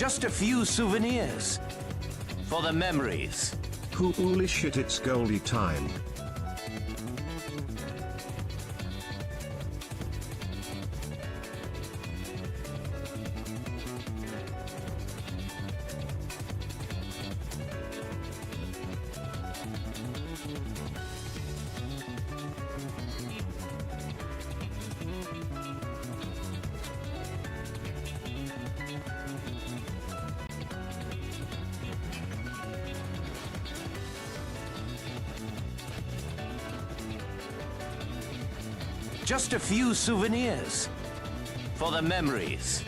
Just a few souvenirs. For the memories. Holy shit, it's Goldie time. Just a few souvenirs. For the memories.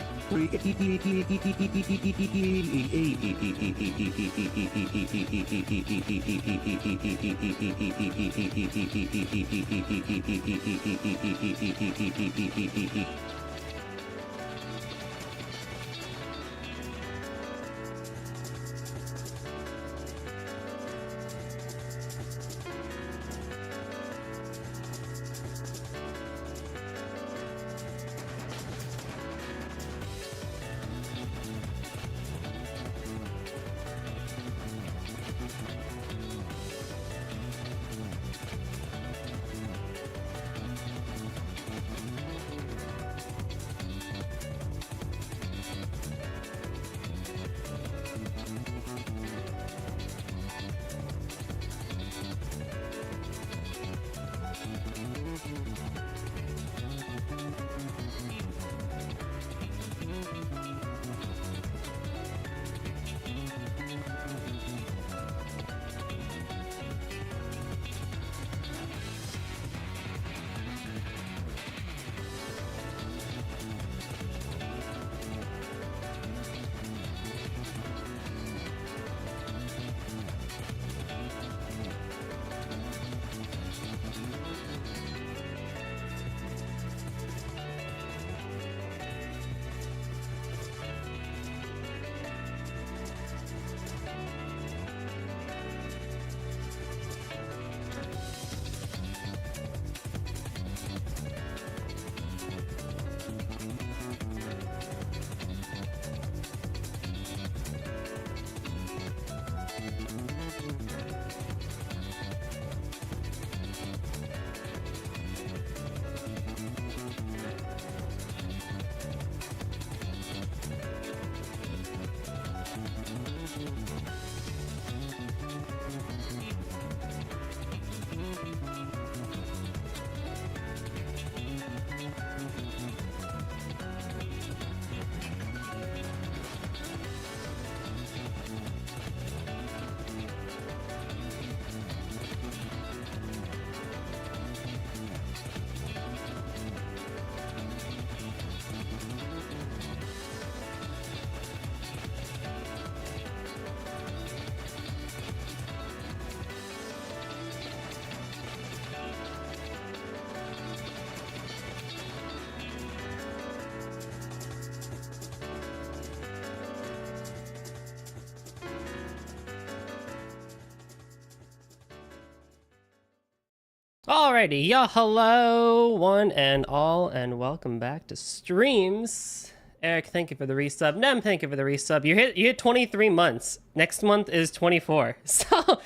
Alrighty, yeah, hello, one and all, and welcome back to streams. Eric, thank you for the resub. Nem, thank you for the resub. You hit 23 months. Next month is 24. So,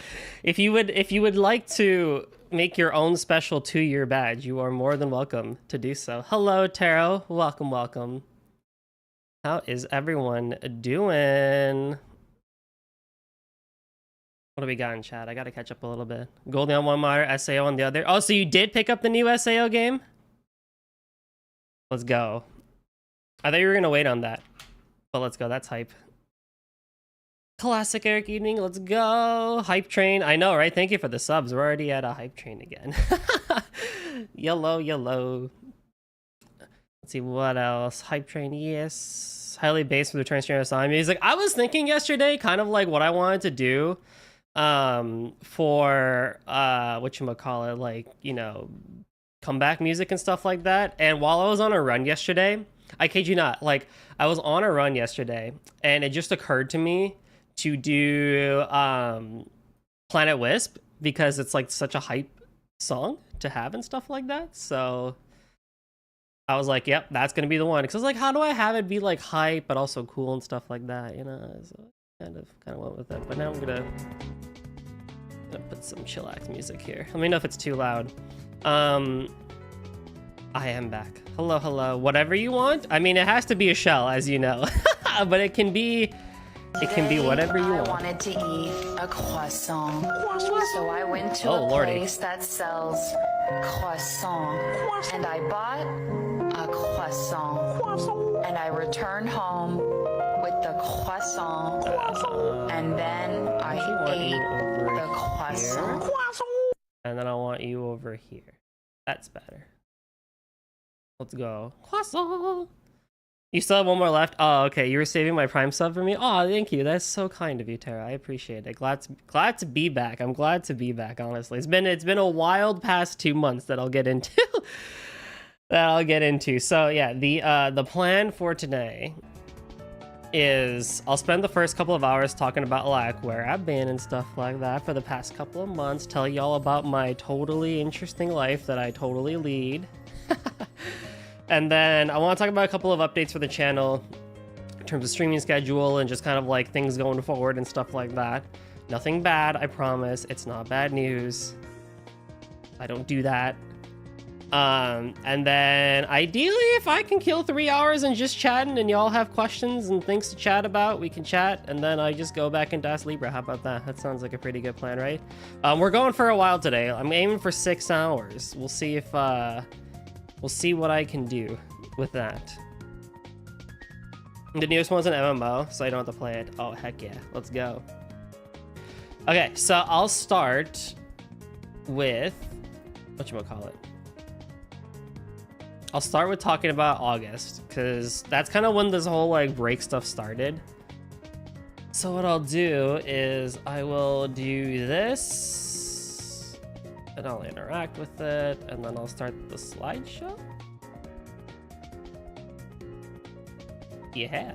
if you would like to make your own special 2-year badge, you are more than welcome to do so. Hello, Taro. Welcome, welcome. How is everyone doing? What do we got in chat? I gotta catch up a little bit. Goldie on one monitor, SAO on the other. Oh, so you did pick up the new SAO game? Let's go. I thought you were gonna wait on that. But let's go, that's hype. Classic Eric evening, let's go. Hype train, I know, right? Thank you for the subs. We're already at a hype train again. Yellow, yellow. Let's see, what else? Hype train, yes. Highly based for the return stream of song music. I was thinking yesterday, kind of like what I wanted to do. For whatchamacallit, like, you know, comeback music and stuff like that. And while I was on a run yesterday, I kid you not, like, I was on a run yesterday and it just occurred to me to do Planet Wisp because it's like such a hype song to have and stuff like that. So I was like, yep, that's gonna be the one. Because I was like, how do I have it be like hype but also cool and stuff like that, you know? So kind of went with it. But now I'm gonna put some chillax music here. Let me know if it's too loud. I am back. Hello, hello. Whatever you want. I mean, it has to be a shell, as you know, but it can be whatever you want. I wanted to eat a croissant, so I went to a place that sells croissant, and I bought a croissant, and I returned home with the croissant, and then I ate the croissant. And then I want you over here. That's better. Let's go. Croissant! You still have one more left? Oh, okay. You were saving my Prime sub for me? Oh, thank you. That's so kind of you, Tara. I appreciate it. Glad to be back. I'm glad to be back, honestly. It's been a wild past 2 months that I'll get into. So yeah, the plan for today is I'll spend the first couple of hours talking about like where I've been and stuff like that for the past couple of months, tell y'all about my totally interesting life that I totally lead. And then I want to talk about a couple of updates for the channel in terms of streaming schedule and just kind of like things going forward and stuff like that. Nothing bad, I promise. It's not bad news. I don't do that. And then ideally, if I can kill 3 hours and just chatting and y'all have questions and things to chat about, we can chat. And then I just go back into Astlibra. How about that? That sounds like a pretty good plan, right? We're going for a while today. I'm aiming for 6 hours. We'll see if, we'll see what I can do with that. The newest one's an MMO, so I don't have to play it. Oh, heck yeah. Let's go. Okay, so I'll start with... whatchamacallit? I'll start with talking about August, because that's kind of when this whole like break stuff started. So what I'll do is I will do this, and I'll interact with it, and then I'll start the slideshow. Yeah.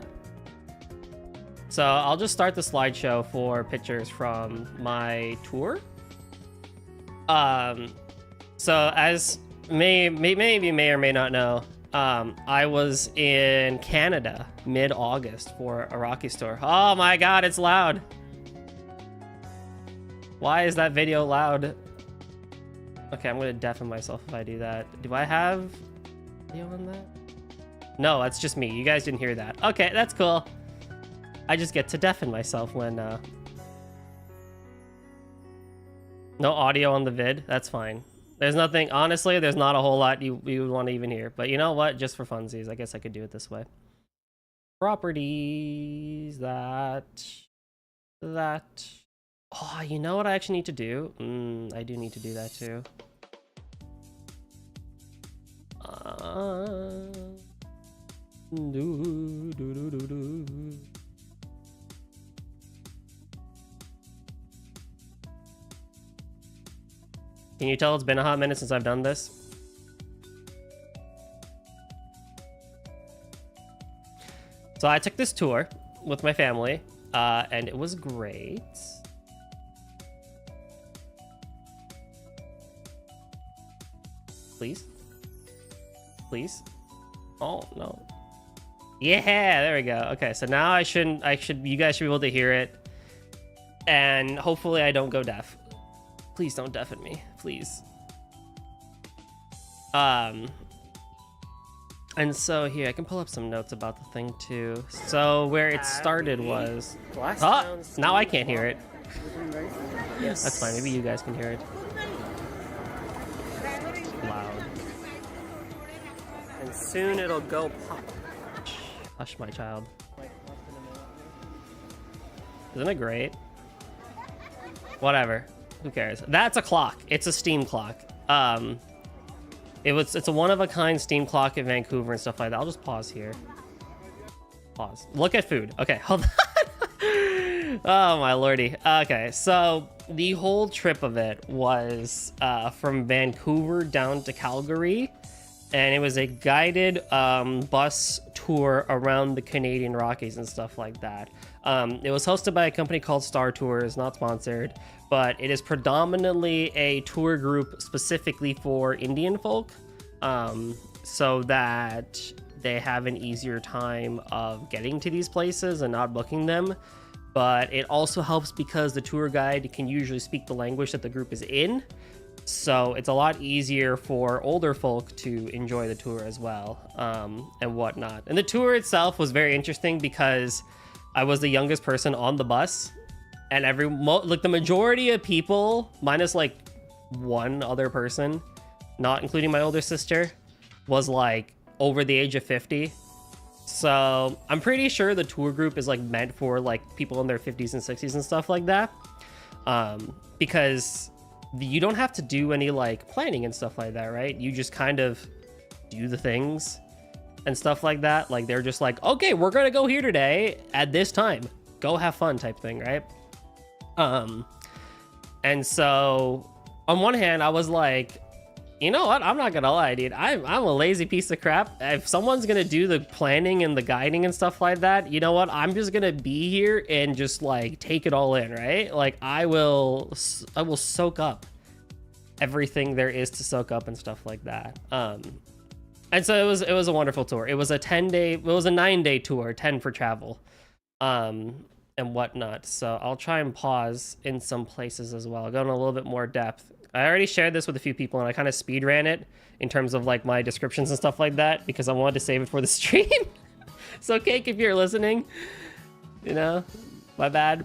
So I'll just start the slideshow for pictures from my tour. So as maybe you may or may not know, I was in Canada mid-August for a Rocky store. Oh my god, it's loud. Why is that video loud? Okay, I'm gonna deafen myself if I do that. Do I have video on that? No, that's just me. You guys didn't hear that. Okay, that's cool. I just get to deafen myself when no audio on the vid. That's fine. There's nothing, honestly, there's not a whole lot you would want to even hear. But you know what? Just for funsies, I guess I could do it this way. Properties, that. Oh, you know what I actually need to do? I do need to do that too. Can you tell it's been a hot minute since I've done this? So I took this tour with my family, and it was great. Please? Please? Oh, no. Yeah, there we go. Okay, so now you guys should be able to hear it. And hopefully I don't go deaf. Please don't deafen me, please. And so here, I can pull up some notes about the thing too. So where it started was... Oh, now I can't hear it. Yes. That's fine, maybe you guys can hear it. Loud. And soon it'll go pop. Hush, my child. Isn't it great? Whatever. Who cares? That's a clock. It's a steam clock. It's a one-of-a-kind steam clock in Vancouver and stuff like that. I'll just pause here. Pause. Look at food. Okay, hold on. Oh my lordy. Okay, so the whole trip of it was from Vancouver down to Calgary, and it was a guided bus tour around the Canadian Rockies and stuff like that. It was hosted by a company called Star Tours, not sponsored, but it is predominantly a tour group specifically for Indian folk. so that they have an easier time of getting to these places and not booking them. But it also helps because the tour guide can usually speak the language that the group is in. So it's a lot easier for older folk to enjoy the tour as well, and whatnot. And the tour itself was very interesting because I was the youngest person on the bus, and the majority of people, minus like one other person, not including my older sister, was like over the age of 50. So I'm pretty sure the tour group is like meant for like people in their 50s and 60s and stuff like that, because you don't have to do any like planning and stuff like that, right? You just kind of do the things and stuff like that. Like they're just like, okay, we're gonna go here today at this time, go have fun type thing, right? And so on one hand I was like, you know what, I'm not gonna lie, dude, I'm a lazy piece of crap. If someone's gonna do the planning and the guiding and stuff like that, you know what, I'm just gonna be here and just like take it all in, right? Like I will soak up everything there is to soak up and stuff like that. And so it was a wonderful tour. It was a 9-day tour, 10 for travel, and whatnot. So I'll try and pause in some places as well, go in a little bit more depth. I already shared this with a few people and I kind of speed ran it in terms of like my descriptions and stuff like that because I wanted to save it for the stream. So Cake, if you're listening, you know, my bad.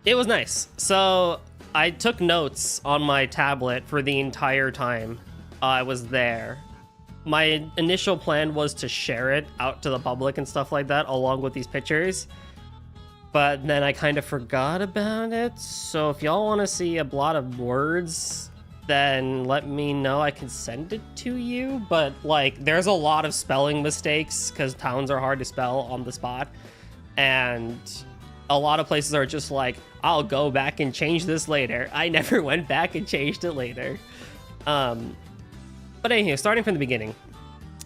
It was nice. So I took notes on my tablet for the entire time I was there. My initial plan was to share it out to the public and stuff like that along with these pictures, but then I kind of forgot about it. So if y'all want to see a lot of words, then let me know. I can send it to you, but like there's a lot of spelling mistakes because towns are hard to spell on the spot, and a lot of places are just like, I'll go back and change this later. I never went back and changed it later. But anyway, starting from the beginning.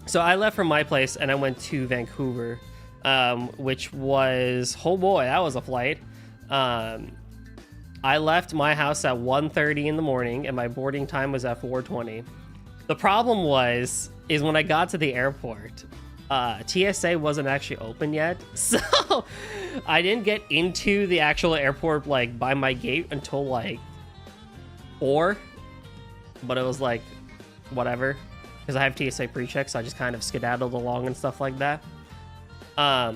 So I left from my place and I went to Vancouver, which was, oh boy, that was a flight. I left my house at 1:30 in the morning and my boarding time was at 4:20. The problem is when I got to the airport, TSA wasn't actually open yet. So I didn't get into the actual airport like by my gate until like 4, but it was like whatever because I have TSA pre-check, so I just kind of skedaddled along and stuff like that. I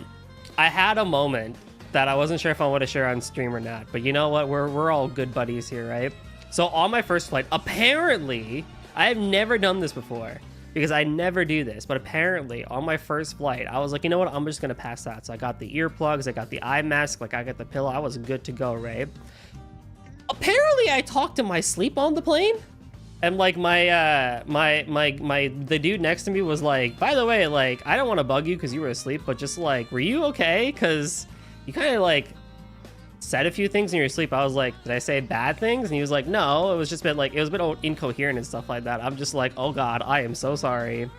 had a moment that I wasn't sure if I want to share on stream or not, but you know what, we're all good buddies here, right? So on my first flight, apparently I have never done this before because I never do this, but apparently on my first flight I was like, you know what, I'm just gonna pass out. So I got the earplugs, I got the eye mask, like I got the pillow, I was good to go, right? Apparently I talked to my sleep on the plane, and like the dude next to me was like, by the way, like I don't want to bug you because you were asleep, but just like, were you okay? Because you kind of like said a few things in your sleep. I was like, did I say bad things? And he was like, no, it was just it was a bit incoherent and stuff like that. I'm just like, oh god, I am so sorry.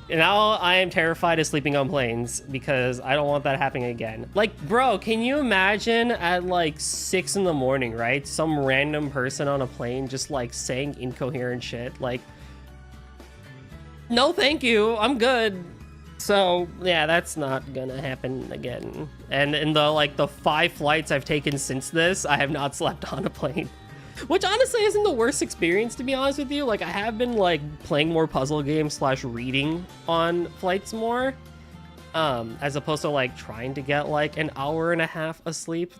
And now I am terrified of sleeping on planes because I don't want that happening again. Like, bro, can you imagine at like 6 in the morning, right? Some random person on a plane just like saying incoherent shit. Like, no, thank you, I'm good. So yeah, that's not gonna happen again. And in the 5 flights I've taken since this, I have not slept on a plane. Which honestly isn't the worst experience, to be honest with you. Like, I have been like playing more puzzle games / reading on flights more, as opposed to like trying to get like an hour and a half of sleep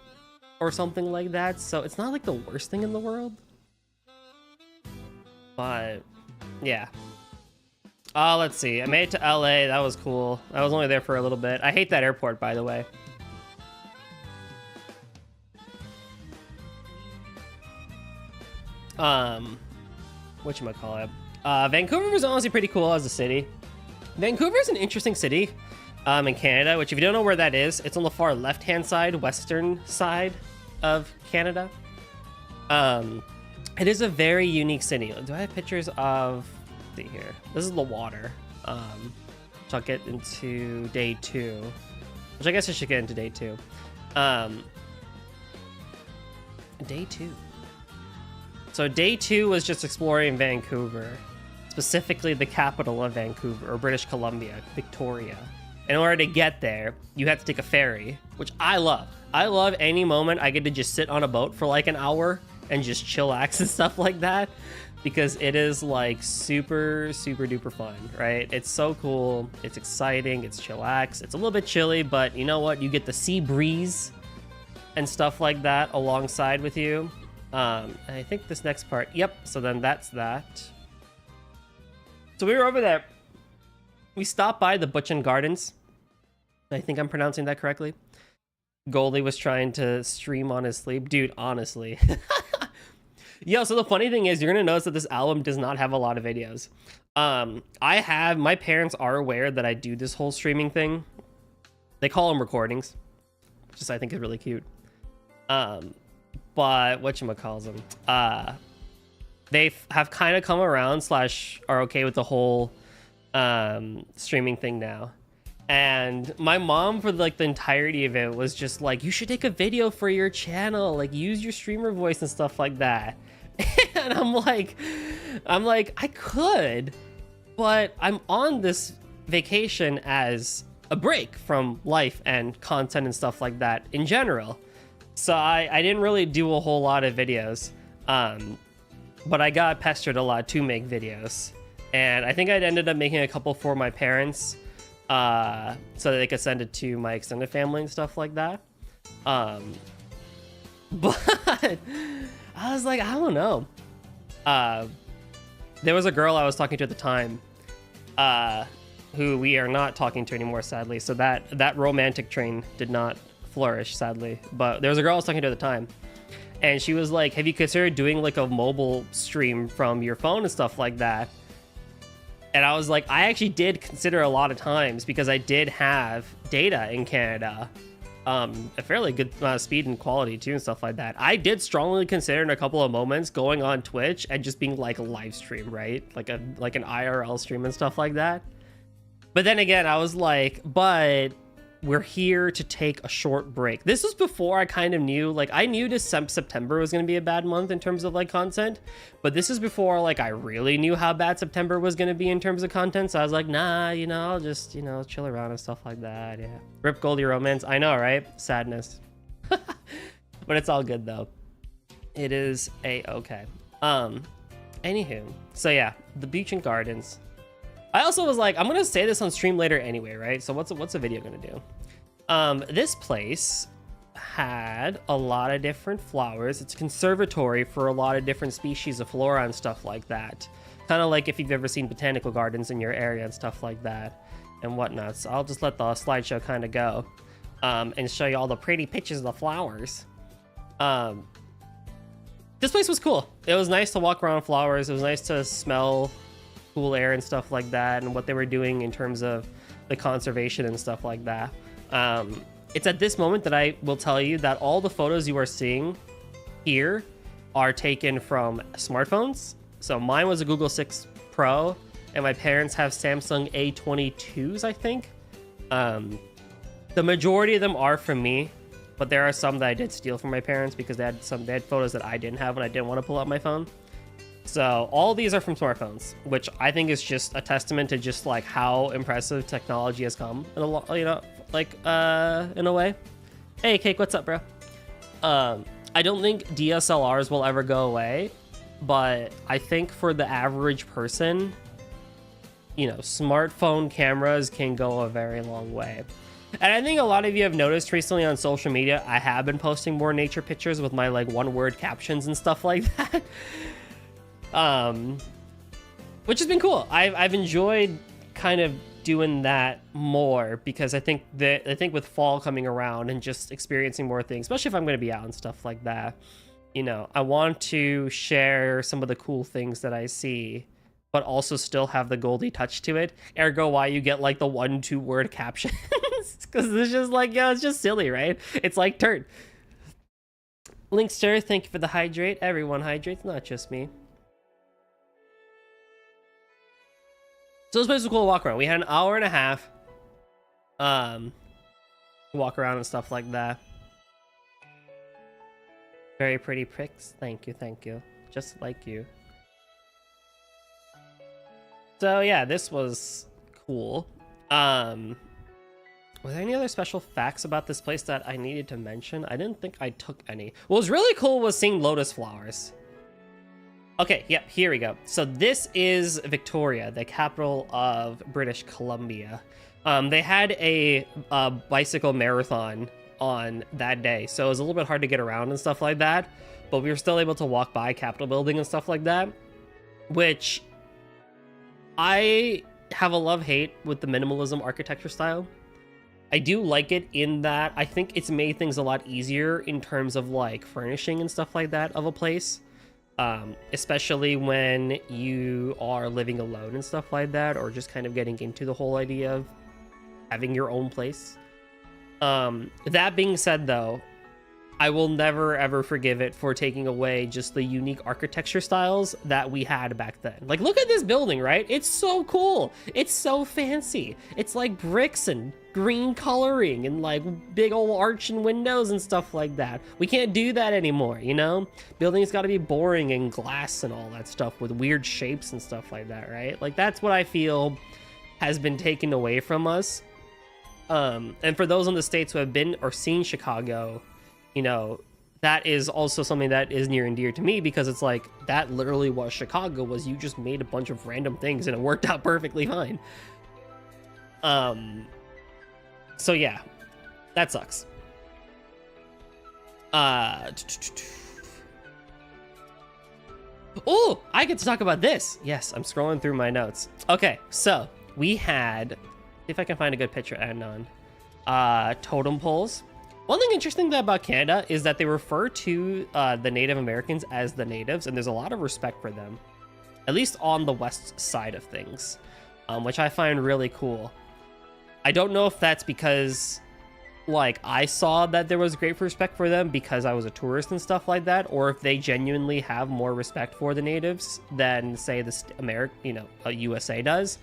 or something like that. So it's not like the worst thing in the world. But yeah. Let's see. I made it to LA. That was cool. I was only there for a little bit. I hate that airport, by the way. Whatchamacallit? Vancouver was honestly pretty cool as a city. Vancouver is an interesting city in Canada, which if you don't know where that is, it's on the far left-hand side, western side of Canada. It is a very unique city. Do I have pictures of... Let's see here. This is the water. Which I'll get into day 2. Which I guess I should get into day 2. Day 2. So day 2 was just exploring Vancouver, specifically the capital of Vancouver, or British Columbia, Victoria. In order to get there, you have to take a ferry, which I love. I love any moment I get to just sit on a boat for like an hour and just chillax and stuff like that, because it is like super duper fun, right? It's so cool, it's exciting, it's chillax, it's a little bit chilly, but you know what? You get the sea breeze and stuff like that alongside with you. I think this next part, yep, so then that's that. So we were over there. We stopped by the Butchen Gardens. I think I'm pronouncing that correctly. Goldie was trying to stream on his sleep. Dude, honestly. Yo, so the funny thing is, you're going to notice that this album does not have a lot of videos. My parents are aware that I do this whole streaming thing. They call them recordings, which I think is really cute. But whatchamacalls, they have kind of come around / are okay with the whole streaming thing now. And my mom, for like the entirety of it, was just like, you should take a video for your channel, like use your streamer voice and stuff like that. And I'm like, I could, but I'm on this vacation as a break from life and content and stuff like that in general. So I didn't really do a whole lot of videos, but I got pestered a lot to make videos. And I think I'd ended up making a couple for my parents, so that they could send it to my extended family and stuff like that. But I was like, I don't know. There was a girl I was talking to at the time, who we are not talking to anymore, sadly. So that romantic train did not flourish, sadly. But there was a girl I was talking to at the time, and she was like, have you considered doing like a mobile stream from your phone and stuff like that? And I was like, I actually did consider a lot of times, because I did have data in Canada, a fairly good amount of speed and quality too and stuff like that. I did strongly consider in a couple of moments going on Twitch and just being like a live stream, right? Like an IRL stream and stuff like that. But then again, I was like, but we're here to take a short break. This was before I kind of knew, like, I knew September was going to be a bad month in terms of like content, but this is before like I really knew how bad September was going to be in terms of content. So I was like, nah, I'll just, chill around and stuff like that. Yeah. Rip Goldie Romance. I know, right? Sadness. But it's all good though. It is okay. Anywho, so yeah, the beach and gardens. I also was like, I'm gonna say this on stream later anyway, right? So what's a video gonna do? This place had a lot of different flowers. It's a conservatory for a lot of different species of flora and stuff like that. Kind of like if you've ever seen botanical gardens in your area and stuff like that and whatnot. So I'll just let the slideshow kind of go, and show you all the pretty pictures of the flowers. This place was cool. It was nice to walk around flowers. It was nice to smell cool air and stuff like that, and what they were doing in terms of the conservation and stuff like that. It's at this moment that I will tell you that all the photos you are seeing here are taken from smartphones. So mine was a Google 6 Pro, and my parents have Samsung A22s, I think. The majority of them are from me, but there are some that I did steal from my parents because they had photos that I didn't have and I didn't want to pull out my phone. So all these are from smartphones, which I think is just a testament to just like how impressive technology has come in a way. Hey, Cake, what's up, bro? I don't think DSLRs will ever go away, but I think for the average person, smartphone cameras can go a very long way. And I think a lot of you have noticed recently on social media, I have been posting more nature pictures with my like one-word captions and stuff like that. Which has been cool. I've enjoyed kind of doing that more, because I think with fall coming around and just experiencing more things, especially if I'm going to be out and stuff like that, I want to share some of the cool things that I see, but also still have the Goldie touch to it. Ergo, why you get like the 1-2 word captions, because it's just like, it's just silly, right? It's like turd. Linkster, thank you for the hydrate. Everyone hydrates, not just me. So this place was cool to walk around. We had an hour and a half to walk around and stuff like that. Very pretty pics. Thank you, thank you. just like you. So yeah, this was cool. Were there any other special facts about this place that I needed to mention? I didn't think I took any. What was really cool was seeing lotus flowers. Okay, yep, here we go. So this is Victoria, the capital of British Columbia. They had a bicycle marathon on that day, so it was a little bit hard to get around and stuff like that, but we were still able to walk by Capitol building and stuff like that, which I have a love-hate with the minimalism architecture style. I do like it in that I think it's made things a lot easier in terms of like furnishing and stuff like that of a place. Especially when you are living alone and stuff like that, or just kind of getting into the whole idea of having your own place. That being said, though, I will never ever forgive it for taking away just the unique architecture styles that we had back then. Like, look at this building, right? It's so cool. It's so fancy. It's like bricks and green coloring and like big old arching windows and stuff like that. We can't do that anymore, you know? Buildings got to be boring and glass and all that stuff with weird shapes and stuff like that, right? Like, that's what I feel has been taken away from us. And for those in the States who have been or seen Chicago, you know, that is also something that is near and dear to me, because it's like, that literally was Chicago, was you just made a bunch of random things and it worked out perfectly fine. So yeah, that sucks. Oh, I get to talk about this. Yes, I'm scrolling through my notes. Okay, so we had, if I can find a good picture to end on, totem poles. One thing interesting about Canada is that they refer to the Native Americans as the natives, and there's a lot of respect for them, at least on the west side of things, which I find really cool. I don't know if that's because, like, I saw that there was great respect for them because I was a tourist and stuff like that, or if they genuinely have more respect for the natives than, say, USA does.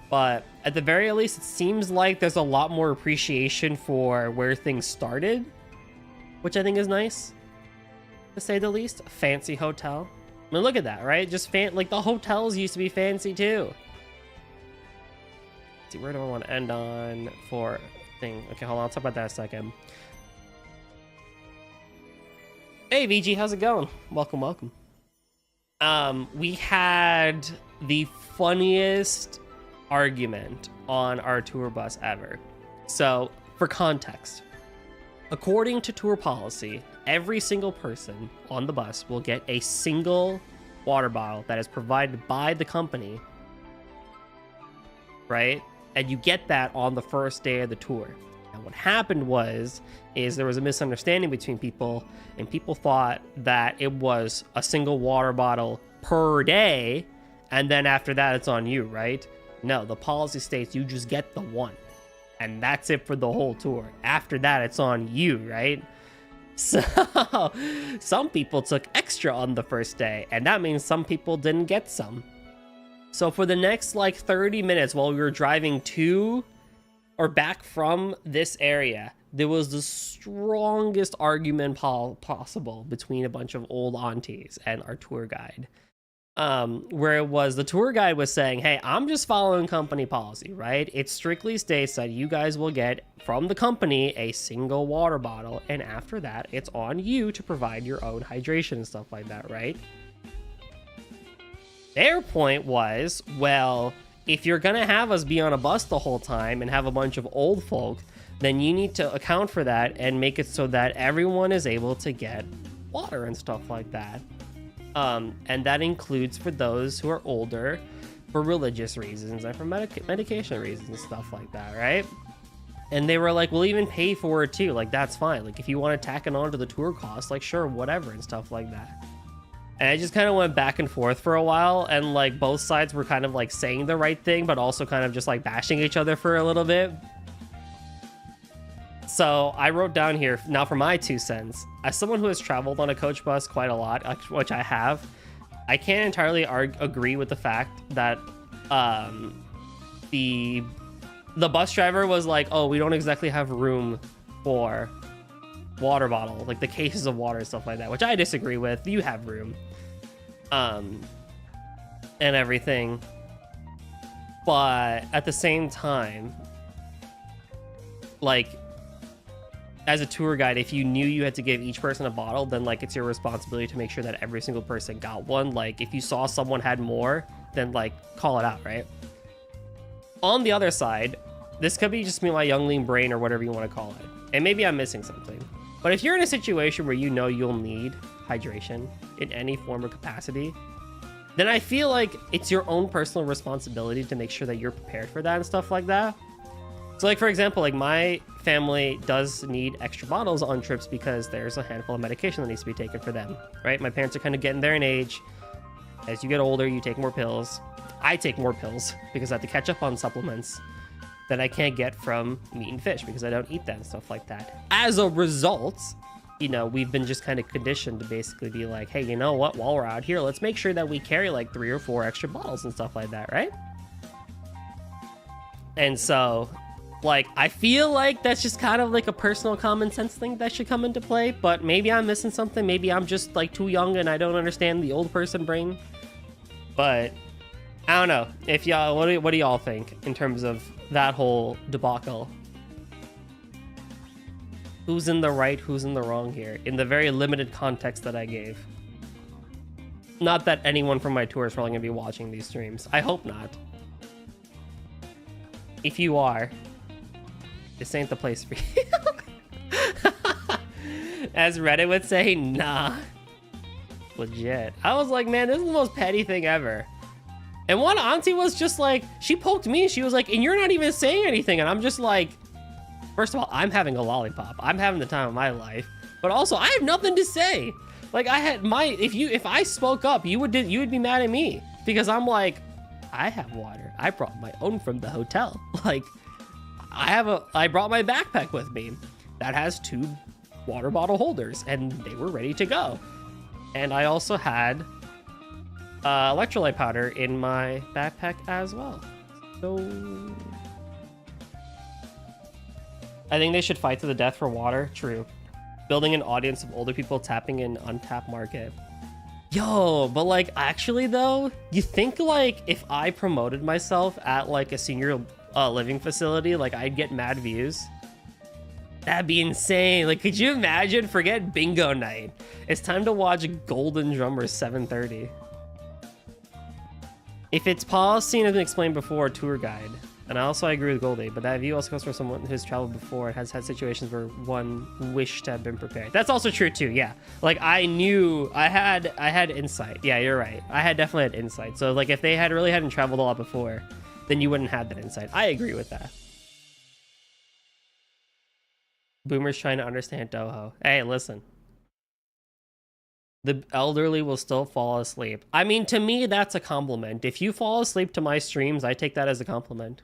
But at the very least, it seems like there's a lot more appreciation for where things started, which I think is nice, to say the least. A fancy hotel. I mean, look at that, right? Just like the hotels used to be fancy too. Let's see, where do I want to end on for thing? Okay, hold on, I'll talk about that in a second. Hey VG, how's it going? Welcome, welcome. We had the funniest argument on our tour bus ever. So, for context, according to tour policy, every single person on the bus will get a single water bottle that is provided by the company, right? And you get that on the first day of the tour. And what happened is there was a misunderstanding between people, and people thought that it was a single water bottle per day, and then after that it's on you, right? No, the policy states you just get the one, and that's it for the whole tour. After that, it's on you, right? So some people took extra on the first day, and that means some people didn't get some. So for the next like 30 minutes while we were driving to or back from this area, there was the strongest argument possible between a bunch of old aunties and our tour guide. Where it was, the tour guide was saying, hey, I'm just following company policy, right? It strictly states that you guys will get from the company a single water bottle, and after that, it's on you to provide your own hydration and stuff like that, right? Their point was, well, if you're gonna have us be on a bus the whole time and have a bunch of old folk, then you need to account for that and make it so that everyone is able to get water and stuff like that. And that includes for those who are older, for religious reasons and for medication reasons and stuff like that, right? And they were like, we'll even pay for it too. Like, that's fine. Like, if you want to tack it on to the tour cost, like, sure, whatever, and stuff like that. And I just kind of went back and forth for a while, and like both sides were kind of like saying the right thing, but also kind of just like bashing each other for a little bit. So I wrote down here, now for my 2 cents, as someone who has traveled on a coach bus quite a lot, which I have, I can't entirely agree with the fact that the bus driver was like, oh, we don't exactly have room for water bottle, like the cases of water and stuff like that, which I disagree with. You have room. and everything. But at the same time, like, as a tour guide, if you knew you had to give each person a bottle, then like it's your responsibility to make sure that every single person got one. Like, if you saw someone had more, then like call it out, right? On the other side, this could be just me, my youngling brain, or whatever you want to call it, and maybe I'm missing something. But if you're in a situation where you know you'll need hydration in any form or capacity, then I feel like it's your own personal responsibility to make sure that you're prepared for that and stuff like that. So like, for example, like my family does need extra bottles on trips because there's a handful of medication that needs to be taken for them, right? My parents are kind of getting there in age. As you get older, you take more pills. I take more pills because I have to catch up on supplements that I can't get from meat and fish because I don't eat that and stuff like that. As a result, you know, we've been just kind of conditioned to basically be like, hey, you know what? While we're out here, let's make sure that we carry like 3 or 4 extra bottles and stuff like that, right? And so, like, I feel like that's just kind of like a personal common sense thing that should come into play, but maybe I'm missing something. Maybe I'm just like too young and I don't understand the old person brain. But I don't know. If y'all, what do y'all think in terms of that whole debacle? Who's in the right, who's in the wrong here, in the very limited context that I gave? Not that anyone from my tour is probably gonna be watching these streams. I hope not. If you are, this ain't the place for you. As Reddit would say, nah. Legit. I was like, man, this is the most petty thing ever. And one auntie was just like, she poked me. She was like, and you're not even saying anything. And I'm just like, first of all, I'm having a lollipop. I'm having the time of my life. But also, I have nothing to say. Like, I had my, if I spoke up, you would be mad at me because I'm like, I have water. I brought my own from the hotel. Like, I brought my backpack with me that has 2 water bottle holders and they were ready to go. And I also had electrolyte powder in my backpack as well. So I think they should fight to the death for water. True. Building an audience of older people tapping in untapped market. Yo, but like, actually though, you think like if I promoted myself at like a senior living facility, like I'd get mad views? That'd be insane. Like, could you imagine? Forget bingo night. It's time to watch Golden Drummer 7:30. If it's policy and has been explained before, tour guide. And I agree with Goldie, but that view also comes from someone who's traveled before and has had situations where one wished to have been prepared. That's also true too, yeah. Like, I knew, I had insight. Yeah, you're right. I had definitely had insight. So like, if they hadn't traveled a lot before, then you wouldn't have that insight. I agree with that. Boomers trying to understand Doho. Hey, listen. The elderly will still fall asleep. I mean, to me, that's a compliment. If you fall asleep to my streams, I take that as a compliment.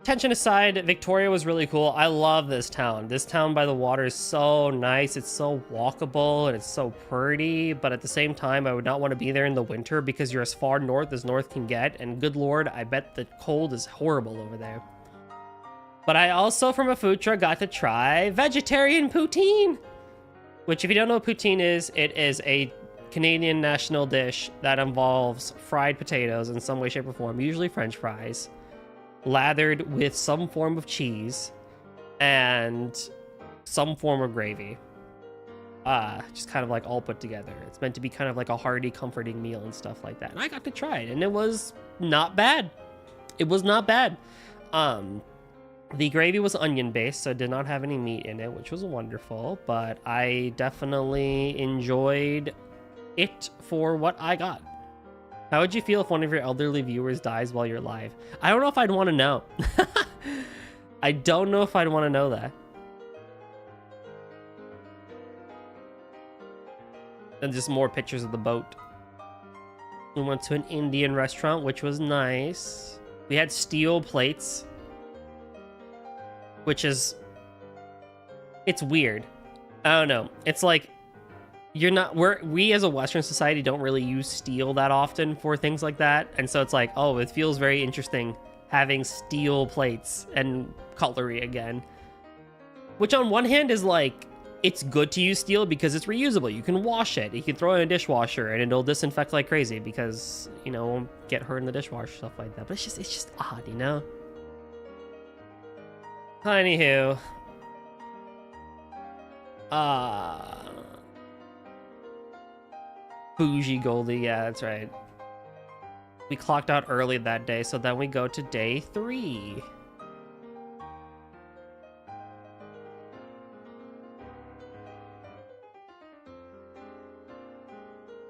Tension aside, Victoria was really cool. I love this town. This town by the water is so nice. It's so walkable and it's so pretty. But at the same time, I would not want to be there in the winter because you're as far north as north can get. And good lord, I bet the cold is horrible over there. But I also, from a food truck, got to try vegetarian poutine. Which, if you don't know what poutine is, it is a Canadian national dish that involves fried potatoes in some way, shape, or form. Usually French fries. Lathered with some form of cheese and some form of gravy. Just kind of like all put together. It's meant to be kind of like a hearty, comforting meal and stuff like that. And I got to try it and it was not bad. It was not bad. The gravy was onion based, so it did not have any meat in it, which was wonderful, but I definitely enjoyed it for what I got. How would you feel if one of your elderly viewers dies while you're live? I don't know if I'd want to know. I don't know if I'd want to know that. And just more pictures of the boat. We went to an Indian restaurant, which was nice. We had steel plates, which is, it's weird. I don't know. It's like, we as a Western society don't really use steel that often for things like that. And so it's like, oh, it feels very interesting having steel plates and cutlery again. Which on one hand is like, it's good to use steel because it's reusable. You can wash it. You can throw it in a dishwasher and it'll disinfect like crazy because, you know, it won't get hurt in the dishwasher, stuff like that. But it's just odd, you know? Anywho. Bougie Goldie, yeah, that's right. We clocked out early that day, so then we go to day 3.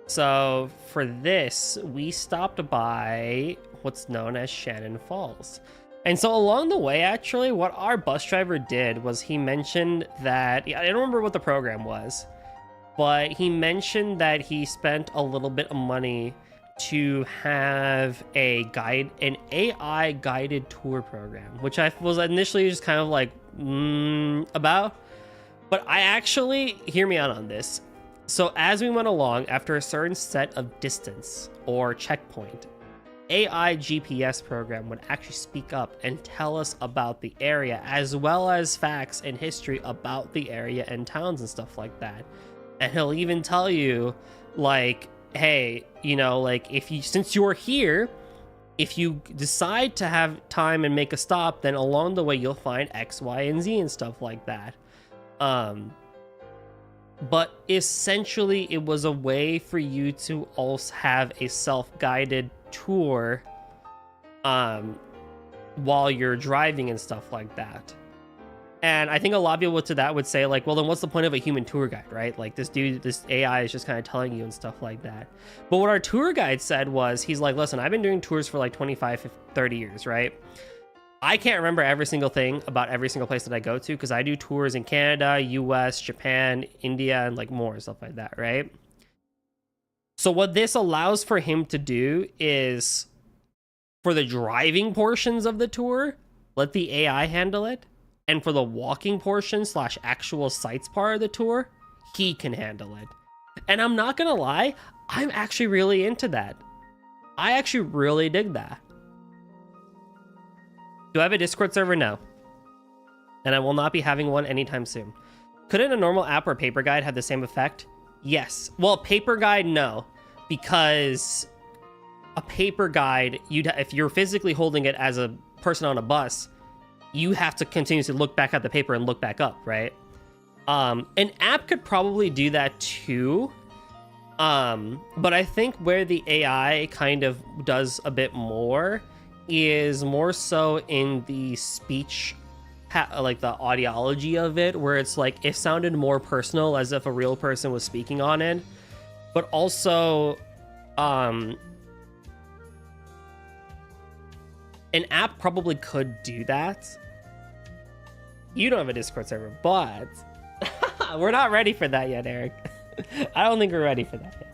So for this, we stopped by what's known as Shannon Falls. And so along the way, actually, what our bus driver did was he mentioned that, I don't remember what the program was, but he mentioned that he spent a little bit of money to have an AI guided tour program, which I was initially just kind of like, about. But I actually, hear me out on this. So as we went along, after a certain set of distance or checkpoint, AI GPS program would actually speak up and tell us about the area, as well as facts and history about the area and towns and stuff like that. And he'll even tell you, like, hey, you know, like, since you're here, if you decide to have time and make a stop, then along the way you'll find X, Y, and Z and stuff like that. But essentially it was a way for you to also have a self-guided tour while you're driving and stuff like that. And I think a lot of people to that would say, like, well, then what's the point of a human tour guide, right? Like, this AI is just kind of telling you and stuff like that. But what our tour guide said was, he's like, listen, I've been doing tours for like 25, 30 years, right? I can't remember every single thing about every single place that I go to because I do tours in Canada, US, Japan, India, and like more stuff like that, right? So what this allows for him to do is, for the driving portions of the tour, let the AI handle it. And for the walking portion / actual sites part of the tour, he can handle it. And I'm not gonna lie, I'm actually really into that. I actually really dig that. Do I have a Discord server? No. And I will not be having one anytime soon. Couldn't a normal app or paper guide have the same effect? Yes. Well, paper guide, no. Because a paper guide, if you're physically holding it as a person on a bus, you have to continuously look back at the paper and look back up, right? An app could probably do that too. But I think where the AI kind of does a bit more is more so in the speech, like the audiology of it, where it's like it sounded more personal as if a real person was speaking on it. But also, an app probably could do that. You don't have a Discord server, but we're not ready for that yet, Eric. I don't think we're ready for that yet.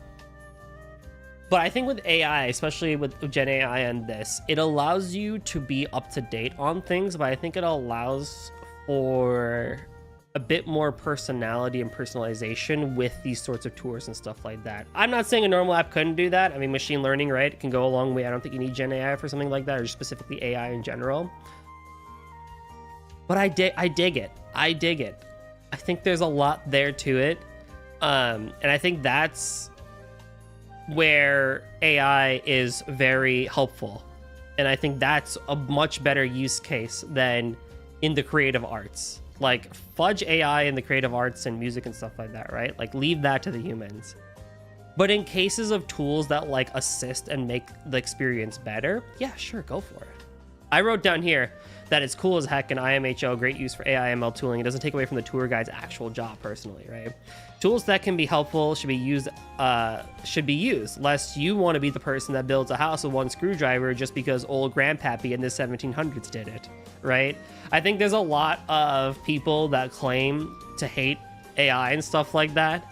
But I think with AI, especially with Gen AI and this, it allows you to be up to date on things, but I think it allows for a bit more personality and personalization with these sorts of tours and stuff like that. I'm not saying a normal app couldn't do that. I mean, machine learning, right? It can go a long way. I don't think you need Gen AI for something like that, or specifically AI in general. But I dig it. I dig it. I think there's a lot there to it. And I think that's where AI is very helpful. And I think that's a much better use case than in the creative arts. Like, fudge AI in the creative arts and music and stuff like that, right? Like, leave that to the humans. But in cases of tools that like assist and make the experience better, yeah, sure, go for it. I wrote down here that it's cool as heck in IMHO, great use for AI ML tooling. It doesn't take away from the tour guide's actual job personally, right? Tools that can be helpful should be used, lest you want to be the person that builds a house with one screwdriver just because old grandpappy in the 1700s did it, right? I think there's a lot of people that claim to hate AI and stuff like that,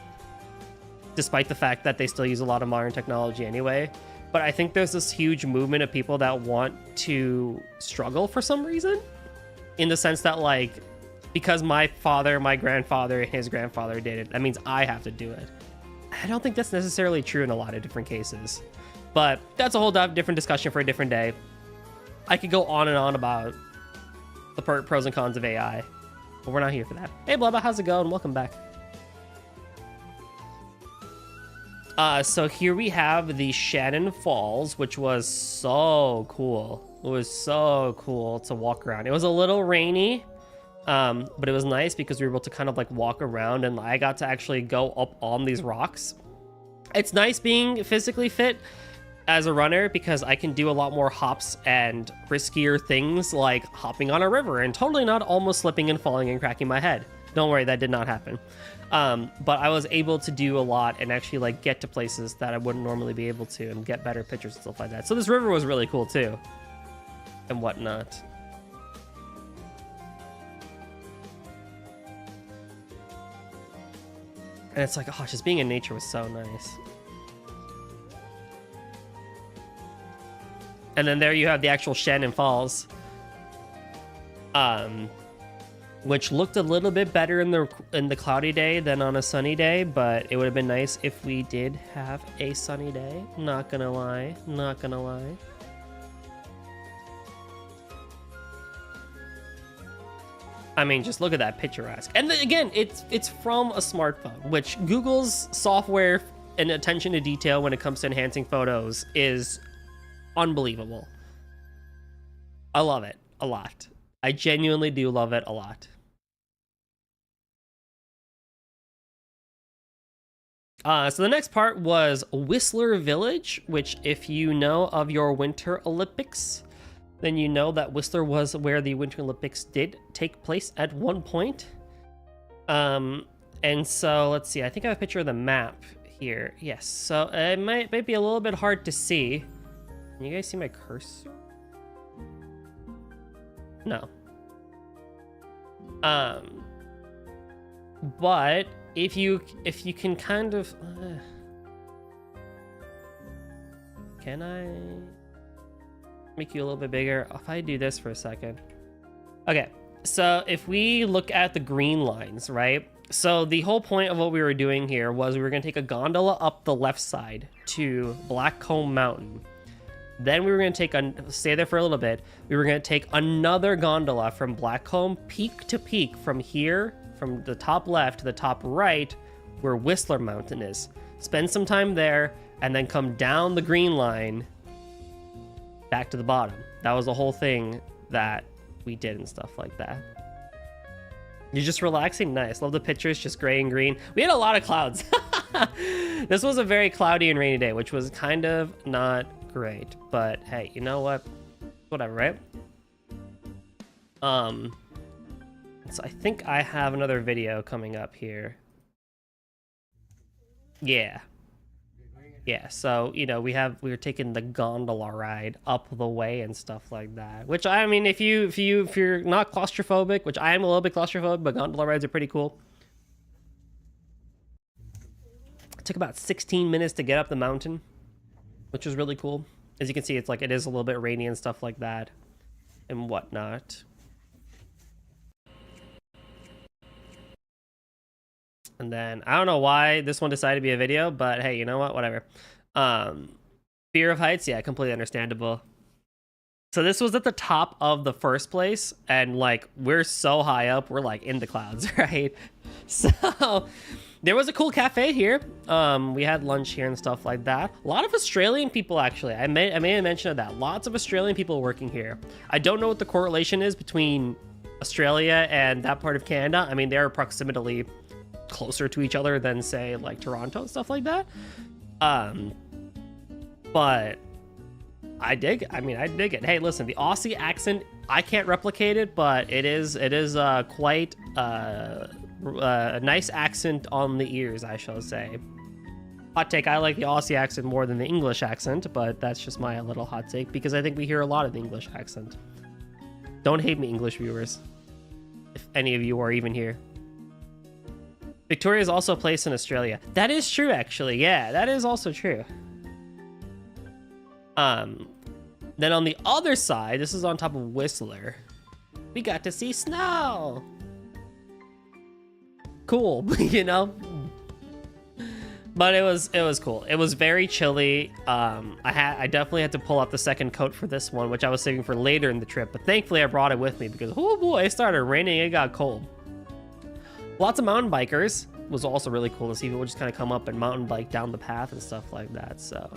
despite the fact that they still use a lot of modern technology anyway. But I think there's this huge movement of people that want to struggle for some reason, in the sense that, like, because my father, my grandfather, and his grandfather did it, that means I have to do it. I don't think that's necessarily true in a lot of different cases. But that's a whole different discussion for a different day. I could go on and on about the pros and cons of AI. But we're not here for that. Hey, Blubba, how's it going? Welcome back. So here we have the Shannon Falls, which was so cool. It was so cool to walk around. It was a little rainy, but it was nice because we were able to kind of like walk around, and I got to actually go up on these rocks. It's nice being physically fit as a runner because I can do a lot more hops and riskier things like hopping on a river and totally not almost slipping and falling and cracking my head. Don't worry, that did not happen. But I was able to do a lot and actually like get to places that I wouldn't normally be able to and get better pictures and stuff like that. So this river was really cool too, and whatnot. And it's like, oh, just being in nature was so nice. And then there you have the actual Shannon Falls, which looked a little bit better in the cloudy day than on a sunny day, but it would have been nice if we did have a sunny day. Not gonna lie, not gonna lie. I mean, just look at that picturesque. And then, again, it's from a smartphone, which Google's software and attention to detail when it comes to enhancing photos is unbelievable. I love it a lot. I genuinely do love it a lot. So the next part was Whistler Village, which if you know of your Winter Olympics, then you know that Whistler was where the Winter Olympics did take place at one point. And so let's see, I think I have a picture of the map here. Yes, so it might be a little bit hard to see. Can you guys see my cursor? No. But if you can kind of can I make you a little bit bigger? If I do this for a second. Okay, so if we look at the green lines, right? So the whole point of what we were doing here was we were going to take a gondola up the left side to Blackcomb Mountain. Then we were going to stay there for a little bit. We were going to take another gondola from Blackcomb peak to peak from here, from the top left to the top right, where Whistler Mountain is. Spend some time there, and then come down the green line back to the bottom. That was the whole thing that we did and stuff like that. You're just relaxing. Nice. Love the pictures, just gray and green. We had a lot of clouds. This was a very cloudy and rainy day, which was kind of not great, but hey, you know what? Whatever, right? So I think I have another video coming up here. Yeah, so you know, we were taking the gondola ride up the way and stuff like that, which I mean, if you're not claustrophobic, which I am a little bit claustrophobic, but gondola rides are pretty cool. It took about 16 minutes to get up the mountain, which was really cool. As you can see, it's like it is a little bit rainy and stuff like that and whatnot. And then I don't know why this one decided to be a video, but hey, you know what? Whatever. Fear of heights, yeah, completely understandable. So this was at the top of the first place, and like we're so high up, we're like in the clouds, right? So there was a cool cafe here. We had lunch here and stuff like that. A lot of Australian people, actually. I made a mention of that. Lots of Australian people working here. I don't know what the correlation is between Australia and that part of Canada. I mean, they're approximately closer to each other than, say, like Toronto and stuff like that. But I dig it. Hey, listen, the Aussie accent, I can't replicate it, but it is quite a nice accent on the ears, I shall say. Hot take, I like the Aussie accent more than the English accent, but that's just my little hot take because I think we hear a lot of the English accent. Don't hate me, English viewers, if any of you are even here. Victoria is also a place in Australia. That is true, actually. Yeah, that is also true. Then on the other side, this is on top of Whistler, we got to see snow. Cool, you know? But it was cool. It was very chilly. I definitely had to pull out the second coat for this one, which I was saving for later in the trip. But thankfully I brought it with me because, oh boy, it started raining. It got cold. Lots of mountain bikers. Was also really cool to see people just kind of come up and mountain bike down the path and stuff like that. So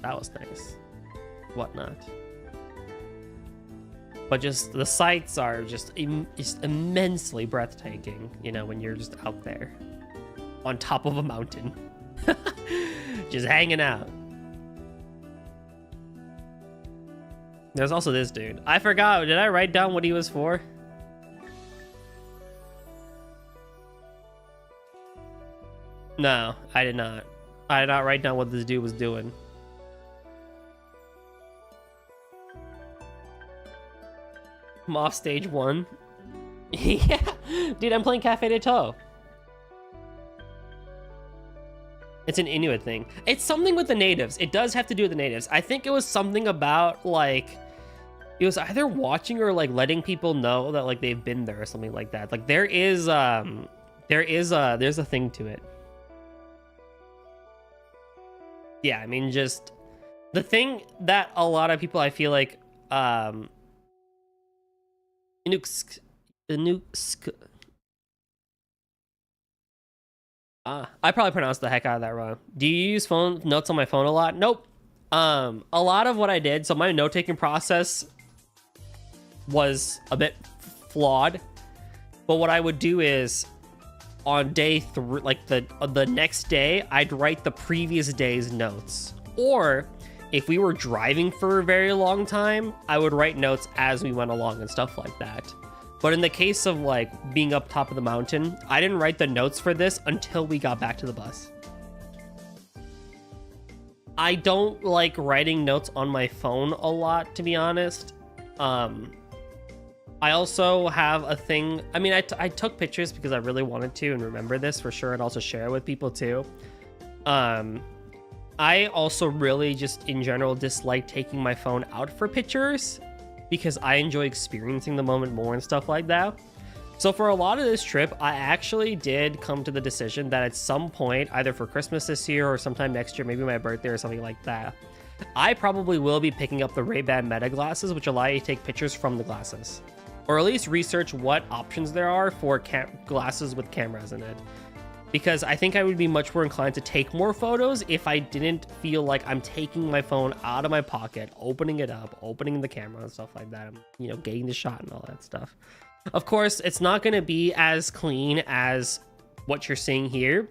that was nice. Whatnot. But just the sights are just immensely breathtaking, you know, when you're just out there on top of a mountain, just hanging out. There's also this dude. I forgot. Did I write down what he was for? No, I did not. I did not write down what this dude was doing. I'm off stage 1. Yeah, dude, I'm playing Cafe de Toe. It's an Inuit thing. It's something with the natives. It does have to do with the natives. I think it was something about like, it was either watching or like letting people know that like they've been there or something like that. Like there's a thing to it. Yeah, I mean, just the thing that a lot of people I feel like I probably pronounced the heck out of that wrong. Do you use phone notes on my phone a lot? Nope. A lot of what I did, so my note-taking process was a bit flawed. But what I would do is on day 3, like the next day, I'd write the previous day's notes. Or if we were driving for a very long time, I would write notes as we went along and stuff like that. But in the case of like being up top of the mountain, I didn't write the notes for this until we got back to the bus. I don't like writing notes on my phone a lot, to be honest. I also have a thing. I mean, I took pictures because I really wanted to and remember this for sure, and also share it with people too. I also really just in general dislike taking my phone out for pictures because I enjoy experiencing the moment more and stuff like that. So for a lot of this trip, I actually did come to the decision that at some point, either for Christmas this year or sometime next year, maybe my birthday or something like that, I probably will be picking up the Ray-Ban Meta glasses, which allow you to take pictures from the glasses. Or at least research what options there are for glasses with cameras in it. Because I think I would be much more inclined to take more photos if I didn't feel like I'm taking my phone out of my pocket, opening it up, opening the camera and stuff like that, you know, getting the shot and all that stuff. Of course, it's not going to be as clean as what you're seeing here,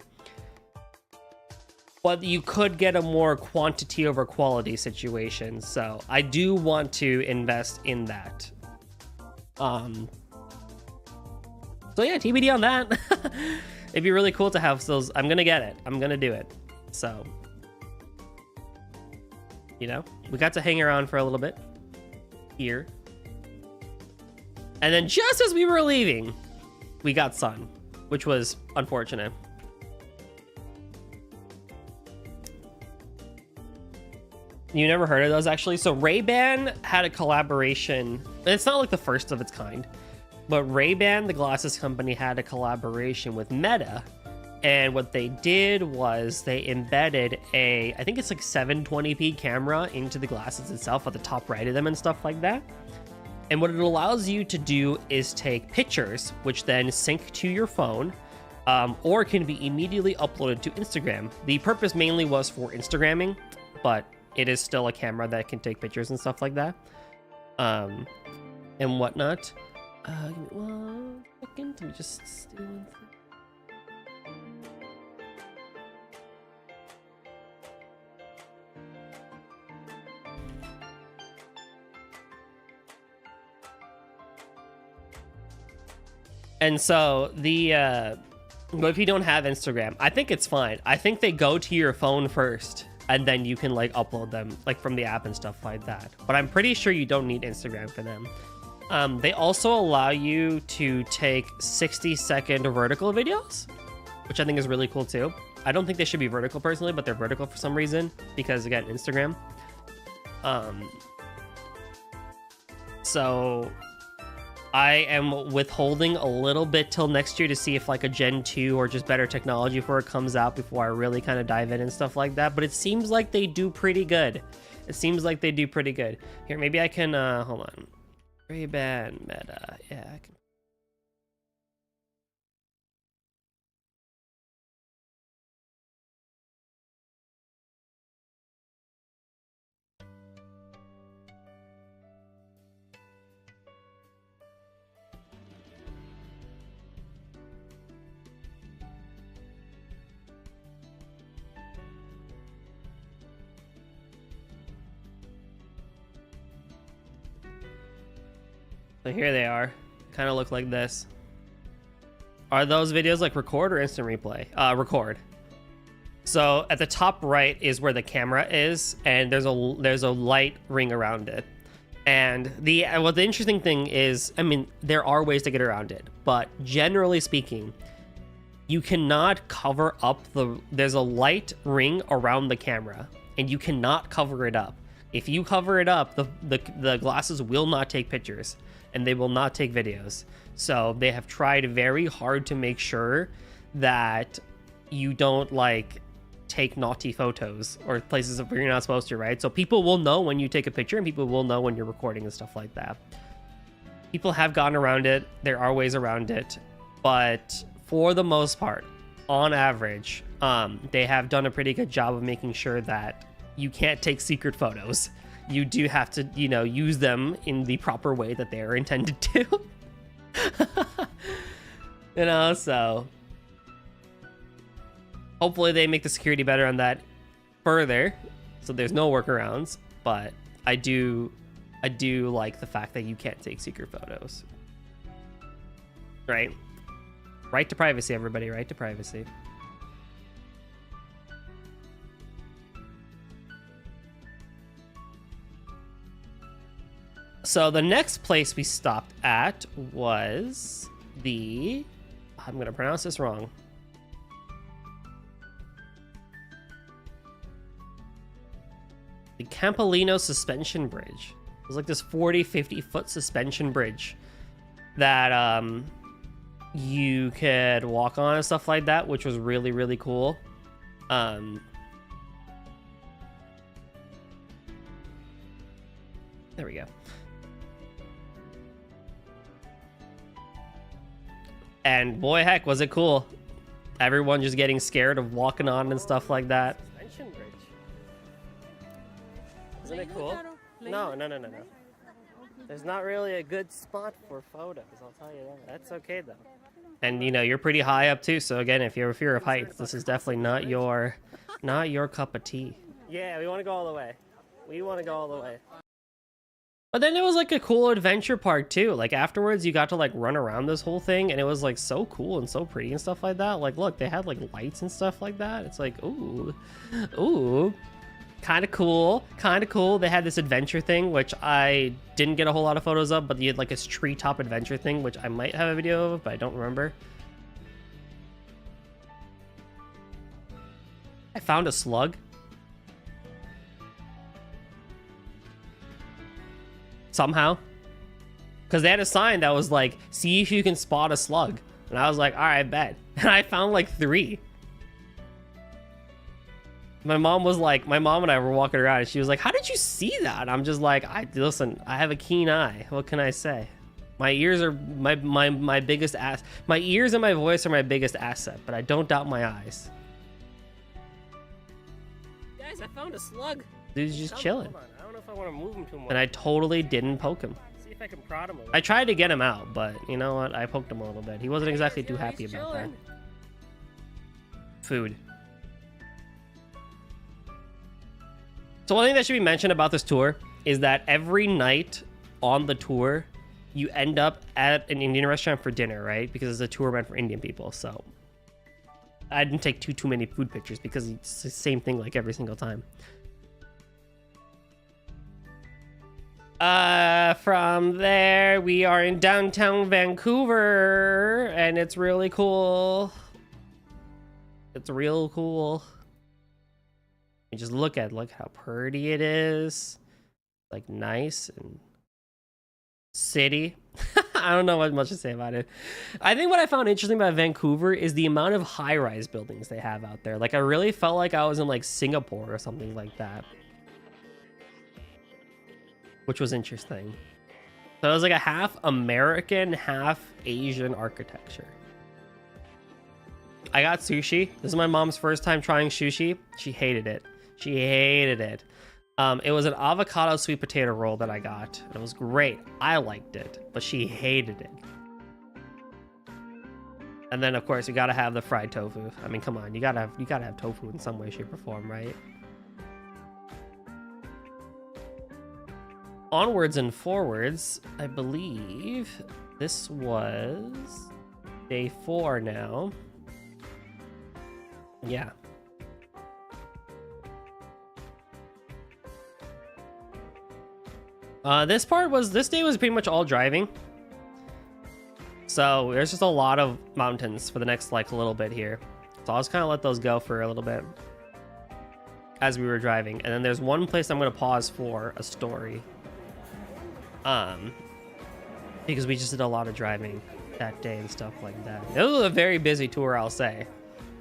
but you could get a more quantity over quality situation. So I do want to invest in that. So yeah, TBD on that. It'd be really cool to have those. I'm gonna get it. I'm gonna do it. So, you know, we got to hang around for a little bit here. And then just as we were leaving, we got sun, which was unfortunate. You never heard of those, actually? So Ray-Ban had a collaboration. It's not like the first of its kind, but Ray-Ban, the glasses company, had a collaboration with Meta. And what they did was they embedded a, I think it's like 720p camera into the glasses itself at the top right of them and stuff like that. And what it allows you to do is take pictures, which then sync to your phone, or can be immediately uploaded to Instagram. The purpose mainly was for Instagramming, but it is still a camera that can take pictures and stuff like that, and whatnot. Give me 1 second. Let me just steal one thing. And so but if you don't have Instagram, I think it's fine. I think they go to your phone first, and then you can like upload them like from the app and stuff like that. But I'm pretty sure you don't need Instagram for them. They also allow you to take 60-second vertical videos, which I think is really cool too. I don't think they should be vertical personally, but they're vertical for some reason because again, Instagram. So I am withholding a little bit till next year to see if like a Gen 2 or just better technology for it comes out before I really kind of dive in and stuff like that. But it seems like they do pretty good. It seems like they do pretty good. Here, maybe I can, hold on. Ray-Ban Meta. Yeah, I can. So here they are. Kind of look like this. Are those videos like record or instant replay? Record. So at the top right is where the camera is, and there's a light ring around it. And the interesting thing is, I mean, there are ways to get around it, but generally speaking, you cannot cover up there's a light ring around the camera, and you cannot cover it up. If you cover it up, the glasses will not take pictures, and they will not take videos. So they have tried very hard to make sure that you don't like take naughty photos or places where you're not supposed to, right? So people will know when you take a picture, and people will know when you're recording and stuff like that. People have gotten around it. There are ways around it, but for the most part, on average, they have done a pretty good job of making sure that you can't take secret photos. You do have to, you know, use them in the proper way that they are intended to. You know, so hopefully they make the security better on that further, so there's no workarounds. But I do like the fact that you can't take secret photos. Right? Right to privacy, everybody. Right to privacy. So the next place we stopped at was the... I'm going to pronounce this wrong. The Campolino Suspension Bridge. It was like this 50 foot suspension bridge that you could walk on and stuff like that, which was really, really cool. There we go. And boy, heck, was it cool. Everyone just getting scared of walking on and stuff like that. Suspension bridge. Isn't it cool? No. There's not really a good spot for photos, I'll tell you that. That's okay, though. And, you know, you're pretty high up, too. So, again, if you're a fear of heights, this is definitely not your cup of tea. Yeah, we want to go all the way. We want to go all the way. But then there was like a cool adventure part too. Like afterwards you got to like run around this whole thing, and it was like so cool and so pretty and stuff like that. Like look, they had like lights and stuff like that. It's like, ooh, kind of cool. They had this adventure thing, which I didn't get a whole lot of photos of, but you had like this treetop adventure thing, which I might have a video of, but I don't remember. I found a slug. Somehow, because they had a sign that was like, see if you can spot a slug, and I was like, all right, bet. And I found like 3. My mom and I were walking around, and she was like, how did you see that? And I'm just like, listen, I have a keen eye. What can I say? My ears are my biggest ass. My ears and my voice are my biggest asset, but I don't doubt my eyes. Guys, I found a slug. Dude's just chilling. I don't know if I want to move him too much. And I totally didn't poke him. See if I can prod him a little. I tried to get him out, but you know what? I poked him a little bit. He wasn't exactly too happy about that. Food. So one thing that should be mentioned about this tour is that every night on the tour, you end up at an Indian restaurant for dinner, right? Because it's a tour meant for Indian people. So I didn't take too many food pictures because it's the same thing like every single time. From there, we are in downtown Vancouver, and it's really cool. It's real cool. You just look how pretty it is. Like nice and city. I don't know what much to say about it. I think what I found interesting about Vancouver is the amount of high-rise buildings they have out there. Like I really felt like I was in like Singapore or something like that, which was interesting. So it was like a half American, half Asian architecture. I got sushi. This is my mom's first time trying sushi. She hated it. It was an avocado sweet potato roll that I got. It was great. I liked it, but she hated it. And then of course you gotta have the fried tofu. I mean, come on, you gotta have tofu in some way, shape, or form, right? onwards and forwards, I believe this was day 4 now. Yeah. This day was pretty much all driving. So there's just a lot of mountains for the next like little bit here. So I'll just kind of let those go for a little bit as we were driving. And then there's one place I'm going to pause for a story. Because we just did a lot of driving that day and stuff like that. It was a very busy tour, I'll say.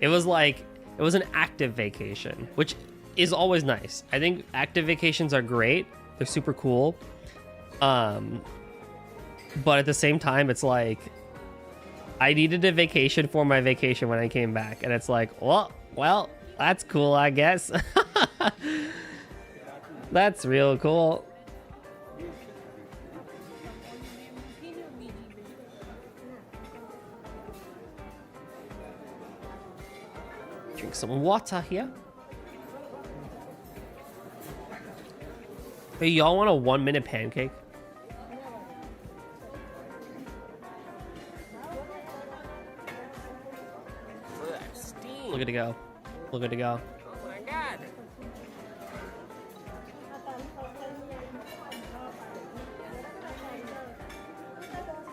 It was an active vacation, which is always nice. I think active vacations are great. They're super cool. But at the same time, it's like I needed a vacation for my vacation when I came back, and it's like, well, that's cool, I guess. That's real cool. Drink some water here. Hey, y'all want a 1-minute pancake? Look at it go. Look at it go. Oh my god.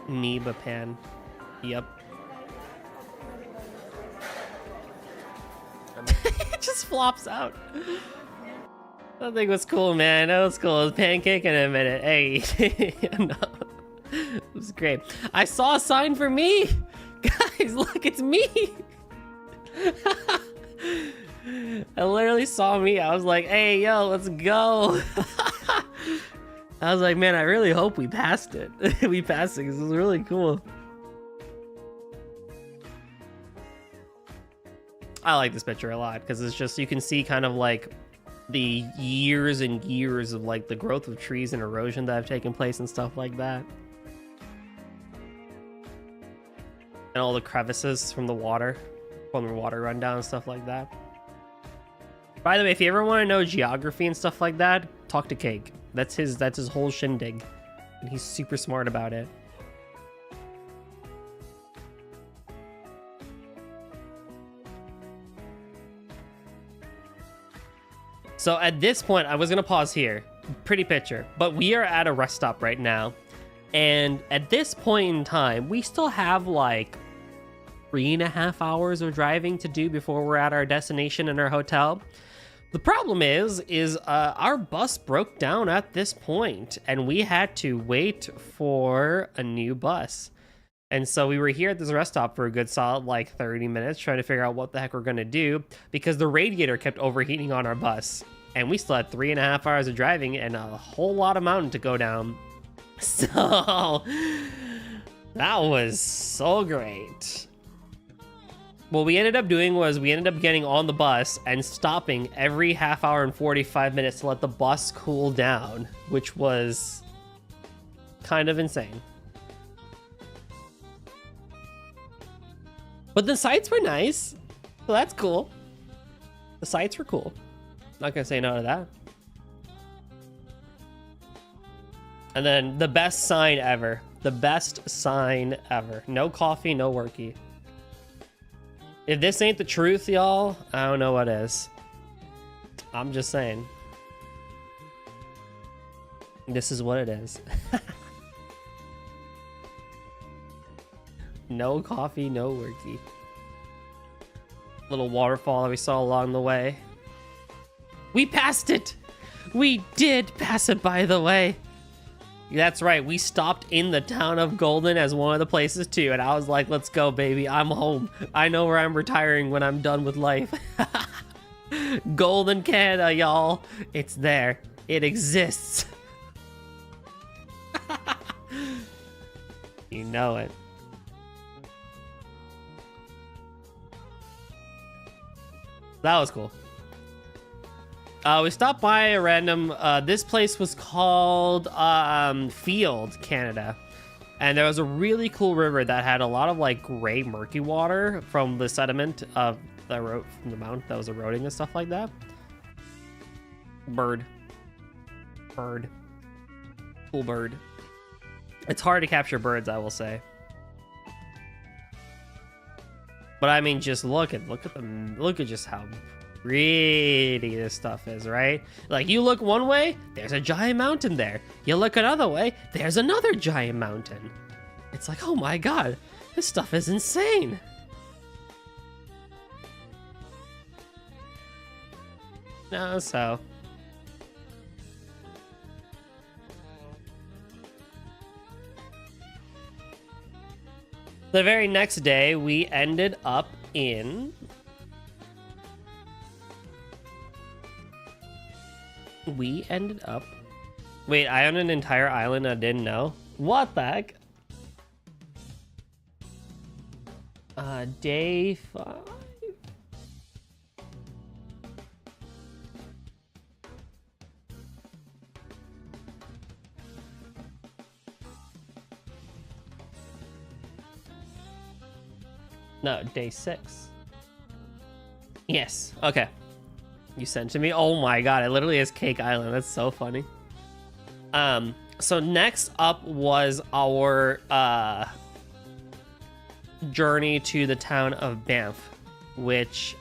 Niba pan. Yep. It just flops out. That thing was cool, man. That was cool. It was pancake in a minute. Hey. No. It was great. I saw a sign for me. Guys, look, it's me. I literally saw me. I was like, hey, yo, let's go. I was like, man, I really hope we passed it. We passed it because it was really cool. I like this picture a lot because it's just, you can see kind of like the years and years of like the growth of trees and erosion that have taken place and stuff like that. And all the crevices from the water rundown and stuff like that. By the way, if you ever want to know geography and stuff like that, talk to Cake. That's his whole shindig, and he's super smart about it. So at this point, I was gonna pause here. Pretty picture, but we are at a rest stop right now, and at this point in time, we still have like 3.5 hours of driving to do before we're at our destination and our hotel. The problem is our bus broke down at this point, and we had to wait for a new bus. And so we were here at this rest stop for a good solid like 30 minutes trying to figure out what the heck we're gonna do because the radiator kept overheating on our bus, and we still had 3.5 hours of driving and a whole lot of mountain to go down. So that was so great. What we ended up doing was we ended up getting on the bus and stopping every half hour and 45 minutes to let the bus cool down, which was kind of insane. But the sights were nice, so that's cool. The sights were cool. Not gonna say no to that. And then the best sign ever. The best sign ever. No coffee, no worky. If this ain't the truth, y'all, I don't know what is. I'm just saying. This is what it is. No coffee, no worky. Little waterfall that we saw along the way. We passed it! We did pass it, by the way. That's right, we stopped in the town of Golden as one of the places too, and I was like, let's go, baby, I'm home. I know where I'm retiring when I'm done with life. Golden, Canada, y'all. It's there. It exists. You know it. That was cool. We stopped by a random, this place was called Field, Canada. And there was a really cool river that had a lot of like gray murky water from the sediment of the from the mountain that was eroding and stuff like that. Bird. Cool bird. It's hard to capture birds, I will say. But I mean, just look at them. Look at just how pretty this stuff is, right? Like, you look one way, there's a giant mountain there. You look another way, there's another giant mountain. It's like, oh my god, this stuff is insane. No, so the very next day, we ended up in... Wait, I own an entire island I didn't know? What the heck? Day 5? No, day 6. Yes, okay. You sent to me? Oh my god, it literally is Cake Island. That's so funny. So next up was our journey to the town of Banff, which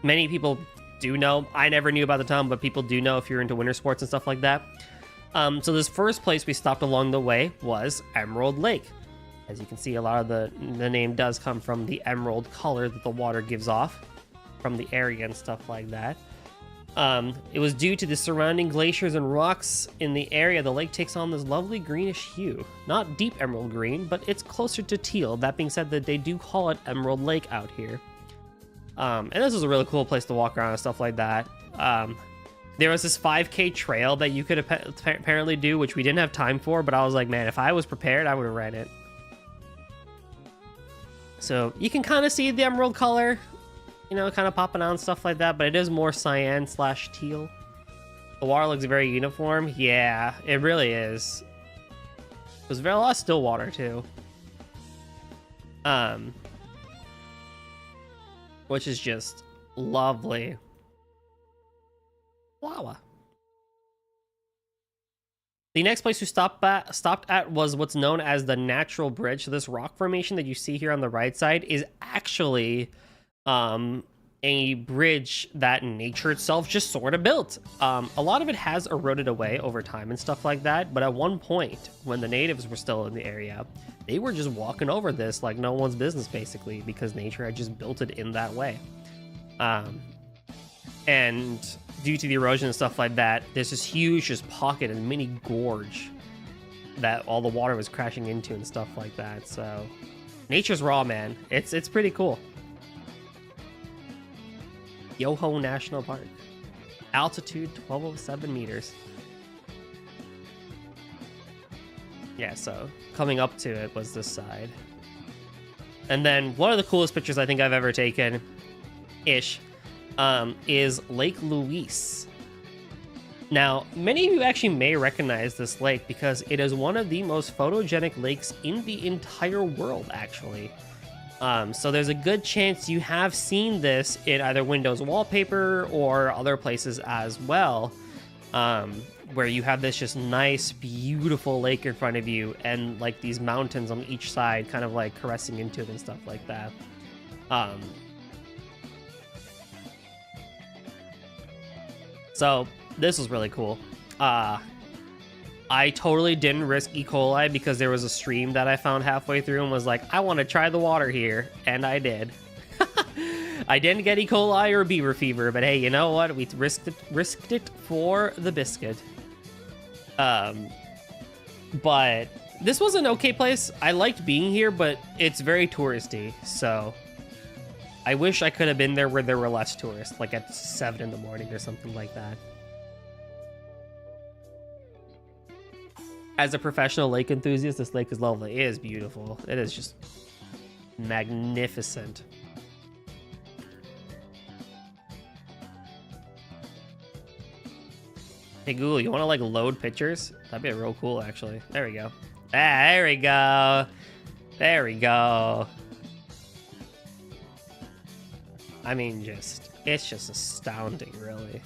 many people do know. I never knew about the town, but people do know if you're into winter sports and stuff like that. So this first place we stopped along the way was Emerald Lake. As you can see, a lot of the name does come from the emerald color that the water gives off from the area and stuff like that. It was due to the surrounding glaciers and rocks in the area, the lake takes on this lovely greenish hue. Not deep emerald green, but it's closer to teal. That being said, that they do call it Emerald Lake out here. And this was a really cool place to walk around and stuff like that. There was this 5K trail that you could apparently do, which we didn't have time for, but I was like, man, if I was prepared, I would have ran it. So you can kind of see the emerald color, you know, kind of popping out and stuff like that, but it is more cyan / teal. The water looks very uniform. Yeah, it really is. There's a lot of still water too. Which is just lovely. Flower. The next place we stopped at was what's known as the Natural Bridge. So this rock formation that you see here on the right side is actually a bridge that nature itself just sort of built. A lot of it has eroded away over time and stuff like that, but at one point, when the natives were still in the area, they were just walking over this like no one's business, basically, because nature had just built it in that way. And due to the erosion and stuff like that, there's this huge just pocket and mini gorge that all the water was crashing into and stuff like that. So nature's raw, man. It's pretty cool. Yoho National Park. Altitude 1207 meters. Yeah, so coming up to it was this side. And then one of the coolest pictures I think I've ever taken ish is Lake Louise. Now, many of you actually may recognize this lake because it is one of the most photogenic lakes in the entire world, actually. So there's a good chance you have seen this in either Windows wallpaper or other places as well, where you have this just nice, beautiful lake in front of you and like these mountains on each side kind of like caressing into it and stuff like that. So this was really cool. I totally didn't risk E. coli because there was a stream that I found halfway through and was like, I want to try the water here, and I did. I didn't get E. coli or beaver fever, but hey, you know what? We risked it for the biscuit. But this was an okay place. I liked being here, but it's very touristy, so I wish I could have been there where there were less tourists, like at 7 in the morning or something like that. As a professional lake enthusiast, this lake is lovely. It is beautiful. It is just magnificent. Hey Google, you want to like load pictures? That'd be real cool, actually. There we go. Ah, there we go. There we go. I mean, it's just astounding, really.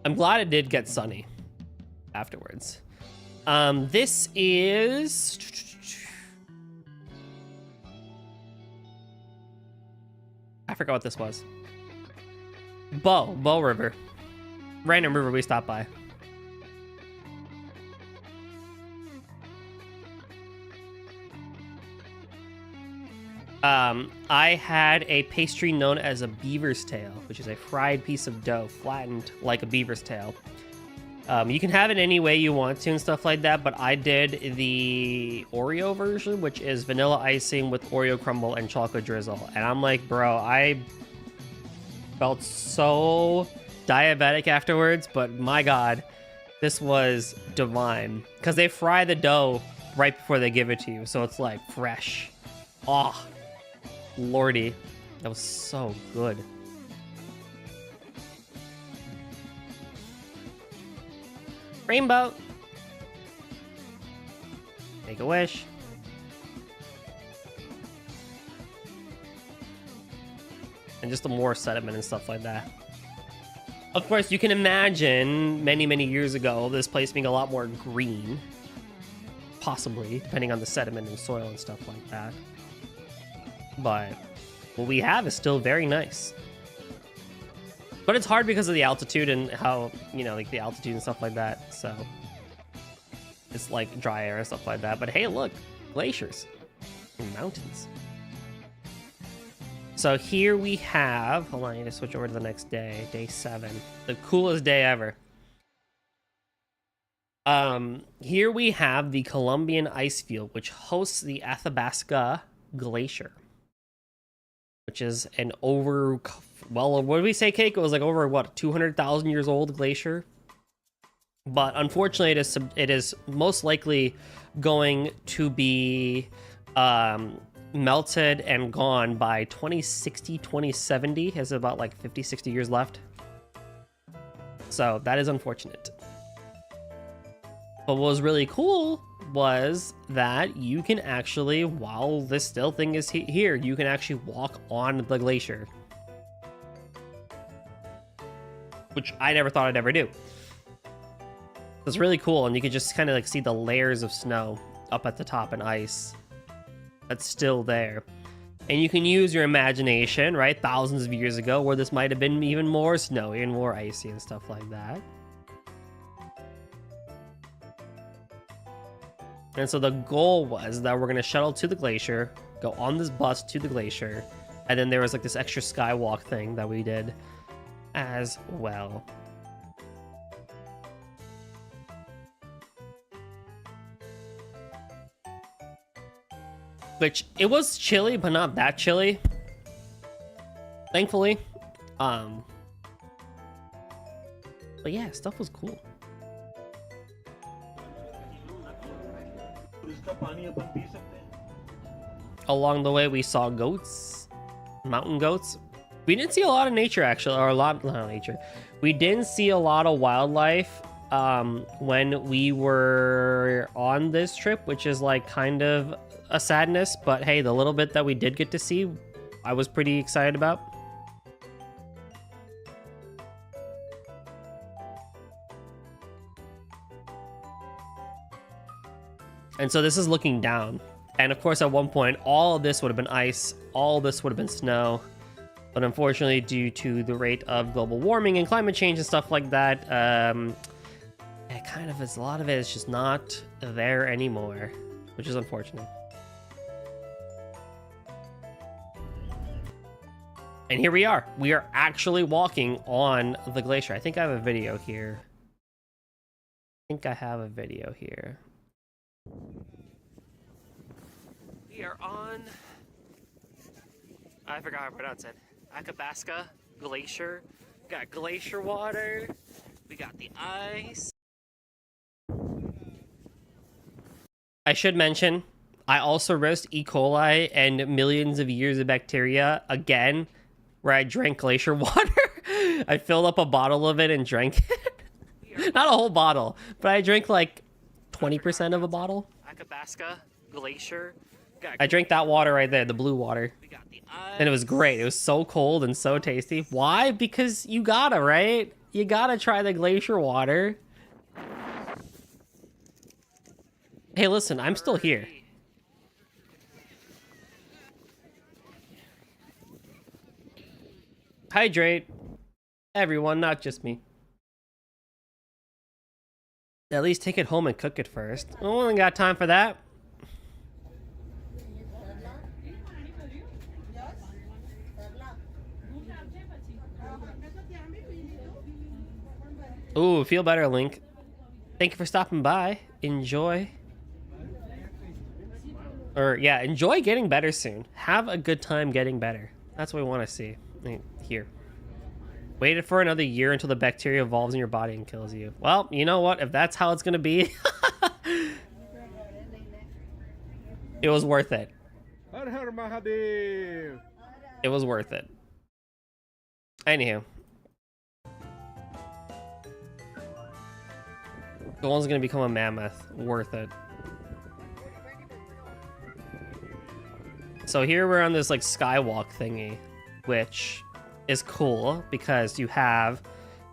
I'm glad it did get sunny afterwards. This is... I forgot what this was. Bow River. Random river we stopped by. I had a pastry known as a beaver's tail, which is a fried piece of dough flattened like a beaver's tail. You can have it any way you want to and stuff like that, but I did the Oreo version, which is vanilla icing with Oreo crumble and chocolate drizzle. And I'm like, bro, I felt so diabetic afterwards, but my God, this was divine. Because they fry the dough right before they give it to you, so it's like fresh. Oh, lordy, that was so good. Rainbow. Make a wish. And just the more sediment and stuff like that. Of course, you can imagine many, many years ago, this place being a lot more green. Possibly, depending on the sediment and soil and stuff like that. But what we have is still very nice. But it's hard because of the altitude and how, you know, like the altitude and stuff like that. So it's like dry air and stuff like that. But hey, look, glaciers and mountains. So here we have, hold on, I need to switch over to the next day, day 7, the coolest day ever. Here we have the Colombian ice field, which hosts the Athabasca Glacier, which is an well, what did we say, Cake? It was like over, what, 200,000 years old glacier? But unfortunately, it is most likely going to be melted and gone by 2060, 2070. Has about like 50, 60 years left. So that is unfortunate. But what was really cool was that you can actually, while this still thing is here, you can actually walk on the glacier. Which I never thought I'd ever do. It's really cool, and you can just kind of like see the layers of snow up at the top and ice that's still there. And you can use your imagination, right? Thousands of years ago, where this might have been even more snowy and more icy and stuff like that. And so the goal was that we're going to shuttle to the glacier, go on this bus to the glacier, and then there was like this extra skywalk thing that we did as well. Which, it was chilly, but not that chilly. Thankfully. But yeah, stuff was cool. Along the way, we saw goats, mountain goats. We didn't see a lot of nature, actually, or not nature. We didn't see a lot of wildlife when we were on this trip, which is like kind of a sadness. But hey, the little bit that we did get to see, I was pretty excited about. And so this is looking down. And of course, at one point, all of this would have been ice. All of this would have been snow. But unfortunately, due to the rate of global warming and climate change and stuff like that, it kind of is, a lot of it is just not there anymore, which is unfortunate. And here we are. We are actually walking on the glacier. I think I have a video here. We are on... I forgot how to pronounce it. Athabasca Glacier. We got glacier water. We got the ice. I should mention, I also risked E. coli and millions of years of bacteria again, where I drank glacier water. I filled up a bottle of it and drank it. Not a whole bottle, but I drank like 20% of a bottle. Athabasca Glacier. I drank that water right there, the blue water. And it was great. It was so cold and so tasty. Why? Because you gotta, right? You gotta try the glacier water. Hey, listen, I'm still here. Hydrate. Everyone, not just me. At least take it home and cook it first. I only got time for that. Ooh, feel better, Link. Thank you for stopping by. Enjoy. Or, yeah, enjoy getting better soon. Have a good time getting better. That's what we want to see. Here. Waited for another year until the bacteria evolves in your body and kills you. Well, you know what? If that's how it's going to be, it was worth it. It was worth it. Anywho. Golan's going to become a mammoth. Worth it. So here we're on this like skywalk thingy, which is cool because you have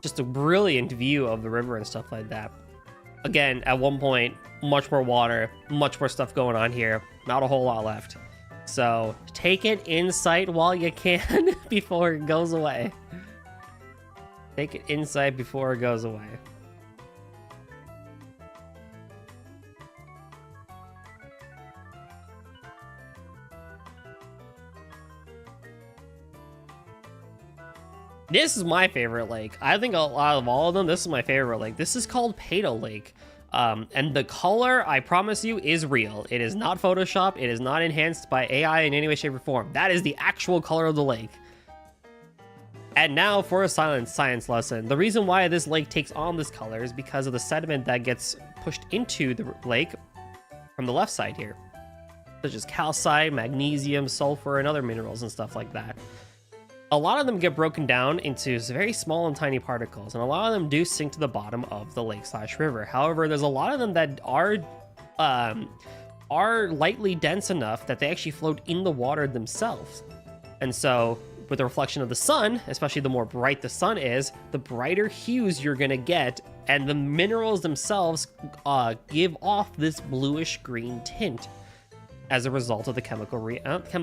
just a brilliant view of the river and stuff like that. Again, at one point, much more water, much more stuff going on here. Not a whole lot left. So take it in sight while you can before it goes away. Take it in sight before it goes away. This is my favorite lake. I think out of all of them, this is my favorite lake. This is called Pado Lake. And the color, I promise you, is real. It is not Photoshop. It is not enhanced by AI in any way, shape, or form. That is the actual color of the lake. And now for a silent science lesson. The reason why this lake takes on this color is because of the sediment that gets pushed into the lake from the left side here, such as calcite, magnesium, sulfur, and other minerals and stuff like that. A lot of them get broken down into very small and tiny particles, and a lot of them do sink to the bottom of the lake/river. However, there's a lot of them that are lightly dense enough that they actually float in the water themselves. And so, with the reflection of the sun, especially the more bright the sun is, the brighter hues you're gonna get, and the minerals themselves give off this bluish green tint as a result of the chemical reaction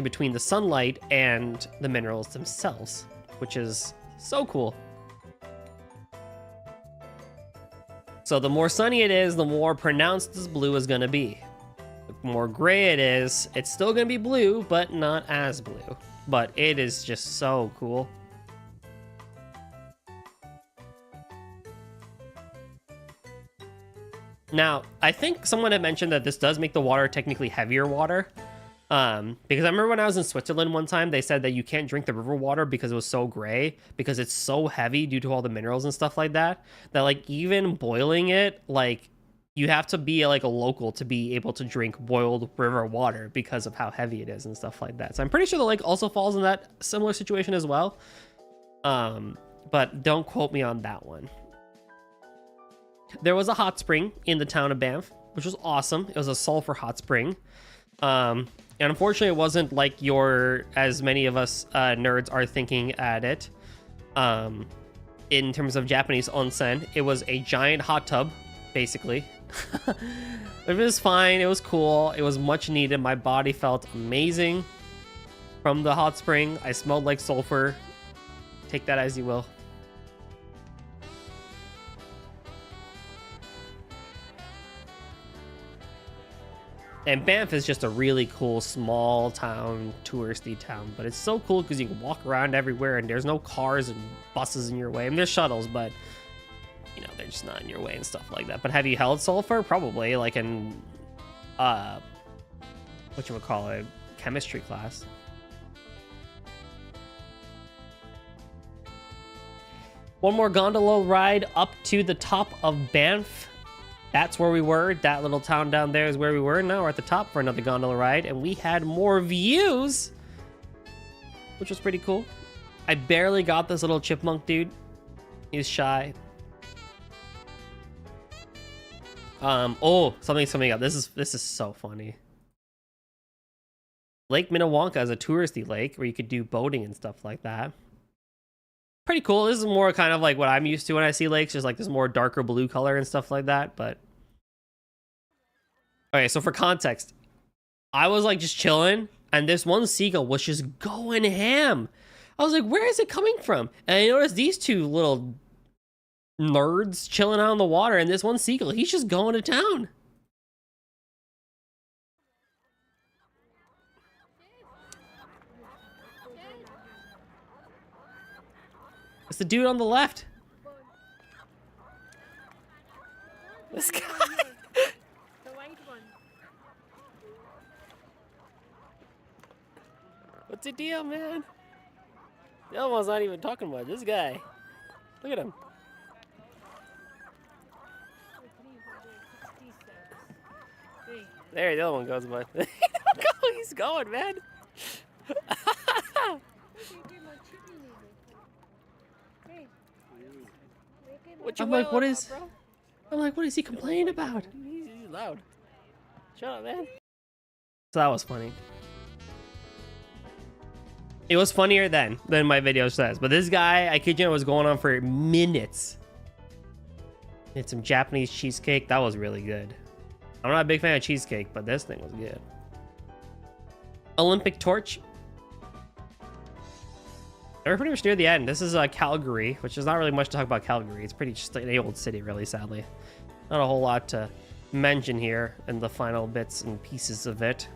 between the sunlight and the minerals themselves, which is so cool. So the more sunny it is, the more pronounced this blue is gonna be. The more gray it is, it's still gonna be blue, but not as blue. But it is just so cool. Now, I think someone had mentioned that this does make the water technically heavier water. Because I remember when I was in Switzerland one time, they said that you can't drink the river water because it was so gray, because it's so heavy due to all the minerals and stuff like that, that like even boiling it, like you have to be like a local to be able to drink boiled river water because of how heavy it is and stuff like that. So I'm pretty sure the lake also falls in that similar situation as well. But don't quote me on that one. There was a hot spring in the town of Banff, which was awesome. It was a sulfur hot spring. And unfortunately, it wasn't like as many of us nerds are thinking at it. In terms of Japanese onsen, it was a giant hot tub, basically. It was fine. It was cool. It was much needed. My body felt amazing from the hot spring. I smelled like sulfur. Take that as you will. And Banff is just a really cool, small town, touristy town. But it's so cool because you can walk around everywhere and there's no cars and buses in your way. I mean, there's shuttles, but, you know, they're just not in your way and stuff like that. But have you held sulfur? Probably, like in, whatchamacallit, chemistry class. One more gondola ride up to the top of Banff. That's where we were. That little town down there is where we were. Now we're at the top for another gondola ride, and we had more views, which was pretty cool. I barely got this little chipmunk dude. He's shy. Oh, something up. This is so funny. Lake Minnewanka is a touristy lake where you could do boating and stuff like that. Pretty cool. This is more kind of like what I'm used to when I see lakes, just like this more darker blue color and stuff like that. But okay, so for context, I was like just chilling, and this one seagull was just going ham. I was like, where is it coming from? And I noticed these two little nerds chilling out in the water, and this one seagull, he's just going to town. It's the dude on the left. This guy. What's the deal, man? The other one's not even talking much. This guy. Look at him. There, the other one goes, bud. He's going, man. I'm like, what is he complaining about? He's loud. Shut up, man. So that was funny. It was funnier then than my video says. But this guy, I kid you, was going on for minutes. Did some Japanese cheesecake. That was really good. I'm not a big fan of cheesecake, but this thing was good. Olympic torch. We're pretty much near the end. This is Calgary, which is not really much to talk about Calgary. It's pretty just an old city, really, sadly. Not a whole lot to mention here in the final bits and pieces of it.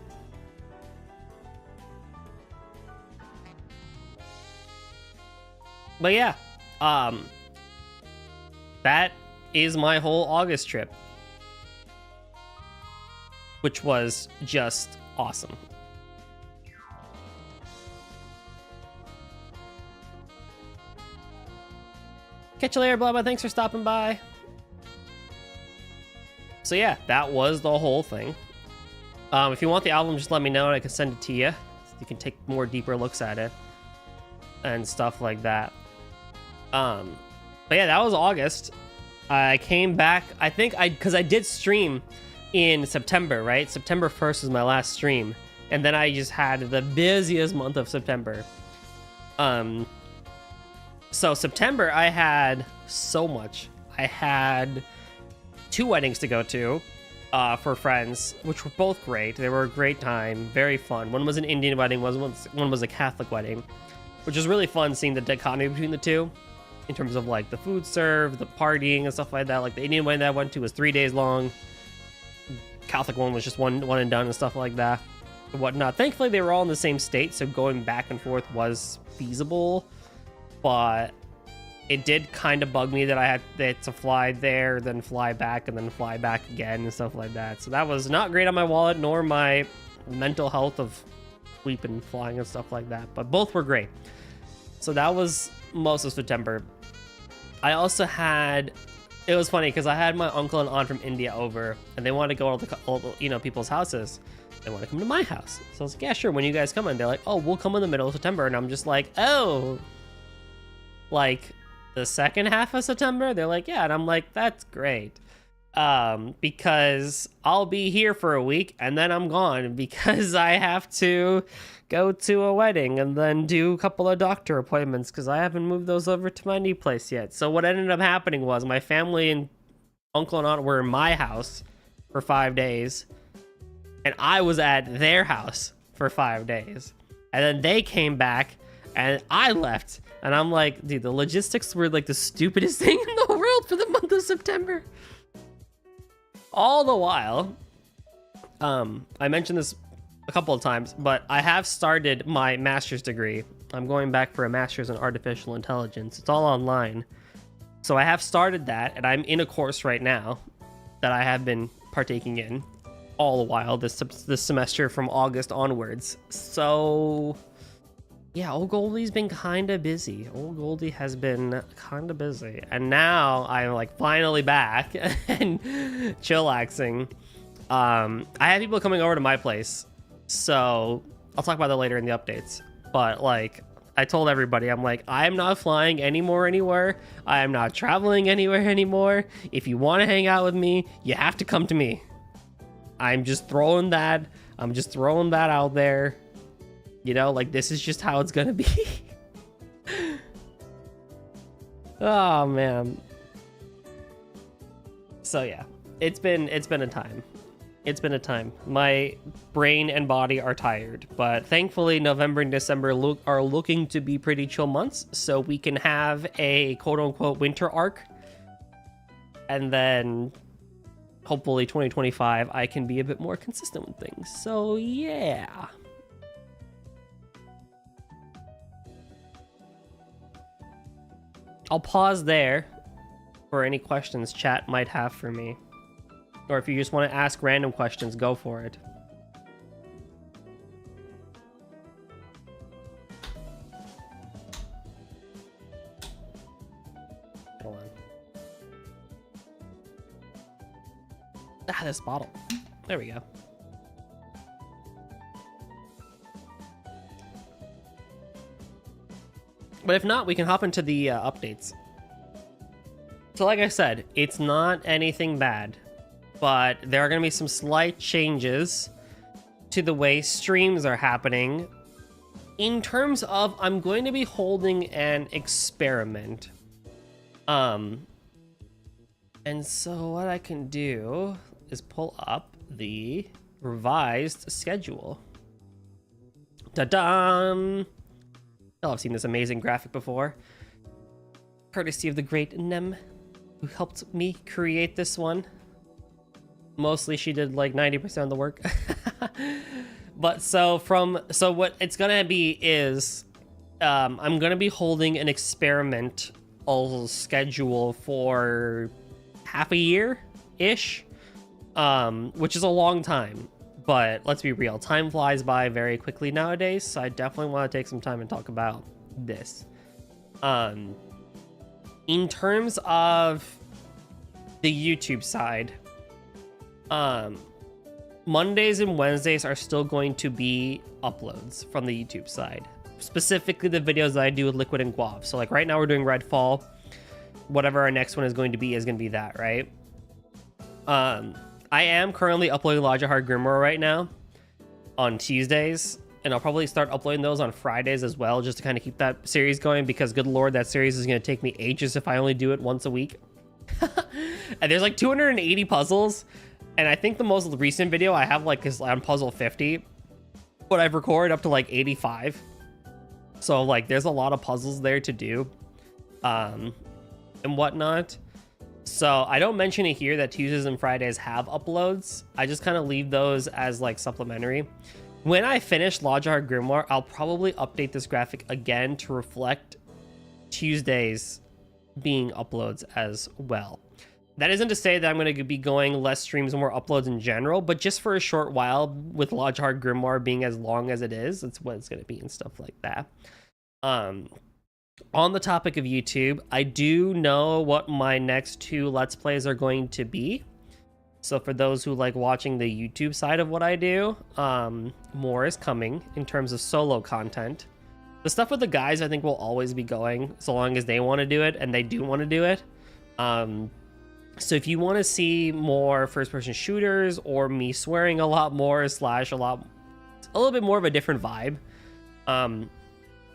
But yeah, that is my whole August trip, which was just awesome. Catch you later, blah blah. Thanks for stopping by. So yeah, that was the whole thing. If you want the album, just let me know and I can send it to you. So you can take more deeper looks at it and stuff like that. But yeah, that was August. I came back, I think because I did stream in September, right? September 1st was my last stream. And then I just had the busiest month of September. So September, I had so much. I had 2 weddings to go to for friends, which were both great. They were a great time, very fun. One was an Indian wedding, one was a Catholic wedding, which was really fun seeing the dichotomy between the two in terms of like the food served, the partying and stuff like that. Like the Indian wedding that I went to was 3 days long. Catholic one was just one and done and stuff like that and whatnot. Thankfully, they were all in the same state, so going back and forth was feasible. But it did kind of bug me that I had to fly there, then fly back, and then fly back again and stuff like that. So that was not great on my wallet, nor my mental health of sleep and flying and stuff like that. But both were great. So that was most of September. I also had, it was funny because I had my uncle and aunt from India over, and they wanted to go to all the people's houses. They want to come to my house. So I was like, yeah, sure. When you guys come in, they're like, oh, we'll come in the middle of September. And I'm just like, oh, like the second half of September? They're like, yeah. And I'm like, that's great. Because I'll be here for a week and then I'm gone because I have to go to a wedding and then do a couple of doctor appointments because I haven't moved those over to my new place yet. So what ended up happening was my family and uncle and aunt were in my house for 5 days and I was at their house for 5 days. And then they came back and I left. And I'm like, dude, the logistics were like the stupidest thing in the world for the month of September. All the while, I mentioned this a couple of times, but I have started my master's degree. I'm going back for a master's in artificial intelligence. It's all online. So I have started that, and I'm in a course right now that I have been partaking in all the while this semester from August onwards. So yeah, old Goldie's been kind of busy. Old Goldie has been kind of busy. And now I'm like finally back and chillaxing. I had people coming over to my place. So I'll talk about that later in the updates. But like I told everybody, I'm like, I'm not flying anywhere. I am not traveling anywhere anymore. If you want to hang out with me, you have to come to me. I'm just throwing that out there. You know, like, this is just how it's gonna be. Oh man. So yeah, it's been a time. It's been a time. My brain and body are tired, but thankfully November and December are looking to be pretty chill months, so we can have a quote-unquote winter arc, and then hopefully 2025 I can be a bit more consistent with things. So yeah. I'll pause there for any questions chat might have for me. Or if you just want to ask random questions, go for it. Hold on. Ah, this bottle. There we go. But if not, we can hop into the updates. So like I said, it's not anything bad, but there are going to be some slight changes to the way streams are happening. In terms of, I'm going to be holding an experiment. And so what I can do is pull up the revised schedule. Ta-da! Oh, I've seen this amazing graphic before. Courtesy of the great Nem, who helped me create this one. Mostly she did like 90% of the work. But so what it's gonna be is I'm gonna be holding an experimental schedule for half a year ish, which is a long time, but let's be real, time flies by very quickly nowadays, so I definitely want to take some time and talk about this. In terms of the YouTube side, Mondays and Wednesdays are still going to be uploads from the YouTube side, specifically the videos that I do with Liquid and Guav. So like right now we're doing Redfall, whatever our next one is going to be that, right? I am currently uploading Logic Hard Grimoire right now on Tuesdays, and I'll probably start uploading those on Fridays as well, just to kind of keep that series going, because good lord, that series is going to take me ages if I only do it once a week. And there's like 280 puzzles, and I think the most recent video I have like is on puzzle 50, but I've recorded up to like 85. So like there's a lot of puzzles there to do, and whatnot. So I don't mention it here that Tuesdays and Fridays have uploads. I just kind of leave those as like supplementary. When I finish Logic Hard Grimoire, I'll probably update this graphic again to reflect Tuesdays being uploads as well. That isn't to say that I'm going to be going less streams and more uploads in general, but just for a short while, with Logic Hard Grimoire being as long as it is, it's what it's going to be and stuff like that. On the topic of YouTube, I do know what my next 2 Let's Plays are going to be. So for those who like watching the YouTube side of what I do, more is coming in terms of solo content. The stuff with the guys I think will always be going so long as they want to do it, and they do want to do it. So if you want to see more first-person shooters or me swearing a lot more / a little bit more of a different vibe,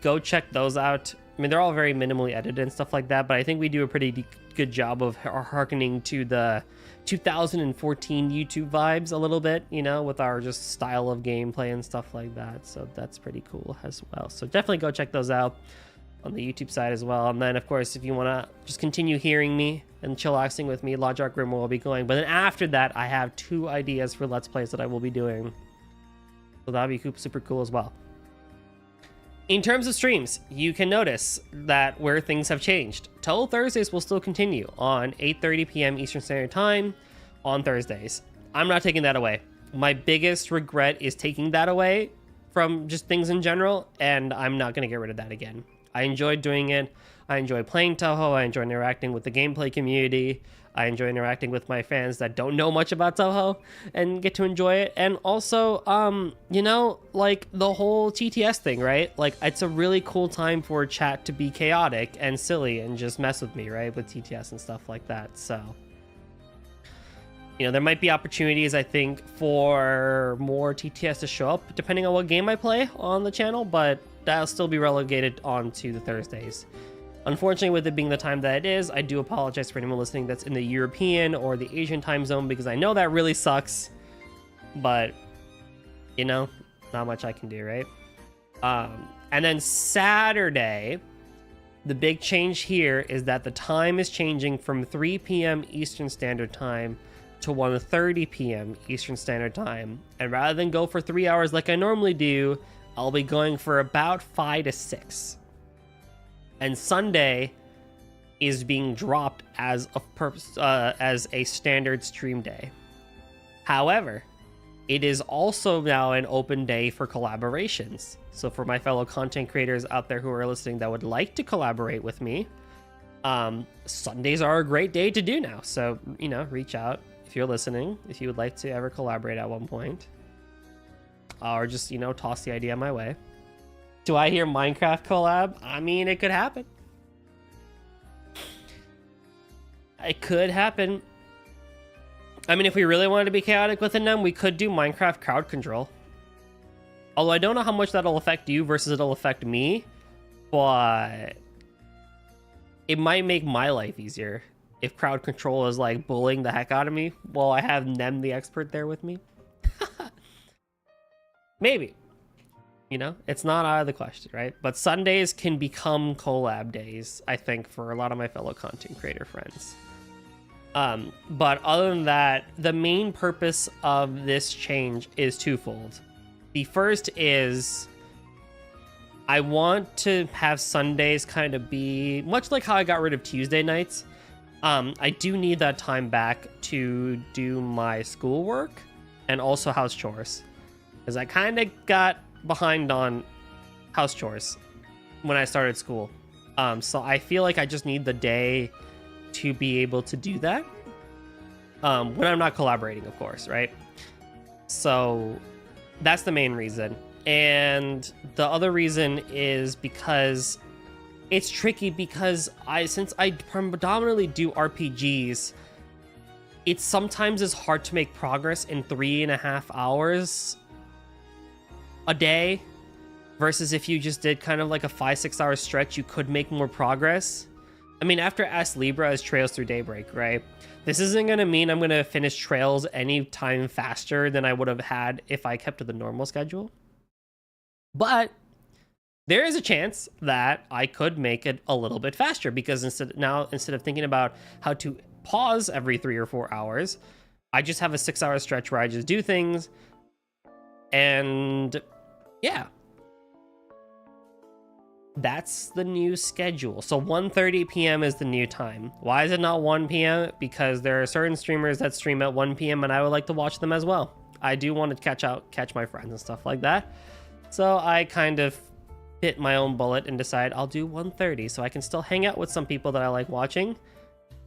go check those out. I mean, they're all very minimally edited and stuff like that, but I think we do a pretty good job of hearkening to the 2014 YouTube vibes a little bit, you know, with our just style of gameplay and stuff like that. So that's pretty cool as well. So definitely go check those out on the YouTube side as well. And then, of course, if you want to just continue hearing me and chillaxing with me, Logic Hard Grimoire will be going. But then after that, I have 2 ideas for Let's Plays that I will be doing. So that'll be super cool as well. In terms of streams, you can notice that where things have changed. Total Thursdays will still continue on 8:30 p.m. Eastern Standard Time on Thursdays. I'm not taking that away. My biggest regret is taking that away from just things in general, and I'm not going to get rid of that again. I enjoyed doing it. I enjoy playing Touhou. I enjoy interacting with the gameplay community. I enjoy interacting with my fans that don't know much about Touhou and get to enjoy it. And also, you know, like the whole TTS thing, right? Like, it's a really cool time for chat to be chaotic and silly and just mess with me, right? With TTS and stuff like that. So, you know, there might be opportunities, I think, for more TTS to show up depending on what game I play on the channel, but that'll still be relegated onto the Thursdays. Unfortunately, with it being the time that it is, I do apologize for anyone listening that's in the European or the Asian time zone, because I know that really sucks. But, you know, not much I can do, right? And then Saturday, the big change here is that the time is changing from 3 p.m. Eastern Standard Time to 1:30 p.m. Eastern Standard Time. And rather than go for 3 hours like I normally do, I'll be going for about 5 to 6. And Sunday is being dropped as a standard stream day. However, it is also now an open day for collaborations. So for my fellow content creators out there who are listening that would like to collaborate with me, Sundays are a great day to do now. So, you know, reach out if you're listening, if you would like to ever collaborate at one point. Or just, you know, toss the idea my way. Do I hear Minecraft collab? I mean, it could happen. It could happen. I mean, if we really wanted to be chaotic within them, we could do Minecraft crowd control. Although I don't know how much that'll affect you versus it'll affect me, but it might make my life easier if crowd control is like bullying the heck out of me while I have Nem the expert there with me. Maybe. You know, it's not out of the question, right? But Sundays can become collab days, I think, for a lot of my fellow content creator friends. But other than that, the main purpose of this change is twofold. The first is I want to have Sundays kind of be much like how I got rid of Tuesday nights. I do need that time back to do my schoolwork and also house chores, because I kind of got behind on house chores when I started school. So I feel like I just need the day to be able to do that. When I'm not collaborating, of course, right? So that's the main reason. And the other reason is because it's tricky, because since I predominantly do RPGs, it sometimes is hard to make progress in 3.5 hours a day, versus if you just did kind of like a 5-6 hour stretch, you could make more progress. I mean, after Astlibra is Trails Through Daybreak, right? This isn't going to mean I'm going to finish Trails any time faster than I would have had if I kept to the normal schedule. But there is a chance that I could make it a little bit faster, because instead of thinking about how to pause every 3 or 4 hours, I just have a 6 hour stretch where I just do things. And yeah, that's the new schedule. So 1:30 p.m. is the new time. Why is it not 1 p.m.? Because there are certain streamers that stream at 1 p.m. and I would like to watch them as well. I do want to catch my friends and stuff like that. So I kind of bit my own bullet and decide I'll do 1:30 so I can still hang out with some people that I like watching,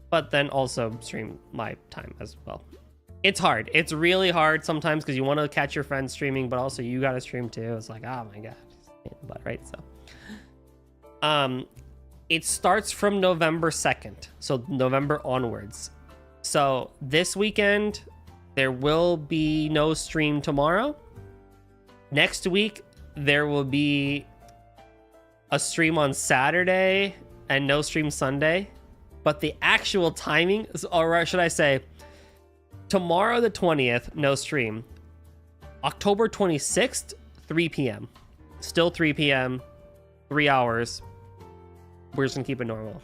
but then also stream my time as well. It's hard. It's really hard sometimes because you want to catch your friends streaming, but also you got to stream too. It's like, oh my god, but right. So, it starts from November 2nd, so November onwards. So this weekend there will be no stream tomorrow. Next week there will be a stream on Saturday and no stream Sunday. But the actual timing, or should I say, tomorrow the 20th, no stream. October 26th, 3 p.m. Still 3 p.m., 3 hours. We're just gonna keep it normal.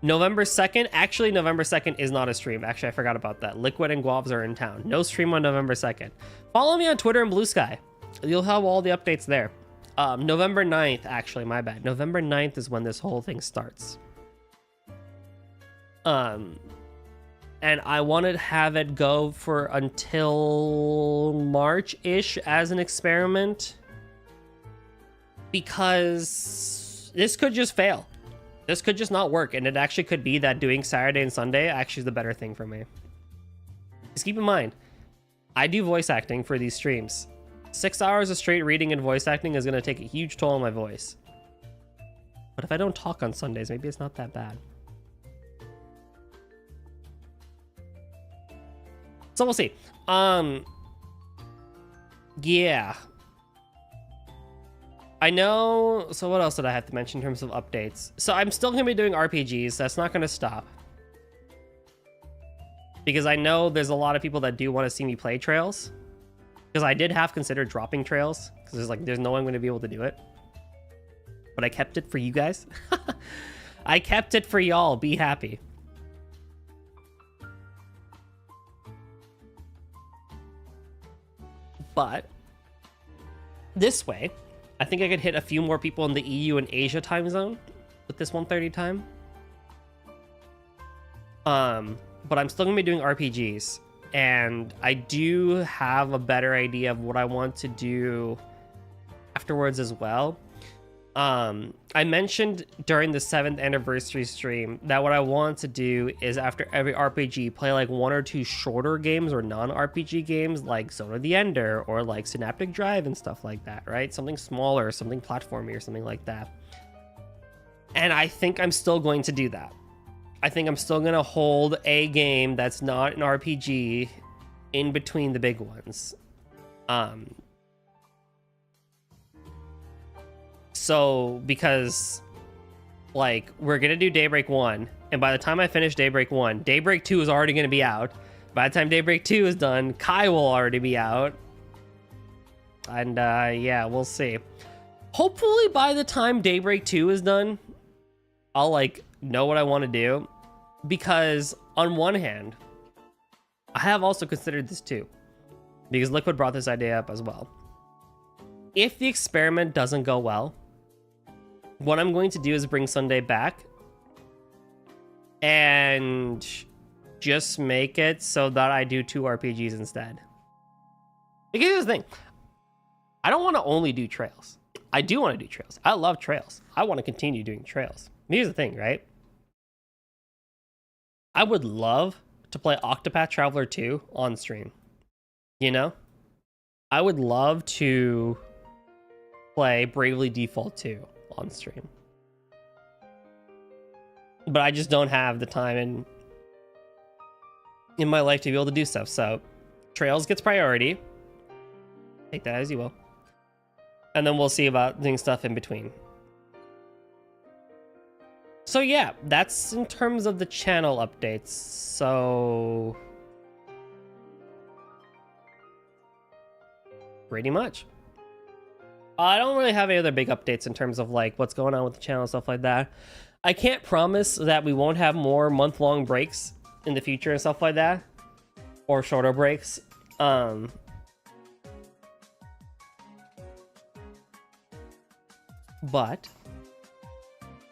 November 2nd, actually November 2nd is not a stream. Actually, I forgot about that. Liquid and Guavs are in town. No stream on November 2nd. Follow me on Twitter and Blue Sky. You'll have all the updates there. November 9th, actually, my bad. November 9th is when this whole thing starts. And I wanted to have it go for until March-ish as an experiment, because this could just fail. This could just not work, and it actually could be that doing Saturday and Sunday actually is the better thing for me. Just keep in mind, I do voice acting for these streams. 6 hours of straight reading and voice acting is going to take a huge toll on my voice. But if I don't talk on Sundays, maybe it's not that bad. So we'll see. Yeah. I know. So what else did I have to mention in terms of updates? So I'm still going to be doing RPGs. That's not going to stop. Because I know there's a lot of people that do want to see me play Trails. Because I did have considered dropping Trails. Because there's no one going to be able to do it. But I kept it for you guys. I kept it for y'all. Be happy. But this way, I think I could hit a few more people in the EU and Asia time zone with this 1:30 time. But I'm still gonna be doing RPGs, and I do have a better idea of what I want to do afterwards as well. I mentioned during the 7th anniversary stream that what I want to do is after every RPG play like 1 or 2 shorter games or non-RPG games like Zone of the Ender or like Synaptic Drive and stuff like that, right? Something smaller, something platformy or something like that. And I think I'm still going to do that. I think I'm still going to hold a game that's not an RPG in between the big ones. So, because, like, we're going to do Daybreak 1, and by the time I finish Daybreak 1, Daybreak 2 is already going to be out. By the time Daybreak 2 is done, Kai will already be out. And, yeah, we'll see. Hopefully by the time Daybreak 2 is done, I'll, like, know what I want to do. Because, on one hand, I have also considered this too. Because Liquid brought this idea up as well. If the experiment doesn't go well, what I'm going to do is bring Sunday back and just make it so that I do 2 RPGs instead. Because here's the thing. I don't want to only do Trails. I do want to do Trails. I love Trails. I want to continue doing Trails. Here's the thing, right? I would love to play Octopath Traveler 2 on stream. You know? I would love to play Bravely Default 2 on stream. But I just don't have the time in my life to be able to do stuff. So Trails gets priority. Take that as you will. And then we'll see about doing stuff in between. So yeah, that's in terms of the channel updates. So pretty much. I don't really have any other big updates in terms of like what's going on with the channel and stuff like that. I can't promise that we won't have more month-long breaks in the future and stuff like that, or shorter breaks. But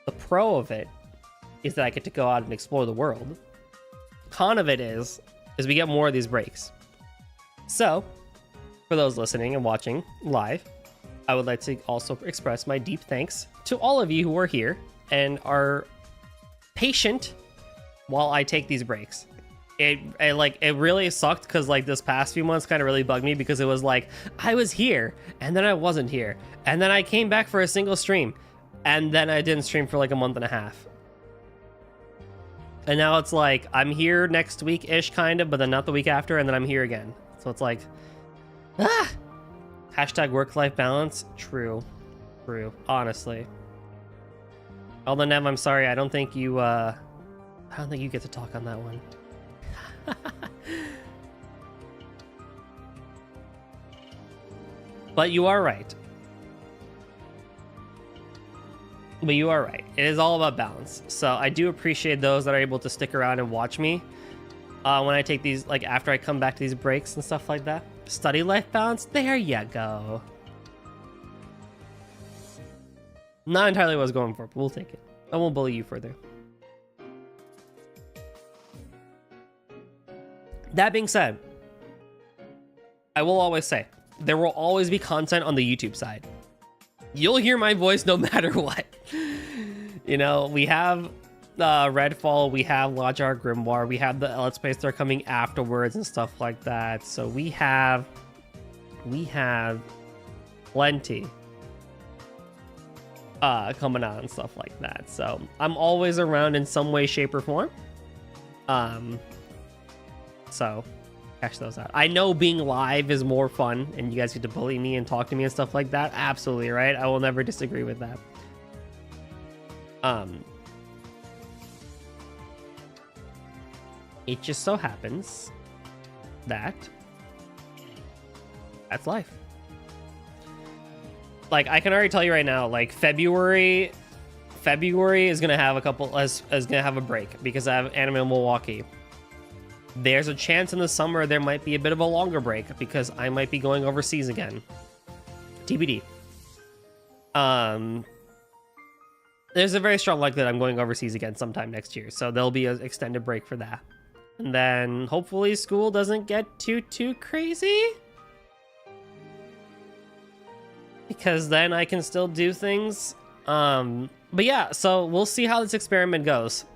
the pro of it is that I get to go out and explore the world. Con of it is we get more of these breaks. So, for those listening and watching live, I would like to also express my deep thanks to all of you who are here and are patient while I take these breaks. It really sucked because like this past few months kind of really bugged me because it was like I was here and then I wasn't here and then I came back for a single stream and then I didn't stream for like a month and a half. And now it's like I'm here next week-ish kind of, but then not the week after, and then I'm here again. So it's like hashtag work-life balance. True. Honestly. Although Nev, I'm sorry, I don't think you get to talk on that one. But you are right. It is all about balance. So I do appreciate those that are able to stick around and watch me when I take these, like after I come back to these breaks and stuff like that. Study life balance. There you go. Not entirely what I was going for, but we'll take it. I won't bully you further. That being said, I will always say, there will always be content on the YouTube side. You'll hear my voice no matter what. You know, we have Redfall, we have Lodgear Grimoire, we have the Let's Plays that are coming afterwards and stuff like that. So we have plenty coming out and stuff like that. So I'm always around in some way, shape, or form. So Cash those out. I know being live is more fun and you guys get to bully me and talk to me and stuff like that. Absolutely, right? I will never disagree with that. It just so happens that that's life. Like, I can already tell you right now, like February is gonna have a break because I have Anime in Milwaukee. There's a chance in the summer there might be a bit of a longer break because I might be going overseas again. TBD. There's a very strong likelihood I'm going overseas again sometime next year, so there'll be an extended break for that. And then hopefully school doesn't get too crazy, because then I can still do things. But yeah, so we'll see how this experiment goes.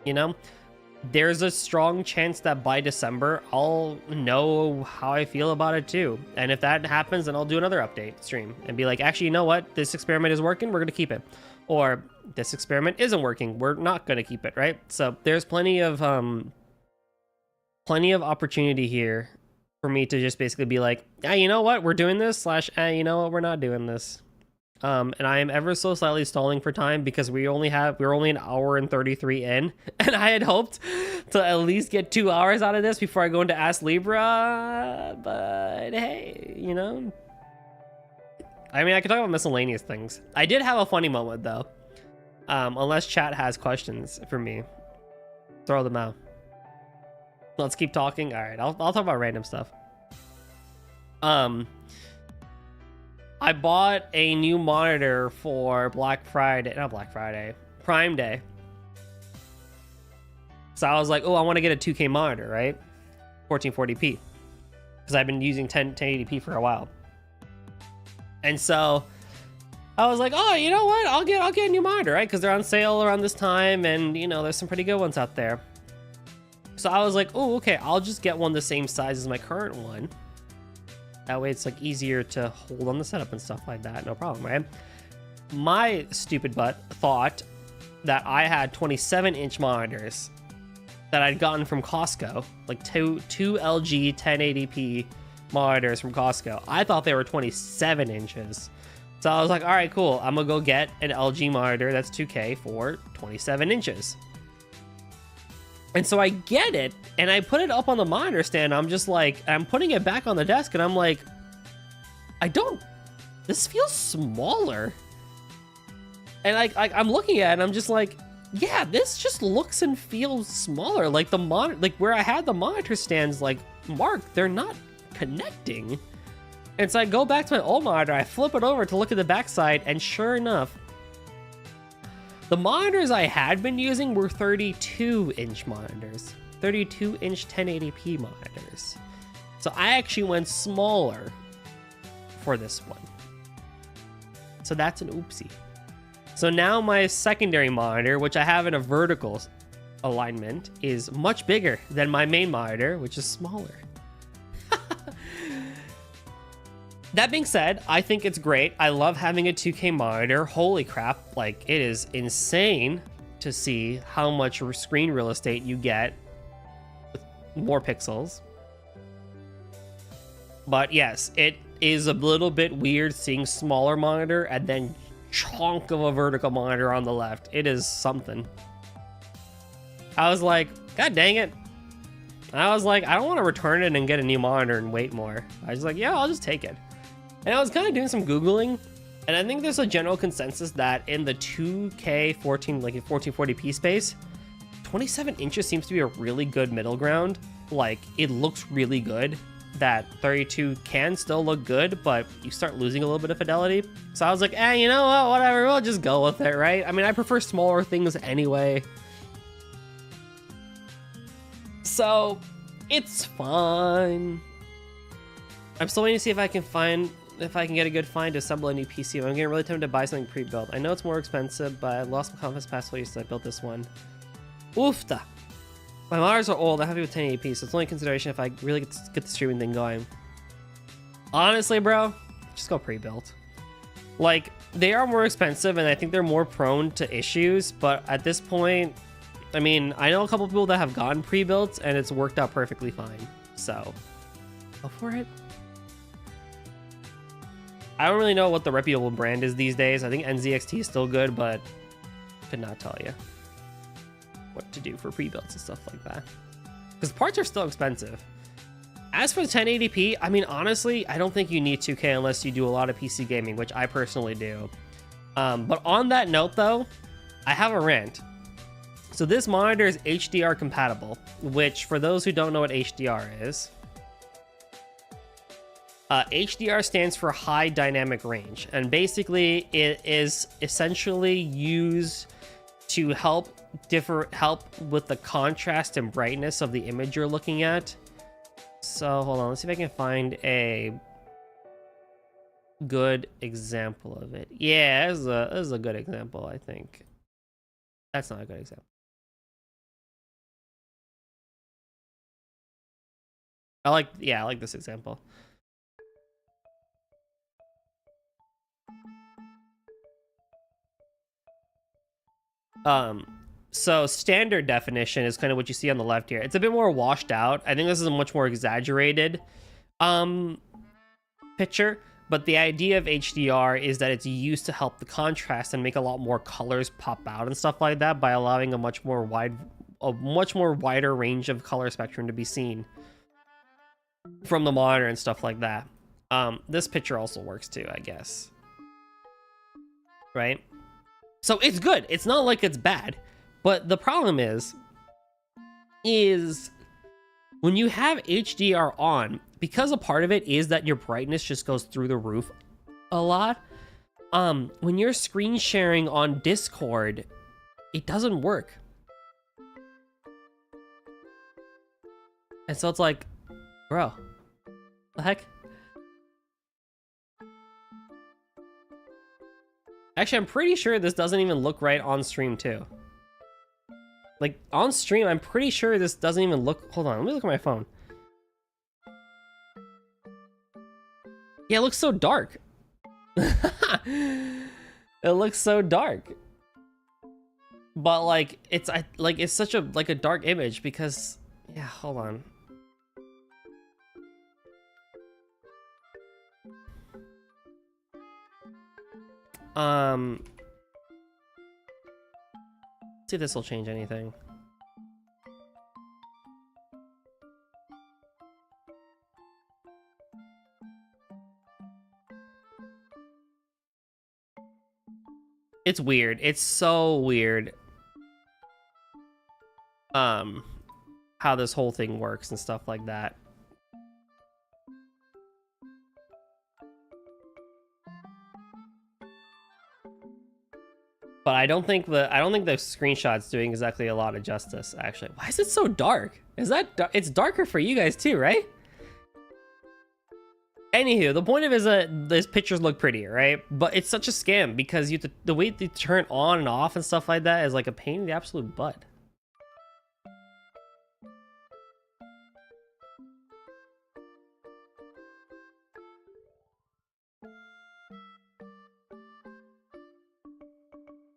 You know, there's a strong chance that by December I'll know how I feel about it too. And if that happens, then I'll do another update stream and be like, actually, you know what? This experiment is working. We're going to keep it. Or this experiment isn't working. We're not going to keep it, right? So there's plenty of opportunity here for me to just basically be like, yeah, you know what? We're doing this / you know what? We're not doing this. And I am ever so slightly stalling for time because we're only an hour and 33 in, and I had hoped to at least get 2 hours out of this before I go into Astlibra. But hey, you know, I mean, I could talk about miscellaneous things. I did have a funny moment though. Unless chat has questions for me, throw them out. Let's keep talking. All right, I'll talk about random stuff. I bought a new monitor for Prime Day. So I was like, oh, I want to get a 2K monitor, right? 1440p. Because I've been using 1080p for a while. And so I was like, oh, you know what? I'll get a new monitor, right? Because they're on sale around this time, and you know, there's some pretty good ones out there. So I was like, oh, okay, I'll just get one the same size as my current one. That way it's like easier to hold on the setup and stuff like that. No problem, right? My stupid butt thought that I had 27-inch monitors that I'd gotten from Costco, like two LG 1080p monitors from Costco. I thought they were 27 inches. So I was like, all right, cool. I'm gonna go get an LG monitor that's 2K for 27 inches. And so I get it, and I put it up on the monitor stand. I'm just like, I'm putting it back on the desk, and I'm like, this feels smaller. And I'm looking at it, and I'm just like, yeah, this just looks and feels smaller. Like the like where I had the monitor stands like marked, they're not connecting. And so I go back to my old monitor, I flip it over to look at the backside, and sure enough, the monitors I had been using were 32-inch monitors, 32-inch 1080p monitors. So I actually went smaller for this one. So that's an oopsie. So now my secondary monitor, which I have in a vertical alignment, is much bigger than my main monitor, which is smaller. That being said, I think it's great. I love having a 2K monitor. Holy crap, like it is insane to see how much screen real estate you get with more pixels. But yes, it is a little bit weird seeing smaller monitor and then chunk of a vertical monitor on the left. It is something. I was like, God dang it. I was like, I don't want to return it and get a new monitor and wait more. I was like, yeah, I'll just take it. And I was kind of doing some Googling, and I think there's a general consensus that in the 2K 1440p space, 27 inches seems to be a really good middle ground. Like, it looks really good. That 32 can still look good, but you start losing a little bit of fidelity. So I was like, you know what, whatever, we'll just go with it, right? I mean, I prefer smaller things anyway. So, it's fine. I'm still waiting to see if I can get a good find to assemble a new PC. I'm getting really tempted to buy something pre-built. I know it's more expensive, but I lost my confidence past 4 years since I built this one. Oofta. My monitors are old. I'm happy with 1080p, so it's only a consideration if I really get the streaming thing going. Honestly, bro, just go pre-built. Like, they are more expensive, and I think they're more prone to issues, but at this point, I mean, I know a couple people that have gotten pre-built, and it's worked out perfectly fine. So, Go for it. I don't really know what the reputable brand is these days. I think NZXT is still good, but could not tell you what to do for pre-builds and stuff like that. Because parts are still expensive. As for the 1080p, I mean, honestly, I don't think you need 2K unless you do a lot of PC gaming, which I personally do. But on that note, though, I have a rant. So this monitor is HDR compatible, which for those who don't know what HDR is, HDR stands for high dynamic range, and basically it is essentially used to help with the contrast and brightness of the image you're looking at. So hold on, let's see if I can find a good example of it. Yeah, this is a good example, I think. That's not a good example. I like this example. So standard definition is kind of what you see on the left here. It's a bit more washed out. I think this is a much more exaggerated picture, but the idea of HDR is that it's used to help the contrast and make a lot more colors pop out and stuff like that by allowing a much more wider range of color spectrum to be seen from the monitor and stuff like that. This picture also works too, I guess. Right? So it's good. It's not like it's bad. But the problem is when you have HDR on, because a part of it is that your brightness just goes through the roof a lot, when you're screen sharing on Discord, it doesn't work. And so it's like, bro, the heck? Actually, I'm pretty sure this doesn't even look right on stream too. Like, on stream, I'm pretty sure this doesn't even look... Hold on, let me look at my phone. Yeah, it looks so dark. It looks so dark. But, like, it's such a dark image because... Yeah, hold on. Let's see if this will change anything. It's weird. It's so weird. How this whole thing works and stuff like that. But I don't think the screenshot's doing exactly a lot of justice, actually. Why is it so dark? Is that it's darker for you guys too, right? Anywho, the point of it is that these pictures look prettier, right? But it's such a scam because the way they turn on and off and stuff like that is like a pain in the absolute butt.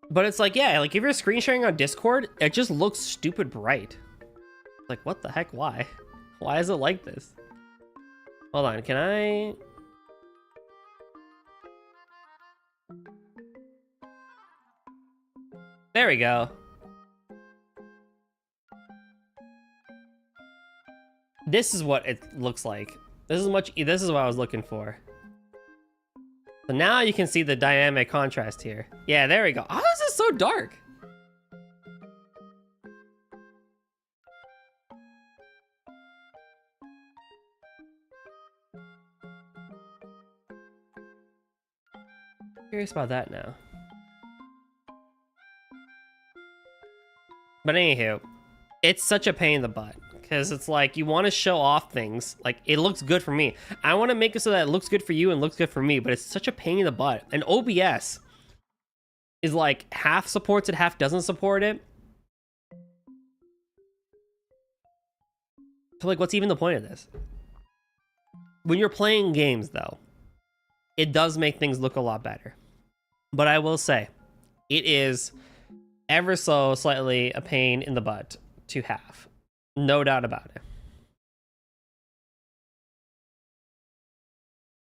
But it's like, yeah, like if you're screen sharing on Discord, it just looks stupid bright. Like, what the heck? Why? Why is it like this? Hold on, can I... There we go. This is what it looks like. This is what I was looking for. So now you can see the dynamic contrast here. Yeah, there we go. How is this so dark? Curious about that now. But anywho, it's such a pain in the butt. Because it's like, you want to show off things. Like, it looks good for me. I want to make it so that it looks good for you and looks good for me. But it's such a pain in the butt. And OBS is like, half supports it, half doesn't support it. So like, what's even the point of this? When you're playing games, though, it does make things look a lot better. But I will say, it is ever so slightly a pain in the butt to have. No doubt about it.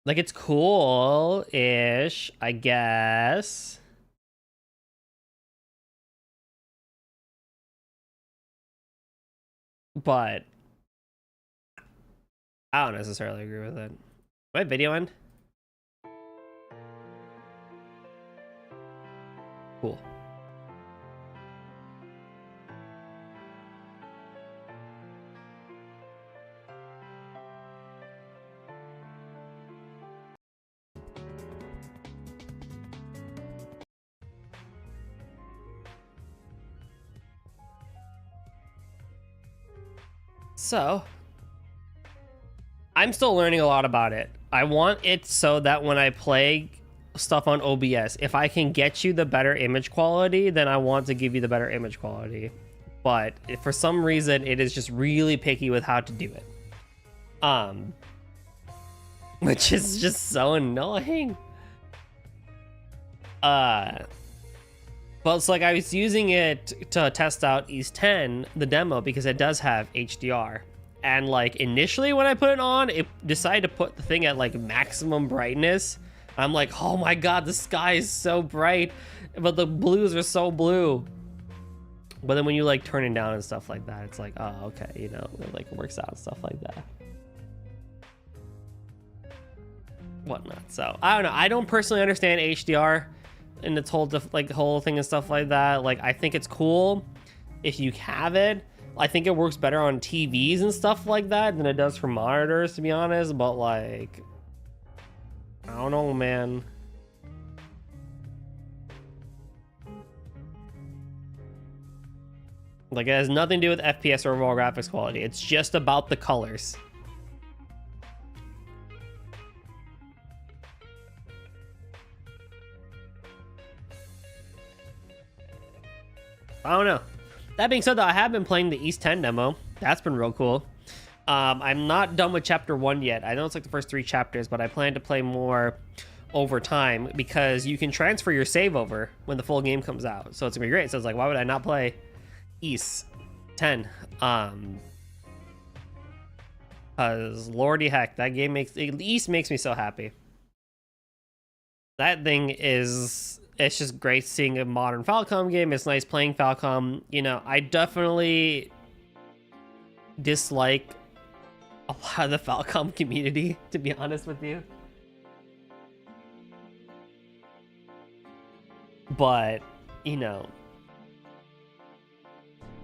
Like, it's cool-ish, I guess. But I don't necessarily agree with it. My video end? Cool. So, I'm still learning a lot about it. I want it so that when I play stuff on OBS, if I can get you the better image quality, then I want to give you the better image quality. But if for some reason it is just really picky with how to do it. Which is just so annoying. But it's like I was using it to test out East 10, the demo, because it does have HDR. And like initially when I put it on, it decided to put the thing at like maximum brightness. I'm like, oh my god, the sky is so bright, but the blues are so blue. But then when you like turn it down and stuff like that, it's like, oh, okay, you know, it like works out and stuff like that. Whatnot. So I don't know. I don't personally understand HDR and its whole whole thing and stuff like that. Like, I think it's cool if you have it. I think it works better on TVs and stuff like that than it does for monitors, to be honest. But like, I don't know, man. Like, it has nothing to do with FPS or overall graphics quality. It's just about the colors. I don't know. That being said, though, I have been playing the East 10 demo. That's been real cool. I'm not done with chapter 1 yet. I know it's like the first 3 chapters, but I plan to play more over time because you can transfer your save over when the full game comes out. So it's gonna be great. So it's like, why would I not play East 10? Cause lordy heck, that game East makes me so happy. That thing is, it's just great seeing a modern Falcom game. It's nice playing Falcom. You know, I definitely dislike a lot of the Falcom community, to be honest with you. But, you know,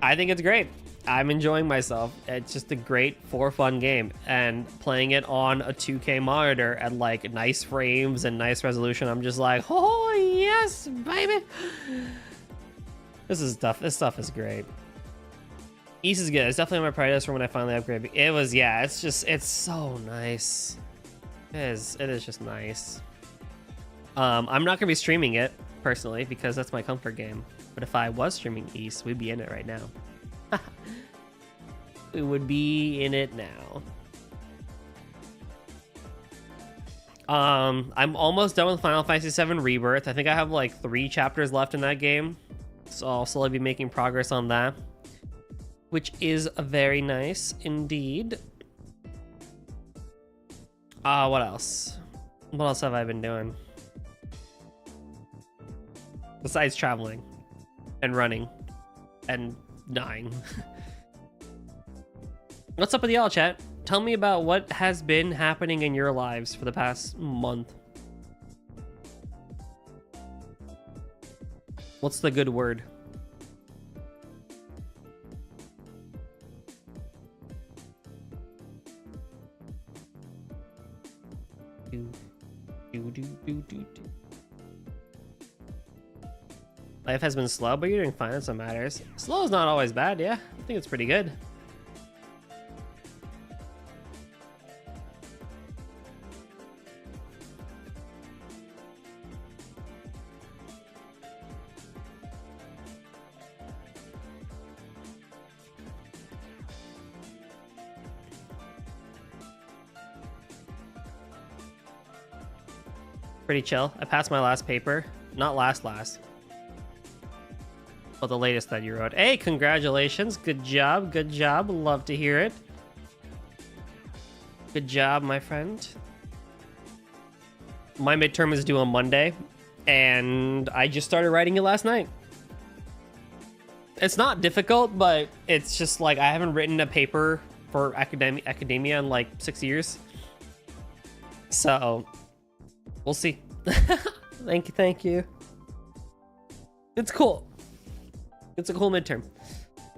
I think it's great. I'm enjoying myself. It's just a great for fun game, and playing it on a 2K monitor at like nice frames and nice resolution, I'm just like, oh yes, baby. This stuff is great. East is good. It's definitely my priority for when I finally upgrade. It was, yeah, it's so nice. It is just nice. I'm not gonna be streaming it personally because that's my comfort game. But if I was streaming East, we'd be in it right now. We would be in it now. I'm almost done with Final Fantasy VII Rebirth. I think I have like 3 chapters left in that game, so I'll slowly be making progress on that, which is very nice indeed. What else? What else have I been doing besides traveling and running and dying? What's up with y'all, chat? Tell me about what has been happening in your lives for the past month. What's the good word? Life has been slow, but you're doing fine. That's what matters. Slow is not always bad, yeah. I think it's pretty good. Pretty chill. I passed my last paper. Not last. But the latest that you wrote. Hey, congratulations. Good job. Good job. Love to hear it. Good job, my friend. my midterm is due on Monday, and I just started writing it last night. It's not difficult, but it's just like I haven't written a paper for academia in like 6 years. So we'll see. Thank you. It's cool. It's a cool midterm.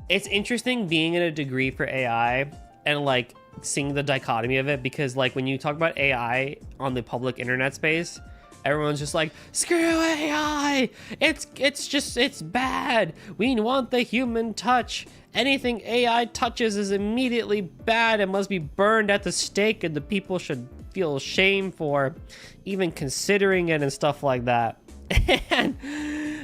It's interesting being in a degree for AI and like seeing the dichotomy of it, because like when you talk about AI on the public internet space, everyone's just like, screw AI, it's bad, we want the human touch, anything AI touches is immediately bad and must be burned at the stake, and the people should feel shame for even considering it and stuff like that.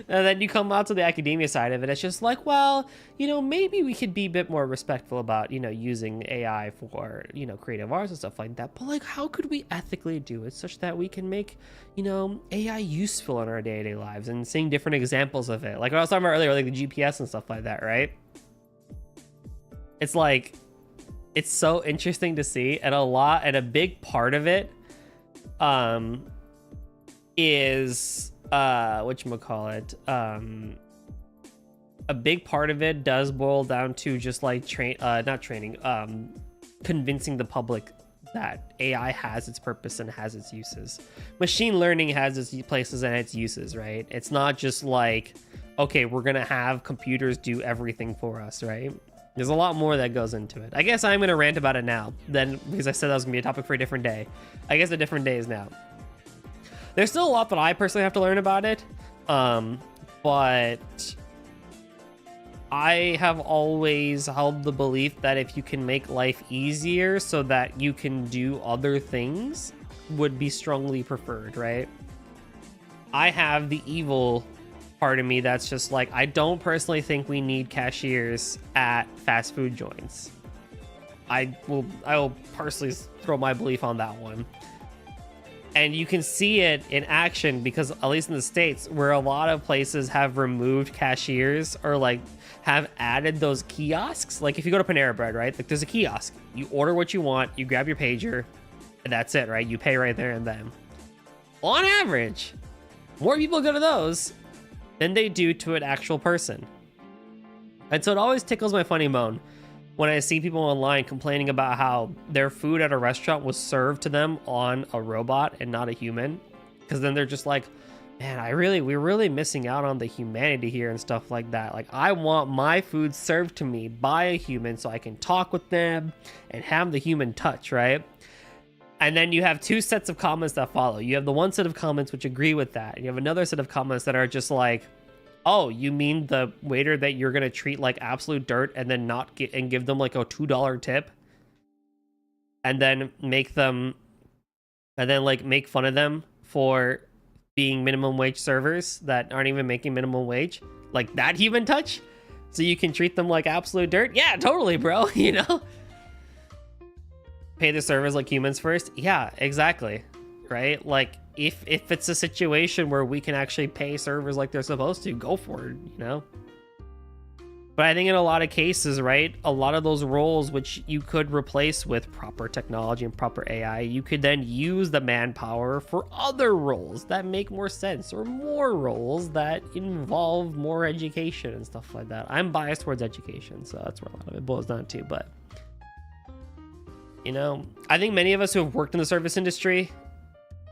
And then you come out to the academia side of it, it's just like, well, you know, maybe we could be a bit more respectful about, you know, using AI for, you know, creative arts and stuff like that. But like, how could we ethically do it such that we can make, you know, AI useful in our day-to-day lives, and seeing different examples of it? Like what I was talking about earlier, like the GPS and stuff like that, right? It's like, it's so interesting to see, and a big part of it is whatchamacallit, a big part of it does boil down to just like convincing the public that AI has its purpose and has its uses. Machine learning has its places and its uses, right? It's not just like, okay, we're gonna have computers do everything for us, right? There's a lot more that goes into it. I guess I'm gonna rant about it now, then, because I said that was gonna be a topic for a different day. I guess a different day is now. There's still a lot that I personally have to learn about it, but I have always held the belief that if you can make life easier so that you can do other things, would be strongly preferred, right? I have the evil part of me that's just like, I don't personally think we need cashiers at fast food joints. I will personally throw my belief on that one. And you can see it in action, because at least in the States, where a lot of places have removed cashiers or like have added those kiosks. Like if you go to Panera Bread, right? Like there's a kiosk. You order what you want, you grab your pager, and that's it, right? You pay right there and then. On average, more people go to those than they do to an actual person. And so it always tickles my funny bone when I see people online complaining about how their food at a restaurant was served to them on a robot and not a human. Because then they're just like, man, we're really missing out on the humanity here and stuff like that. Like, I want my food served to me by a human so I can talk with them and have the human touch, right? And then you have two sets of comments that follow. You have the one set of comments which agree with that. And you have another set of comments that are just like, oh, you mean the waiter that you're gonna treat like absolute dirt and then not get and give them like a $2 tip, and then make fun of them for being minimum wage servers that aren't even making minimum wage? Like that human touch? So you can treat them like absolute dirt? Yeah, totally, bro. You know, pay the servers like humans first. Yeah, exactly. Right? Like, if it's a situation where we can actually pay servers like they're supposed to, go for it, you know? But I think in a lot of cases, right, a lot of those roles which you could replace with proper technology and proper AI, you could then use the manpower for other roles that make more sense, or more roles that involve more education and stuff like that. I'm biased towards education, so that's where a lot of it boils down to. But, you know, I think many of us who have worked in the service industry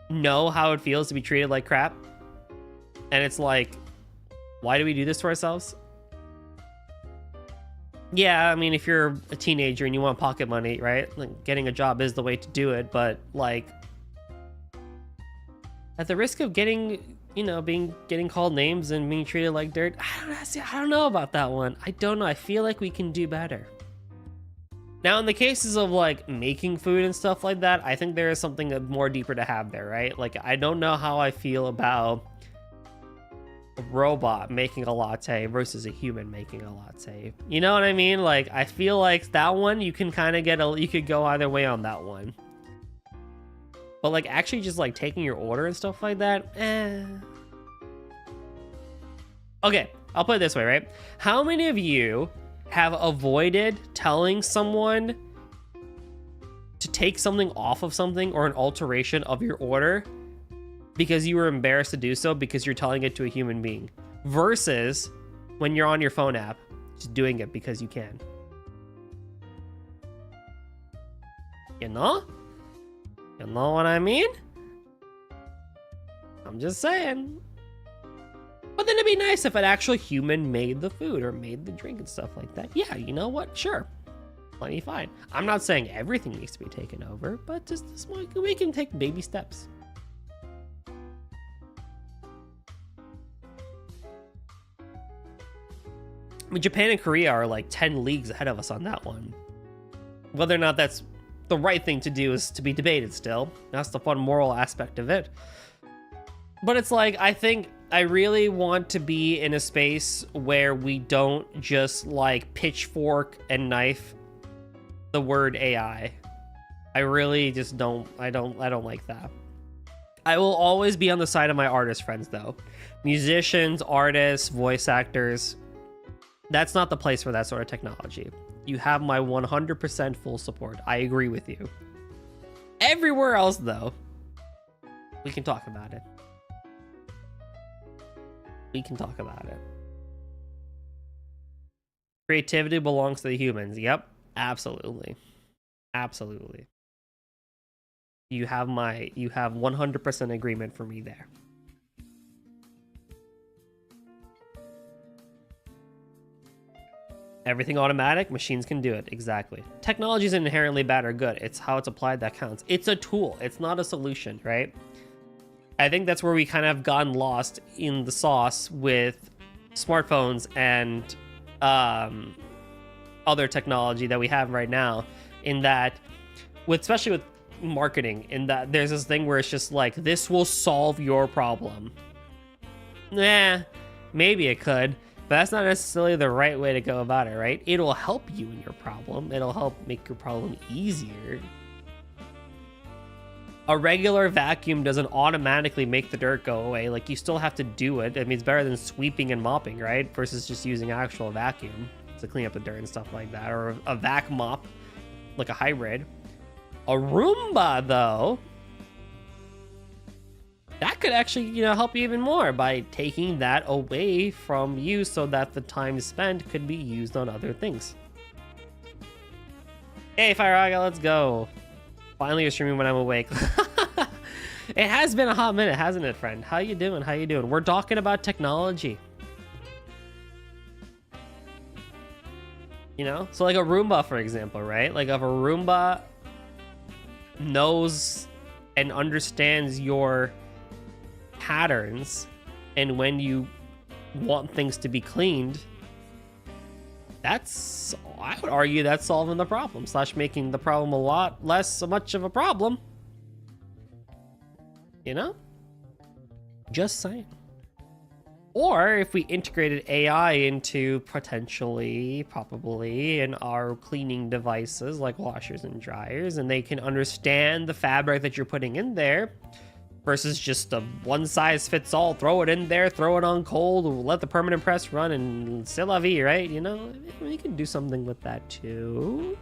know how it feels to be treated like crap, and it's like, why do we do this to ourselves? Yeah, I mean, if you're a teenager and you want pocket money, right, like getting a job is the way to do it, but like at the risk of getting, you know, getting called names and being treated like dirt, I don't know about that one. I don't know. I feel like we can do better. Now, in the cases of like making food and stuff like that, I think there is something more deeper to have there, right? Like, I don't know how I feel about a robot making a latte versus a human making a latte. You know what I mean? Like, I feel like that one, you can kind of you could go either way on that one. But like actually just like taking your order and stuff like that, Okay, I'll put it this way, right? How many of you have avoided telling someone to take something off of something or an alteration of your order because you were embarrassed to do so because you're telling it to a human being, versus when you're on your phone app, just doing it because you can. You know? You know what I mean? I'm just saying. But then it'd be nice if an actual human made the food or made the drink and stuff like that. Yeah, you know what? Sure. Plenty fine. I'm not saying everything needs to be taken over, but just this one, we can take baby steps. I mean, Japan and Korea are like 10 leagues ahead of us on that one. Whether or not that's the right thing to do is to be debated still. That's the fun moral aspect of it. But it's like, I think I really want to be in a space where we don't just like pitchfork and knife the word AI. I really just don't, I don't like that. I will always be on the side of my artist friends though. Musicians, artists, voice actors. That's not the place for that sort of technology. You have my 100% full support. I agree with you. Everywhere else though, we can talk about it. We can talk about it. Creativity belongs to the humans. Yep, absolutely. Absolutely. You have 100% agreement for me there. Everything automatic, machines can do it. Exactly. Technology isn't inherently bad or good. It's how it's applied that counts. It's a tool. It's not a solution, right? I think that's where we kind of gotten lost in the sauce with smartphones and other technology that we have right now, in that, especially with marketing, in that there's this thing where it's just like, this will solve your problem. Nah, maybe it could, but that's not necessarily the right way to go about it, right? It'll help you in your problem. It'll help make your problem easier. A regular vacuum doesn't automatically make the dirt go away. Like, you still have to do it. I mean, it's better than sweeping and mopping, right? Versus just using actual vacuum to clean up the dirt and stuff like that. Or a vac mop, like a hybrid. A Roomba, though, that could actually, you know, help you even more by taking that away from you so that the time spent could be used on other things. Hey, Fireaga, let's go. Finally, you're streaming when I'm awake. It has been a hot minute, hasn't it, friend? How you doing? How you doing? We're talking about technology. You know? So like a Roomba, for example, right? Like if a Roomba knows and understands your patterns and when you want things to be cleaned, that's, I would argue that's solving the problem / making the problem a lot less so much of a problem. You know? Just saying. Or if we integrated AI into probably in our cleaning devices like washers and dryers, and they can understand the fabric that you're putting in there versus just a one size fits all, throw it in there, throw it on cold, let the permanent press run, and c'est la vie, right? You know, we can do something with that too.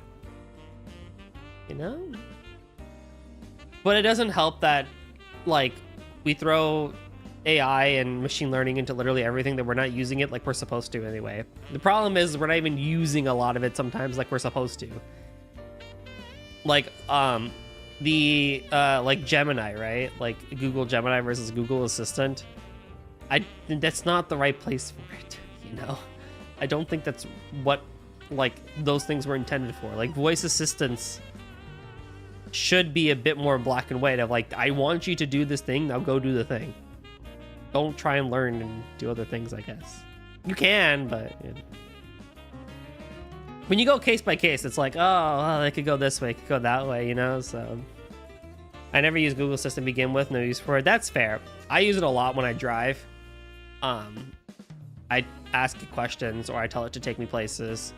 You know? But it doesn't help that, like, we throw AI and machine learning into literally everything that we're not using it like we're supposed to anyway. The problem is we're not even using a lot of it sometimes like we're supposed to. Like, like Gemini, right? Like Google Gemini versus Google Assistant. That's not the right place for it, you know? I don't think that's what, like, those things were intended for. Like, voice assistants should be a bit more black and white of like, I want you to do this thing, now go do the thing. Don't try and learn and do other things, I guess. You can, but you know. When you go case by case, it's like, oh, well, they could go this way, it could go that way, you know? So I never use Google Assistant to begin with, no use for it. That's fair. I use it a lot when I drive. I ask it questions or I tell it to take me places.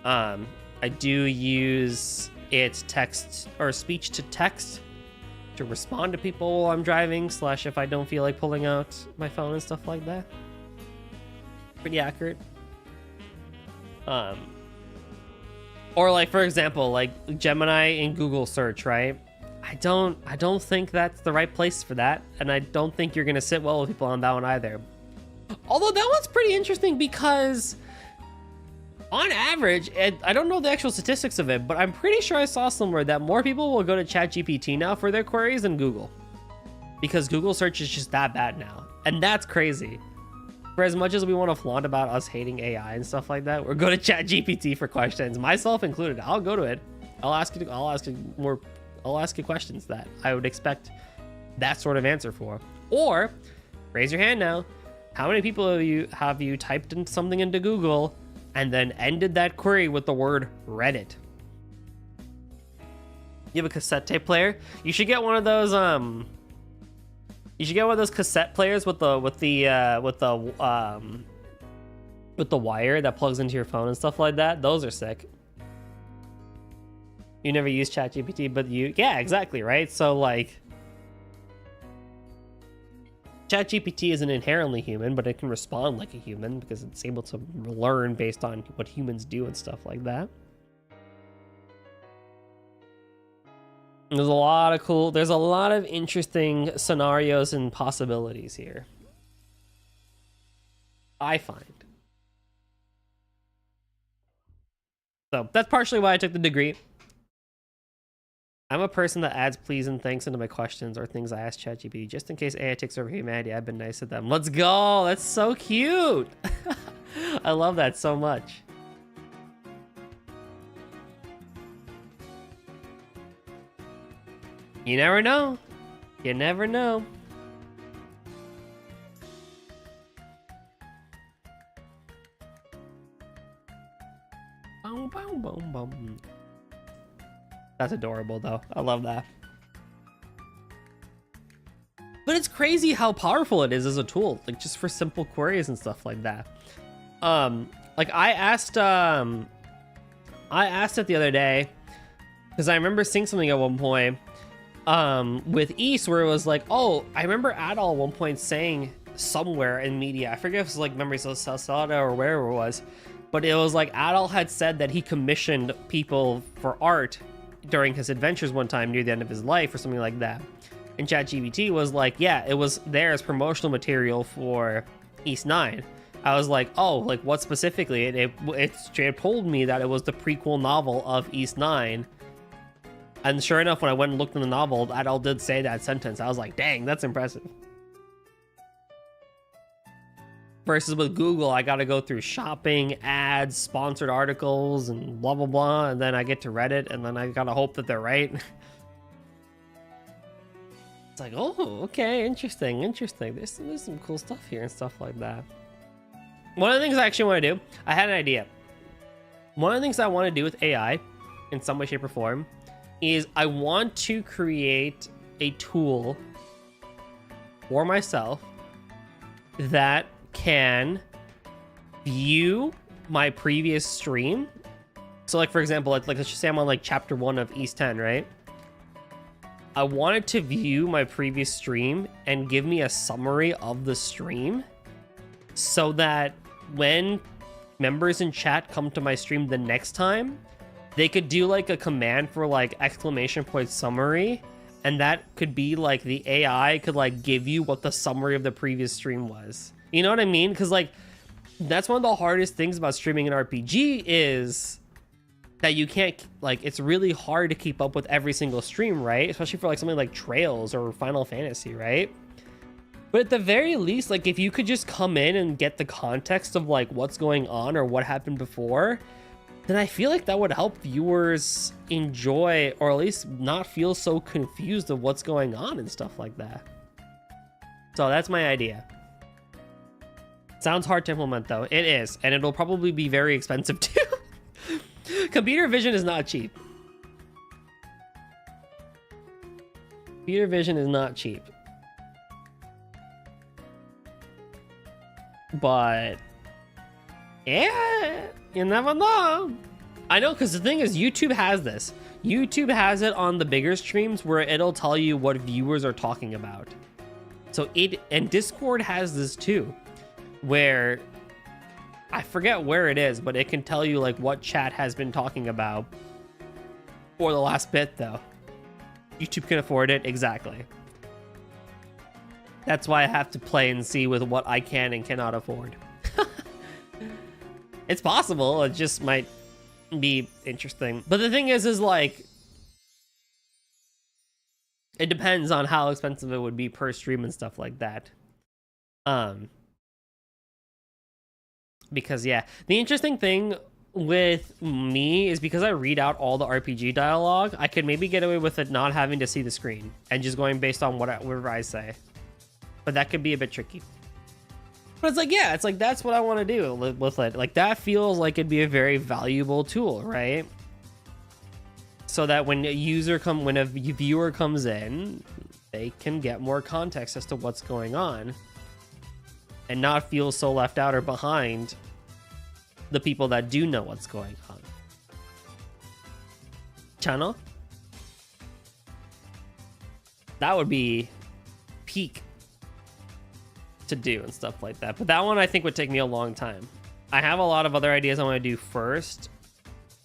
I do use its text or speech to text to respond to people while I'm driving / if I don't feel like pulling out my phone and stuff like that. Pretty accurate. Or like, for example, like Gemini in Google search, right? I don't think that's the right place for that, and I don't think you're gonna sit well with people on that one either. Although that one's pretty interesting because on average, I don't know the actual statistics of it, but I'm pretty sure I saw somewhere that more people will go to ChatGPT now for their queries than Google, because Google search is just that bad now, and that's crazy. For as much as we want to flaunt about us hating AI and stuff like that, we're going to ChatGPT for questions, myself included. I'll go to it. I'll ask you questions that I would expect that sort of answer for. Or raise your hand now. How many people have you typed in something into Google and then ended that query with the word Reddit? You have a cassette tape player? You should get one of those cassette players with the wire that plugs into your phone and stuff like that. Those are sick. You never use ChatGPT, but yeah, exactly, right? So like, ChatGPT isn't inherently human, but it can respond like a human because it's able to learn based on what humans do and stuff like that. There's a lot of interesting scenarios and possibilities here, I find. So that's partially why I took the degree. I'm a person that adds please and thanks into my questions or things I ask ChatGPT just in case AI takes over humanity. I've been nice to them. Let's go. That's so cute. I love that so much. You never know. You never know. Boom, boom, boom, boom. That's adorable, though. I love that. But it's crazy how powerful it is as a tool, like just for simple queries and stuff like that. Like I asked it the other day because I remember seeing something at one point with East where it was like, oh, I remember Adol at one point saying somewhere in media, I forget if it was like Memories of Salsada or wherever it was, but it was like Adol had said that he commissioned people for art during his adventures one time near the end of his life or something like that. And ChatGPT was like, yeah, it was there as promotional material for East 9. I was like, oh, like what specifically? It told me that it was the prequel novel of East 9. And sure enough, when I went and looked in the novel, Adol did say that sentence. I was like, dang, that's impressive. Versus with Google, I got to go through shopping, ads, sponsored articles, and blah, blah, blah. And then I get to Reddit, and then I got to hope that they're right. It's like, oh, okay, interesting. There's some cool stuff here and stuff like that. One of the things I actually want to do, I had an idea. One of the things I want to do with AI, in some way, shape, or form, is I want to create a tool for myself that can view my previous stream. So like, for example, like let's just say I'm on like chapter 1 of East 10, right? I wanted to view my previous stream and give me a summary of the stream so that when members in chat come to my stream the next time, they could do like a command for like exclamation point summary, and that could be like the AI could like give you what the summary of the previous stream was. You know what I mean? Because like that's one of the hardest things about streaming an RPG is that you can't, like, it's really hard to keep up with every single stream, right? Especially for like something like Trails or Final Fantasy, right? But at the very least, like if you could just come in and get the context of like what's going on or what happened before, then I feel like that would help viewers enjoy, or at least not feel so confused of what's going on and stuff like that. So that's my idea. Sounds hard to implement though. It is, and it'll probably be very expensive too. Computer vision is not cheap. Computer vision is not cheap. But yeah, you never know. I know, because the thing is, YouTube has this. YouTube has it on the bigger streams where it'll tell you what viewers are talking about. So and Discord has this too, where I forget where it is, but it can tell you like what chat has been talking about for the last bit though. YouTube can afford it. Exactly. That's why I have to play and see with what I can and cannot afford. It's possible. It just might be interesting. But the thing is like, it depends on how expensive it would be per stream and stuff like that. Because yeah, the interesting thing with me is because I read out all the RPG dialogue, I could maybe get away with it not having to see the screen and just going based on whatever I say. But that could be a bit tricky. But it's like, yeah, it's like, that's what I want to do with it. Like, that feels like it'd be a very valuable tool, right? So that when when a viewer comes in, they can get more context as to what's going on and not feel so left out or behind the people that do know what's going on. Channel? That would be peak to do and stuff like that. But that one I think would take me a long time. I have a lot of other ideas I want to do first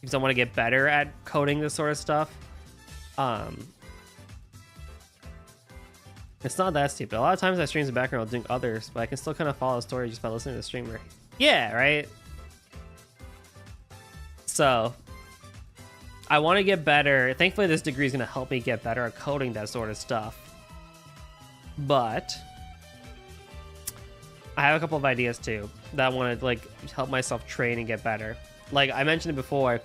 because I want to get better at coding this sort of stuff. It's not that stupid. A lot of times I stream in the background while doing others, but I can still kind of follow the story just by listening to the streamer. Yeah, right? So I want to get better. Thankfully, this degree is going to help me get better at coding that sort of stuff. But I have a couple of ideas too that I want to like help myself train and get better. Like I mentioned it before,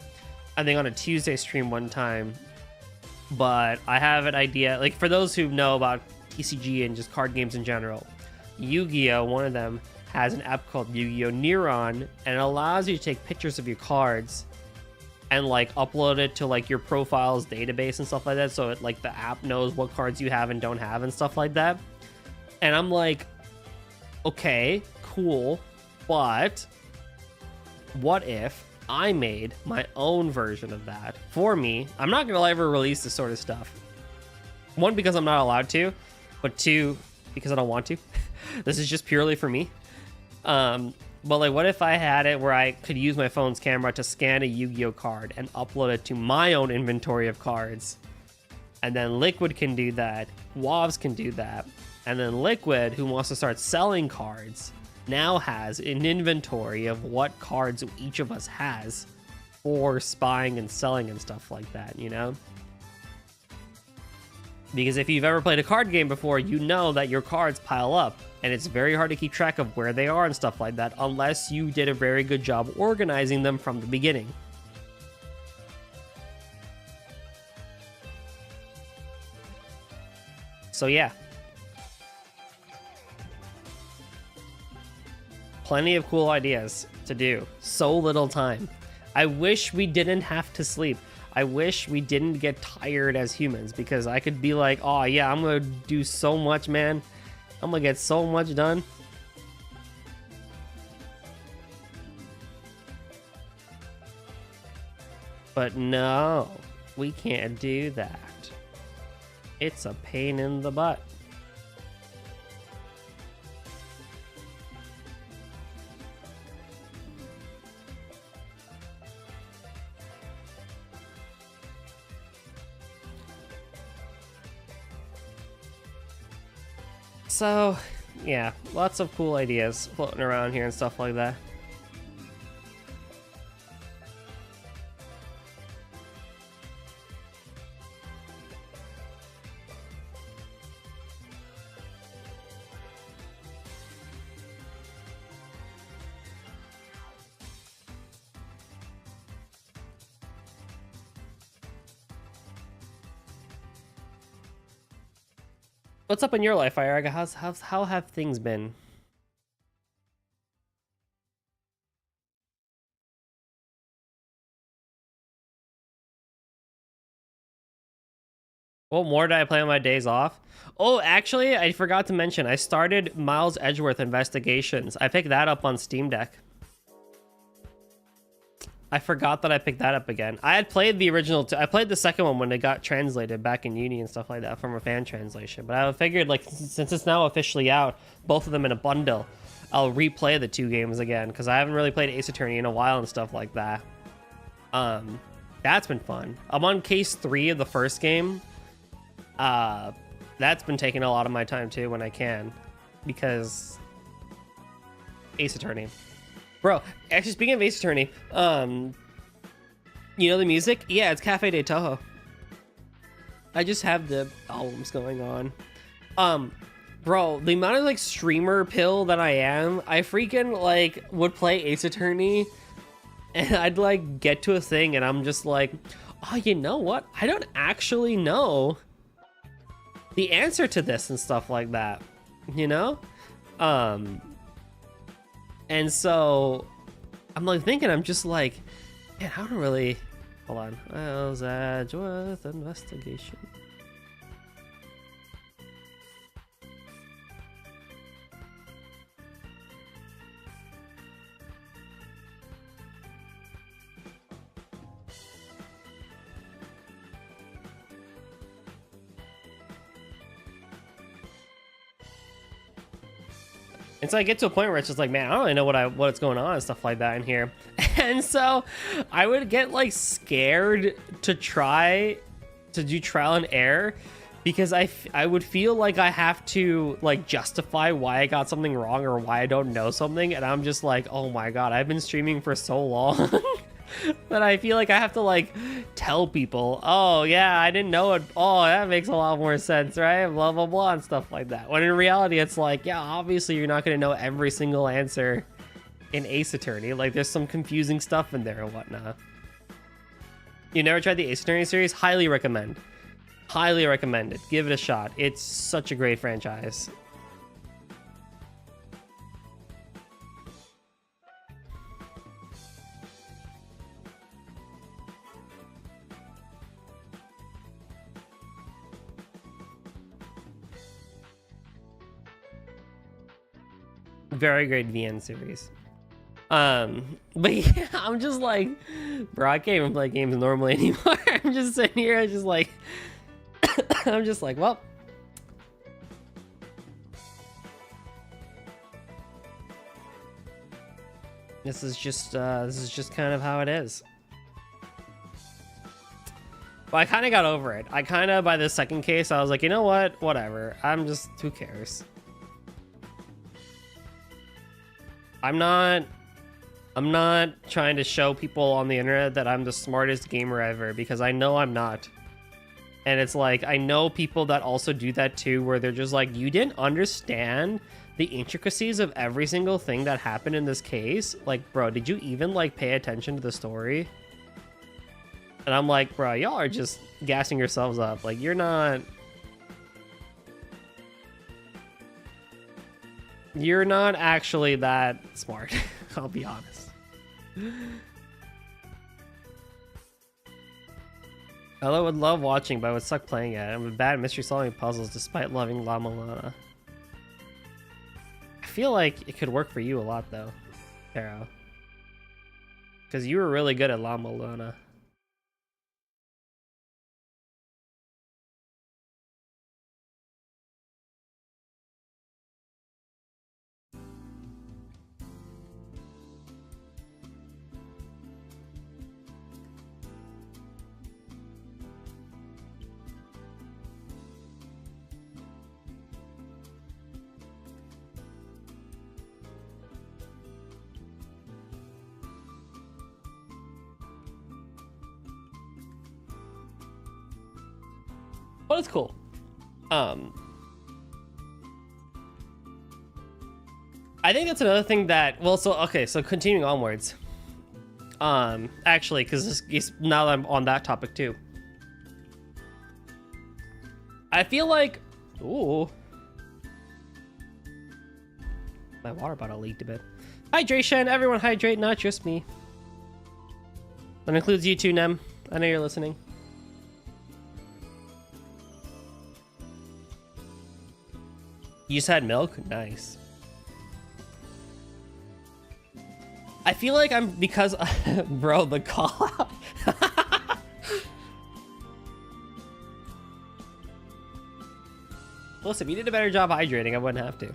I think on a Tuesday stream one time, but I have an idea. Like for those who know about TCG and just card games in general, Yu-Gi-Oh! One of them has an app called Yu-Gi-Oh! Neuron, and it allows you to take pictures of your cards and like upload it to like your profiles database and stuff like that. So it like the app knows what cards you have and don't have and stuff like that. And I'm like, okay, cool, but what if I made my own version of that for me? I'm not gonna ever release this sort of stuff. One, because I'm not allowed to, but two, because I don't want to. This is just purely for me. But like, what if I had it where I could use my phone's camera to scan a Yu-Gi-Oh card and upload it to my own inventory of cards? And then Liquid can do that, WoWs can do that, and then Liquid, who wants to start selling cards, now has an inventory of what cards each of us has for spying and selling and stuff like that, you know? Because if you've ever played a card game before, you know that your cards pile up, and it's very hard to keep track of where they are and stuff like that unless you did a very good job organizing them from the beginning. So yeah. Plenty of cool ideas to do. So little time. I wish we didn't have to sleep. I wish we didn't get tired as humans, because I could be like, oh yeah, I'm gonna do so much, man. I'm gonna get so much done. But no, we can't do that. It's a pain in the butt. So, yeah, lots of cool ideas floating around here and stuff like that. What's up in your life, Iraga? How have things been? What more did I play on my days off? Oh, actually, I forgot to mention, I started Miles Edgeworth Investigations. I picked that up on Steam Deck. I forgot that I picked that up again. I had played the original, I played the second one when it got translated back in uni and stuff like that from a fan translation. But I figured, like, since it's now officially out, both of them in a bundle, I'll replay the two games again, because I haven't really played Ace Attorney in a while and stuff like that. That's been fun. I'm on case 3 of the first game, That's been taking a lot of my time too when I can, because Ace Attorney. Bro, actually speaking of Ace Attorney, you know the music? Yeah, it's Cafe de Toho. I just have the albums going on. Bro, the amount of like streamer pill that I am, I freaking like would play Ace Attorney and I'd like get to a thing and I'm just like, oh, you know what? I don't actually know the answer to this and stuff like that, you know? And so I'm like thinking, I'm just like, man, I don't really, hold on. How's that with investigation? And so I get to a point where it's just like, man, I don't really know what's going on and stuff like that in here. And so I would get like scared to try to do trial and error because I would feel like I have to like justify why I got something wrong or why I don't know something. And I'm just like, oh my God, I've been streaming for so long that I feel like I have to like tell people, oh yeah, I didn't know it. Oh, that makes a lot more sense, right? Blah, blah, blah, and stuff like that. When in reality, it's like, yeah, obviously you're not going to know every single answer in Ace Attorney. Like there's some confusing stuff in there and whatnot. You never tried the Ace Attorney series? Highly recommend. Highly recommend it. Give it a shot. It's such a great franchise. Very great VN series. But yeah, I'm just like, bro, I can't even play games normally anymore. I'm just sitting here, I'm just like, I'm just like, well, this is just kind of how it is. But I kind of got over it. I kind of, by the second case, I was like, you know what, whatever. I'm just, who cares? I'm not trying to show people on the internet that I'm the smartest gamer ever, because I know I'm not. And it's like, I know people that also do that too, where they're just like, you didn't understand the intricacies of every single thing that happened in this case. Like, bro, did you even like pay attention to the story? And I'm like, bro, y'all are just gassing yourselves up. Like, you're not actually that smart. I'll be honest. I would love watching, but I would suck playing it. I'm bad at mystery solving puzzles despite loving La Milana. I feel like it could work for you a lot though, Taro. Because you were really good at La Milana. But it's cool. I think that's another thing that, well, so okay, so continuing onwards. Actually, because now that I'm on that topic too. I feel like, ooh, my water bottle leaked a bit. Hydration, everyone hydrate, not just me. That includes you too, Nem. I know you're listening. You just had milk? Nice. I feel like I'm, because, bro, the call out. Listen, if you did a better job hydrating, I wouldn't have to.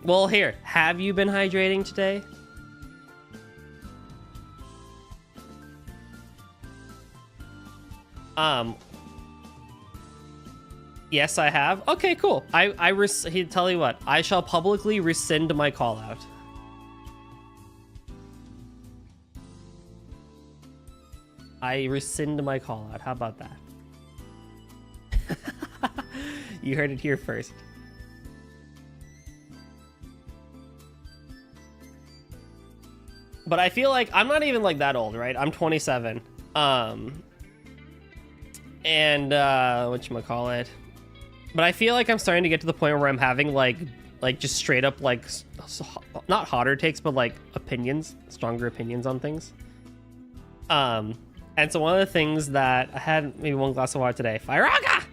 Well, here, have you been hydrating today? Yes, I have. Okay, cool. He tell you what, I shall publicly rescind my call out. I rescind my call out. How about that? You heard it here first. But I feel like I'm not even like that old, right? I'm 27. And whatchamacallit? But I feel like I'm starting to get to the point where I'm having like just straight up like not hotter takes, but like stronger opinions on things. And so one of the things that I had maybe one glass of water today. Firaga!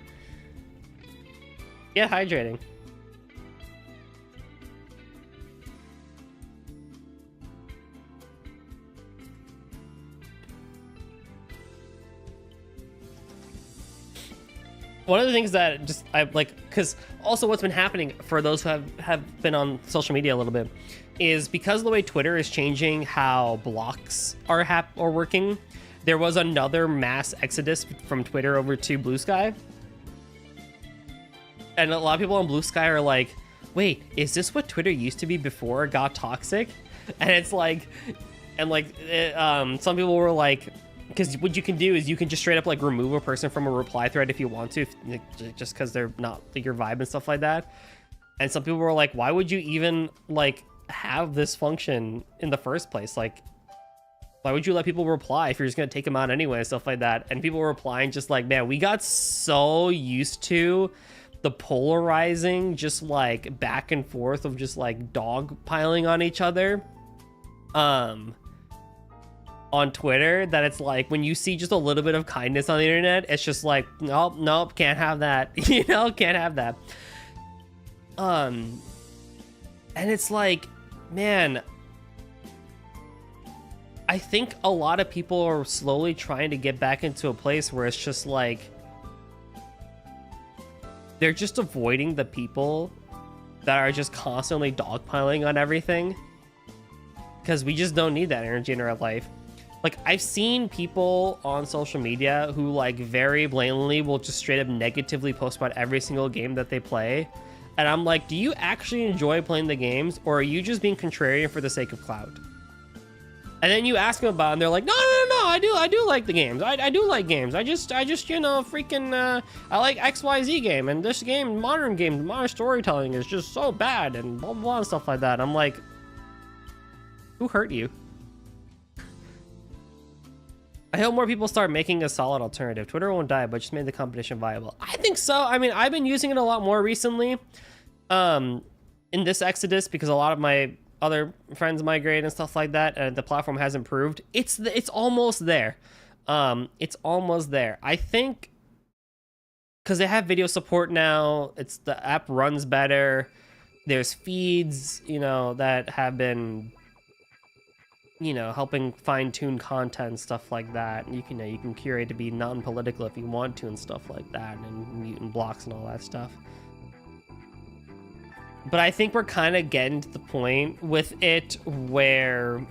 Yeah, hydrating. One of the things that just I like, because also what's been happening for those who have been on social media a little bit is because of the way Twitter is changing how blocks are working. There was another mass exodus from Twitter over to Blue Sky, and a lot of people on Blue Sky are like, "Wait, is this what Twitter used to be before it got toxic?" And it's like, some people were like. Because what you can do is you can just straight up like remove a person from a reply thread if you want to, just because they're not like your vibe and stuff like that. And some people were like, why would you even like have this function in the first place? Like, why would you let people reply if you're just going to take them out anyway and stuff like that? And people were replying just like, man, we got so used to the polarizing, just like back and forth of just like dog piling on each other. On Twitter, that it's like when you see just a little bit of kindness on the internet, it's just like nope, can't have that. Can't have that. And it's like, man, I think a lot of people are slowly trying to get back into a place where it's just like they're just avoiding the people that are just constantly dogpiling on everything, because we just don't need that energy in our life. Like, I've seen people on social media who, like, very blatantly will just straight up negatively post about every single game that they play. And I'm like, do you actually enjoy playing the games, or are you just being contrarian for the sake of clout? And then you ask them about it, and they're like, no, I do like the games. I do like games. I just, freaking, I like XYZ game, and this game, modern storytelling is just so bad, and blah, blah, blah, and stuff like that. I'm like, who hurt you? I hope more people start making a solid alternative. Twitter won't die, but just made the competition viable. I think so. I mean, I've been using it a lot more recently in this exodus because a lot of my other friends migrate and stuff like that, and the platform has improved. It's almost there. It's almost there. I think because they have video support now, the app runs better. There's feeds, that have been helping fine-tune content, stuff like that. And you can curate to be non-political if you want to and stuff like that, and mutant blocks and all that stuff. But I think we're kind of getting to the point with it where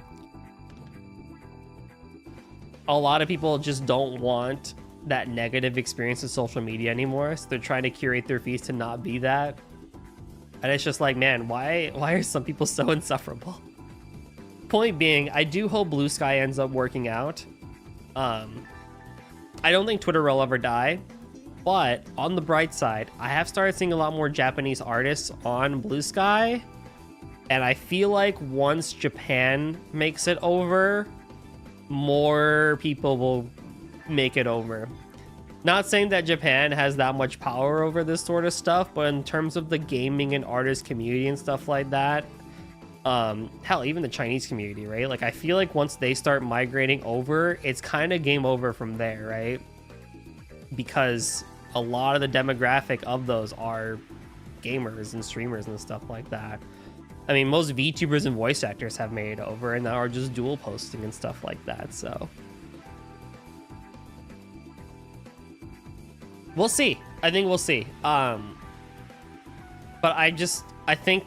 a lot of people just don't want that negative experience with social media anymore, so they're trying to curate their feeds to not be that. And it's just like, man, why are some people so insufferable? Point being, I do hope Blue Sky ends up working out. I don't think Twitter will ever die, but on the bright side, I have started seeing a lot more Japanese artists on Blue Sky, and I feel like once Japan makes it over, more people will make it over. Not saying that Japan has that much power over this sort of stuff, but in terms of the gaming and artist community and stuff like that, hell, even the Chinese community, right? Like, I feel like once they start migrating over, it's kind of game over from there, right? Because a lot of the demographic of those are gamers and streamers and stuff like that. I mean, most VTubers and voice actors have made it over and now are just dual posting and stuff like that, so we'll see. I think we'll see. But I think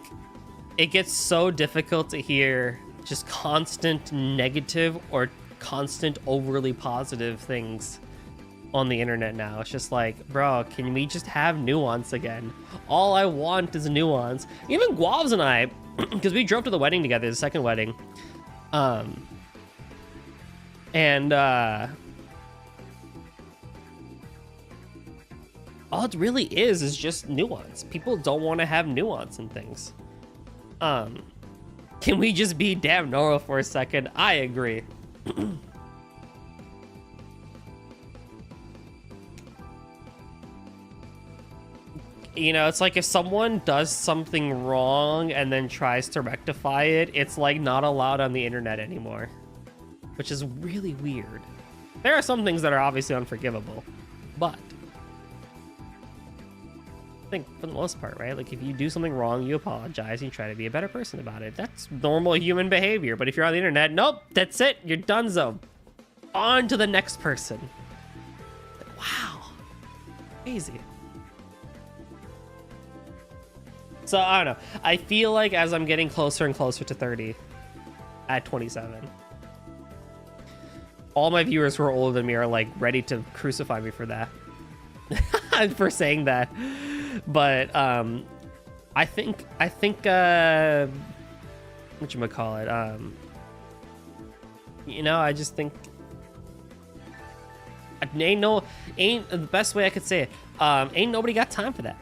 it gets so difficult to hear just constant negative or constant overly positive things on the internet now. It's just like, bro, can we just have nuance again? All I want is nuance. Even Guavs and I, because we drove to the wedding together, the second wedding, and all it really is just nuance. People don't want to have nuance in things. Can we just be damn normal for a second? I agree. You know, it's like if someone does something wrong and then tries to rectify it, it's like not allowed on the internet anymore, which is really weird. There are some things that are obviously unforgivable, but I think for the most part, right? Like if you do something wrong, you apologize, you try to be a better person about it. That's normal human behavior. But if you're on the internet, nope, that's it. You're donezo. On to the next person. Wow. Crazy. So I don't know. I feel like as I'm getting closer and closer to 30 at 27, all my viewers who are older than me are like ready to crucify me for that. For saying that. But I think whatchamacallit, you know, I just think ain't the best way I could say it. Ain't nobody got time for that.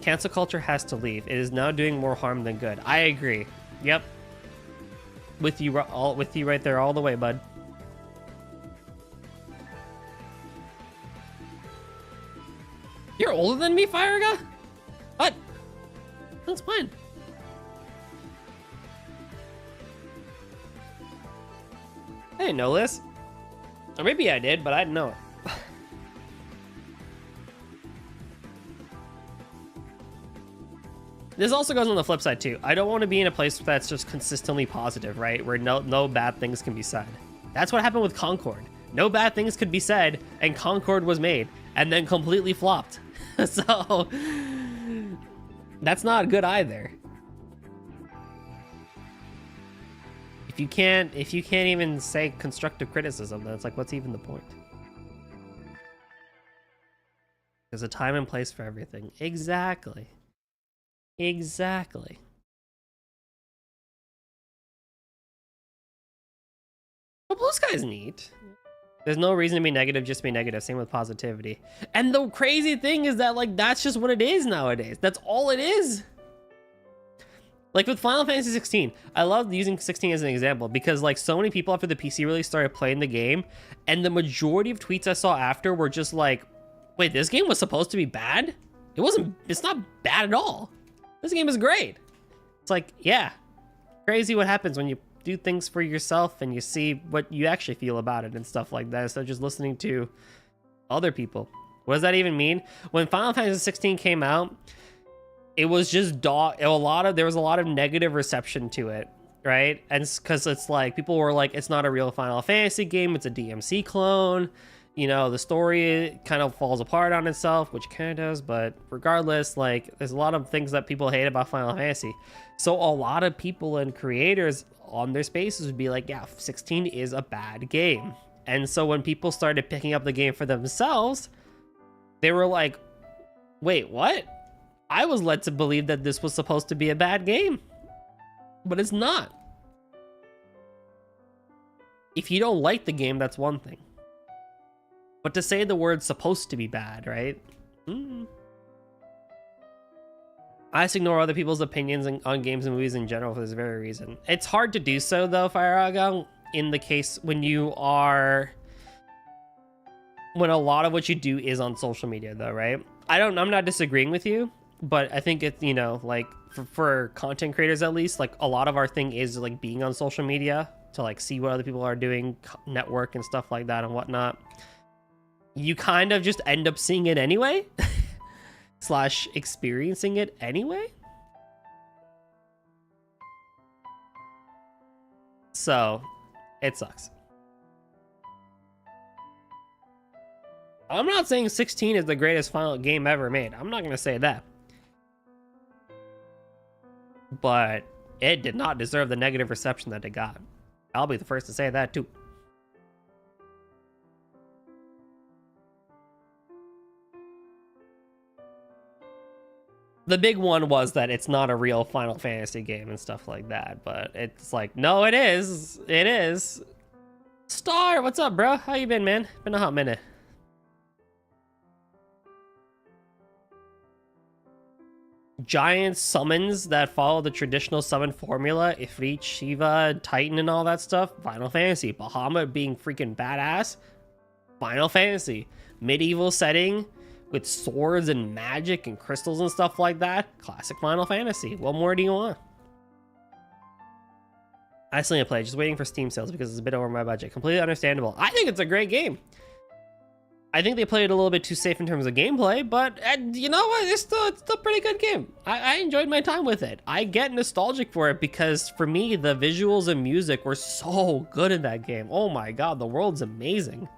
Cancel culture has to leave. It is now doing more harm than good. I agree. Yep. With you right there all the way, bud. You're older than me, Fireguy? What? That's fine. I didn't know this. Or maybe I did, but I didn't know it. This also goes on the flip side too. I don't want to be in a place that's just consistently positive, right? Where no bad things can be said. That's what happened with Concord. No bad things could be said, and Concord was made, and then completely flopped. So that's not good either. If you can't even say constructive criticism, then it's like, what's even the point? There's a time and place for everything. Exactly. Exactly. Well, Blue Sky's neat. There's no reason to be negative, just be negative. Same with positivity. And the crazy thing is that, like, that's just what it is nowadays. That's all it is. Like with Final Fantasy 16, I love using 16 as an example because, like, so many people after the PC release started playing the game, and the majority of tweets I saw after were just like, wait, this game was supposed to be bad? It's not bad at all. This game is great. It's like, yeah, crazy what happens when you do things for yourself and you see what you actually feel about it and stuff like that instead of just listening to other people. What does that even mean? When Final Fantasy 16 came out, it was just there was a lot of negative reception to it, right? And because it's like people were like, it's not a real Final Fantasy game, it's a DMC clone. You know, the story kind of falls apart on itself, which kind of does, but regardless, like, there's a lot of things that people hate about Final Fantasy. So a lot of people and creators on their spaces would be like, yeah, 16 is a bad game. And so when people started picking up the game for themselves, they were like, wait, what? I was led to believe that this was supposed to be a bad game, but it's not. If you don't like the game, that's one thing. But to say the word's supposed to be bad, right? I just ignore other people's opinions on games and movies in general for this very reason. It's hard to do so, though, Fireargon, in the case when a lot of what you do is on social media, though, right? I'm not disagreeing with you, but I think it's, you know, like, for content creators at least, like, a lot of our thing is, like, being on social media to, like, see what other people are doing, network and stuff like that and whatnot. You kind of just end up seeing it anyway / experiencing it anyway. So it sucks. I'm not saying 16 is the greatest final game ever made. I'm not going to say that. But it did not deserve the negative reception that it got. I'll be the first to say that too. The big one was that it's not a real Final Fantasy game and stuff like that, but it's like, no, it is. It is. Star, what's up, bro? How you been, man? Been a hot minute. Giant summons that follow the traditional summon formula, Ifrit, Shiva, Titan, and all that stuff. Final Fantasy. Bahamut being freaking badass. Final Fantasy. Medieval setting with swords and magic and crystals and stuff like that. Classic Final Fantasy. What more do you want? I still need to play, just waiting for Steam sales because it's a bit over my budget. Completely understandable. I think it's a great game. I think they played it a little bit too safe in terms of gameplay, but you know what? It's still a pretty good game. I enjoyed my time with it. I get nostalgic for it because for me, the visuals and music were so good in that game. Oh my god, the world's amazing.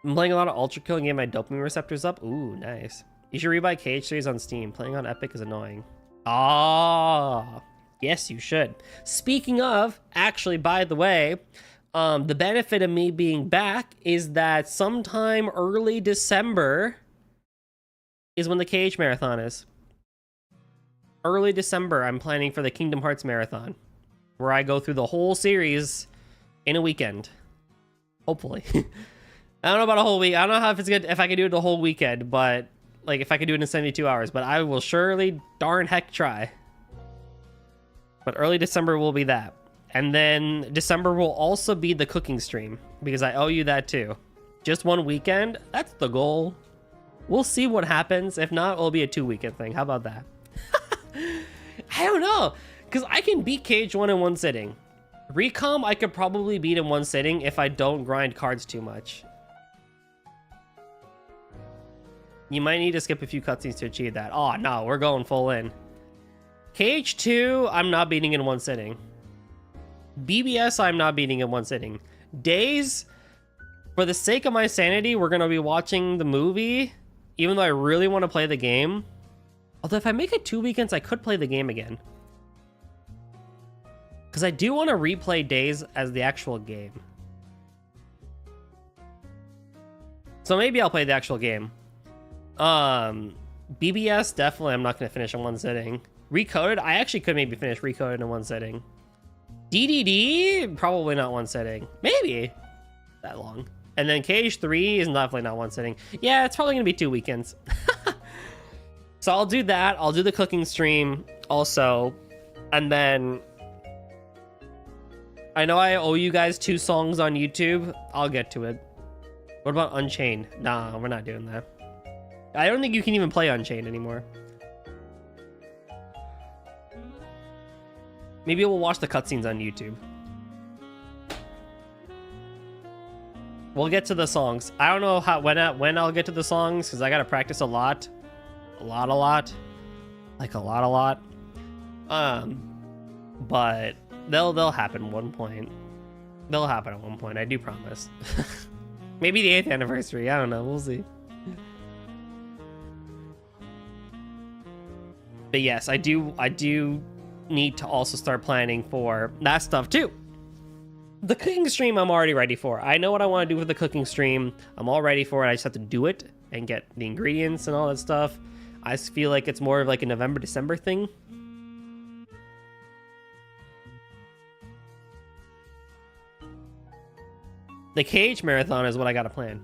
I'm playing a lot of Ultra Kill and getting my dopamine receptors up. Ooh, nice. You should rebuy Cage Series on Steam. Playing on Epic is annoying. Ah, yes, you should. Speaking of, actually, by the way, the benefit of me being back is that sometime early December is when the Cage Marathon is. Early December, I'm planning for the Kingdom Hearts Marathon, where I go through the whole series in a weekend. Hopefully. I don't know about a whole week. I don't know if it's good if I can do it the whole weekend, but like if I can do it in 72 hours, but I will surely darn heck try. But early December will be that. And then December will also be the cooking stream because I owe you that too. Just one weekend. That's the goal. We'll see what happens. If not, it'll be a 2-weekend thing. How about that? I don't know, because I can beat Cage 1 in one sitting. Recom I could probably beat in one sitting if I don't grind cards too much. You might need to skip a few cutscenes to achieve that. Oh, no, we're going full in. Cage 2, I'm not beating in one sitting. BBS, I'm not beating in one sitting. Days, for the sake of my sanity, we're going to be watching the movie, even though I really want to play the game. Although if I make it 2 weekends, I could play the game again. Because I do want to replay Days as the actual game. So maybe I'll play the actual game. BBS, definitely I'm not going to finish in one sitting. Recoded, I actually could maybe finish Recoded in one sitting. DDD, probably not one sitting. Maybe that long. And then Cage 3 is definitely not one sitting. Yeah, it's probably going to be 2 weekends. So I'll do that. I'll do the cooking stream also. And then I know I owe you guys 2 songs on YouTube. I'll get to it. What about Unchained? Nah, we're not doing that. I don't think you can even play Unchained anymore. Maybe we'll watch the cutscenes on YouTube. We'll get to the songs. I don't know when I'll get to the songs because I gotta practice a lot. Like a lot. But they'll happen at one point. They'll happen at one point, I do promise. Maybe the 8th anniversary, I don't know, we'll see. But yes, I do need to also start planning for that stuff too. The cooking stream I'm already ready for. I know what I want to do with the cooking stream. I'm all ready for it. I just have to do it and get the ingredients and all that stuff. I just feel like it's more of like a November, December thing. The Cage Marathon is what I got to plan.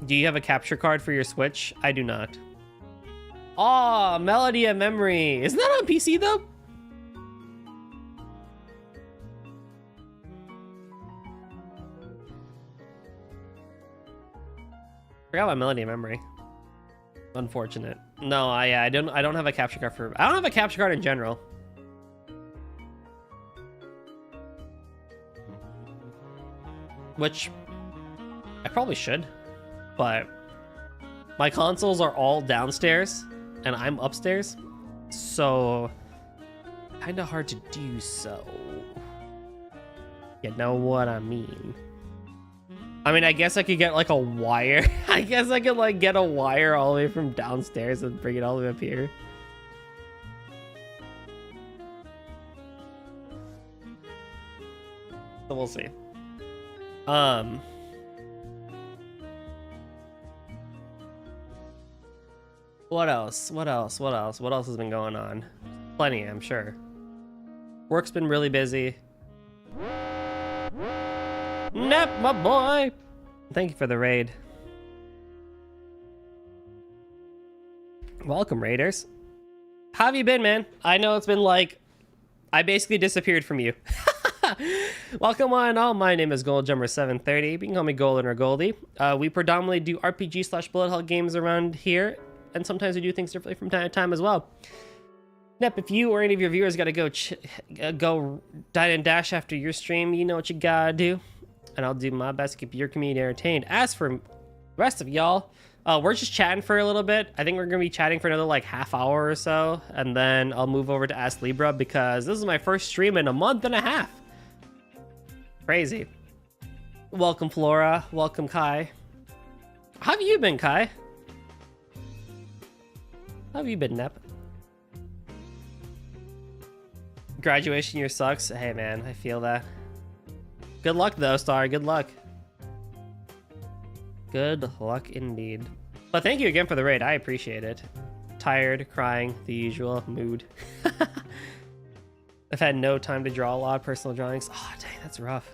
Do you have a capture card for your Switch? I do not. Oh, Melody of Memory. Isn't that on PC though? Forgot about Melody of Memory. Unfortunate. No, I don't have a capture card for. I don't have a capture card in general. Which I probably should, but my consoles are all downstairs and I'm upstairs, so kind of hard to do so. You know what I mean? I mean, I guess I could get like a wire. I guess I could like get a wire all the way from downstairs and bring it all the way up here. So we'll see. What else? What else? What else? What else has been going on? Plenty, I'm sure. Work's been really busy. Nep, my boy! Thank you for the raid. Welcome, raiders. How have you been, man? I know it's been like... I basically disappeared from you. Welcome on all. My name is Goldjummer730. You can call me Golden or Goldie. We predominantly do RPG/bullet hell games around here, and sometimes we do things differently from time to time as well. Nep, if you or any of your viewers gotta go dine and dash after your stream, you know what you gotta do, and I'll do my best to keep your community entertained. As for the rest of y'all, we're just chatting for a little bit. I think we're gonna be chatting for another like half hour or so, and then I'll move over to Astlibra because this is my first stream in a month and a half. Crazy. Welcome, Flora. Welcome, Kai. How have you been, Kai? How have you been, Nep? Graduation year sucks. Hey, man, I feel that. Good luck, though, Star. Good luck. Good luck indeed. But thank you again for the raid. I appreciate it. Tired, crying, the usual mood. I've had no time to draw a lot of personal drawings. Oh, dang, that's rough.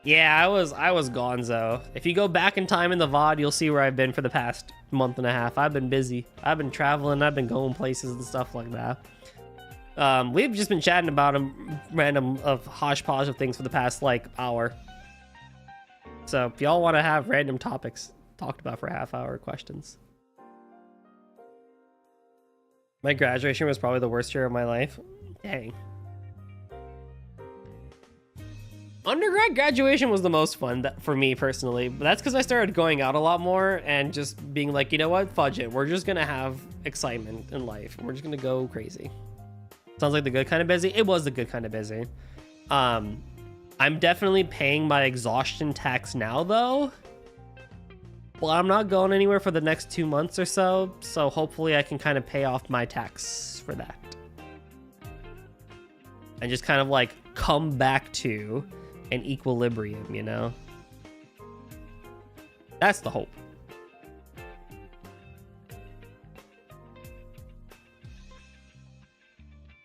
Yeah, I was gonzo. If you go back in time in the VOD, you'll see where I've been for the past month and a half. I've been busy. I've been traveling. I've been going places and stuff like that. We've just been chatting about a random hodgepodge of things for the past like hour. So if y'all want to have random topics talked about for a half hour, questions. My graduation was probably the worst year of my life. Dang. Undergrad graduation was the most fun for me personally, but that's because I started going out a lot more and just being like, you know what, fudge it. We're just gonna have excitement in life. We're just gonna go crazy. Sounds like the good kind of busy. It was the good kind of busy. I'm definitely paying my exhaustion tax now though. Well, I'm not going anywhere for the next 2 months or so, so hopefully I can kind of pay off my tax for that. And just kind of like come back to an equilibrium, you know? That's the hope.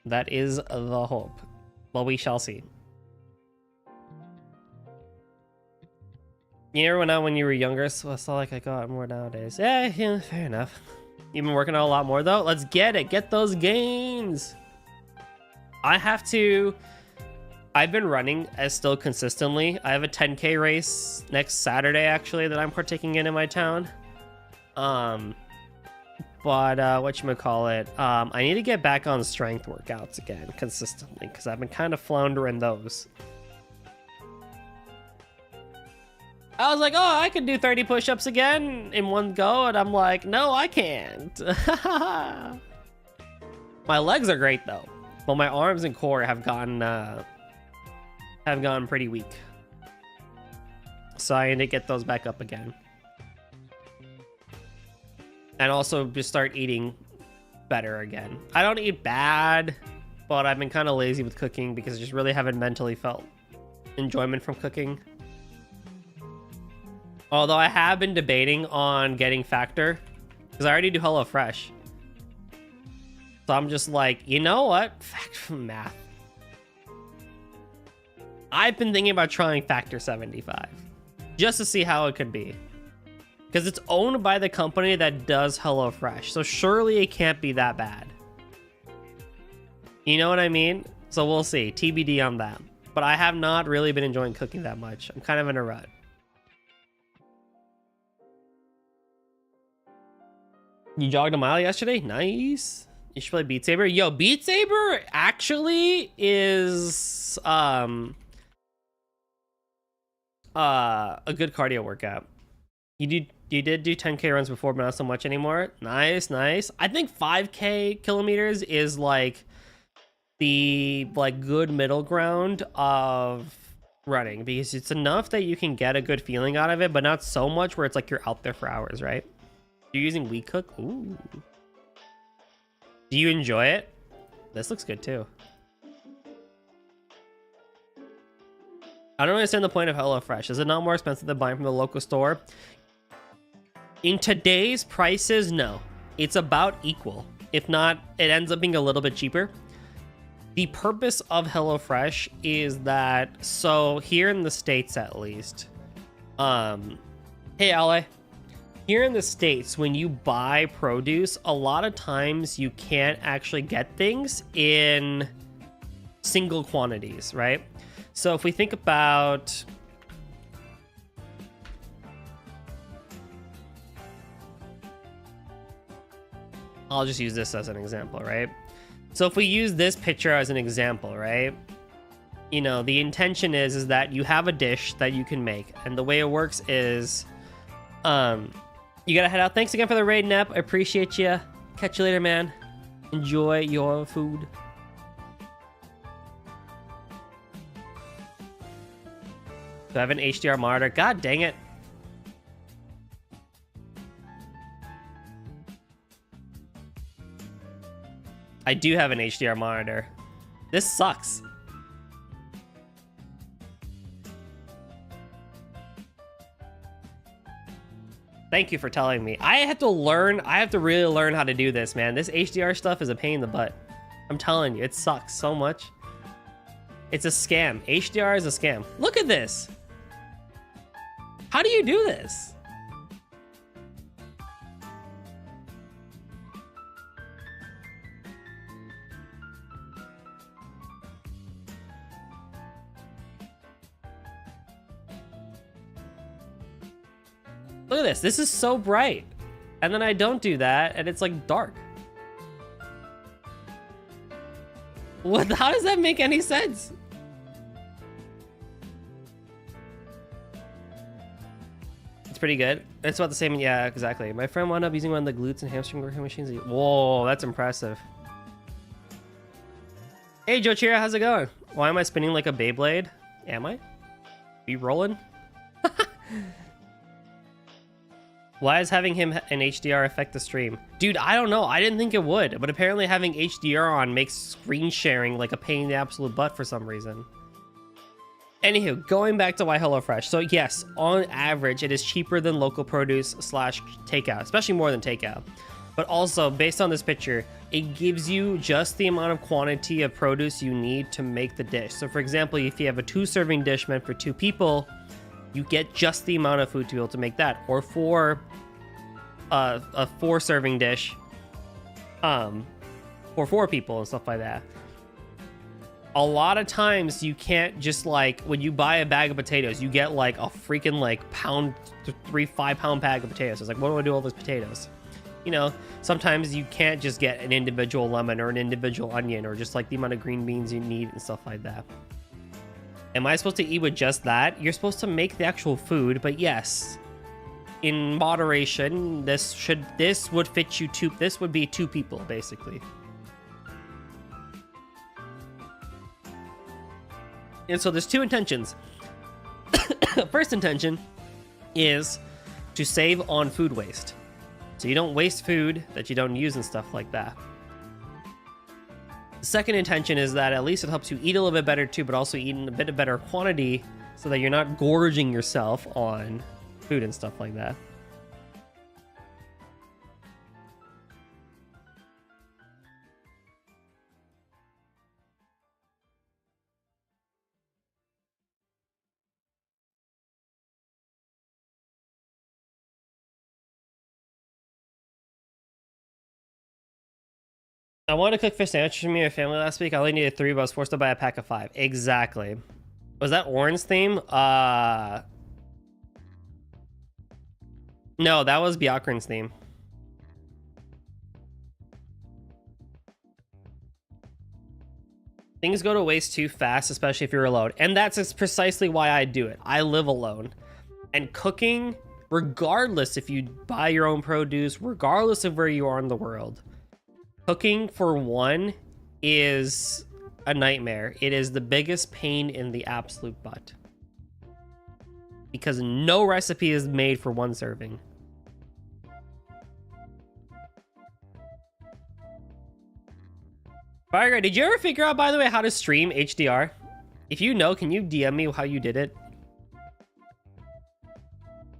That is the hope. Well, we shall see. You ever went out when you were younger? So I saw like I go out more nowadays. Yeah, fair enough. You've been working out a lot more though. Let's get it. Get those gains. I've been running as still consistently. I have a 10K race next Saturday actually that I'm partaking in my town. But whatchamacallit, I need to get back on strength workouts again consistently because I've been kind of floundering those. I was like, oh, I could do 30 push-ups again in one go, and I'm like, no, I can't. My legs are great though, but my arms and core have gone pretty weak. So I need to get those back up again. And also just start eating better again. I don't eat bad, but I've been kind of lazy with cooking because I just really haven't mentally felt enjoyment from cooking. Although I have been debating on getting Factor because I already do HelloFresh. So I'm just like, you know what? Factor math. I've been thinking about trying Factor 75 just to see how it could be. Because it's owned by the company that does HelloFresh. So surely it can't be that bad. You know what I mean? So we'll see. TBD on that. But I have not really been enjoying cooking that much. I'm kind of in a rut. You jogged a mile yesterday? Nice. You should play Beat Saber. Yo, Beat Saber actually is a good cardio workout. You did do 10K runs before, but not so much anymore. Nice. I think 5K kilometers is like the good middle ground of running because it's enough that you can get a good feeling out of it, but not so much where it's like you're out there for hours, right? You're using WeCook? Ooh. Do you enjoy it? This looks good too. I don't understand the point of HelloFresh. Is it not more expensive than buying from the local store? In today's prices, no. it's about equal. If not, it ends up being a little bit cheaper. The purpose of HelloFresh is that, so here in the States at least, hey Ale, here in the States, when you buy produce, a lot of times you can't actually get things in single quantities, right? So if we think about, I'll just use this as an example, right? So if we use this picture as an example, right? You know, the intention is that you have a dish that you can make, and the way it works is, you gotta head out. Thanks again for the raid, Nep. I appreciate you. Catch you later, man. Enjoy your food. Do I have an HDR monitor? God dang it. I do have an HDR monitor. This sucks. Thank you for telling me. I have to really learn how to do this, man. This HDR stuff is a pain in the butt. I'm telling you, it sucks so much. It's a scam. HDR is a scam. Look at this. How do you do this? Look at this. This is so bright. And then I don't do that, and it's like dark. What? How does that make any sense? It's pretty good. It's about the same. Yeah, exactly. My friend wound up using one of the glutes and hamstring working machines. Whoa, that's impressive. Hey, Joe Chira, how's it going? Why am I spinning like a Beyblade? Am I? Be rolling? Why is having him in HDR affect the stream? Dude, I don't know. I didn't think it would, but apparently having HDR on makes screen sharing like a pain in the absolute butt for some reason. Anywho, going back to why HelloFresh. So yes, on average, it is cheaper than local produce / takeout, especially more than takeout. But also, based on this picture, it gives you just the amount of quantity of produce you need to make the dish. So for example, if you have a 2-serving dish meant for 2 people, you get just the amount of food to be able to make that. Or for a 4-serving dish for 4 people and stuff like that. A lot of times you can't just like, when you buy a bag of potatoes, you get like a freaking like 5-pound bag of potatoes. It's like, what do I do with all those potatoes? You know, sometimes you can't just get an individual lemon or an individual onion or just like the amount of green beans you need and stuff like that. Am I supposed to eat with just that? You're supposed to make the actual food, but yes, in moderation, this would fit you two. This would be 2 people basically. And so there's 2 intentions. First intention is to save on food waste, so you don't waste food that you don't use and stuff like that. The second intention is that at least it helps you eat a little bit better too, but also eat in a bit of better quantity so that you're not gorging yourself on food and stuff like that. I wanted to cook fish sandwiches for me and my family last week. I only needed 3, but I was forced to buy a pack of 5. Exactly. Was that Oren's theme? No, that was Bjorkren's theme. Things go to waste too fast, especially if you're alone. And that's precisely why I do it. I live alone. And cooking, regardless if you buy your own produce, regardless of where you are in the world, cooking for one is a nightmare. It is the biggest pain in the absolute butt. Because no recipe is made for 1 serving. Fire, did you ever figure out, by the way, how to stream HDR? If you know, can you DM me how you did it?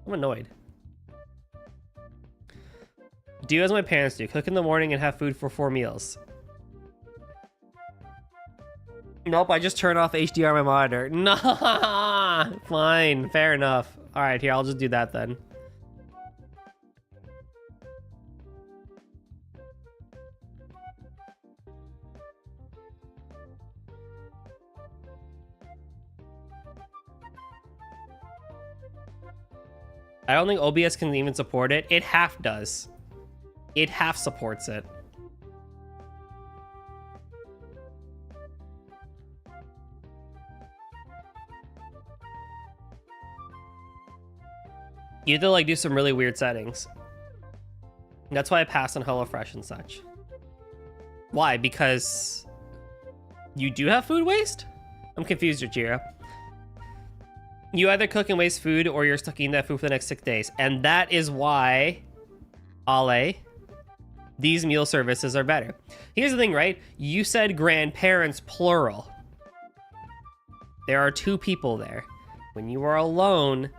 I'm annoyed. do as my parents do. Cook in the morning and have food for 4 meals. Nope, I just turn off HDR on my monitor. Nah, fine, fair enough. All right, here, I'll just do that then. I don't think OBS can even support it. It half does. It half supports it. You have to like do some really weird settings. That's why I passed on HelloFresh and such. Why? Because you do have food waste? I'm confused, Jira. You either cook and waste food or you're stuck eating that food for the next 6 days. And that is why, Ale, these meal services are better. Here's the thing, right? You said grandparents plural. There are 2 people there. When you are alone,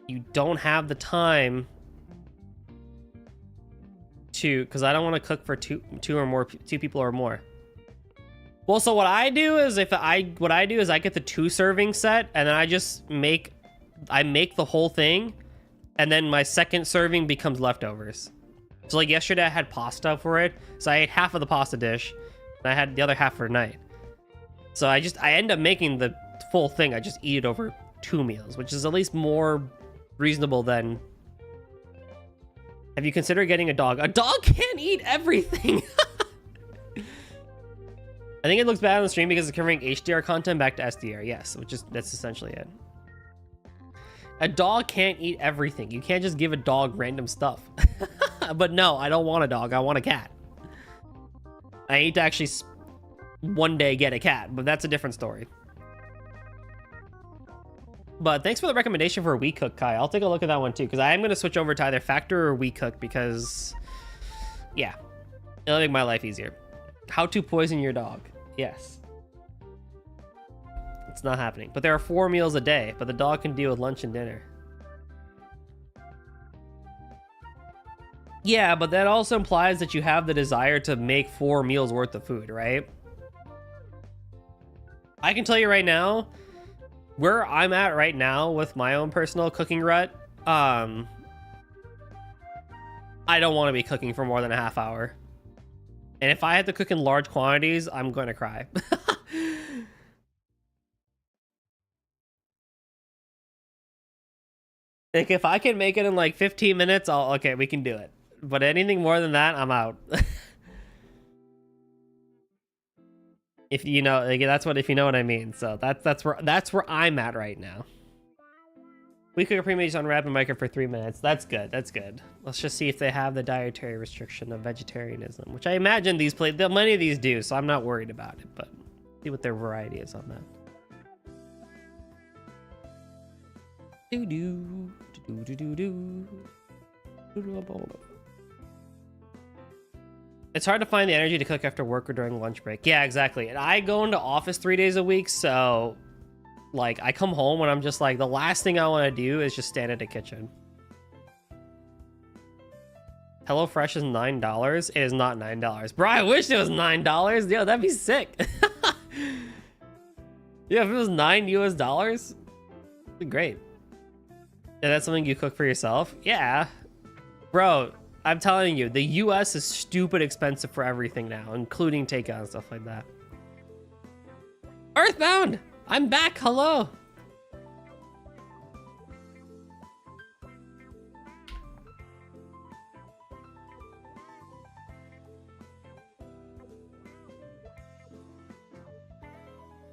you don't have the time to, because I don't want to cook for two people or more. Well, so what I do is I get the 2 serving set and then I just make the whole thing and then my second serving becomes leftovers. So like yesterday I had pasta for it, so I ate half of the pasta dish and I had the other half for tonight. So I end up making the full thing. I just eat it over 2 meals, which is at least more reasonable than... Have you considered getting a dog? A dog can't eat everything. I think it looks bad on the stream because it's converting HDR content back to SDR. Yes, that's essentially it. A dog can't eat everything. You can't just give a dog random stuff. But no, I don't want a dog. I want a cat. I need to actually one day get a cat, but that's a different story. But thanks for the recommendation for a WeCook, Kai. I'll take a look at that one too, because I am going to switch over to either Factor or WeCook because, yeah, it'll make my life easier. How to poison your dog. Yes. It's not happening. But there are 4 meals a day, but the dog can deal with lunch and dinner. Yeah, but that also implies that you have the desire to make 4 meals worth of food, right? I can tell you right now, where I'm at right now with my own personal cooking rut, I don't want to be cooking for more than a half hour. And if I had to cook in large quantities, I'm going to cry. Like, if I can make it in like 15 minutes, okay, we can do it. But anything more than that, I'm out. If you know, like, if you know what I mean. So that's where I'm at right now. We cook a pre-made unwrap and micro for 3 minutes. That's good. That's good. Let's just see if they have the dietary restriction of vegetarianism, which I imagine many of these do, so I'm not worried about it. But see what their variety is on that. It's hard to find the energy to cook after work or during lunch break. Yeah, exactly. And I go into office 3 days a week, so like I come home and I'm just like, the last thing I want to do is just stand at the kitchen. HelloFresh is $9. It is not $9. Bro, I wish it was $9. Yo, that'd be sick. Yeah, if it was $9 US, it'd be great. And that's something you cook for yourself? Yeah. Bro, I'm telling you, the US is stupid expensive for everything now, including takeout and stuff like that. Earthbound! I'm back, hello!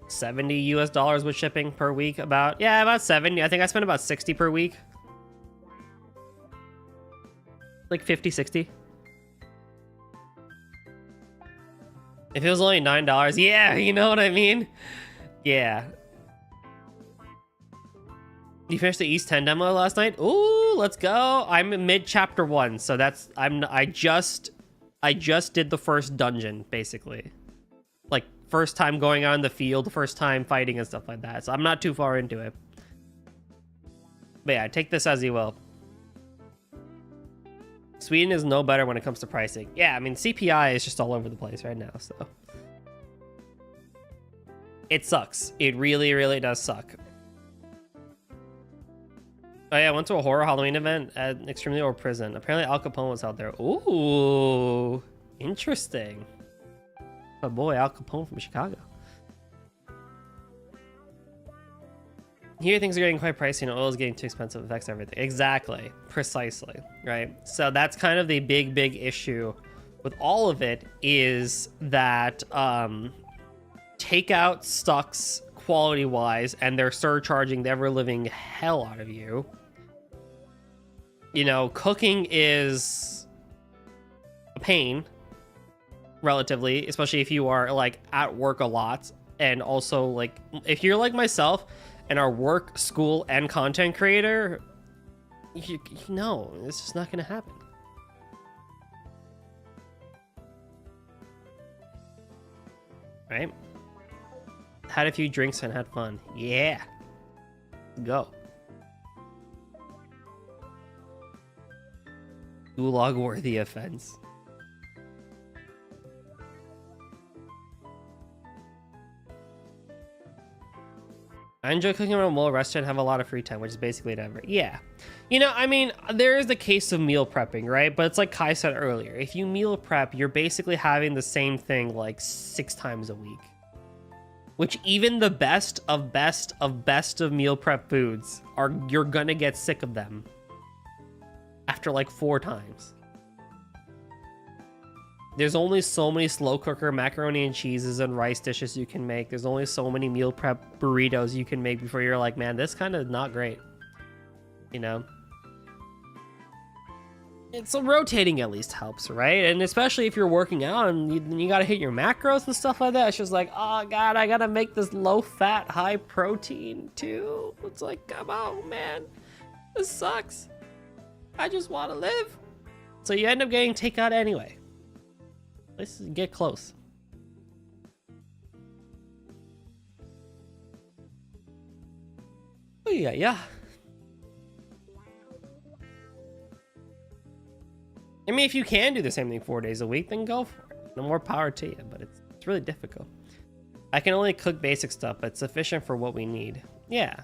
$70 US with shipping per week, about 70. I think I spent about 60 per week. Like 50, 60. If it was only $9, yeah, you know what I mean? Yeah. You finished the East 10 demo last night? Ooh, let's go. I'm mid chapter 1, so that's I just did the first dungeon, basically. Like first time going on the field, first time fighting and stuff like that. So I'm not too far into it. But yeah, take this as you will. Sweden is no better when it comes to pricing. Yeah, I mean, CPI is just all over the place right now, so. It sucks. It really, really does suck. Oh yeah, I went to a horror Halloween event at an extremely old prison. Apparently Al Capone was out there. Ooh, interesting. My boy Al Capone from Chicago. Here things are getting quite pricey and oil is getting too expensive. It affects everything. Exactly. Precisely. Right? So that's kind of the big issue with all of it, is that takeout sucks quality wise and they're surcharging the ever living hell out of you. You know, cooking is a pain relatively, especially if you are like at work a lot, and also like if you're like myself and are work, school, and content creator, you know, it's just not gonna happen. Right? Had a few drinks and had fun. Yeah. Go. Gulag worthy offense. I enjoy cooking when I'm well rested and have a lot of free time, which is basically never. Yeah. You know, I mean, there is the case of meal prepping, right? But it's like Kai said earlier. If you meal prep, you're basically having the same thing like 6 times a week. Which even the best of meal prep foods are, you're gonna get sick of them after like 4 times. There's only so many slow cooker macaroni and cheeses and rice dishes you can make. There's only so many meal prep burritos you can make before you're like, man, this kind of not great. You know? It's rotating at least helps, right? And especially if you're working out and you gotta hit your macros and stuff like that. It's just like, oh god, I gotta make this low fat, high protein too. It's like, come on, man. This sucks. I just want to live. So you end up getting takeout anyway. Let's get close. Oh yeah. I mean, if you can do the same thing 4 days a week, then go for it. No more power to you, but it's really difficult. I can only cook basic stuff, but it's sufficient for what we need. Yeah.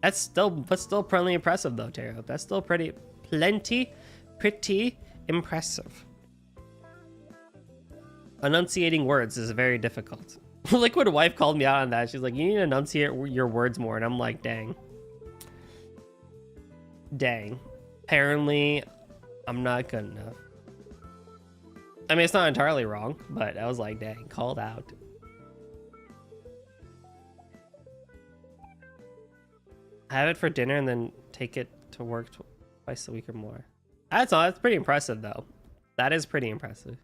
That's still pretty impressive though, Taro. That's still pretty impressive. Enunciating words is very difficult. Liquid wife called me out on that. She's like, you need to enunciate your words more. And I'm like, dang. Apparently, I'm not good enough. I mean, it's not entirely wrong, but I was like, dang, called out. Have it for dinner and then take it to work twice a week or more. That's pretty impressive, though. That is pretty impressive.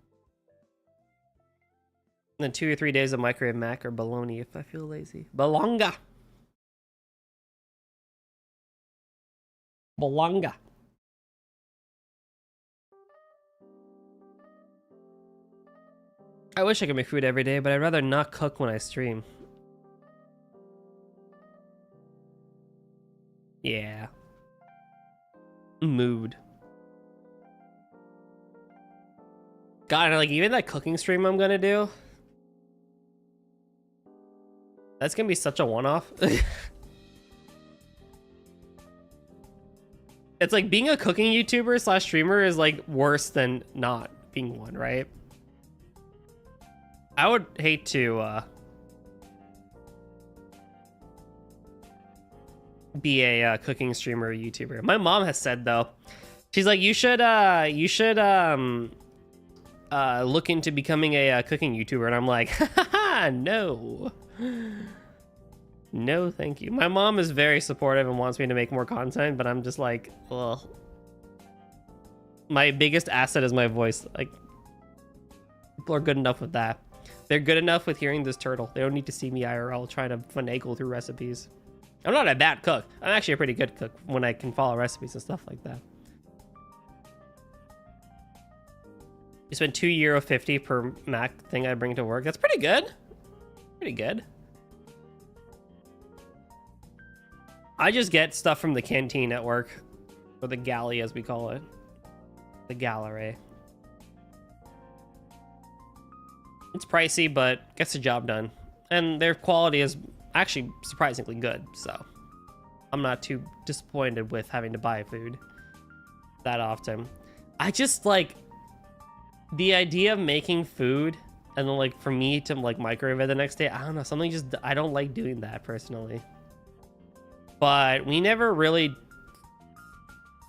And then 2 or 3 days of microwave mac or bologna if I feel lazy. Bolonga. I wish I could make food every day, but I'd rather not cook when I stream. Yeah. Mood. God, like even that cooking stream I'm gonna do, that's gonna be such a one-off. It's like being a cooking YouTuber / streamer is like worse than not being one, right? I would hate to be a cooking streamer or YouTuber. My mom has said though, she's like, you should look into becoming a cooking YouTuber, and I'm like, haha, no. No, thank you. My mom is very supportive and wants me to make more content, but I'm just like, well, my biggest asset is my voice. Like, people are good enough with that. They're good enough with hearing this turtle. They don't need to see me IRL trying to finagle through recipes. I'm not a bad cook. I'm actually a pretty good cook when I can follow recipes and stuff like that. You spend €2.50 per Mac thing I bring to work. That's pretty good. Pretty good. I just get stuff from the canteen at work. Or the galley, as we call it. The gallery. It's pricey, but gets the job done. And their quality is actually surprisingly good, so I'm not too disappointed with having to buy food that often. I just like the idea of making food and then like for me to like microwave it the next day. I don't know, something just, I don't like doing that personally. But we never really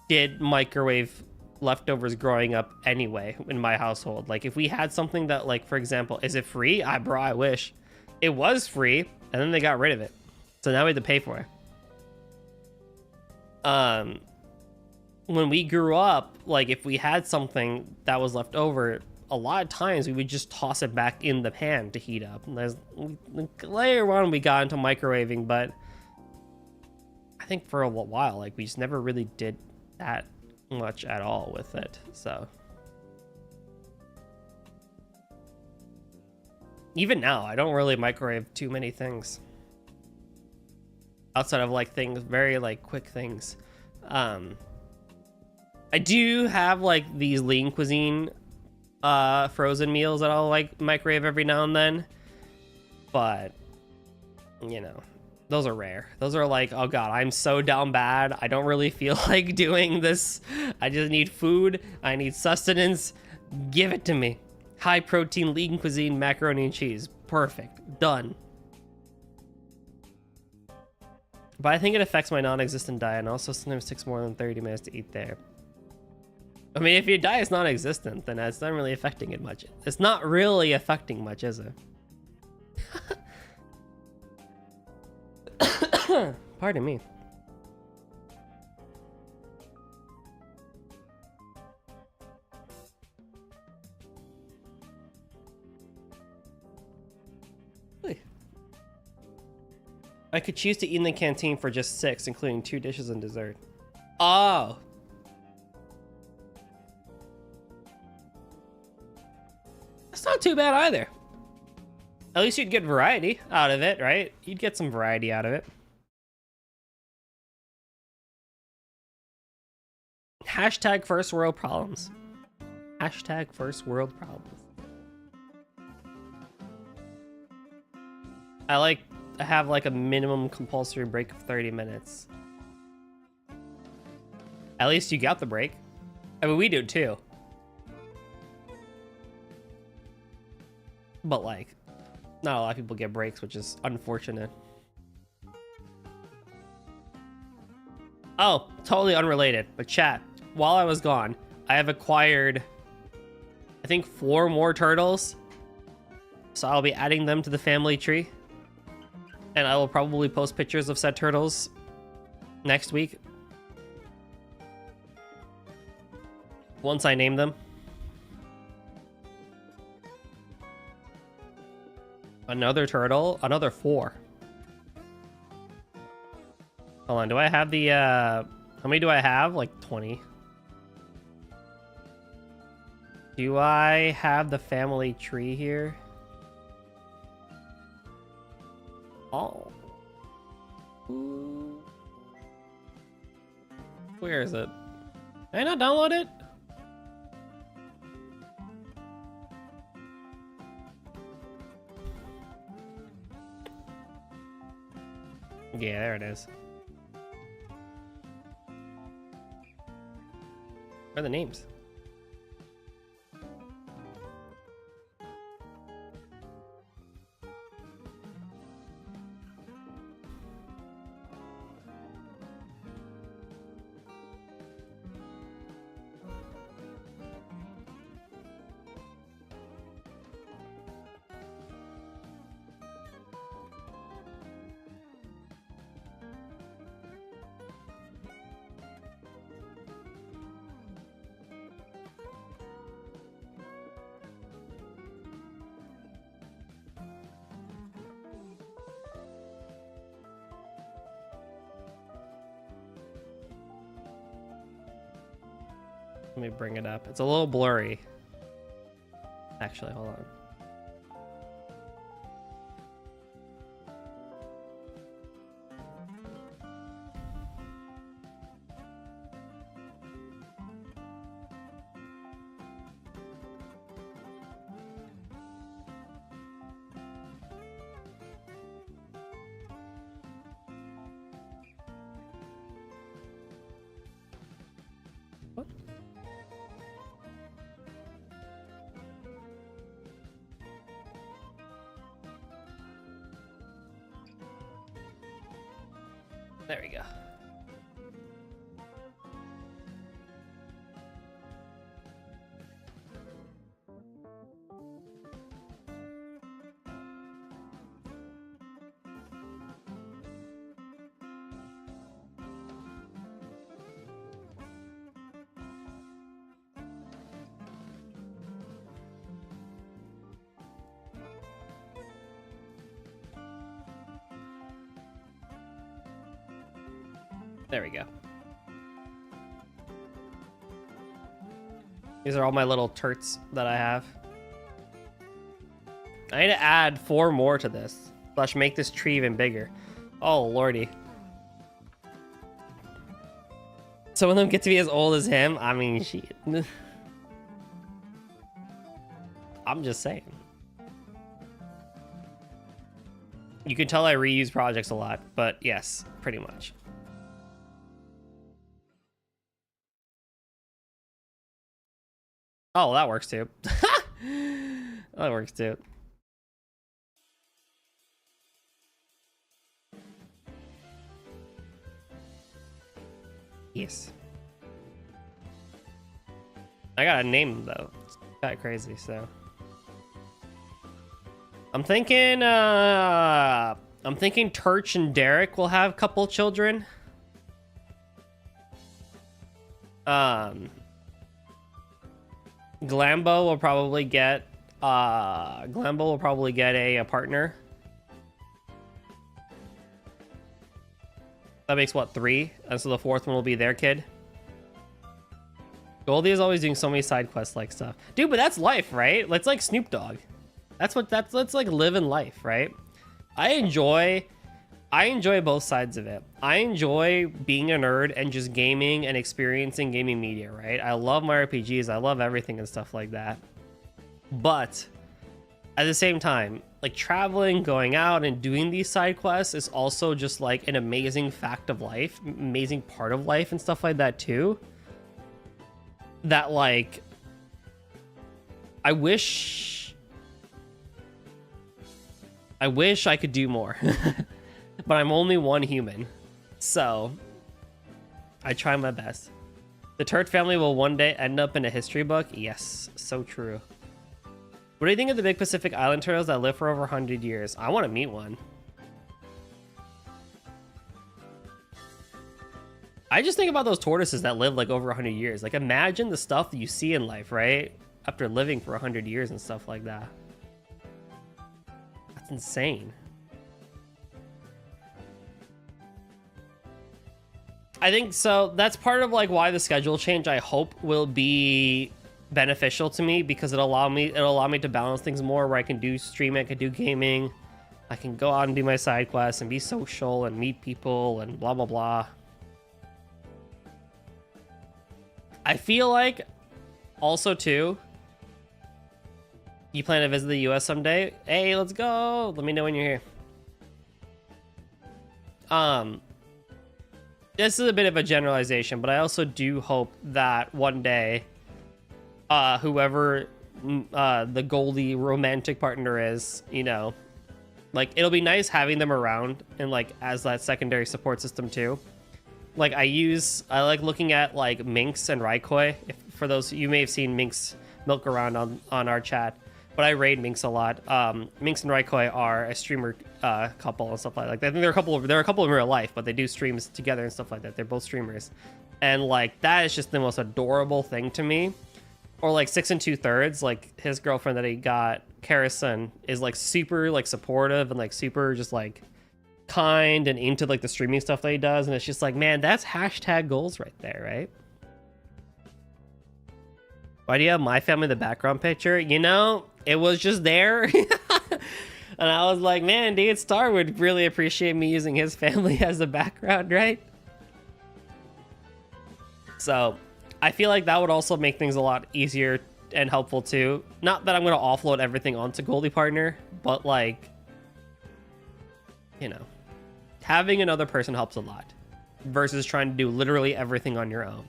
did microwave leftovers growing up anyway in my household. Like if we had something that, like, for example, is it free? Bro, I wish it was free, and then they got rid of it, so now we have to pay for it. When we grew up, like if we had something that was left over, a lot of times we would just toss it back in the pan to heat up. And later on we got into microwaving, but I think for a while, like, we just never really did that much at all with it. So even now, I don't really microwave too many things outside of like things, very like quick things. I do have like these lean cuisine frozen meals that I'll like microwave every now and then, but you know, those are rare. Those are like, oh god, I'm so down bad, I don't really feel like doing this, I just need food, I need sustenance, give it to me. High protein lean cuisine macaroni and cheese, perfect, done. But I think it affects my non-existent diet, and also sometimes takes more than 30 minutes to eat there. I mean, if your diet's non-existent, then it's not really affecting it much. It's not really affecting much, is it? Pardon me. I could choose to eat in the canteen for just 6, including 2 dishes and dessert. Oh. That's not too bad either. At least you'd get variety out of it, right? You'd get some variety out of it. Hashtag first world problems. Hashtag first world problems. I have like a minimum compulsory break of 30 minutes. At least you got the break. I mean, we do too. But like, not a lot of people get breaks, which is unfortunate. Oh, totally unrelated, but chat, while I was gone, I have acquired, I think, 4 more turtles. So I'll be adding them to the family tree. And I will probably post pictures of said turtles next week, once I name them. Another turtle, another 4. Hold on, do I have the, how many do I have? Like 20. Do I have the family tree here? Oh. Ooh. Where is it? Did I not download it? Yeah, there it is. Where are the names? Let me bring it up. It's a little blurry. Actually, hold on. There we go. There we go. These are all my little turts that I have. I need to add 4 more to this. Slash make this tree even bigger. Oh, lordy. Some of them get to be as old as him. I mean, shit. I'm just saying. You can tell I reuse projects a lot, but yes, pretty much. Oh, that works too. That works too. Yes. I got a name though. It's kind of crazy, so. I'm thinking Turch and Derek will have a couple children. Glambo will probably get a partner. That makes what, 3? And so the 4th one will be their kid. Goldie is always doing so many side quest like stuff. Dude, but that's life, right? It's like Snoop Dogg. That's like living life, right? I enjoy both sides of it. I enjoy being a nerd and just gaming and experiencing gaming media, right? I love my RPGs. I love everything and stuff like that. But at the same time, like traveling, going out and doing these side quests is also just like an amazing fact of life, amazing part of life and stuff like that too. That like, I wish I could do more. But I'm only one human, so I try my best. The Turt family will one day end up in a history book. Yes, so true. What do you think of the big Pacific Island turtles that live for over 100 years? I want to meet one. I just think about those tortoises that live like over 100 years. Like imagine the stuff that you see in life, right? After living for 100 years and stuff like that. That's insane. I think so. That's part of like why the schedule change I hope will be beneficial to me, because it'll allow me to balance things more, where I can do streaming, I can do gaming, I can go out and do my side quests and be social and meet people and blah blah blah. I feel like also too, you plan to visit the US someday? Hey, let's go. Let me know when you're here. This is a bit of a generalization, but I also do hope that one day, whoever the Goldie romantic partner is, you know, like it'll be nice having them around and like as that secondary support system too. Like I like looking at like Minx and Raikoi. For those, you may have seen Minx milk around on our chat, but I raid Minx a lot. Minx and Raikoi are a streamer couple and stuff like that. I think they're a couple in real life, but they do streams together and stuff like that. They're both streamers, and like that is just the most adorable thing to me. Or like 6 2/3, like his girlfriend that he got, Carison, is like super like supportive and like super just like kind and into like the streaming stuff that he does, and it's just like, man, that's hashtag goals right there, right? Why do you have my family in the background picture? You know, it was just there. And I was like, man, dude, Star would really appreciate me using his family as a background, right? So I feel like that would also make things a lot easier and helpful too. Not that I'm going to offload everything onto Goldie Partner, but like, you know, having another person helps a lot versus trying to do literally everything on your own.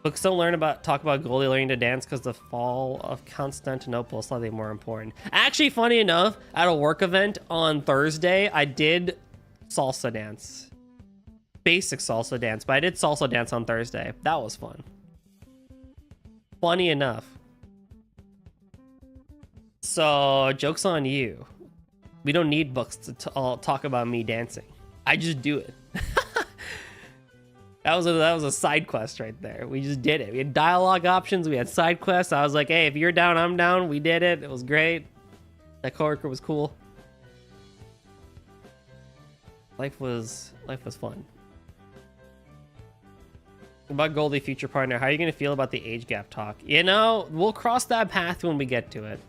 Books don't talk about Goldie learning to dance because the fall of Constantinople is slightly more important. Actually, funny enough, at a work event on Thursday, I did salsa dance. Basic salsa dance, but I did salsa dance on Thursday. That was fun. Funny enough. So, joke's on you. We don't need books to talk about me dancing. I just do it. That was a side quest right there. We just did it. We had dialogue options. We had side quests. I was like, hey, if you're down, I'm down. We did it. It was great. That coworker was cool. Life was fun. About Goldie, future partner, how are you gonna feel about the age gap talk? You know, we'll cross that path when we get to it.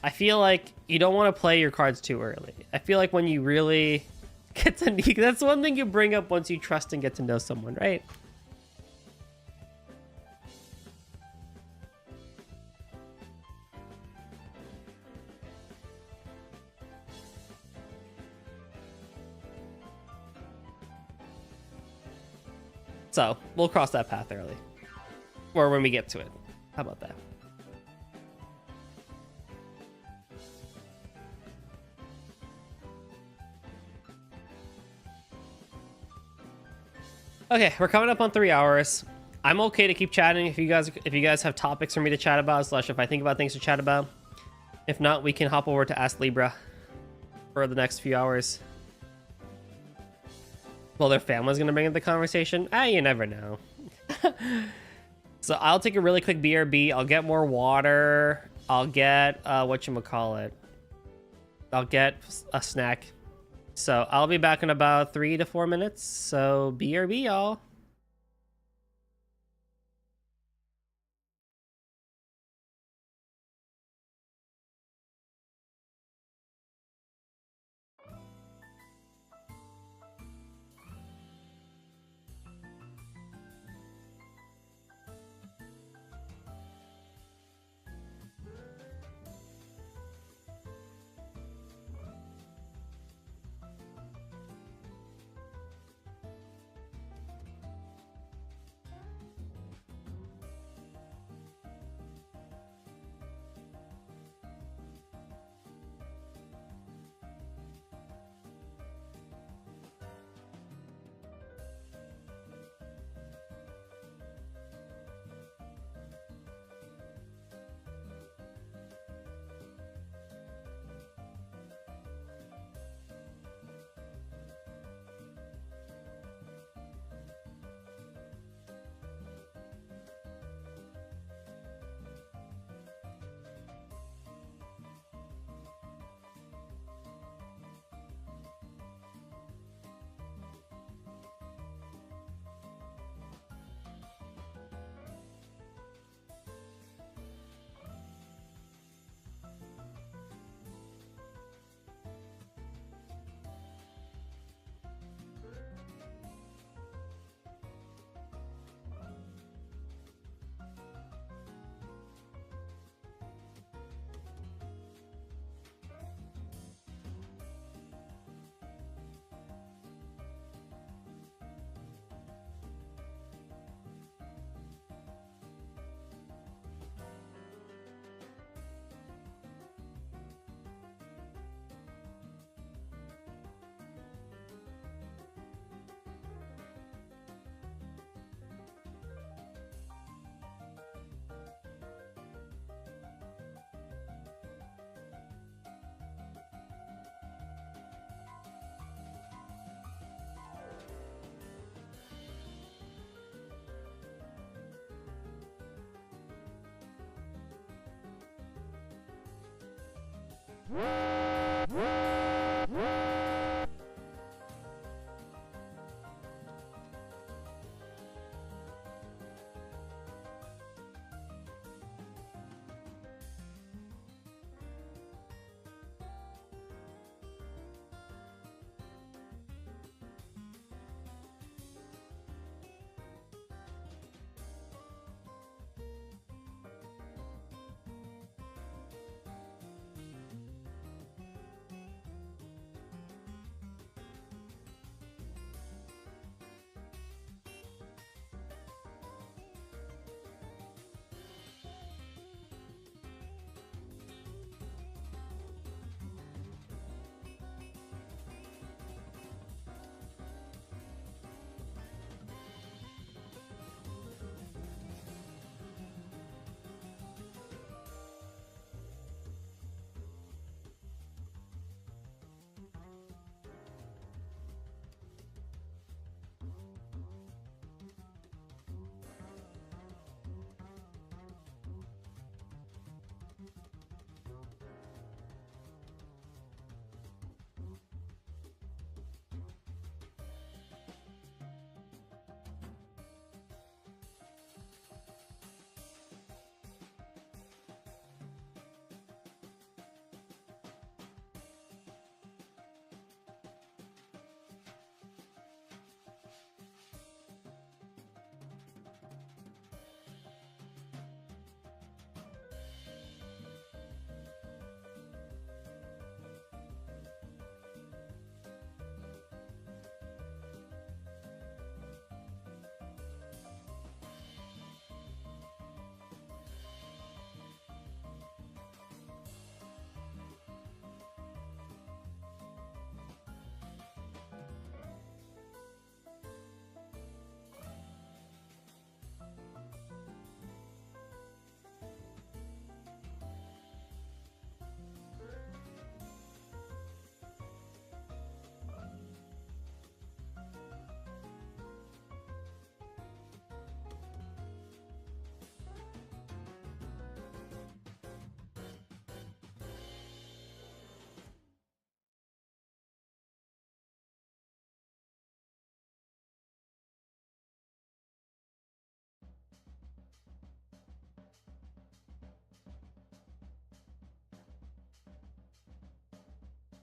I feel like you don't want to play your cards too early. I feel like when you really get to that's one thing you bring up once you trust and get to know someone, right? So, we'll cross that path early. Or when we get to it. How about that? Okay, we're coming up on 3 hours. I'm okay to keep chatting if you guys have topics for me to chat about, slash if I think about things to chat about. If not, we can hop over to Astlibra for the next few hours. Well, their family's gonna bring up the conversation. You never know. So I'll take a really quick BRB. I'll get more water. I'll get whatchamacallit. I'll get a snack. So I'll be back in about 3 to 4 minutes. So BRB, y'all.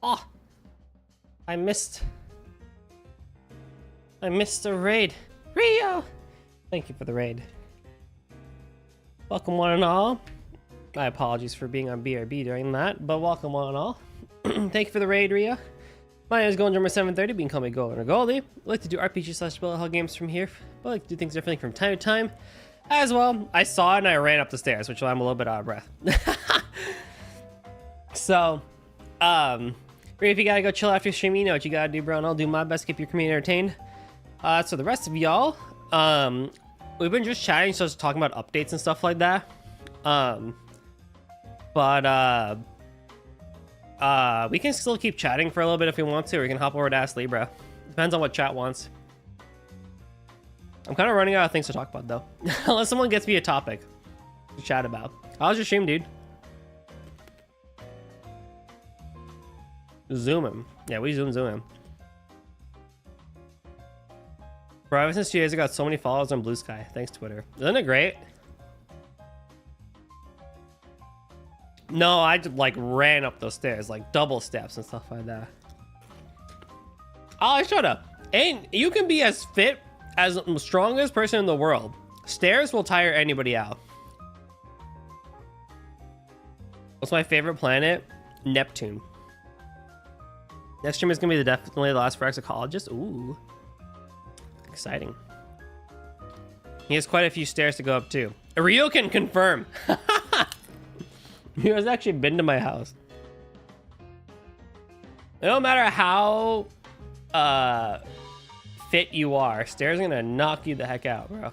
Oh, I missed the raid. Rio, thank you for the raid. Welcome one and all. My apologies for being on BRB during that, but welcome one and all. Thank you for the raid, Rio. My name is GoldenDrummer730, but you can call me Golden or Goldie. I like to do RPG/bullet hell games from here, but I like to do things differently from time to time. As well, I saw it and I ran up the stairs, which I'm a little bit out of breath. So, Rio, if you gotta go chill after streaming, you know what you gotta do, bro, and I'll do my best to keep your community entertained. So the rest of y'all, we've been just chatting, so just talking about updates and stuff like that. We can still keep chatting for a little bit if we want to, or we can hop over to Astlibra. Depends on what chat wants. I'm kind of running out of things to talk about, though. Unless someone gets me a topic to chat about. How's your stream, dude? Zoom him. Yeah, we zoom him. Bro, ever since 2 years, I got so many followers on Blue Sky. Thanks, Twitter. Isn't it great? No, I like ran up those stairs, like double steps and stuff like that. Oh, shut up. And you can be as fit as the strongest person in the world. Stairs will tire anybody out. What's my favorite planet? Neptune. Next stream is gonna be definitely the last for exocologist. Ooh, exciting. He has quite a few stairs to go up too. Rio can confirm. He has actually been to my house. It don't matter how fit you are, stairs are gonna knock you the heck out, bro.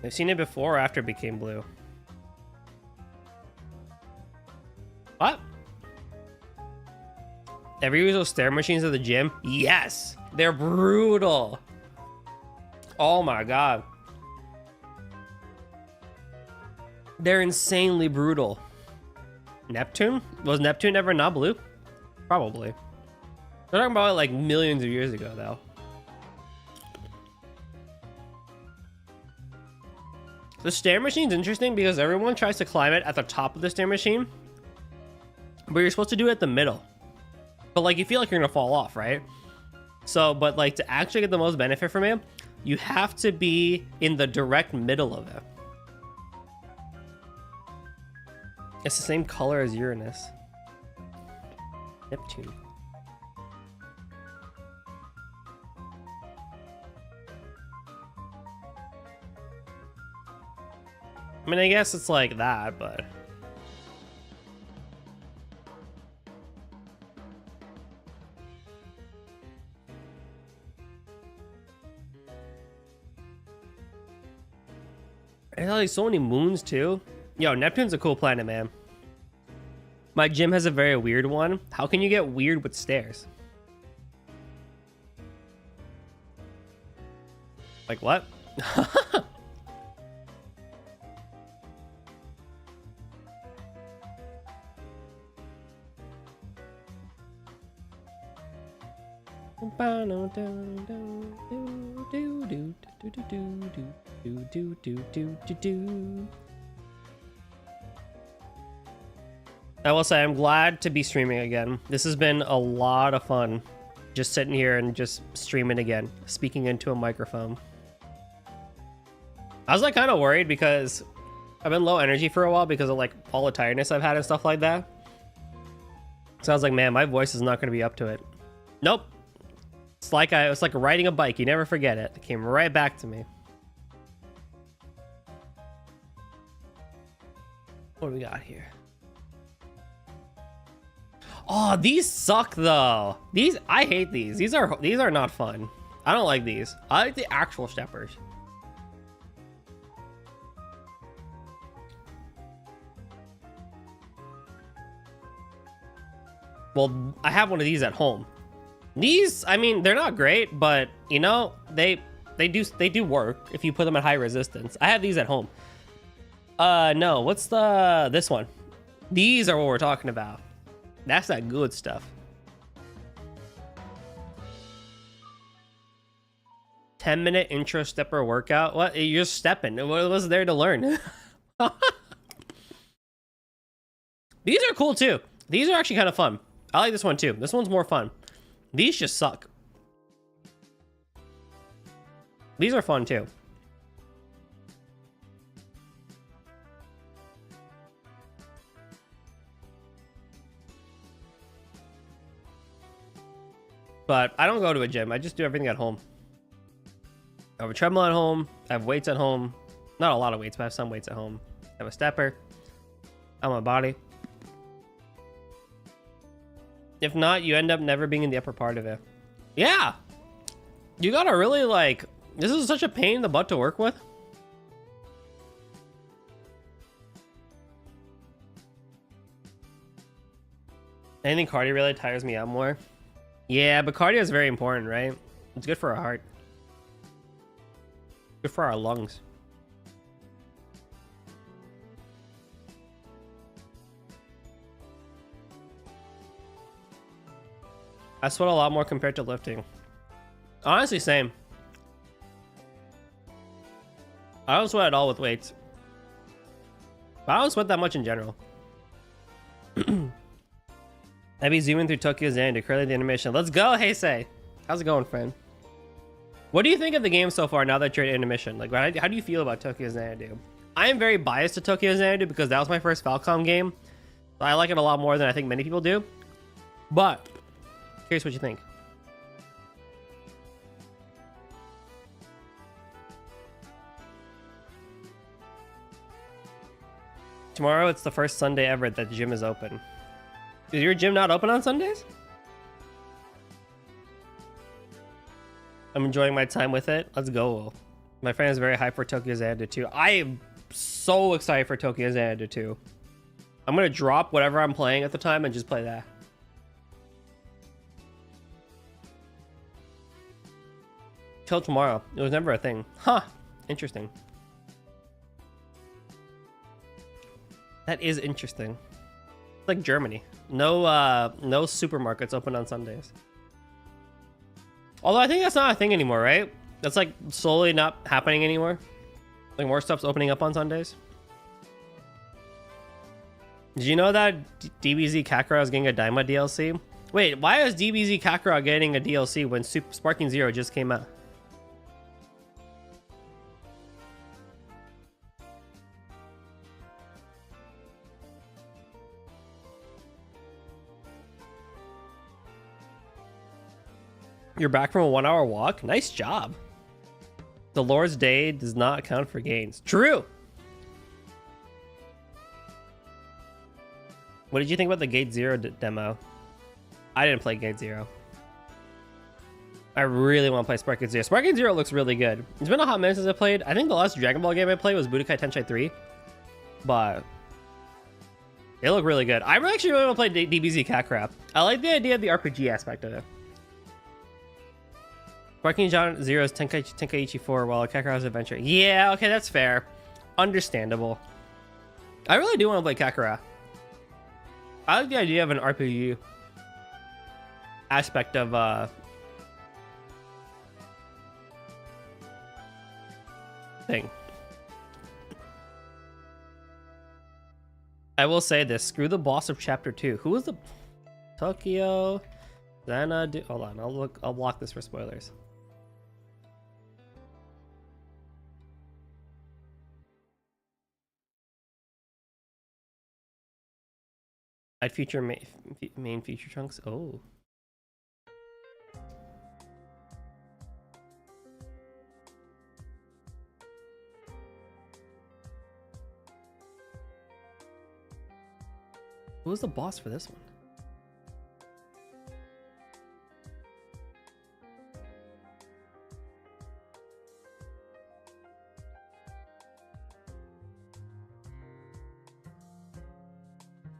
I've seen it before or after it became blue. What? Ever use those stair machines at the gym? Yes! They're brutal. Oh my god. They're insanely brutal. Neptune? Was Neptune ever not blue? Probably. They're talking about it like millions of years ago, though. The stair machine's interesting because everyone tries to climb it at the top of the stair machine, but you're supposed to do it at the middle. But like, you feel like you're gonna fall off, right? So, but like, to actually get the most benefit from it, you have to be in the direct middle of it. It's the same color as Uranus. Neptune. I mean, I guess it's like that, but... There's like so many moons, too. Yo, Neptune's a cool planet, man. My gym has a very weird one. How can you get weird with stairs? Like, what? I will say I'm glad to be streaming again. This has been a lot of fun, just sitting here and just streaming again, speaking into a microphone. I was like kind of worried because I've been low energy for a while because of like all the tiredness I've had and stuff like that. So I was like, man, my voice is not going to be up to it. Nope. It's like riding a bike. You never forget it. It came right back to me. What do we got here? Oh, these suck though. I hate these. These are not fun. I don't like these. I like the actual steppers. Well, I have one of these at home. These, I mean, they're not great, but you know, they do work if you put them at high resistance. I have these at home. No, what's this one? These are what we're talking about. That's that good stuff. 10-minute intro stepper workout. What? You're stepping. What was there to learn? These are cool too. These are actually kind of fun. I like this one too. This one's more fun. These just suck. These are fun too. But I don't go to a gym. I just do everything at home. I have a treadmill at home. I have weights at home. Not a lot of weights, but I have some weights at home. I have a stepper on my body. If not, you end up never being in the upper part of it. Yeah. You gotta really like... This is such a pain in the butt to work with. Anything cardio really tires me out more. Yeah, but cardio is very important, right? It's good for our heart. Good for our lungs. I sweat a lot more compared to lifting. Honestly, same. I don't sweat at all with weights. But I don't sweat that much in general. I'd be zooming through Tokyo Xanadu, curling the animation. Let's go, Heisei. How's it going, friend? What do you think of the game so far now that you're in intermission? Like, how do you feel about Tokyo Xanadu? I am very biased to Tokyo Xanadu because that was my first Falcom game. So I like it a lot more than I think many people do. But, curious what you think. Tomorrow, it's the first Sunday ever that the gym is open. Is your gym not open on Sundays? I'm enjoying my time with it. Let's go. My friend is very hyped for Tokyo Xanadu 2. I am so excited for Tokyo Xanadu 2. I'm going to drop whatever I'm playing at the time and just play that. Till tomorrow. It was never a thing. Huh. Interesting. That is interesting. It's like Germany. No supermarkets open on Sundays. Although I think that's not a thing anymore, right? That's like slowly not happening anymore. Like more stuff's opening up on Sundays. Did you know that DBZ Kakarot is getting a Daima DLC? Wait, why is DBZ Kakarot getting a DLC when Sparking Zero just came out? You're back from a 1-hour walk? Nice job. The Lord's Day does not count for gains. True! What did you think about the Gate Zero demo? I didn't play Gate Zero. I really want to play Sparking Zero. Sparking Zero looks really good. It's been a hot minute since I played. I think the last Dragon Ball game I played was Budokai Tenkaichi 3. But they look really good. I actually really want to play DBZ Kakarot. I like the idea of the RPG aspect of it. Sparking Zero's Tenkaichi 4 while Kakarot's Adventure. Yeah, okay, that's fair. Understandable. I really do want to play Kakarot. I like the idea of an RPG aspect of thing. I will say this, screw the boss of chapter 2. Who was the Tokyo Xanadu? Hold on, I'll block this for spoilers. I'd feature main feature chunks. Oh. Who was the boss for this one?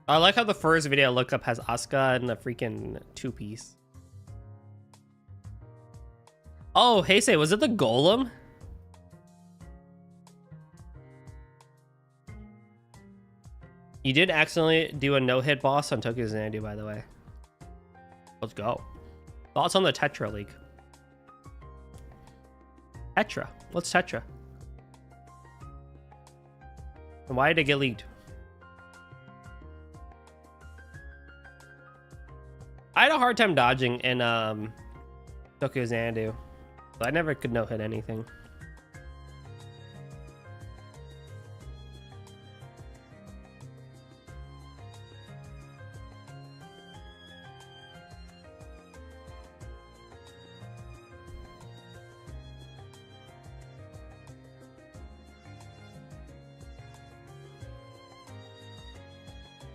I like how the first video I look up has Asuka in a freaking two-piece. Oh, Heisei, was it the Golem? You did accidentally do a no-hit boss on Tokyo Xanadu, by the way. Let's go. Thoughts on the Tetra League? Tetra. What's Tetra? And why did it get leaked? I had a hard time dodging in Tokyo Xanadu, but I never could no-hit anything.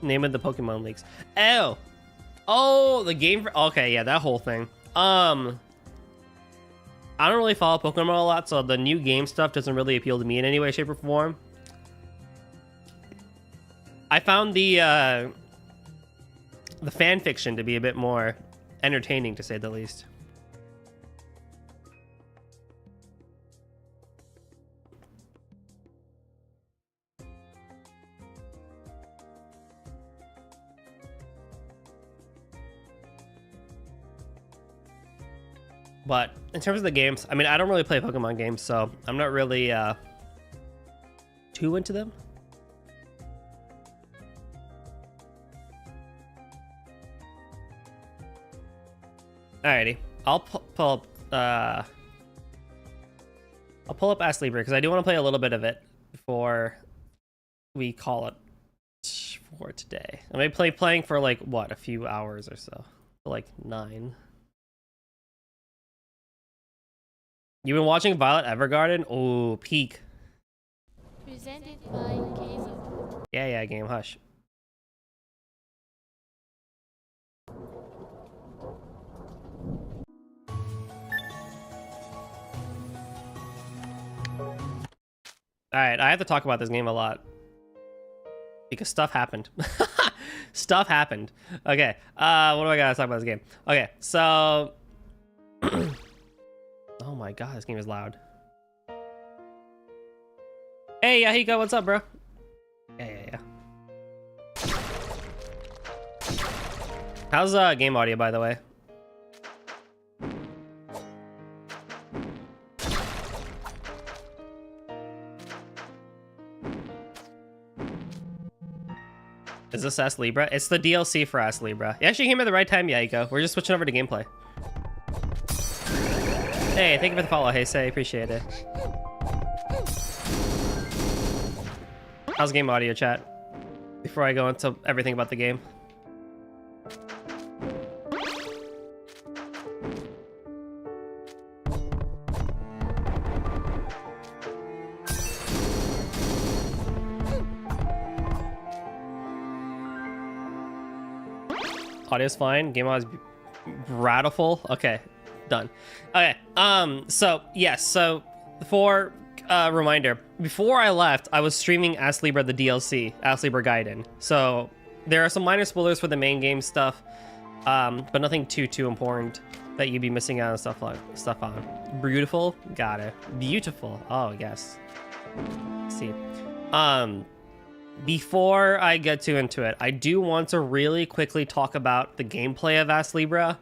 Name of the Pokemon leaks. Oh, the game for, okay, yeah, that whole thing. I don't really follow Pokemon a lot, so the new game stuff doesn't really appeal to me in any way, shape, or form. I found the fan fiction to be a bit more entertaining, to say the least. But in terms of the games, I mean, I don't really play Pokemon games, so I'm not really too into them. Alrighty, I'll pull up Astlibra because I do want to play a little bit of it before we call it for today. I may playing for like what, a few hours or so, like 9. You've been watching Violet Evergarden? Oh, peak. Presented by Keizo. Yeah, game, hush. Alright, I have to talk about this game a lot. Because stuff happened. Stuff happened. Okay, what do I gotta talk about this game? Okay, so... Oh my god, this game is loud. Hey, Yahiko, what's up, bro? Yeah. How's game audio, by the way? Is this Astlibra? It's the DLC for Astlibra. You actually came at the right time, Yahiko. We're just switching over to gameplay. Hey, thank you for the follow, Heisei. Appreciate it. How's game audio, chat? Before I go into everything about the game. Audio's fine. Game audio's radiful. Okay. Done. Okay, so yes, so for reminder, before I left, I was streaming Astlibra the DLC, Astlibra Gaiden. So there are some minor spoilers for the main game stuff, but nothing too important that you'd be missing out on stuff on. Beautiful, got it. Beautiful. Oh yes. Let's see. Before I get too into it, I do want to really quickly talk about the gameplay of Astlibra.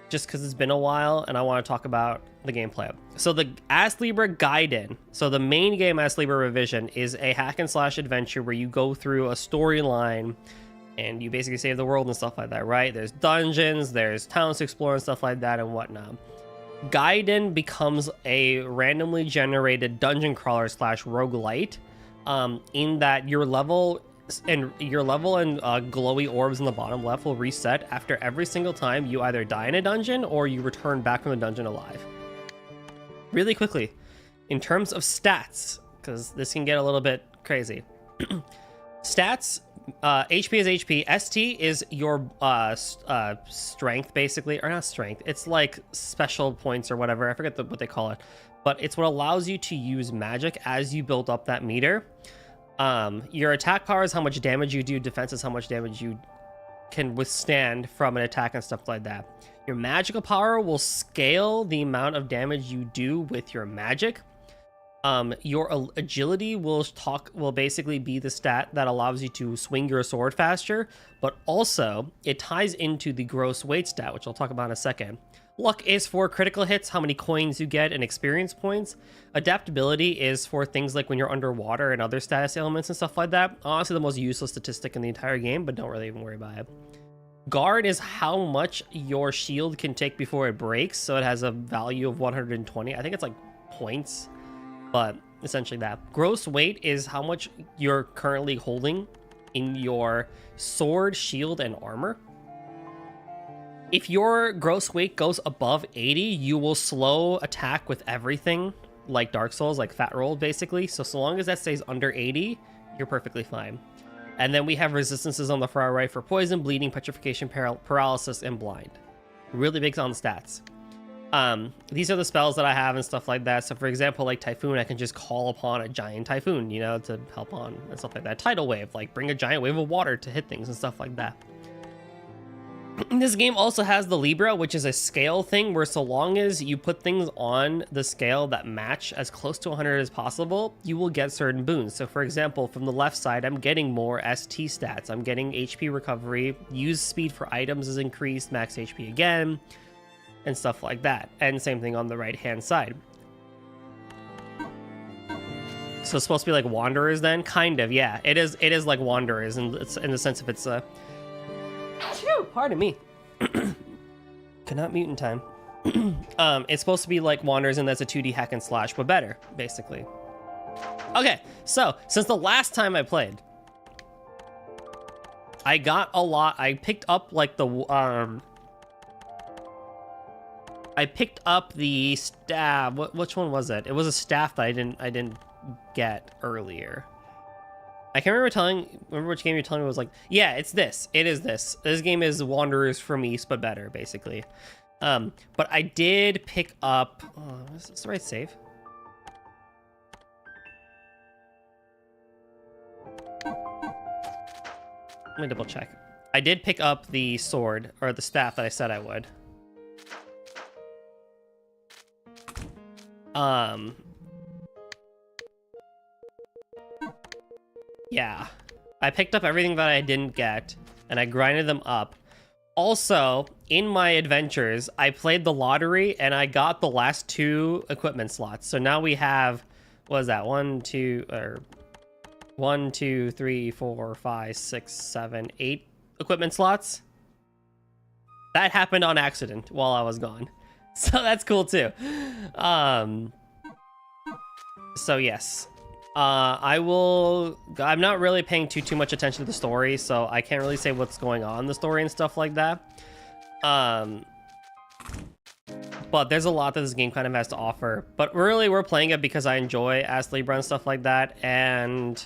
Just because it's been a while and I want to talk about the gameplay. So the Astlibra Gaiden, so the main game Astlibra Revision is a hack and slash adventure where you go through a storyline and you basically save the world and stuff like that, right? There's dungeons, there's towns to explore and stuff like that and whatnot. Gaiden becomes a randomly generated dungeon crawler slash roguelite, in that your level and glowy orbs in the bottom left will reset after every single time you either die in a dungeon or you return back from the dungeon alive. Really quickly, in terms of stats, because this can get a little bit crazy. Stats, HP is HP. ST is your strength, basically, or not strength. It's like special points or whatever. I forget what they call it, but it's what allows you to use magic as you build up that meter. Your attack power is how much damage you do. Defense is how much damage you can withstand from an attack and stuff like that. Your magical power will scale the amount of damage you do with your magic. Your agility will basically be the stat that allows you to swing your sword faster, but also it ties into the gross weight stat, which I'll talk about in a second. Luck is for critical hits, how many coins you get, and experience points. Adaptability is for things like when you're underwater and other status ailments and stuff like that. Honestly, the most useless statistic in the entire game, but don't really even worry about it. Guard is how much your shield can take before it breaks, so it has a value of 120. I think it's like points, but essentially that. Gross weight is how much you're currently holding in your sword, shield, and armor. If your gross weight goes above 80, you will slow attack with everything, like Dark Souls, like Fat Roll, basically. So long as that stays under 80, you're perfectly fine. And then we have resistances on the far right for poison, bleeding, petrification, paralysis, and blind. Really big on the stats. These are the spells that I have and stuff like that. So for example, like Typhoon, I can just call upon a giant typhoon, you know, to help on and stuff like that. Tidal Wave, like bring a giant wave of water to hit things and stuff like that. This game also has the Libra, which is a scale thing where so long as you put things on the scale that match as close to 100 as possible, you will get certain boons. So for example, from the left side, I'm getting more ST stats. I'm getting HP recovery, use speed for items is increased, max HP again, and stuff like that. And same thing on the right hand side. So it's supposed to be like Wanderers then? Kind of, yeah. It is like Wanderers in the sense of it's a... Pardon me. Cannot mute in time. It's supposed to be like Wanderers, and that's a 2D hack and slash, but better, basically. Okay, so since the last time I played, I got a lot. I picked up like the I picked up the staff. Which one was it? It was a staff that I didn't get earlier. I can't remember which game you're telling me was like, yeah, it's this. It is this. This game is Wanderers from East, but better, basically. But I did pick up... Oh, is this the right save? Let me double check. I did pick up the sword, or the staff that I said I would. Yeah, I picked up everything that I didn't get, and I grinded them up. Also, in my adventures, I played the lottery, and I got the last 2 equipment slots. So now we have, what is that? 1, 2, 3, 4, 5, 6, 7, 8 equipment slots. That happened on accident while I was gone. So that's cool too. So yes. I'm not really paying too much attention to the story, so I can't really say what's going on in the story and stuff like that. But there's a lot that this game kind of has to offer. But really, we're playing it because I enjoy Astlibra and stuff like that, and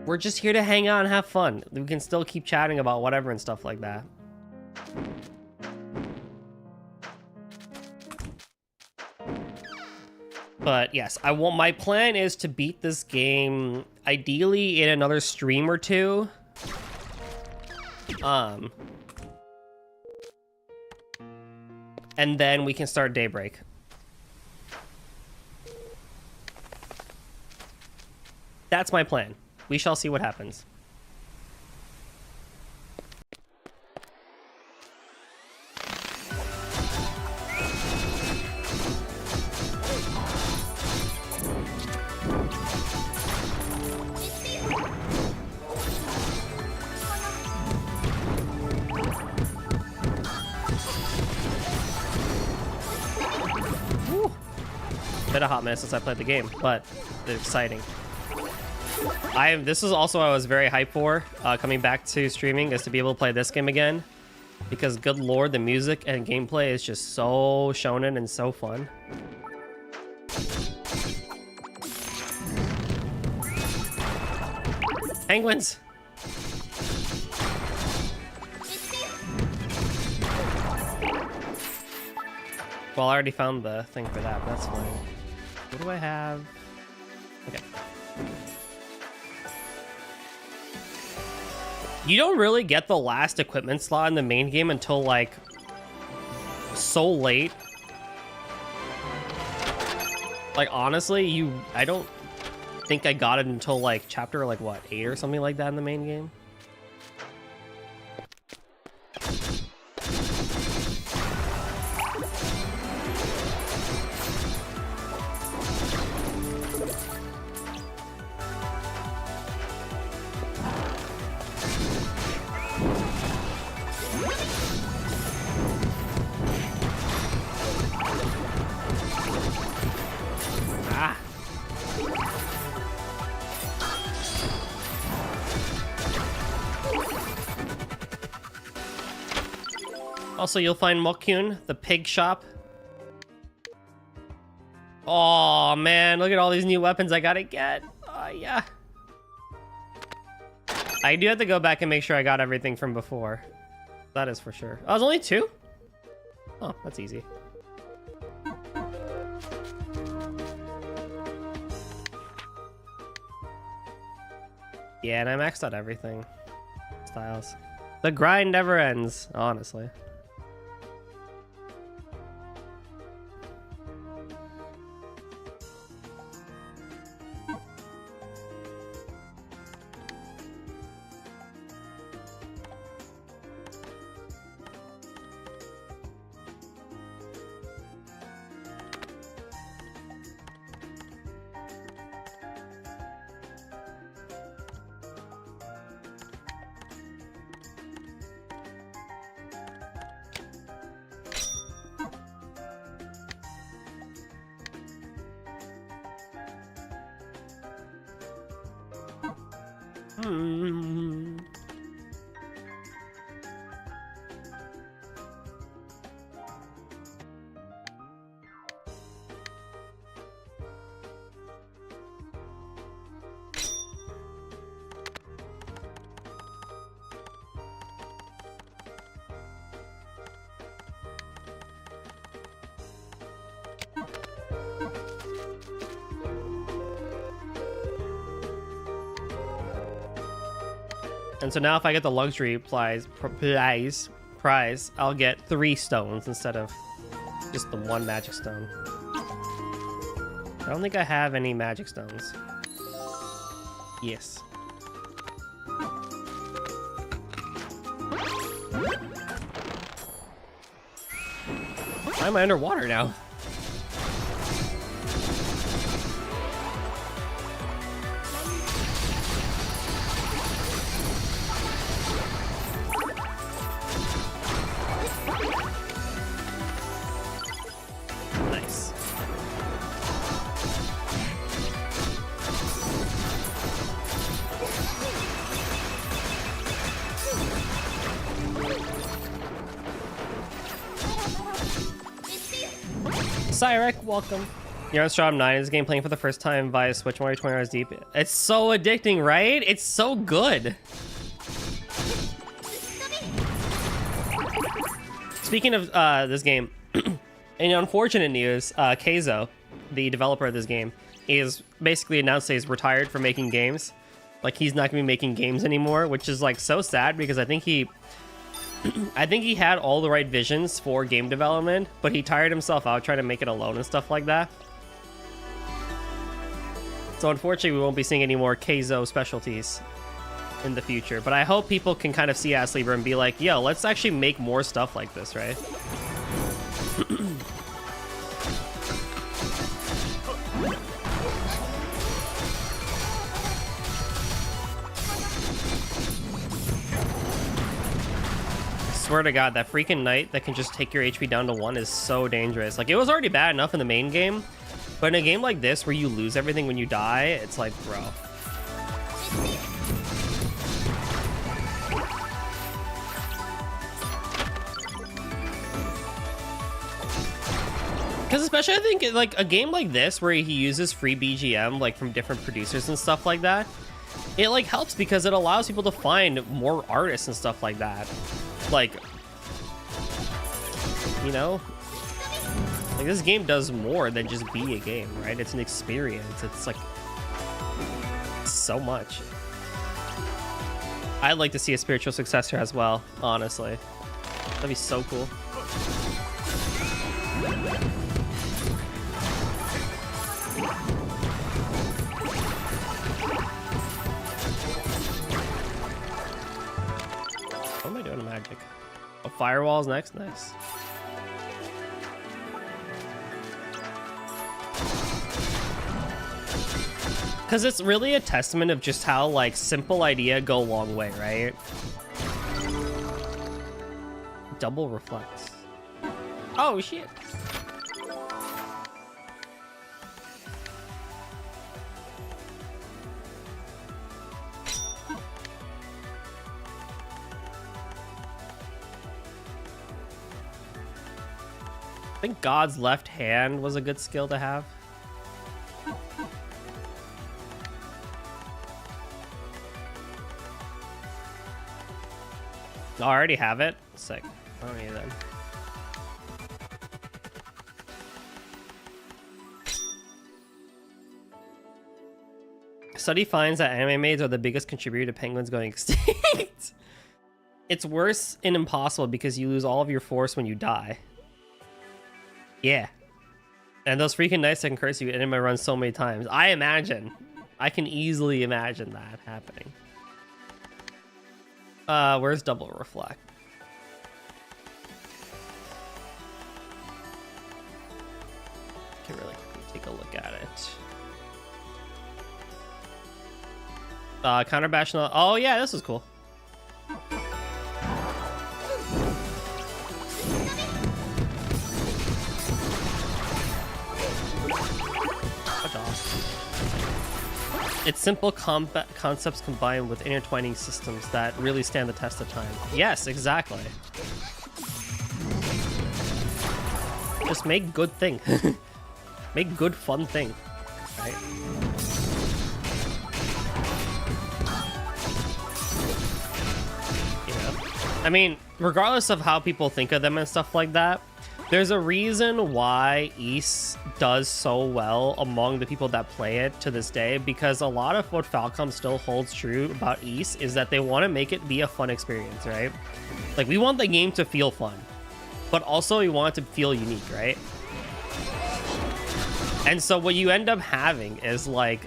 we're just here to hang out and have fun. We can still keep chatting about whatever and stuff like that. But yes, my plan is to beat this game ideally in another stream or 2. And then we can start Daybreak. That's my plan. We shall see what happens. Been a hot minute since I played the game, but it's exciting. This is also what I was very hyped for coming back to streaming, is to be able to play this game again, because good lord, the music and gameplay is just so shonen and so fun. Penguins! Well, I already found the thing for that, but that's fine. What do I have? Okay. You don't really get the last equipment slot in the main game until, like, so late. Like, honestly, I don't think I got it until, like, chapter, like, what, 8 or something like that in the main game? Also, you'll find Mokyun, the pig shop. Oh man, look at all these new weapons I gotta get. Yeah. I do have to go back and make sure I got everything from before. That is for sure. Oh, it's only 2? Oh, that's easy. Yeah, and I maxed out everything. Styles. The grind never ends, honestly. And so now if I get the luxury prize, I'll get 3 stones instead of just the 1 magic stone. I don't think I have any magic stones. Yes. Why am I underwater now? Nice. Cyrek, welcome. You're on Strom 9. Is this game playing for the first time via Switch while you're 20 hours deep? It's so addicting, right? It's so good. Speaking of this game, in unfortunate news, Keizo, the developer of this game, is basically announced that he's retired from making games. Like, he's not gonna be making games anymore, which is like so sad because I think he had all the right visions for game development, but he tired himself out trying to make it alone and stuff like that. So unfortunately, we won't be seeing any more Keizo specialties in the future. But I hope people can kind of see Astlibra and be like, yo, let's actually make more stuff like this, right? Swear to God, that freaking knight that can just take your HP down to 1 is so dangerous. Like, it was already bad enough in the main game, but in a game like this where you lose everything when you die, it's like, bro. Because especially I think like a game like this where he uses free BGM like from different producers and stuff like that, it like helps because it allows people to find more artists and stuff like that. Like, you know, like this game does more than just be a game, right? It's an experience. It's like so much. I'd like to see a spiritual successor as well, honestly. That'd be so cool. What am I doing to magic? Oh, firewall's next? Nice. Because it's really a testament of just how, like, simple idea go a long way, right? Double reflects. Oh, shit. think God's left hand was a good skill to have. I already have it. Sick. I don't need it then. Study finds that anime maids are the biggest contributor to penguins going extinct. It's worse and impossible because you lose all of your force when you die. Yeah. And those freaking knights that can curse you in my run so many times. I can easily imagine that happening. Where's double reflect? Can really quickly take a look at it. Counter bash. Oh yeah, this was cool. It's simple concepts combined with intertwining systems that really stand the test of time. Yes, exactly. Just make good thing. Make good fun thing. Right? You know? I mean, regardless of how people think of them and stuff like that, there's a reason why Ys does so well among the people that play it to this day, because a lot of what Falcom still holds true about Ys is that they want to make it be a fun experience, right? Like, we want the game to feel fun, but also we want it to feel unique, right? And so what you end up having is like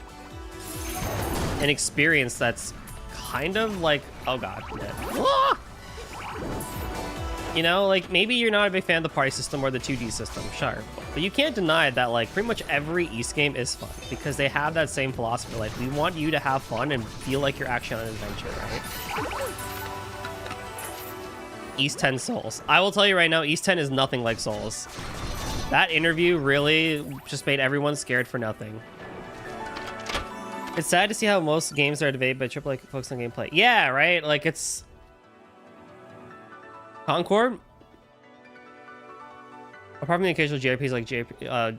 an experience that's kind of like, oh god, I'm dead. Ah! You know, like, maybe you're not a big fan of the party system or the 2D system, sure. But you can't deny that, like, pretty much every Ys game is fun because they have that same philosophy. Like, we want you to have fun and feel like you're actually on an adventure, right? Ys 10 Souls. I will tell you right now, Ys 10 is nothing like Souls. That interview really just made everyone scared for nothing. It's sad to see how most games are debated by AAA focus on gameplay. Yeah, right? Like, it's... Concord? Apart from the occasional JRPs like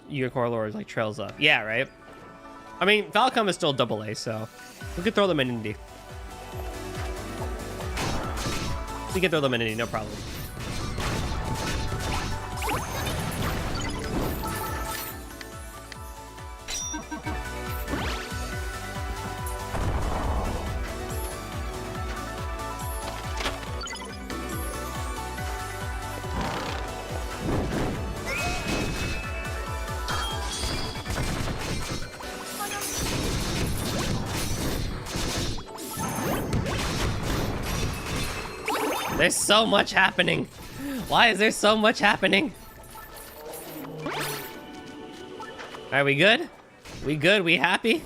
Unicorn or like Trails Up. Yeah, right? I mean, Falcom is still AA, so we could throw them in indie. We can throw them in indie, no problem. There's so much happening. Why is there so much happening? Are we good? We good? We happy?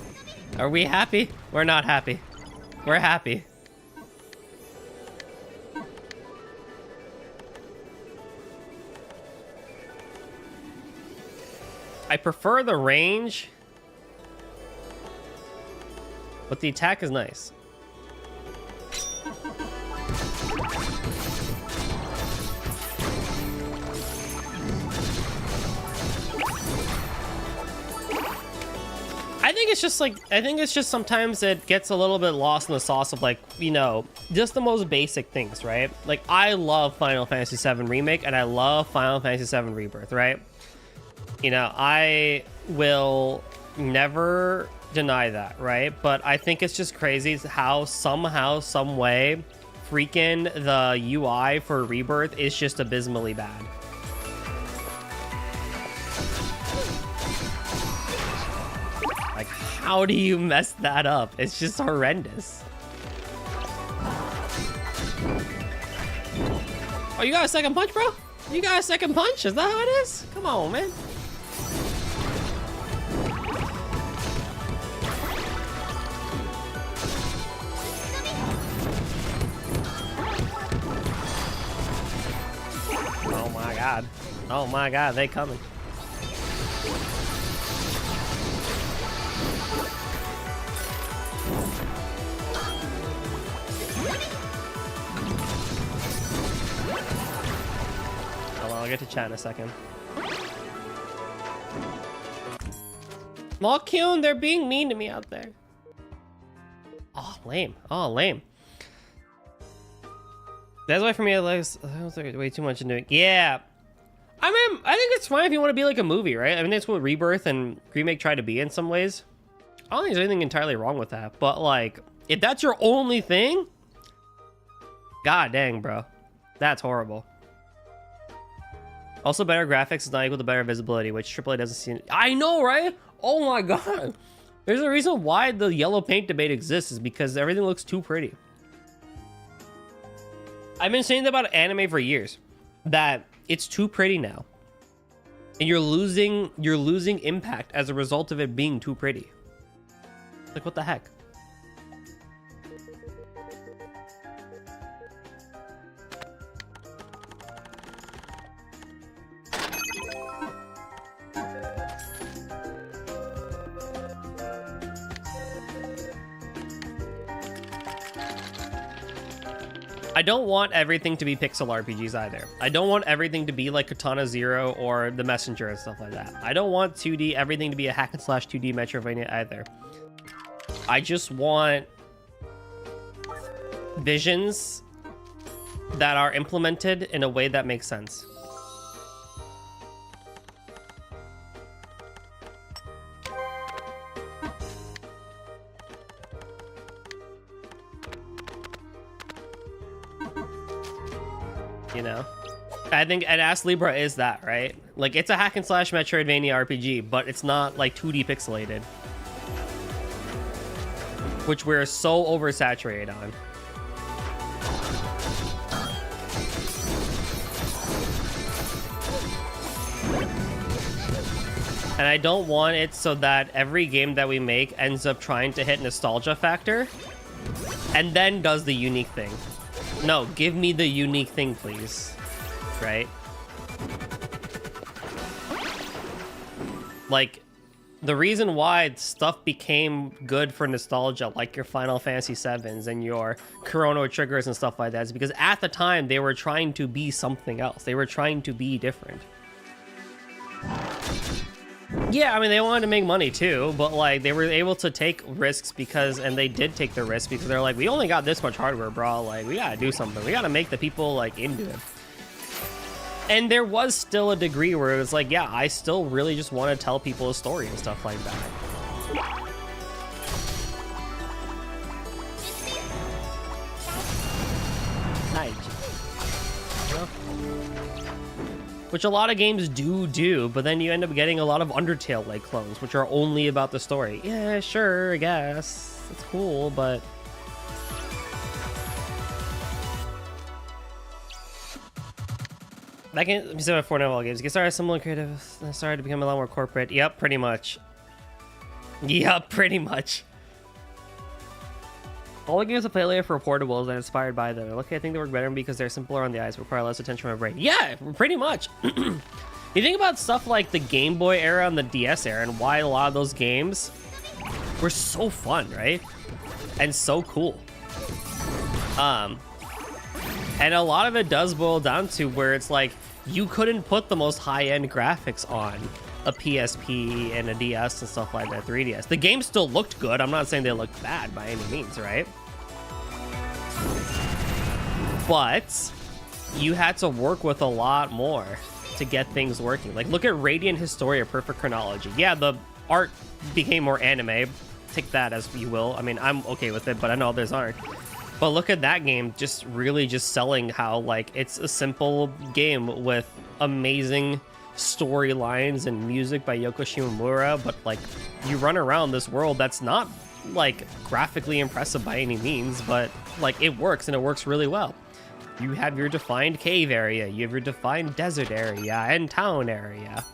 Are we happy? We're not happy. We're happy. I prefer the range, but the attack is nice. I think it's just sometimes it gets a little bit lost in the sauce of, like, you know, just the most basic things, right? Like, I love Final Fantasy VII Remake and I love Final Fantasy VII Rebirth, right? You know, I will never deny that, right? But I think it's just crazy how somehow, some way, freaking the UI for Rebirth is just abysmally bad. Like, how do you mess that up? It's just horrendous. Oh, you got a second punch, bro? You got a second punch? Is that how it is? Come on, man. Oh my god. Oh my god, they coming. Hold on, I'll get to chat in a second. Malkyun, they're being mean to me out there. Oh, lame. Oh, lame. That's why for me, I was like way too much into it. Yeah. I mean, I think it's fine if you want to be like a movie, right? I mean, that's what Rebirth and Remake try to be in some ways. I don't think there's anything entirely wrong with that. But, like, if that's your only thing, god dang, bro. That's horrible. Also, better graphics is not equal to better visibility, which AAA doesn't see. I know, right? Oh my god. There's a reason why the yellow paint debate exists, is because everything looks too pretty. I've been saying that about anime for years, that it's too pretty now, and you're losing impact as a result of it being too pretty. Like, what the heck? I don't want everything to be pixel RPGs either. I don't want everything to be like Katana Zero or The Messenger and stuff like that. I don't want 2D, everything to be a hack and slash 2D Metroidvania either. I just want visions that are implemented in a way that makes sense. You know, I think and Astlibra is that, right? Like, it's a hack and slash Metroidvania RPG, but it's not like 2D pixelated, which we're so oversaturated on. And I don't want it so that every game that we make ends up trying to hit nostalgia factor and then does the unique thing. No, give me the unique thing, please. Right? Like, the reason why stuff became good for nostalgia, like your Final Fantasy 7s and your Chrono Triggers and stuff like that, is because at the time they were trying to be something else. They were trying to be different. Yeah, I mean, they wanted to make money too, but like, they were able to take risks because, and they did take the risk because they're like, we only got this much hardware, bro. Like, we gotta do something. We gotta make the people like into it. And there was still a degree where it was like, yeah, I still really just want to tell people a story and stuff like that. Nice. Which a lot of games do, but then you end up getting a lot of Undertale-like clones, which are only about the story. Yeah, sure, I guess. It's cool, but... Back in 4 novel games, get started similar creative, started to become a lot more corporate. Yep, pretty much. Yep, pretty much. All the games I play later for portables and inspired by them. Luckily, I think they work better because they're simpler on the eyes, require less attention from my brain. Yeah, pretty much. You think about stuff like the Game Boy era and the DS era and why a lot of those games were so fun, right? And so cool. And a lot of it does boil down to where it's like, you couldn't put the most high-end graphics on a PSP and a DS and stuff like that, 3DS. The game still looked good. I'm not saying they looked bad by any means, right? But you had to work with a lot more to get things working. Like, look at Radiant Historia Perfect Chronology. Yeah, the art became more anime. Take that as you will. I mean, I'm okay with it, but I know others aren't. But look at that game, just really just selling how, like, it's a simple game with amazing storylines and music by Yoko Shimomura, but like, you run around this world that's not like graphically impressive by any means, but like, it works, and it works really well. You have your defined cave area, you have your defined desert area and town area,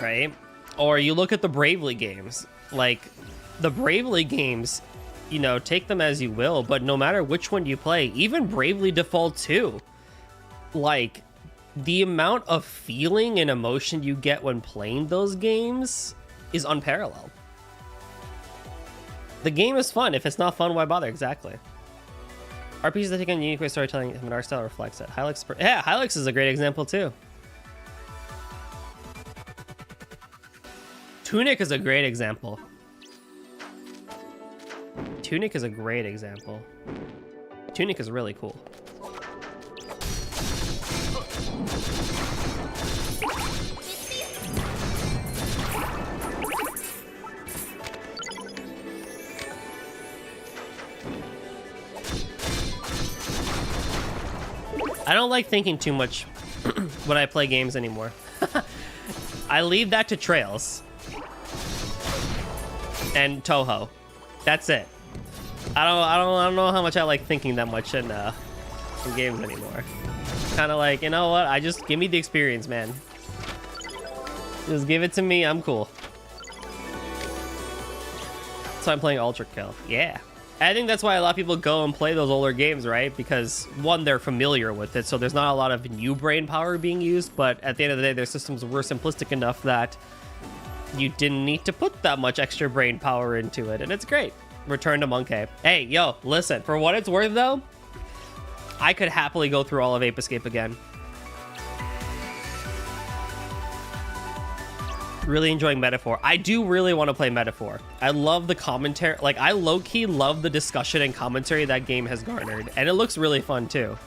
right? Or you look at the Bravely games. Like, the Bravely games, you know, take them as you will, but no matter which one you play, even Bravely Default 2, like, the amount of feeling and emotion you get when playing those games is unparalleled. The game is fun. If it's not fun, why bother? Exactly. RPGs that take on unique way of storytelling and art style reflects it. Hylics is a great example too. Tunic is a great example. Tunic is a great example. Tunic is really cool. I don't like thinking too much when I play games anymore. I leave that to Trails and Toho. That's it. I don't know how much I like thinking that much in games anymore. Kind of like, you know what? I just give me the experience, man. Just give it to me. I'm cool. So I'm playing Ultra Kill. Yeah. I think that's why a lot of people go and play those older games, right? Because one, they're familiar with it, so there's not a lot of new brain power being used, but at the end of the day, their systems were simplistic enough that you didn't need to put that much extra brain power into it, and it's great. Return to Monkey. Hey, yo, listen, for what it's worth, though, I could happily go through all of Ape Escape again. Really enjoying Metaphor. I do really want to play Metaphor. I love the commentary. Like, I low-key love the discussion and commentary that game has garnered. And it looks really fun, too.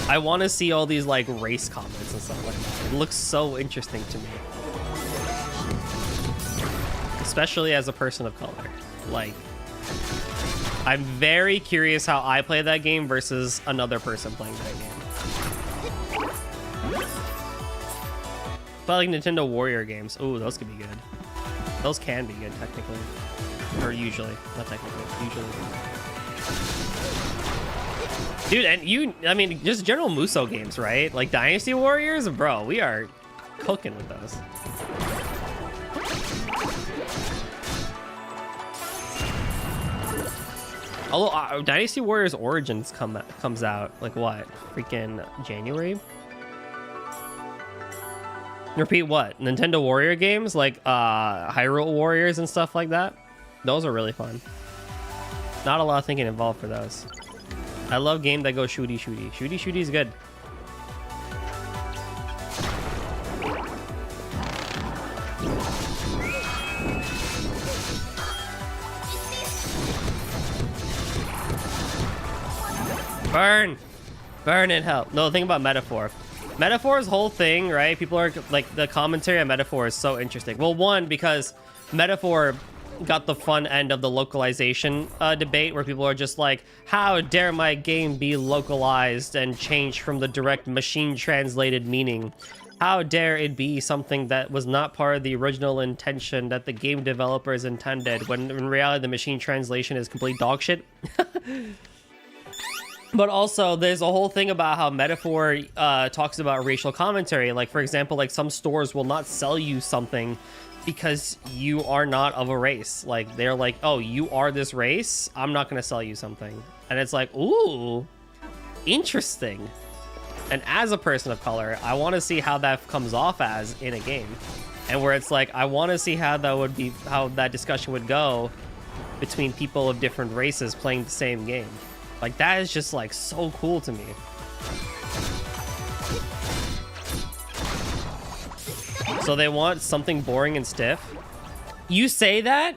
I want to see all these, like, race comments and stuff like that. It looks so interesting to me. Especially as a person of color. Like, I'm very curious how I play that game versus another person playing that game. But like Nintendo Warrior games. Ooh, those could be good. Those can be good, technically. Or usually. Not technically. Usually. Dude, and I mean, just general Muso games, right? Like Dynasty Warriors? Bro, we are cooking with those. Although Dynasty Warriors Origins comes out, like what? Freaking January? Repeat what? Nintendo Warrior games like Hyrule Warriors and stuff like that. Those are really fun. Not a lot of thinking involved for those. I love game that goes shooty shooty. Shooty shooty is good. Burn! Burn in hell. No, think about Metaphor. Metaphor's whole thing, right? People are like, the commentary on Metaphor is so interesting. Well, one, because Metaphor got the fun end of the localization debate where people are just like, how dare my game be localized and changed from the direct machine translated meaning? How dare it be something that was not part of the original intention that the game developers intended, when in reality the machine translation is complete dog shit? But also, there's a whole thing about how Metaphor talks about racial commentary. Like, for example, like some stores will not sell you something because you are not of a race. Like, they're like, oh, you are this race? I'm not going to sell you something. And it's like, ooh, interesting. And as a person of color, I want to see how that comes off as in a game. And where it's like, I want to see how that would be, how that discussion would go between people of different races playing the same game. Like, that is just, like, so cool to me. So they want something boring and stiff. You say that,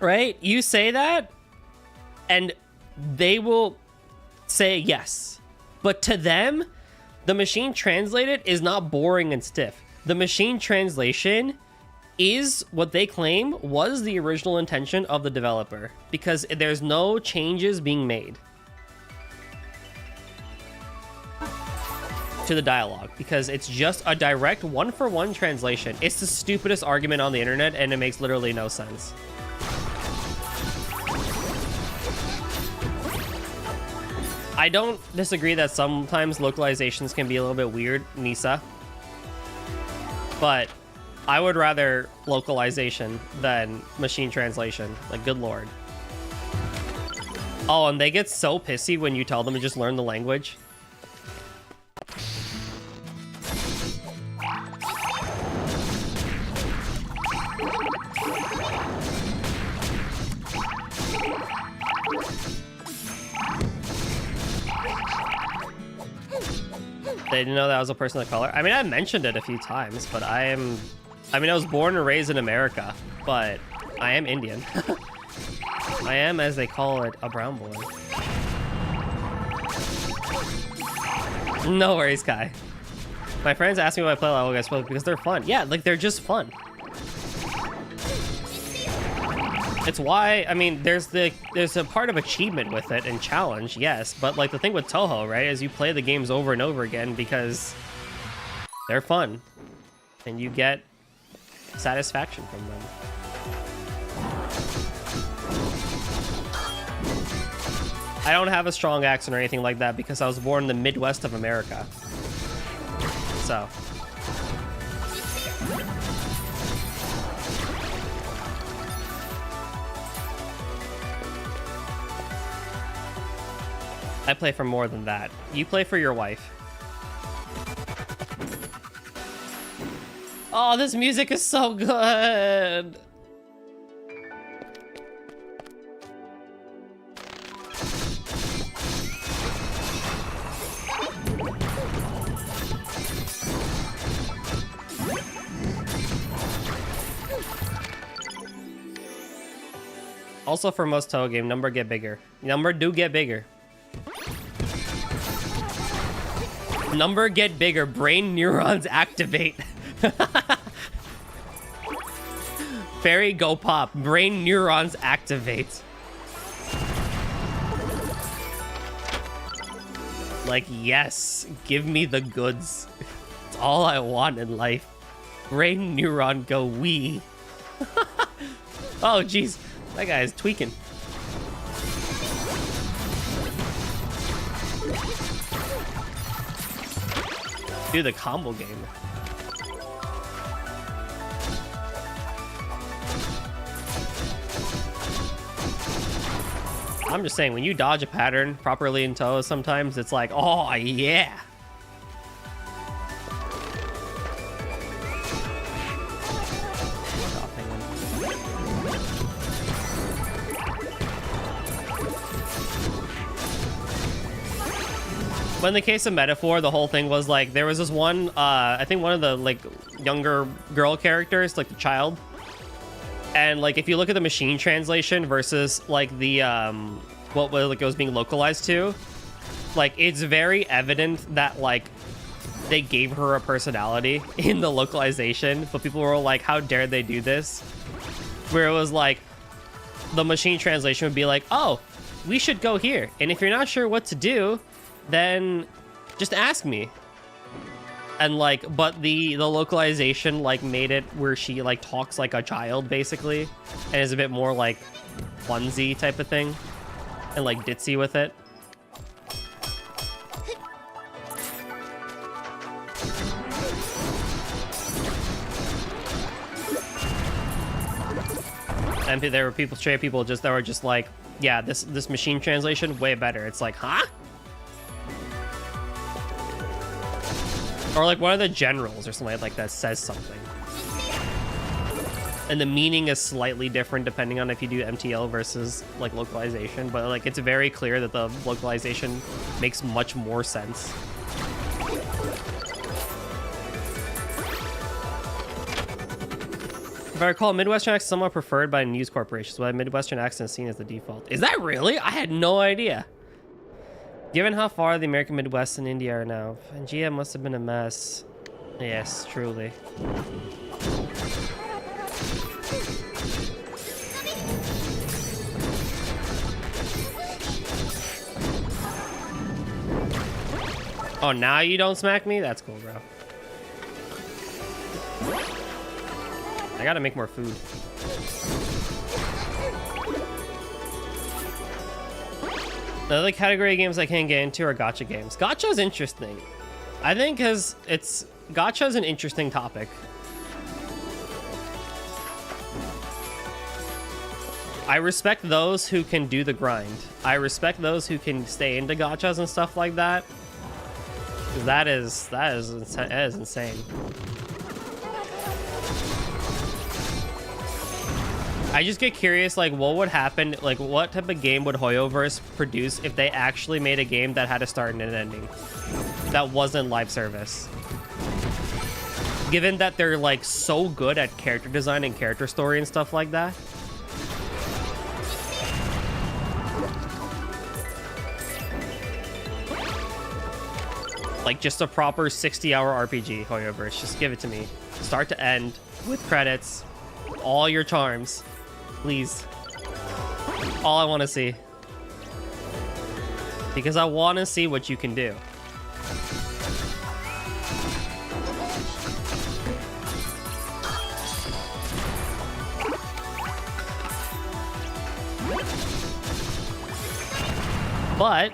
right? You say that, and they will say yes. But to them, the machine translated is not boring and stiff. The machine translation is what they claim was the original intention of the developer, because there's no changes being made to the dialogue, because it's just a direct one-for-one translation. It's the stupidest argument on the internet, and it makes literally no sense. I don't disagree that sometimes localizations can be a little bit weird, Nisa, but I would rather localization than machine translation. Like, good lord. Oh, and they get so pissy when you tell them to just learn the language. They didn't know that I was a person of color. I mean, I mentioned it a few times, but I was born and raised in America, but I am Indian. I am, as they call it, a brown boy. No worries, Kai. My friends ask me why I play level guys because they're fun. Yeah, like they're just fun. It's why, I mean, there's a part of achievement with it and challenge, yes, but like the thing with Toho, right, is you play the games over and over again because they're fun and you get satisfaction from them. I don't have a strong accent or anything like that because I was born in the Midwest of America. So. I play for more than that. You play for your wife. Oh, this music is so good. Also for most Toho game, number get bigger. Number do get bigger. Number get bigger. Brain neurons activate. Fairy go pop. Brain neurons activate. Like, yes. Give me the goods. It's all I want in life. Brain neuron go wee. Oh, jeez. That guy is tweaking. Do the combo game. I'm just saying, when you dodge a pattern properly in Toho, sometimes it's like, oh yeah. But in the case of Metaphor, the whole thing was like, there was this one, I think one of the like younger girl characters, like the child. And like, if you look at the machine translation versus like the, what like it was being localized to, like it's very evident that like they gave her a personality in the localization, but people were like, how dare they do this? Where it was like, the machine translation would be like, oh, we should go here. And if you're not sure what to do, then just ask me. And like, but the localization like made it where she like talks like a child basically, and is a bit more like onesie type of thing, and like ditzy with it. And there were people, straight people just that were just like, yeah, this machine translation way better. It's like, huh? Or like one of the generals or something like that says something. And the meaning is slightly different depending on if you do MTL versus like localization, but like it's very clear that the localization makes much more sense. If I recall, Midwestern accent is somewhat preferred by news corporations, but Midwestern accent is seen as the default. Is that really? I had no idea. Given how far the American Midwest and India are now, and GM must have been a mess. Yes, truly. Oh, now you don't smack me? That's cool, bro. I gotta make more food. The other category of games I can't get into are gacha games. Gacha is interesting. I think because gacha is an interesting topic. I respect those who can do the grind. I respect those who can stay into gachas and stuff like that. Because that is insane. I just get curious, like, what would happen, like, what type of game would Hoyoverse produce if they actually made a game that had a start and an ending? that wasn't live service. Given that they're like so good at character design and character story and stuff like that. Like just a proper 60-hour RPG, Hoyoverse. Just give it to me. Start to end, with credits, all your charms. Please. All I want to see. Because I want to see what you can do. But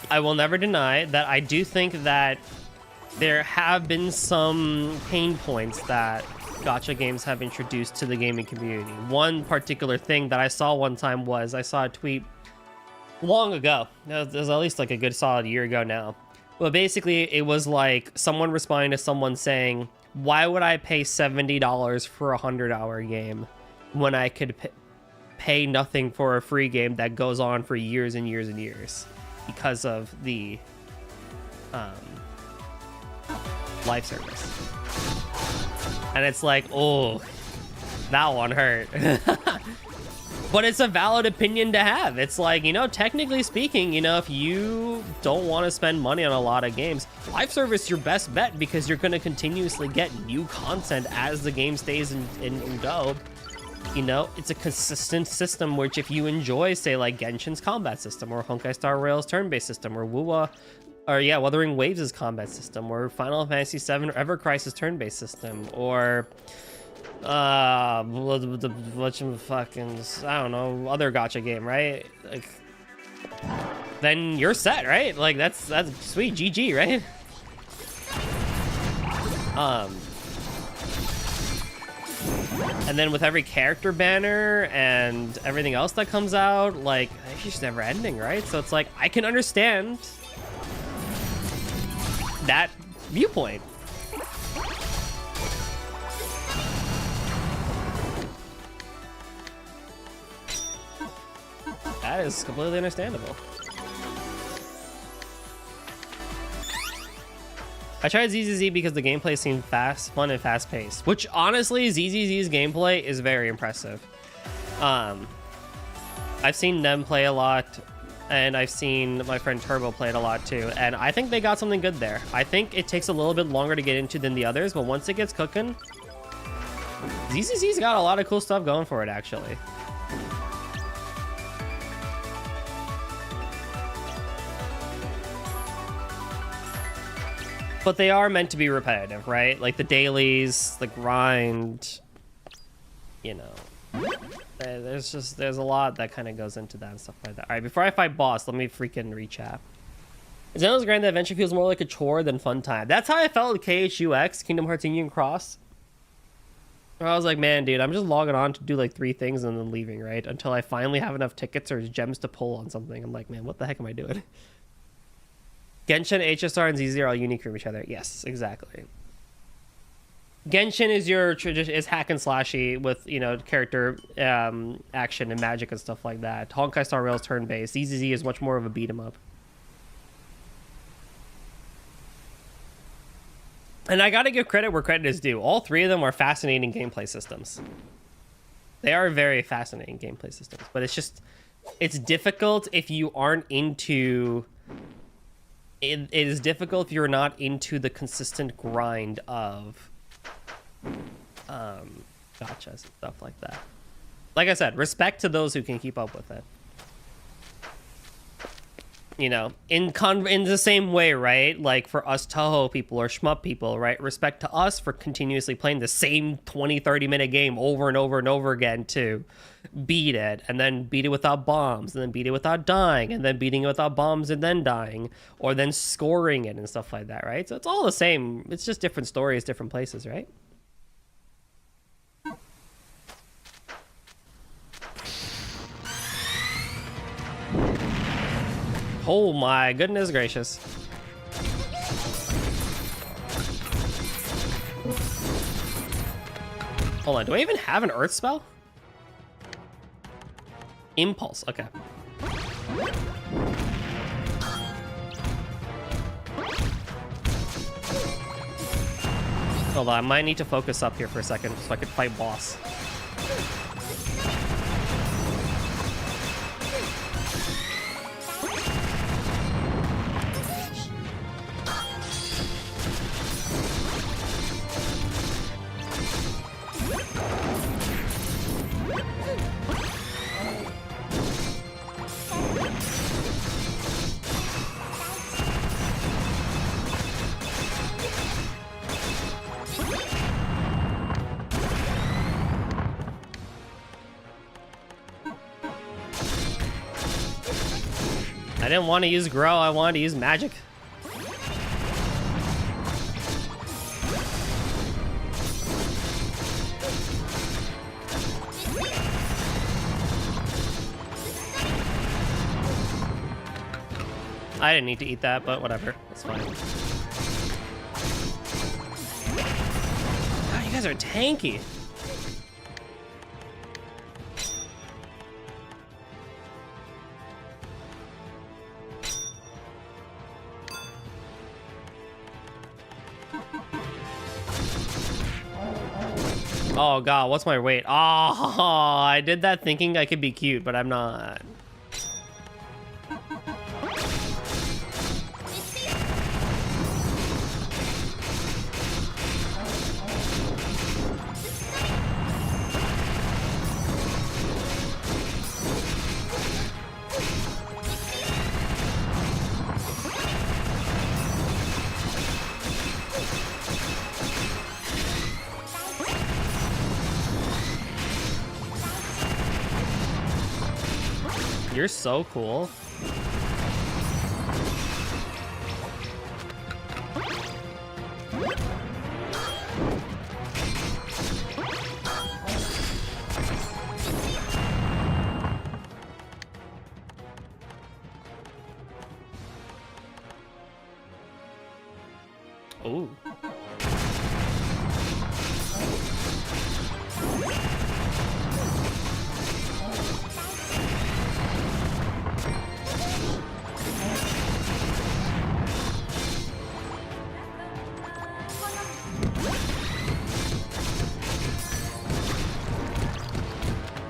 I will never deny that I do think that there have been some pain points that gacha games have introduced to the gaming community. One particular thing that I saw one time was I saw a tweet long ago. It was at least like a good solid year ago now. But basically, it was like someone responding to someone saying, why would I pay $70 for a 100-hour game when I could pay nothing for a free game that goes on for years and years and years because of the live service. And it's like, oh, that one hurt. But it's a valid opinion to have. It's like, you know, technically speaking, you know, if you don't want to spend money on a lot of games, live service is your best bet because you're going to continuously get new content as the game stays in go. You know, it's a consistent system, which if you enjoy, say, like Genshin's combat system, or Honkai Star Rail's turn-based system, or Wuthering Waves' combat system, or Final Fantasy VII or Ever Crisis turn-based system, or fucking, I don't know, other gacha game, right? Like, then you're set, right? Like that's sweet, GG, right? And then with every character banner and everything else that comes out, like, it's just never ending, right? So it's like, I can understand that viewpoint. That is completely understandable. I tried ZZZ because the gameplay seemed fun and fast-paced, which honestly, ZZZ's gameplay is very impressive. I've seen them play a lot, and I've seen my friend Turbo play it a lot too, and I think they got something good there. I think it takes a little bit longer to get into than the others, but once it gets cooking, ZZZ's got a lot of cool stuff going for it, actually. But they are meant to be repetitive, right? Like the dailies, the grind, you know. There's a lot that kind of goes into that and stuff like that. All right, before I fight boss, let me freaking recap. Xeno's Grand Adventure feels more like a chore than fun time. That's how I felt with KHUX, Kingdom Hearts Union Cross. Where I was like, man, dude, I'm just logging on to do like 3 things and then leaving, right? Until I finally have enough tickets or gems to pull on something. I'm like, man, what the heck am I doing? Genshin, HSR, and ZZ are all unique from each other. Yes, exactly. Genshin is hack and slashy with, you know, character action and magic and stuff like that. Honkai Star Rail's turn-based. ZZ is much more of a beat 'em up. And I gotta give credit where credit is due. All 3 of them are fascinating gameplay systems. They are very fascinating gameplay systems, but it's difficult if you aren't into... It is difficult if you're not into the consistent grind of gotchas and stuff like that. Like I said, respect to those who can keep up with it. You know, in the same way, right? Like for us Toho people or shmup people, right? Respect to us for continuously playing the same 20-30 minute game over and over and over again to beat it, and then beat it without bombs, and then beat it without dying, and then beating it without bombs and then dying, or then scoring it and stuff like that, right? So it's all the same. It's just different stories, different places, right? Oh my goodness gracious. Hold on, do I even have an earth spell? Impulse, okay. Hold on, I might need to focus up here for a second so I could fight boss. I didn't want to use grow, I wanted to use magic. I didn't need to eat that, but whatever. It's fine. God, you guys are tanky. Oh god, what's my weight? Oh, I did that thinking I could be cute, but I'm not. You're so cool. Ooh.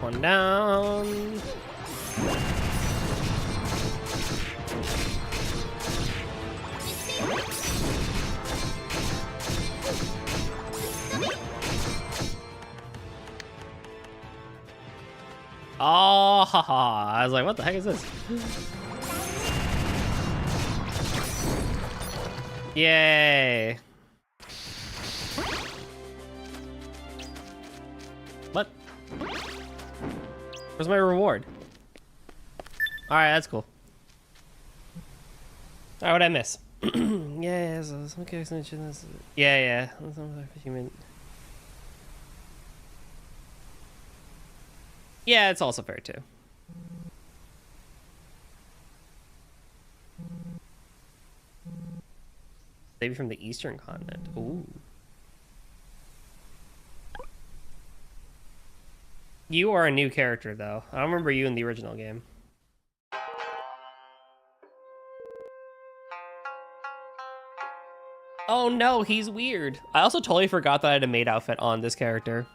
One down. Oh, haha. I was like, what the heck is this? Yay. What? Where's my reward? Alright, that's cool. Alright, what'd I miss? Yeah, yeah. Yeah, it's also fair too. Maybe from the Eastern continent. Ooh. You are a new character, though. I don't remember you in the original game. Oh no, he's weird. I also totally forgot that I had a maid outfit on this character.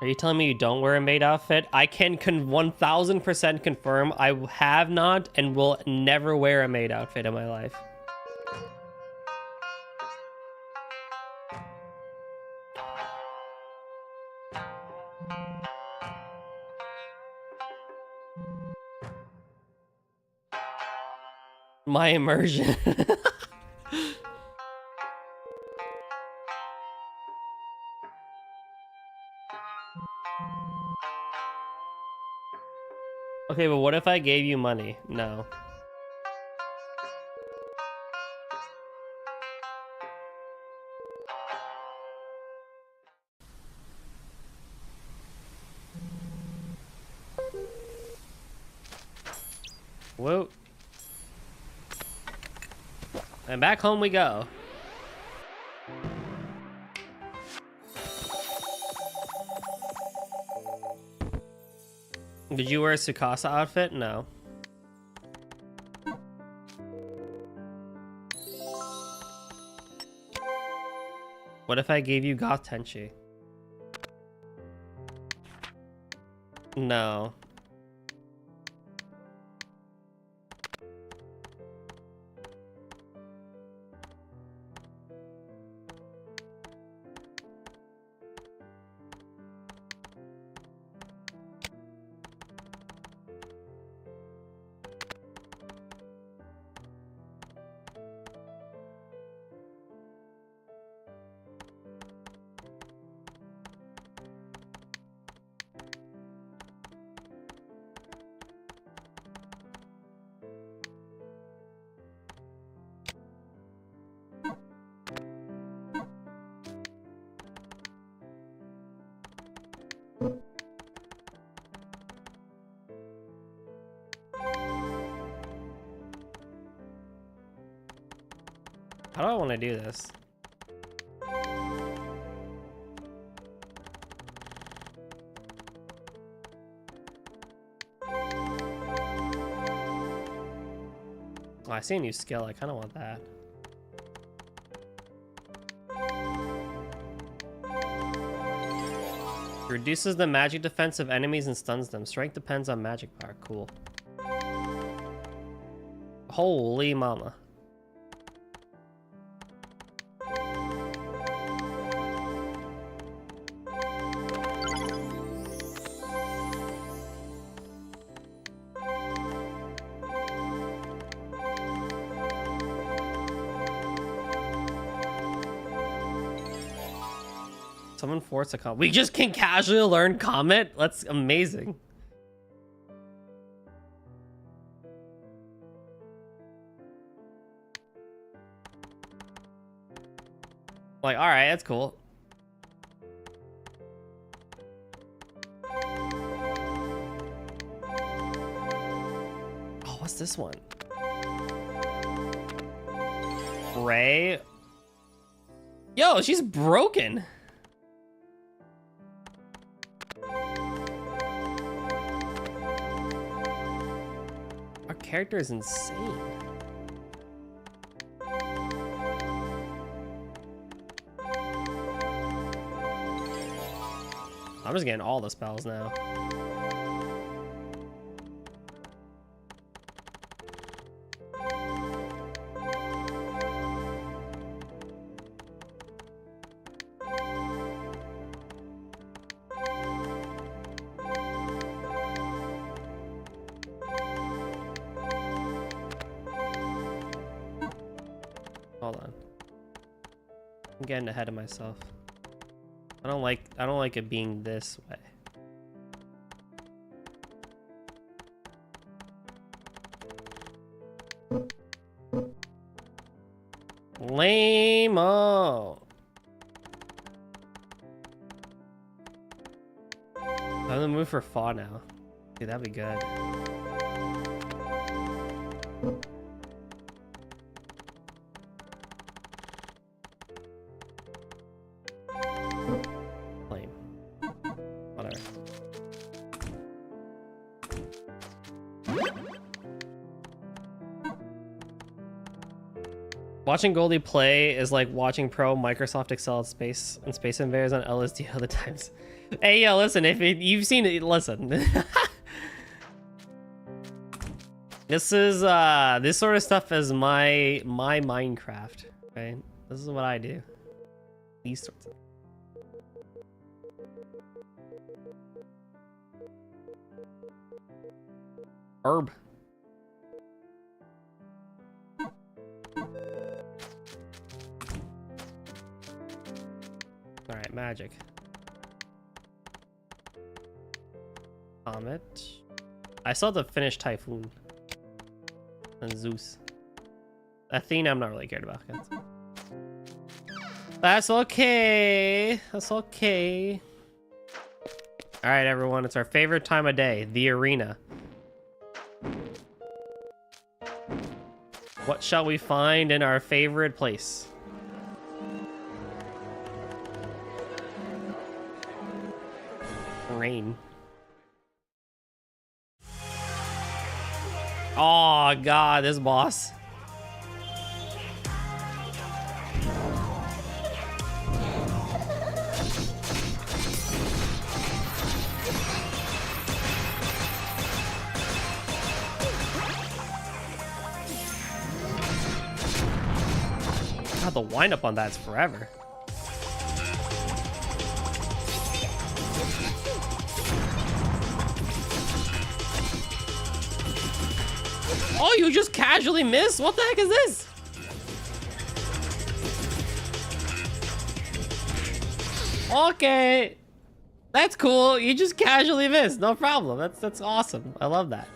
Are you telling me you don't wear a maid outfit? I can 1000% confirm I have not and will never wear a maid outfit in my life. My immersion. Okay, but what if I gave you money? No. Whoa. And back home we go. Did you wear a Tsukasa outfit? No. What if I gave you Goth Tenchi? No. How do I want to do this? Oh, I see a new skill. I kind of want that. Reduces the magic defense of enemies and stuns them. Strength depends on magic power. Cool. Holy mama. Someone force a comment. We just can casually learn comment? That's amazing. Like, alright, that's cool. Oh, what's this one? Ray? Yo, she's broken. Our character is insane. I'm just getting all the spells now. Hold on. I'm getting ahead of myself. I don't like it being this way. Lame-o. I'm gonna move for Fa now. Dude, that'd be good. Lame. Whatever. Watching Goldie play is like watching pro Microsoft Excel Space Invaders on LSD other times. Hey, yo, listen, if you've seen it, listen. This is, this sort of stuff is my Minecraft, right? This is what I do. These sorts of... Herb. Alright, magic. Comet. I saw the finished Typhoon. And Zeus. Athena, I'm not really cared about. That's okay. That's okay. Alright, everyone. It's our favorite time of day. The arena. What shall we find in our favorite place? Rain. Oh god, this boss. God, the wind up on that's forever. Oh, you just casually missed? What the heck is this? Okay. That's cool. You just casually missed. No problem. That's awesome. I love that.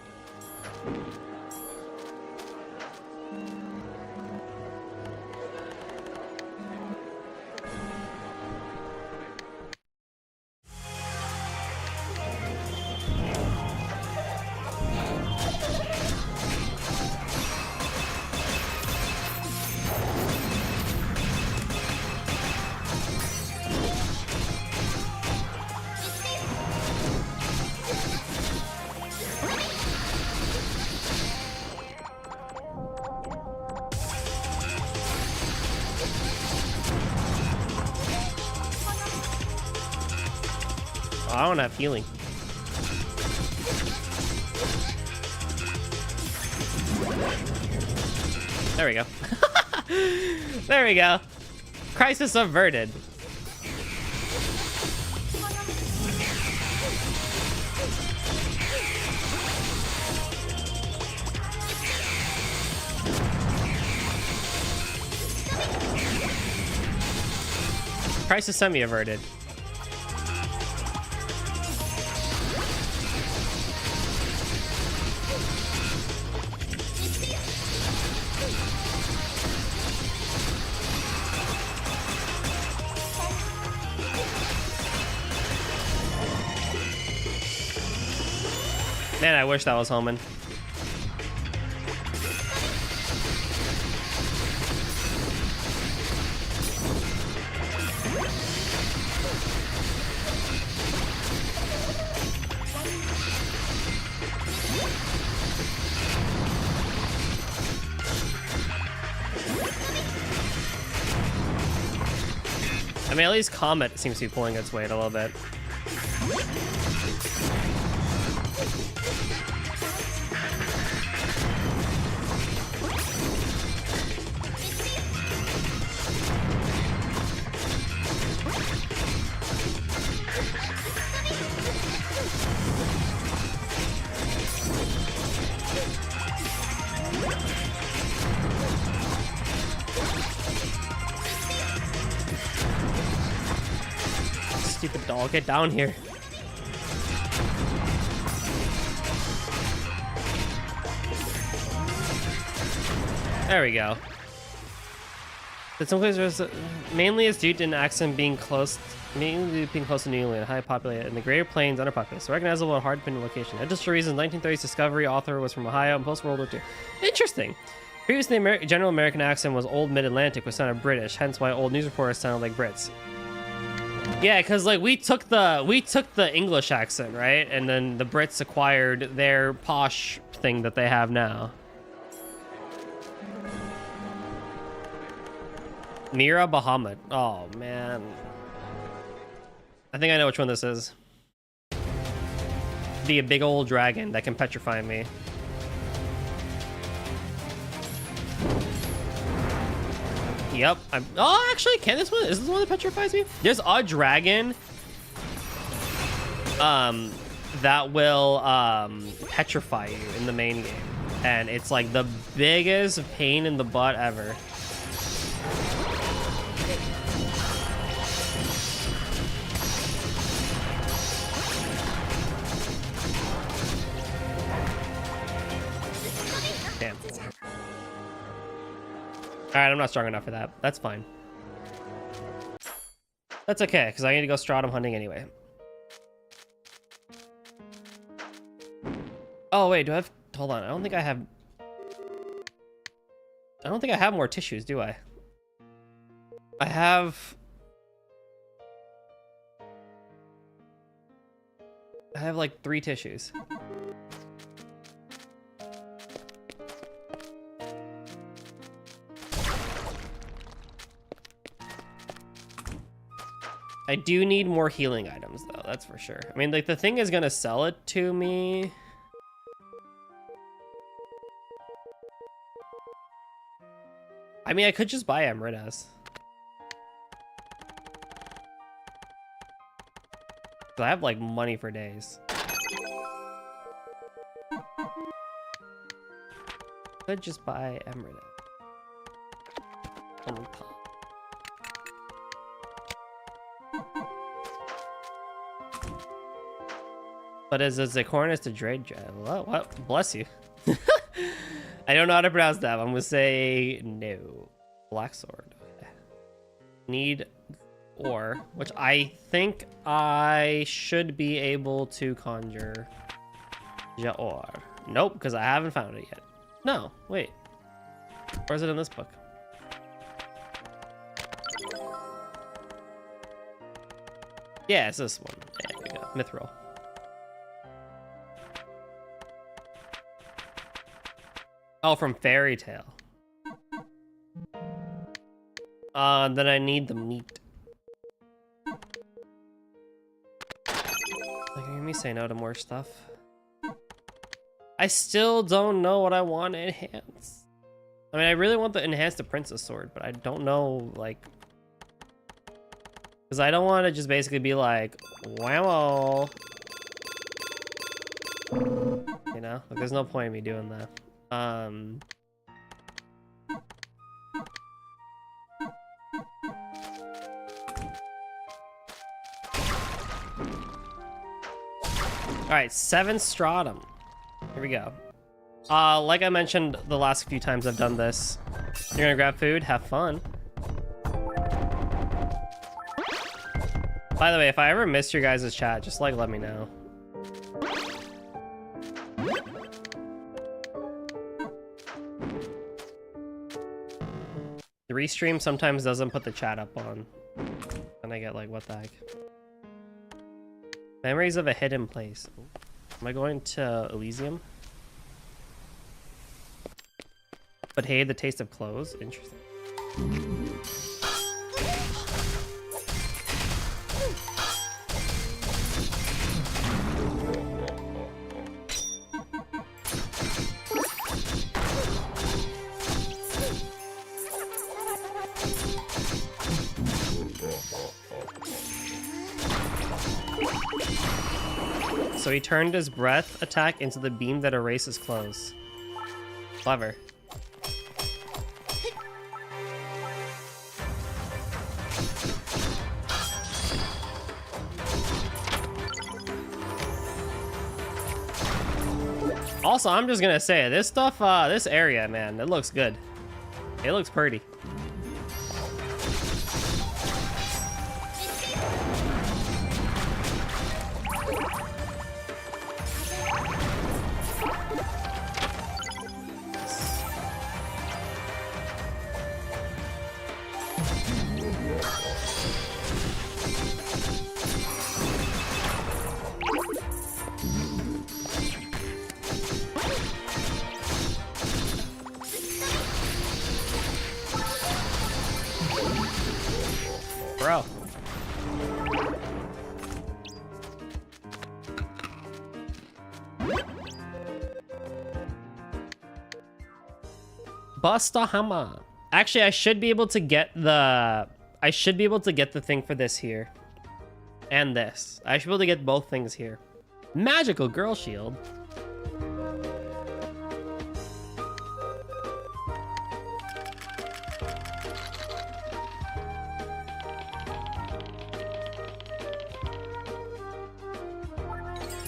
I don't have healing. There we go. There we go. Crisis averted. Crisis semi-averted. Man, I wish that was Homan. I mean, at least Comet seems to be pulling its weight a little bit. Stupid doll, get down here. There we go. But some places mainly it's due to an accent being close, mainly being close to New England, high populated, and the Greater Plains underpopulated. So recognizable and hard to pin location. Additional reasons: 1930s discovery author was from Ohio and post World War II. Interesting. Previously, the general American accent was Old Mid-Atlantic, which sounded British, hence why old news reporters sounded like Brits. Yeah, because like we took the English accent, right, and then the Brits acquired their posh thing that they have now. Mira Bahamut. Oh man, I think I know which one this is. Be a big old dragon that can petrify me. Yep. Oh, actually, can this one? Is this the one that petrifies me? There's a dragon that will petrify you in the main game, and it's like the biggest pain in the butt ever. Damn. Alright, I'm not strong enough for that. That's fine. That's okay, because I need to go stratum hunting anyway. Oh, wait, do I have... Hold on, I don't think I have... I don't think I have more tissues, do I? I have like 3 tissues. I do need more healing items though, that's for sure. I mean, like the thing is gonna sell it to me. I mean, I could just buy Emeritus. I have like money for days. Could just buy Emeritus. But as a Zacornis to Dread, what? Bless you. I don't know how to pronounce that. I'm gonna say no. Black sword. Okay. Need ore, which I think I should be able to conjure. Ore. Nope, because I haven't found it yet. No, wait. Or is it in this book? Yeah, it's this one. There we go. Mithril. Oh, from Fairy Tale. Then I need the meat. Like, you hear me say no to more stuff? I still don't know what I want to enhance. I mean, I really want to enhance the Princess Sword, but I don't know, like... Because I don't want to just basically be like, wow. You know? Like, there's no point in me doing that. Alright, 7 stratum. Here we go. Like I mentioned the last few times I've done this, you're gonna grab food, have fun. By the way, if I ever missed your guys' chat, just like let me know. The restream sometimes doesn't put the chat up on. And I get like, what the heck? Memories of a hidden place. Am I going to Elysium? But hey, the taste of clothes. Interesting. So he turned his breath attack into the beam that erases clothes. Clever. Also, I'm just gonna say, this stuff, this area, man, it looks good. It looks pretty. Bro. Busta Hammer. Actually, I should be able to get the... I should be able to get the thing for this here. And this. I should be able to get both things here. Magical Girl Shield.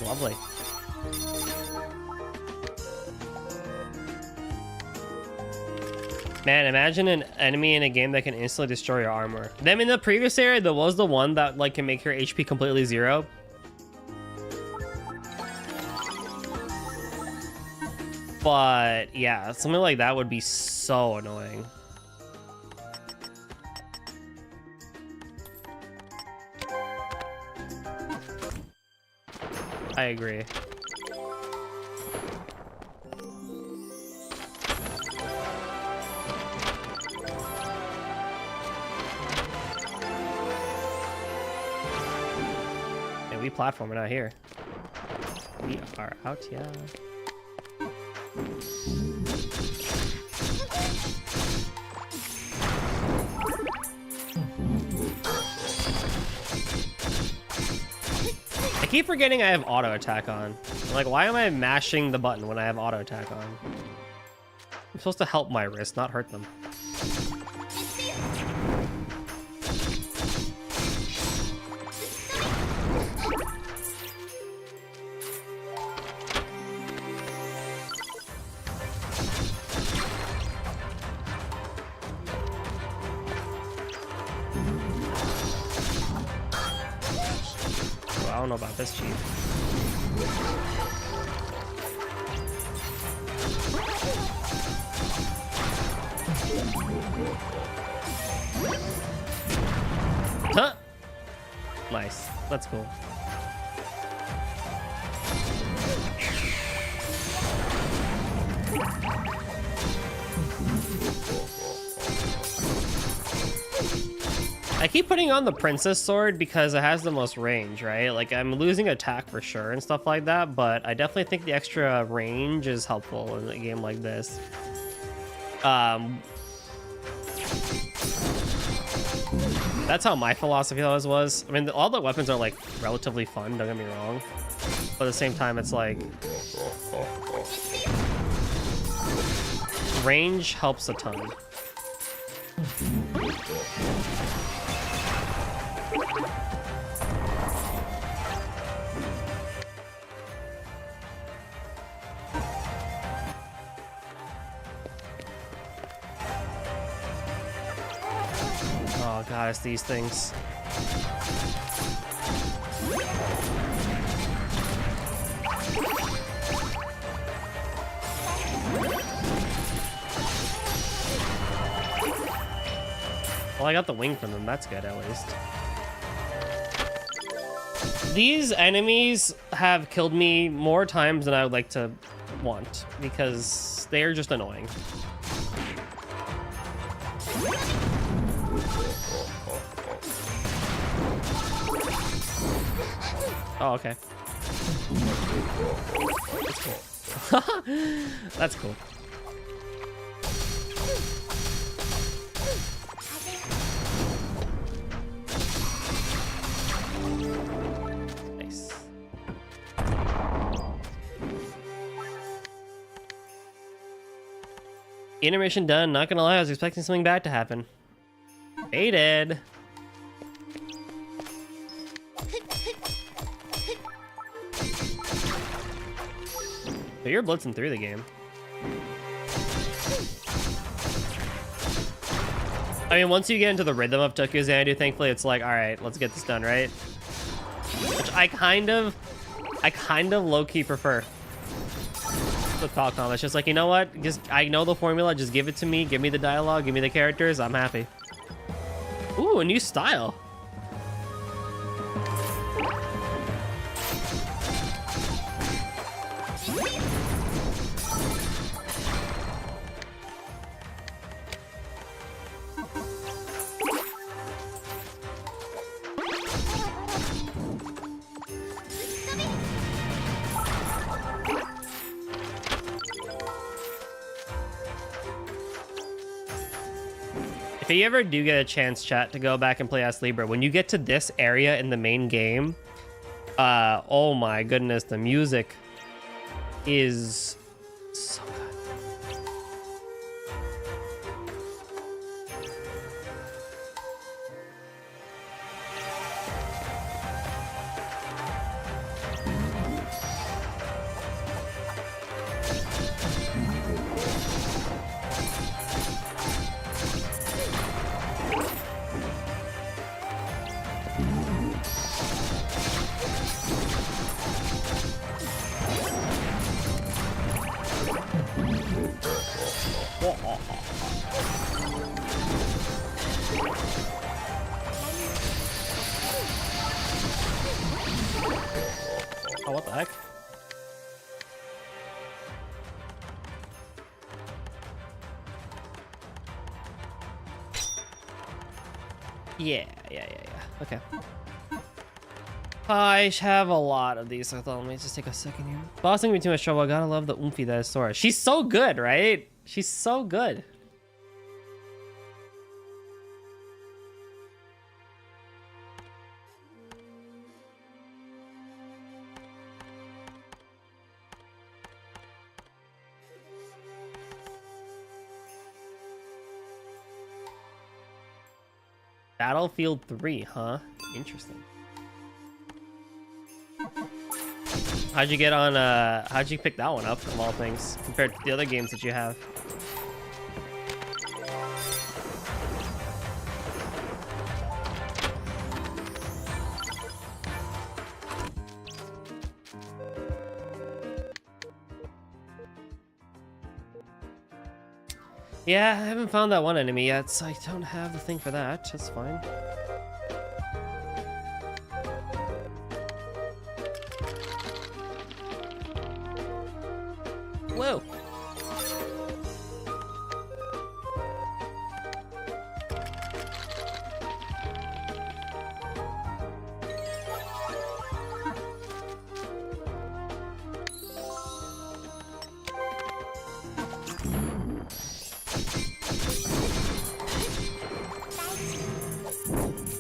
Lovely. Man, imagine an enemy in a game that can instantly destroy your armor. Then in the previous area, there was the one that like can make your HP completely 0. But yeah, something like that would be so annoying. I agree. Hey, we platforming out here. We are out, yeah. I keep forgetting I have auto attack on. Like, why am I mashing the button when I have auto attack on? I'm supposed to help my wrist, not hurt them. I don't know about this cheat. Huh? Nice. That's cool. I keep putting on the princess sword because it has the most range, right? Like, I'm losing attack for sure and stuff like that, but I definitely think the extra range is helpful in a game like this. That's how my philosophy always was. I mean, all the weapons are like relatively fun, don't get me wrong, but at the same time, it's like range helps a ton. Oh god, it's these things. Well, I got the wing from them. That's good, at least. These enemies have killed me more times than I would like to want, because they are just annoying. Oh, okay. That's cool. That's cool. Nice. Intermission done. Not gonna lie, I was expecting something bad to happen. Baited. But you're blitzing through the game. I mean, once you get into the rhythm of Tokyo Xanadu, thankfully, it's like, all right, let's get this done, right? Which I kind of low-key prefer. With Falcom, it's just like, you know what? Just, I know the formula, just give it to me, give me the dialogue, give me the characters, I'm happy. Ooh, a new style. If you ever do get a chance, chat, to go back and play Astlibra, when you get to this area in the main game, oh my goodness, the music is so good. heck? Yeah. Okay. I have a lot of these, so I thought, let me just take a second here. Bossing me too much trouble. I gotta love the oomphy that is Sora. She's so good, right? She's so good. Battlefield 3, huh? Interesting. How'd you get on, how'd you pick that one up, of all things, compared to the other games that you have? Yeah, I haven't found that one enemy yet, so I don't have the thing for that. That's fine. Whoa!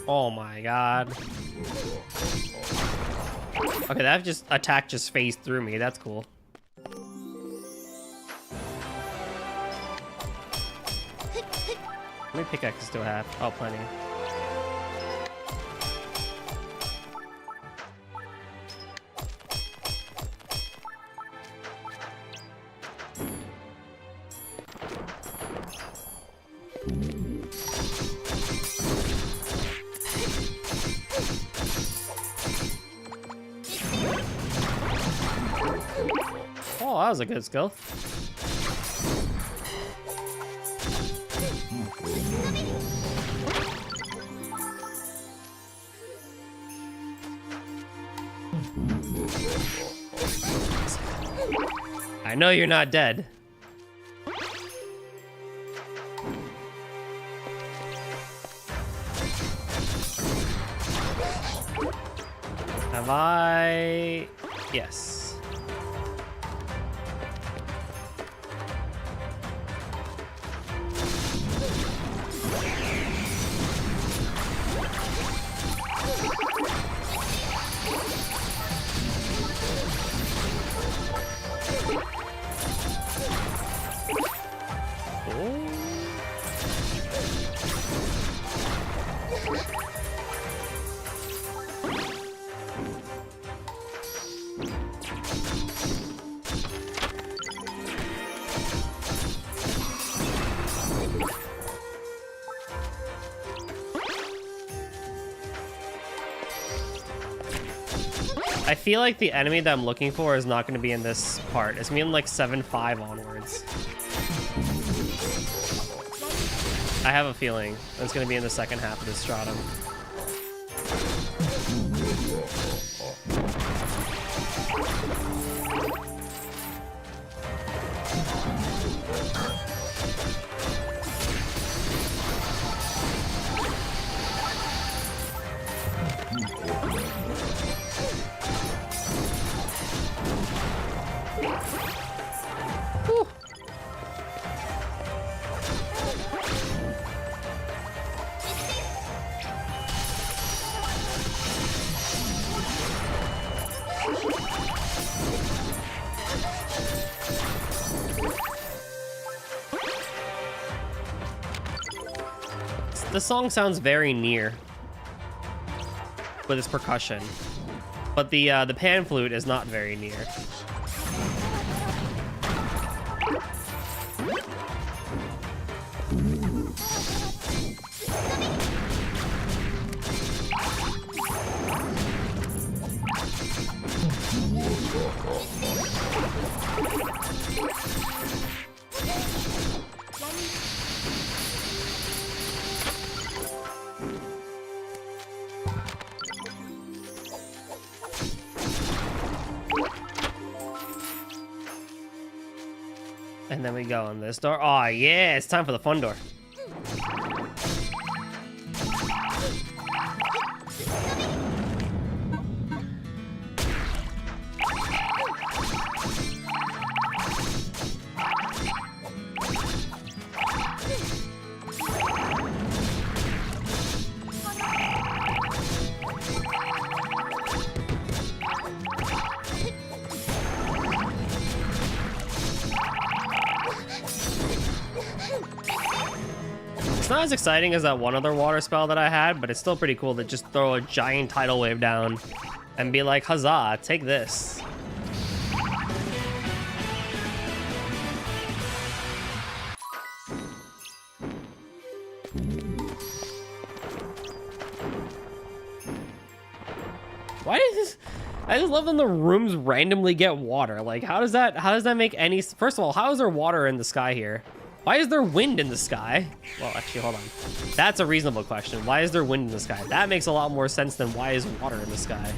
Oh my god. Okay, that just attack just phased through me. That's cool. How many pickaxes do I have? Oh, plenty. Oh, that was a good skill. I know you're not dead. Have I? Yes. I feel like the enemy that I'm looking for is not going to be in this part. It's going to be in like 7-5 onwards. I have a feeling it's going to be in the second half of this stratum. The song sounds very near with its percussion, but the pan flute is not very near. And then we go in this door. Oh yeah, it's time for the fun door. It's not as exciting as that one other water spell that I had, but it's still pretty cool to just throw a giant tidal wave down and be like, huzzah, take this. Why is this? I just love when the rooms randomly get water. Like, how does that make any... First of all, how is there water in the sky here? Why is there wind in the sky? Well, actually, hold on. That's a reasonable question. Why is there wind in the sky? That makes a lot more sense than why is water in the sky?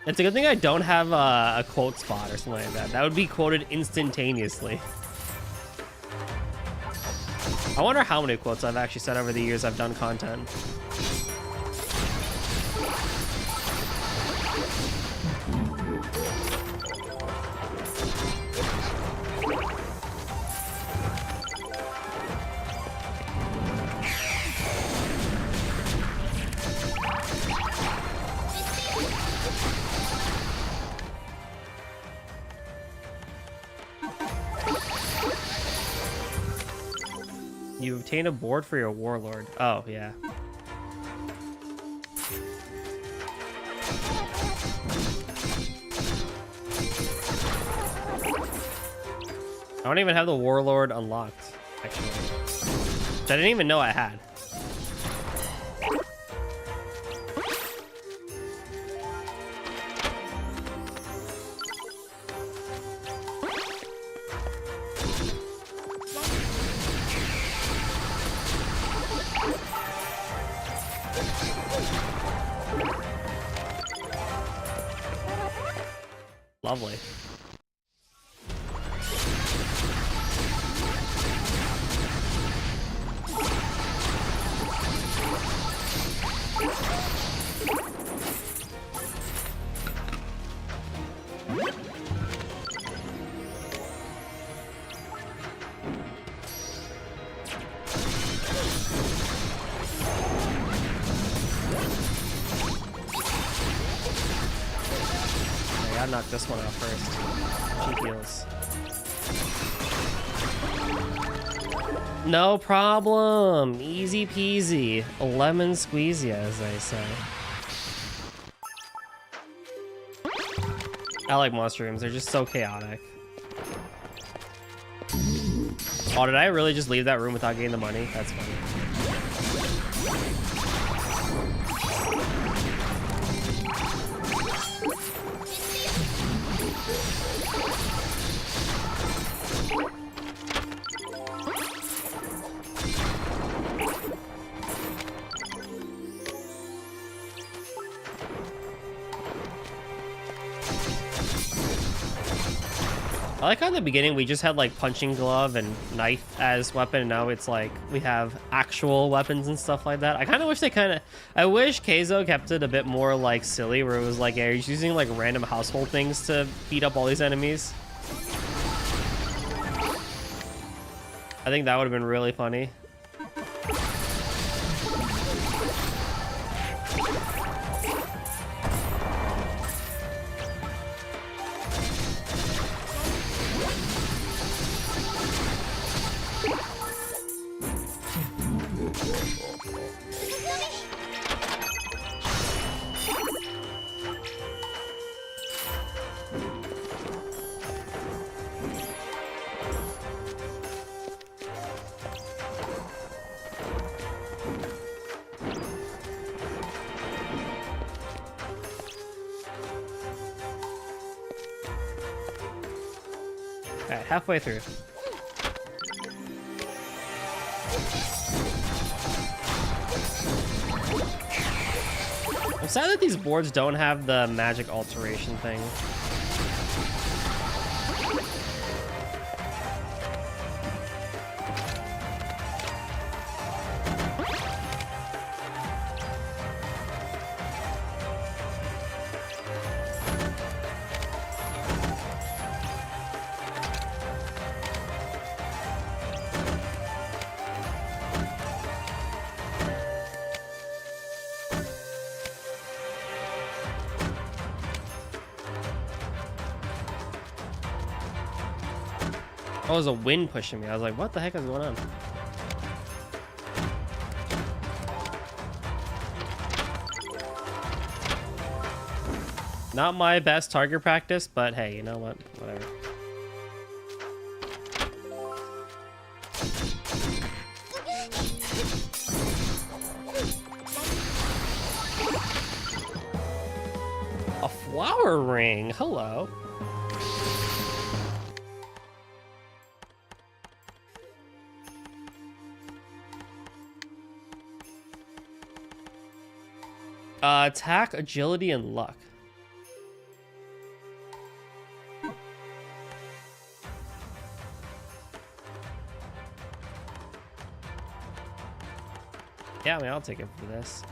It's a good thing I don't have a quote spot or something like that. That would be quoted instantaneously. I wonder how many quotes I've actually said over the years I've done content. You obtain a board for your warlord. Oh, yeah. I don't even have the warlord unlocked, actually. Which I didn't even know I had. Lovely. I knocked this one out first. She heals. No problem. Easy peasy. Lemon squeezy, as they say. I like monster rooms. They're just so chaotic. Oh, did I really just leave that room without getting the money? That's funny. I like how in the beginning we just had like punching glove and knife as weapon, and now it's like we have actual weapons and stuff like that. I kind of wish I wish Keizo kept it a bit more like silly, where it was like, yeah, he's using like random household things to beat up all these enemies. I think that would have been really funny. Alright, halfway through. I'm sad that these boards don't have the magic alteration thing. Oh, it was a wind pushing me. I was like, what the heck is going on? Not my best target practice, but hey, you know what? Whatever. A flower ring. Hello. Attack, agility, and luck. Yeah, I mean, I'll take it for this.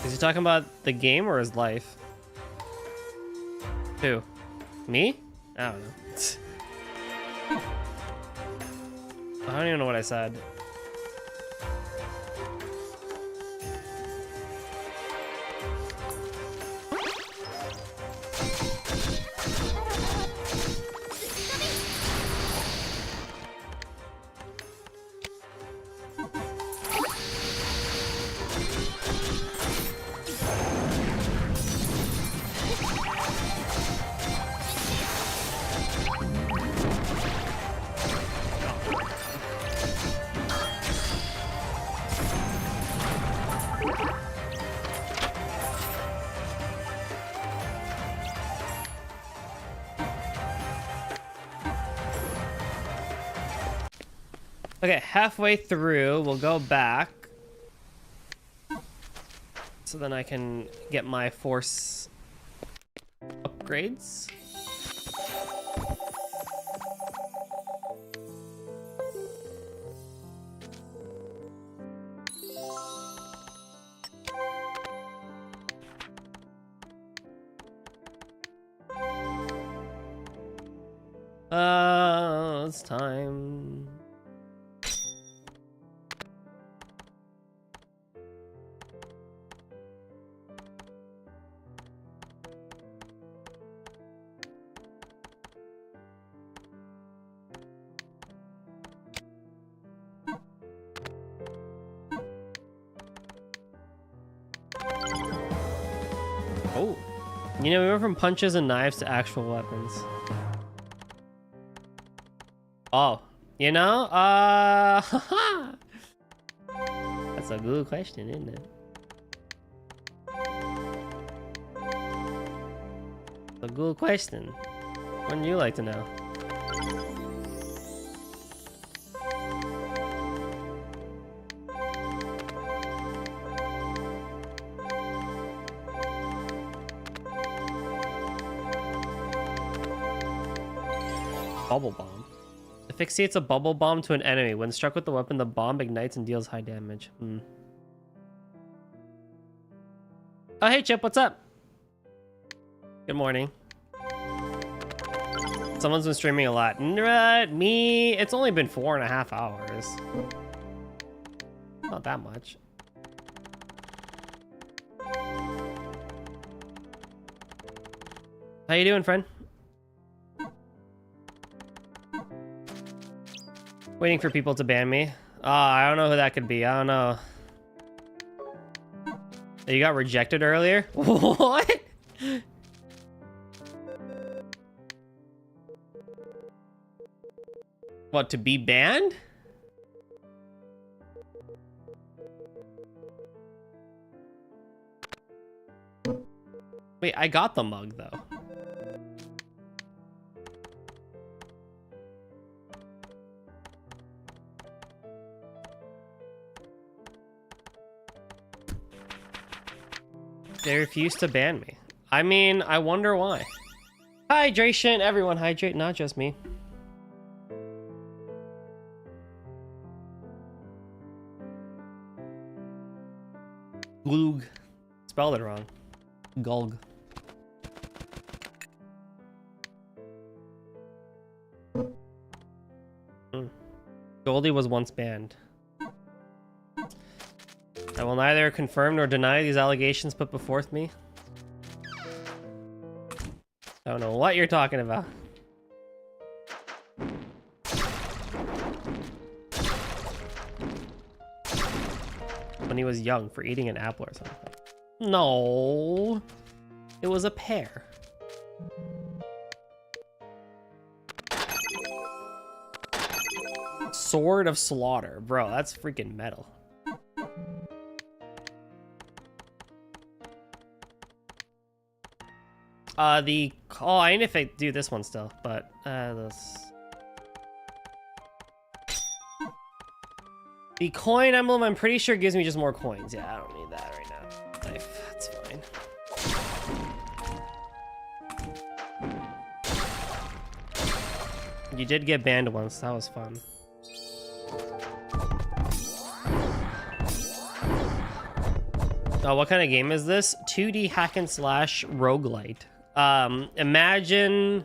Is he talking about the game or his life? Who? Me? I don't know. I don't even know what I said. Okay, halfway through, we'll go back. So then I can get my force upgrades. It's time. Oh, you know, we went from punches and knives to actual weapons. Oh, you know, that's a good question, isn't it? A good question. Wouldn't you like to know? Bubble bomb. Asphyxiates a bubble bomb to an enemy. When struck with the weapon, the bomb ignites and deals high damage. Oh, hey, Chip, what's up? Good morning. Someone's been streaming a lot. Me? It's only been 4.5 hours. Not that much. How you doing, friend? Waiting for people to ban me. I don't know who that could be. I don't know. You got rejected earlier? What? What, to be banned? Wait, I got the mug though. They refuse to ban me. I mean, I wonder why. Hydration, everyone hydrate, not just me. Glug. Spelled it wrong. Gulg. Goldie was once banned. I will neither confirm nor deny these allegations put before me. I don't know what you're talking about. When he was young for eating an apple or something. No, it was a pear. Sword of Slaughter. Bro, that's freaking metal. I need to do this one still, but this. The coin emblem, I'm pretty sure gives me just more coins. Yeah, I don't need that right now. Life, that's fine. You did get banned once. That was fun. Oh, what kind of game is this? 2D hack and slash roguelite. Imagine...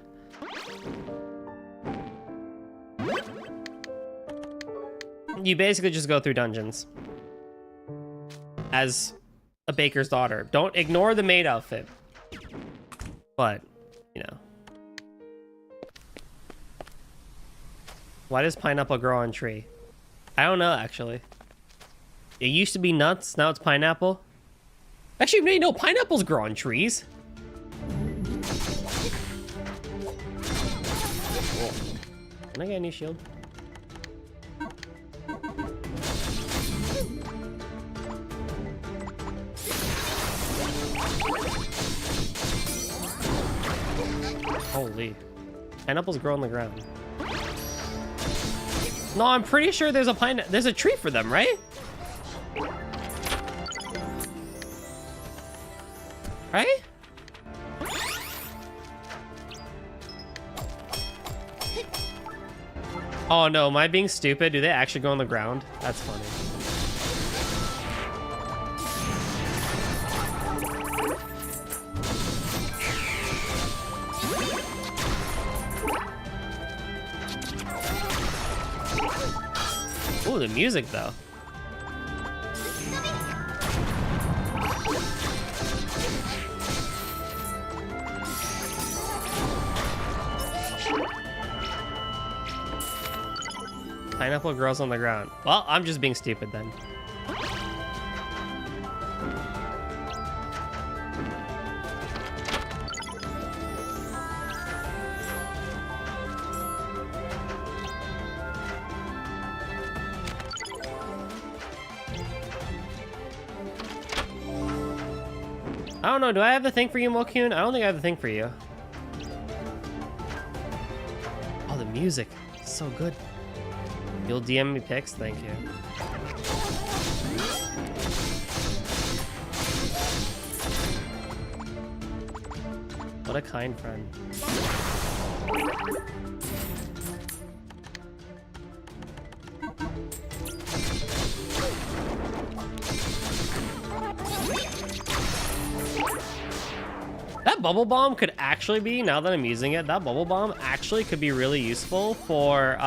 You basically just go through dungeons as a baker's daughter. Don't ignore the maid outfit. But, you know. Why does pineapple grow on tree? I don't know, actually. It used to be nuts, now it's pineapple. Actually, no, pineapples grow on trees. Whoa. Can I get a new shield? Holy. Pineapples grow on the ground. No, I'm pretty sure there's a tree for them, right? Right? Oh no, am I being stupid? Do they actually go on the ground? That's funny. Ooh, the music though. Pineapple grows on the ground. Well, I'm just being stupid then. I don't know, do I have the thing for you, Mokun? I don't think I have the thing for you. Oh, the music. It's so good. You'll DM me pics? Thank you. What a kind friend. That bubble bomb could actually be, now that I'm using it, that bubble bomb actually could be really useful for,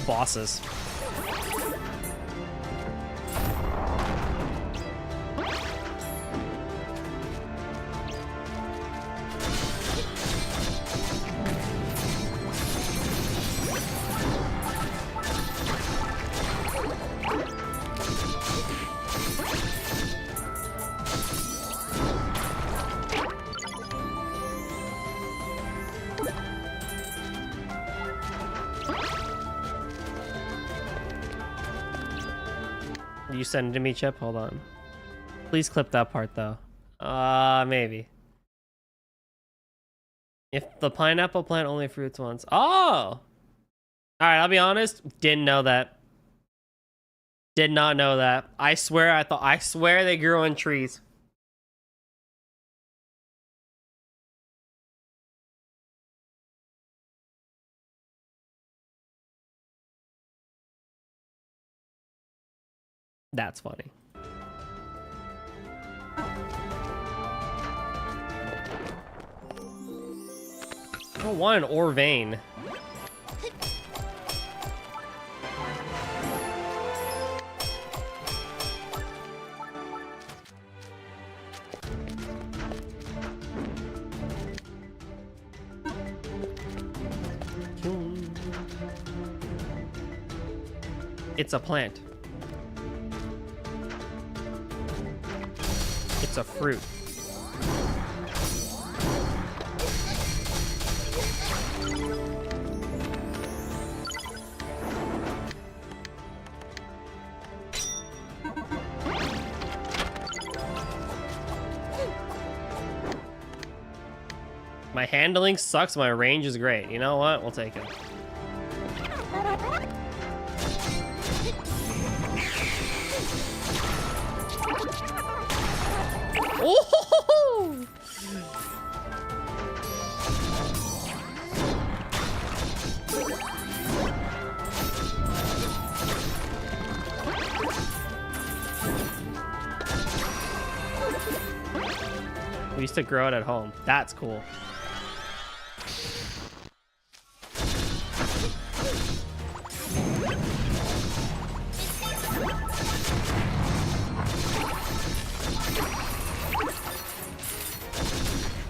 bosses. send it to me, Chip? Hold on. Please clip that part though. Maybe. If the pineapple plant only fruits once. Oh! Alright, I'll be honest. Didn't know that. Did not know that. I swear they grew on trees. That's funny. I don't want an ore vein. It's a plant. It's a fruit. My handling sucks, my range is great. You know what? We'll take it. Oh! We used to grow it at home. That's cool.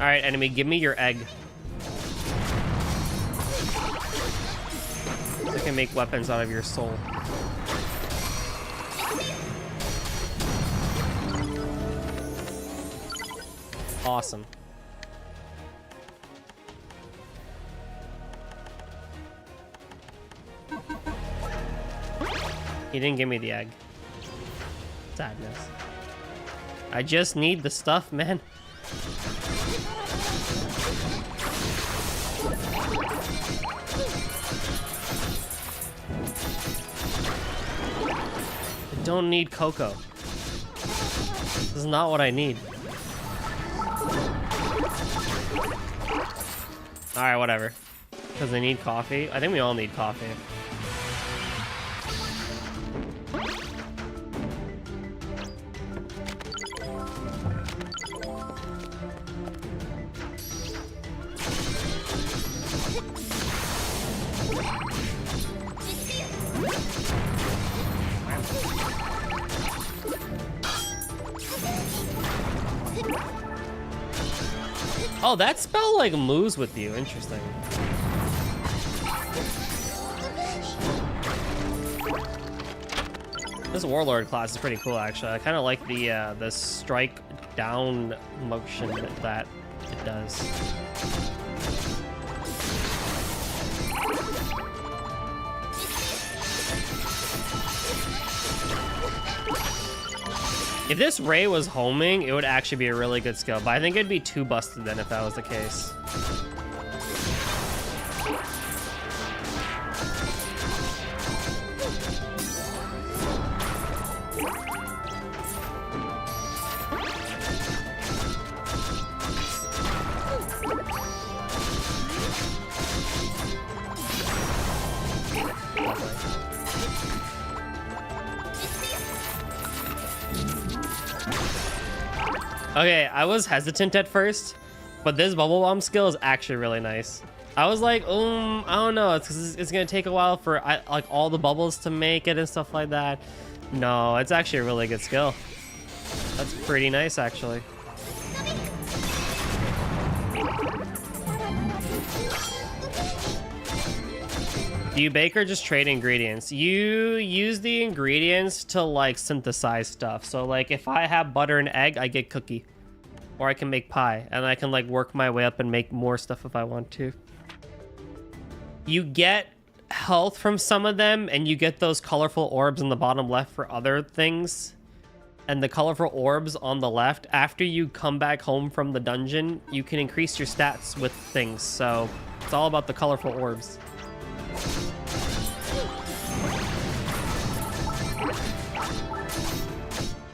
All right, enemy, give me your egg. I can make weapons out of your soul. Awesome. He didn't give me the egg. Sadness. I just need the stuff, man. I don't need cocoa. This is not what I need. Alright, whatever. Because they need coffee. I think we all need coffee. Oh, that spell like moves with you. Interesting. This warlord class is pretty cool, actually. I kind of like the strike down motion that it does. If this Ray was homing, it would actually be a really good skill, but I think it'd be too busted then if that was the case. Okay, I was hesitant at first, but this bubble bomb skill is actually really nice. I was like, I don't know, it's gonna take a while for like all the bubbles to make it and stuff like that. No, it's actually a really good skill. That's pretty nice, actually. Do you bake or just trade ingredients? You use the ingredients to like synthesize stuff. So like if I have butter and egg, I get cookie. Or I can make pie, and I can like work my way up and make more stuff if I want to. You get health from some of them, and you get those colorful orbs in the bottom left for other things. And the colorful orbs on the left, after you come back home from the dungeon, you can increase your stats with things. So it's all about the colorful orbs.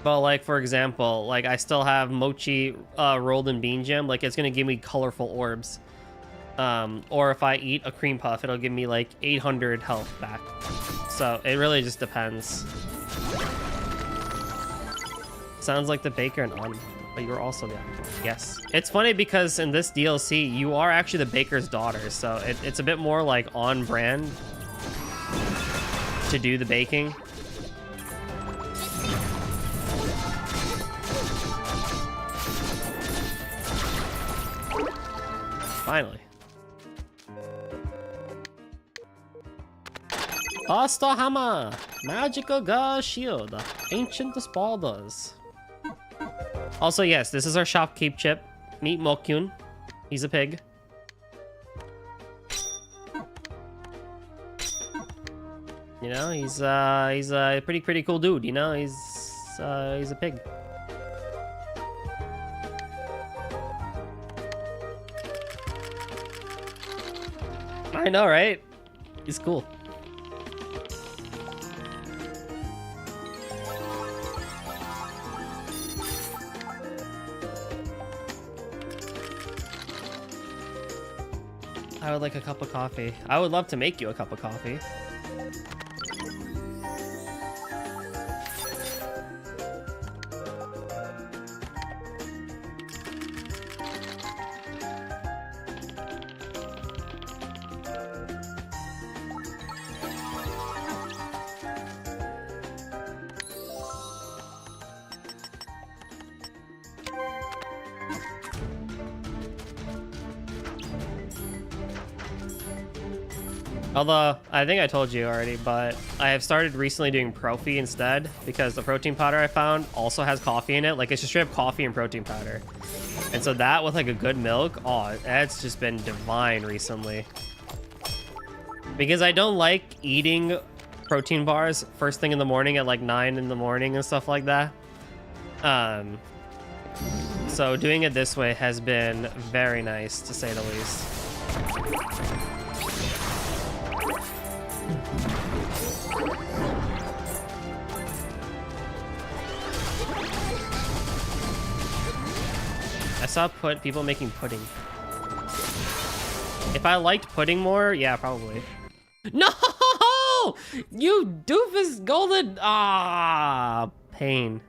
But like, for example, like I still have Mochi rolled in bean gem. Like it's gonna give me colorful orbs. Or if I eat a cream puff, it'll give me like 800 health back. So it really just depends. Sounds like the baker and on, but you're also the encore. Yes. It's funny because in this DLC, you are actually the baker's daughter. So it's a bit more like on brand to do the baking. Finally. Asta Hammer! Magical God Shield! Ancient Spalders. Also, yes, this is our shopkeep chip. Meet Mokyun. He's a pig. You know, he's a pretty cool dude, you know? He's a pig. I know, right? He's cool. I would like a cup of coffee. I would love to make you a cup of coffee. Although, I think I told you already, but I have started recently doing Profi instead because the protein powder I found also has coffee in it. Like, it's just straight up coffee and protein powder. And so that with, like, a good milk, oh, that's just been divine recently. Because I don't like eating protein bars first thing in the morning at, like, 9 in the morning and stuff like that. So doing it this way has been very nice, to say the least. I saw people making pudding. If I liked pudding more, yeah, probably. No! You doofus golden... Ah, pain.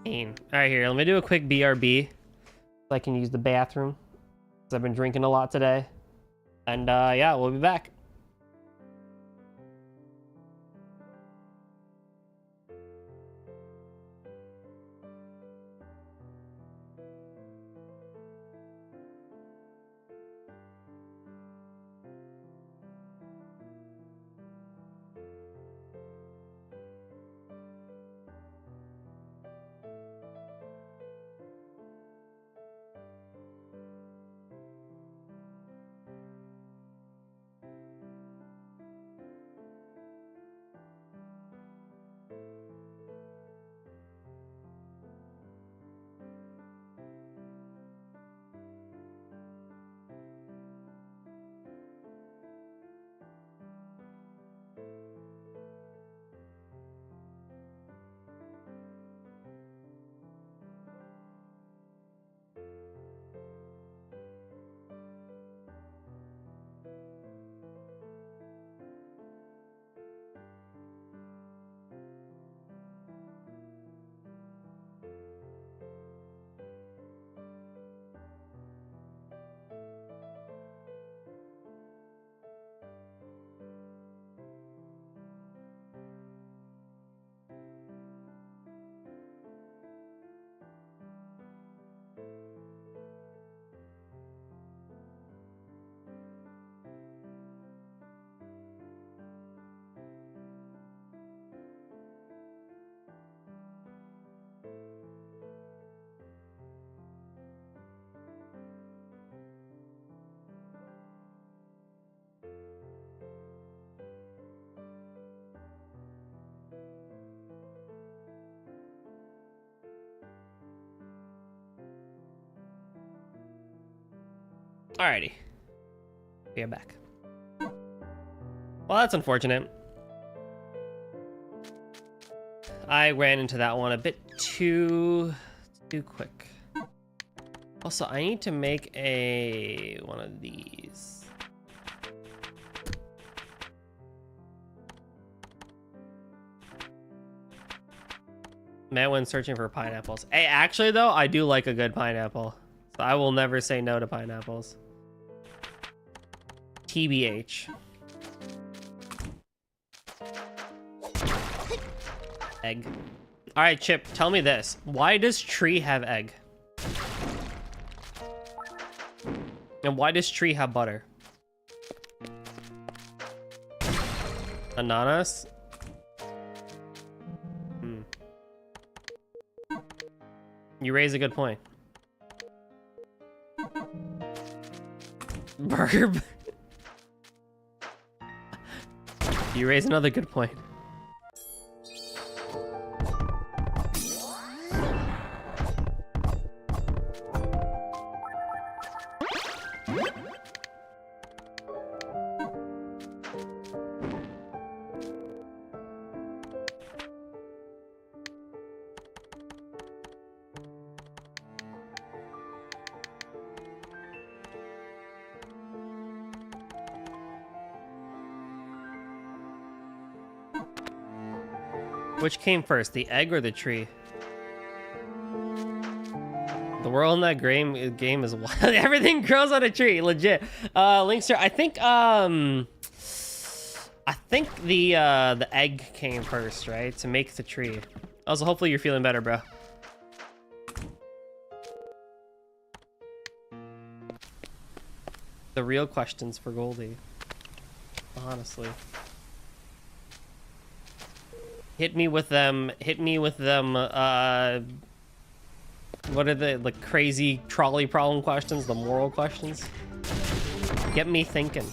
Pain. All right, here, let me do a quick BRB so I can use the bathroom. I've been drinking a lot today. And yeah, we'll be back. Alrighty. We are back. Well, that's unfortunate. I ran into that one a bit too quick. Also, I need to make one of these. Man went searching for pineapples. Hey, actually though, I do like a good pineapple. So I will never say no to pineapples. TBH. Egg. All right, Chip, tell me this. Why does tree have egg? And why does tree have butter? Ananas? You raise a good point. Burger. You raise another good point. Which came first, the egg or the tree? The world in that game is wild. Everything grows on a tree, legit. Linkster, I think the egg came first, right? To make the tree. Also, hopefully you're feeling better, bro. The real questions for Goldie. Honestly. Hit me with them, what are the crazy trolley problem questions, the moral questions? Get me thinking.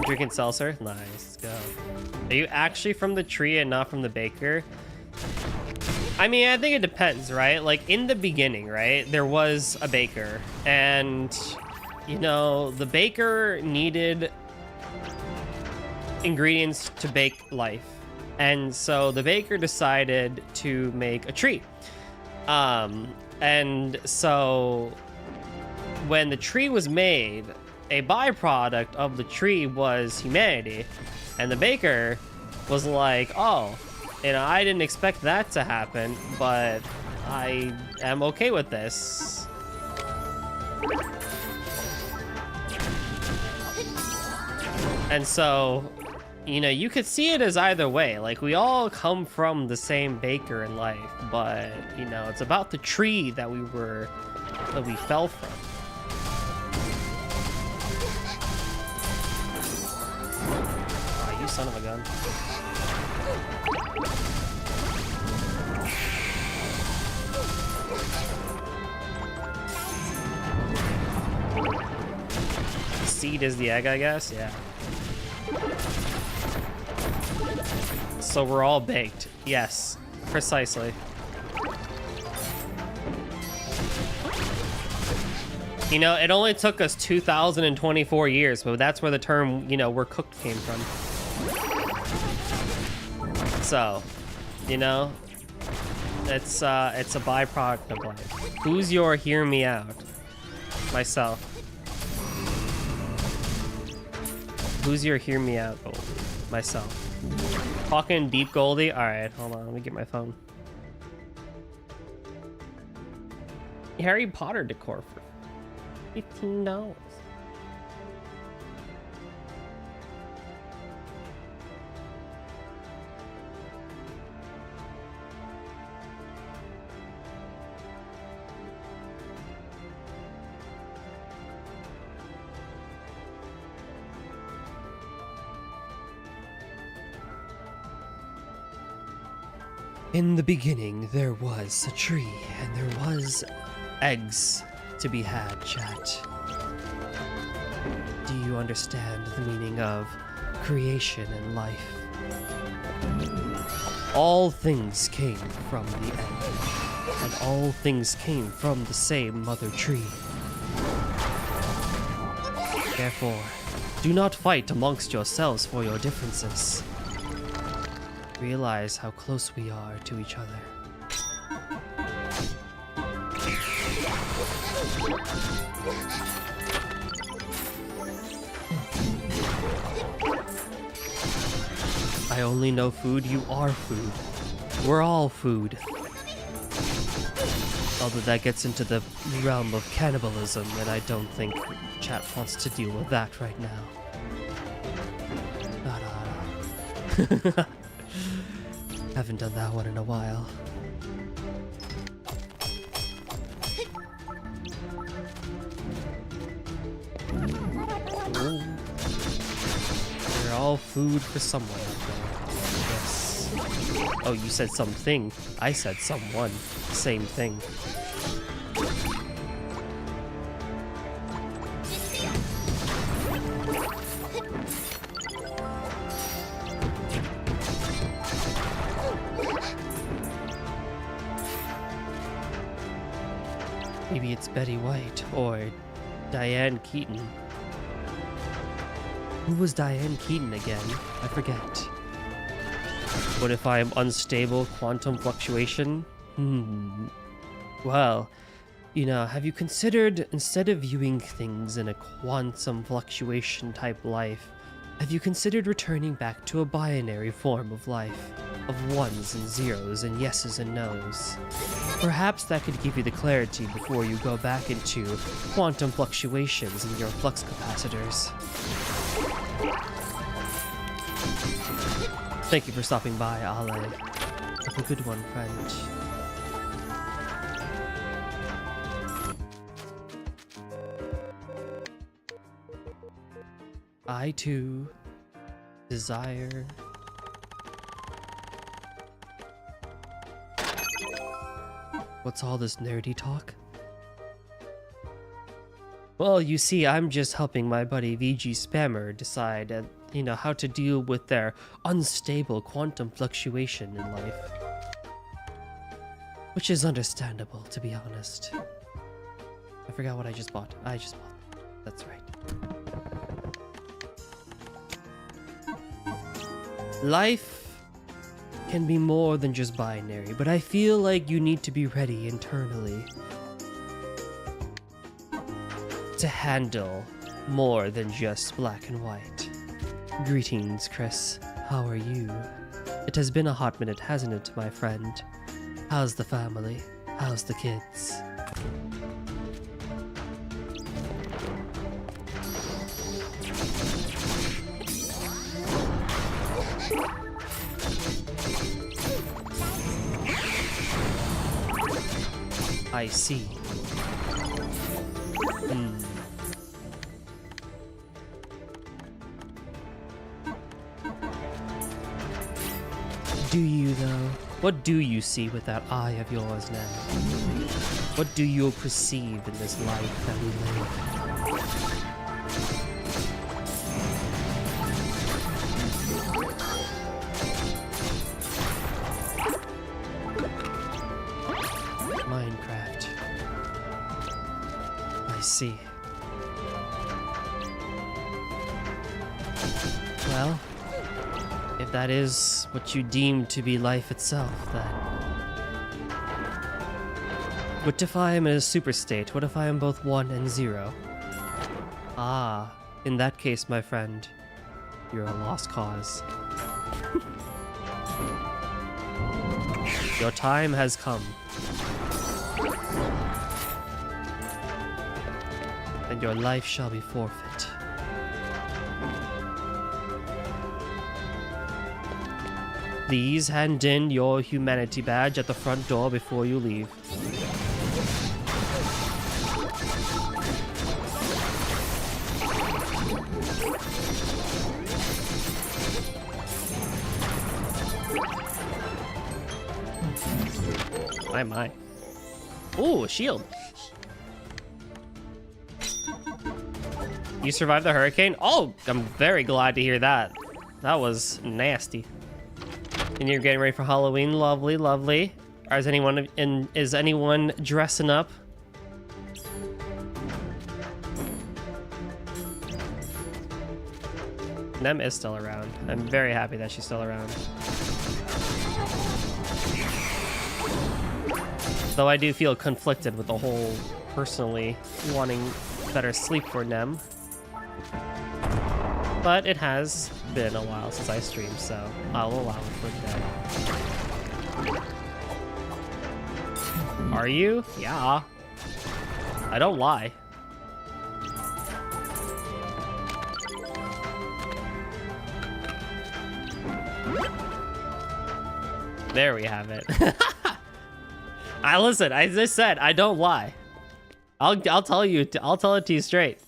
Drinking seltzer? Nice, let's go. Are you actually from the tree and not from the baker? I mean, I think it depends, right? Like, in the beginning, right, there was a baker, and you know, the baker needed ingredients to bake life. And so the baker decided to make a tree. And so when the tree was made, a byproduct of the tree was humanity. And the baker was like, oh, you know, I didn't expect that to happen, but I am okay with this. And so, you know, you could see it as either way. Like, we all come from the same baker in life, but, you know, it's about the tree that we fell from. Oh, you son of a gun. Seed is the egg, I guess? Yeah. So we're all baked. Yes, precisely. You know, it only took us 2,024 years, but that's where the term, you know, we're cooked came from. So, you know, it's a byproduct of life. Who's your hear me out? Myself. Who's your hear me out, Goldie? Myself. Talking deep, Goldie? Alright, hold on, let me get my phone. Harry Potter decor for $15. In the beginning, there was a tree, and there was eggs to be had, chat. Do you understand the meaning of creation and life? All things came from the end, and all things came from the same mother tree. Therefore, do not fight amongst yourselves for your differences. Realize how close we are to each other. I only know food, you are food. We're all food. Although that gets into the realm of cannibalism, and I don't think chat wants to deal with that right now. Haven't done that one in a while. Ooh. We're all food for someone out there. Yes. Oh, you said something. I said someone. Same thing. Maybe it's Betty White or Diane Keaton. Who was Diane Keaton again? I forget. What if I am unstable quantum fluctuation? Well, you know, have you considered, instead of viewing things in a quantum fluctuation type life, have you considered returning back to a binary form of life? Of ones and zeros and yeses and nos? Perhaps that could give you the clarity before you go back into quantum fluctuations in your flux capacitors. Thank you for stopping by, Ale. Have a good one, friend. I too desire. What's all this nerdy talk? Well, you see, I'm just helping my buddy VG Spammer decide, you know, how to deal with their unstable quantum fluctuation in life. Which is understandable, to be honest. I forgot what I just bought. That's right. Life can be more than just binary, but I feel like you need to be ready internally to handle more than just black and white. Greetings, Chris. How are you? It has been a hot minute, hasn't it, my friend? How's the family? How's the kids? I see. Do you, though? What do you see with that eye of yours now? What do you perceive in this life that we live? Minecraft. I see. Well, if that is what you deem to be life itself, then... What if I am in a super state? What if I am both 1 and 0? Ah, in that case, my friend, you're a lost cause. Your time has come. And your life shall be forfeit. Please hand in your humanity badge at the front door before you leave. My. Ooh, a shield. You survived the hurricane? Oh, I'm very glad to hear that. That was nasty. And you're getting ready for Halloween. Lovely, lovely. Is anyone dressing up? Nem is still around. I'm very happy that she's still around. Though I do feel conflicted with the whole personally wanting better sleep for Nem. But it has been a while since I streamed, so I'll allow it for today. Are you? Yeah. I don't lie. There we have it. Listen, I just said I don't lie. I'll tell it to you straight.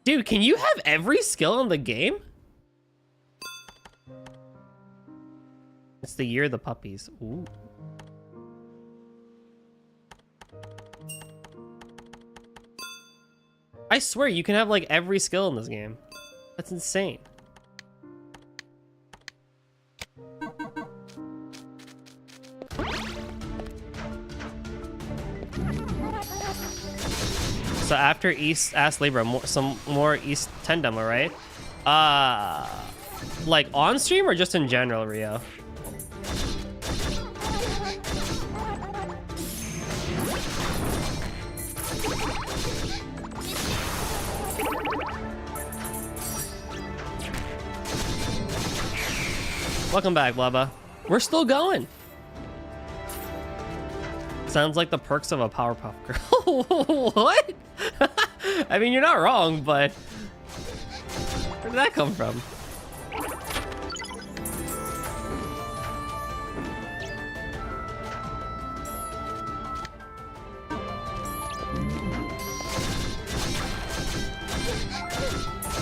Dude, can you have every skill in the game? It's the year of the puppies. Ooh. I swear you can have like every skill in this game. That's insane. So after East Astlibra, some more East Tendama, right? Like on stream or just in general, Rio? Welcome back, Blubba. We're still going. Sounds like the perks of a Powerpuff Girl. What? I mean, you're not wrong, but where did that come from?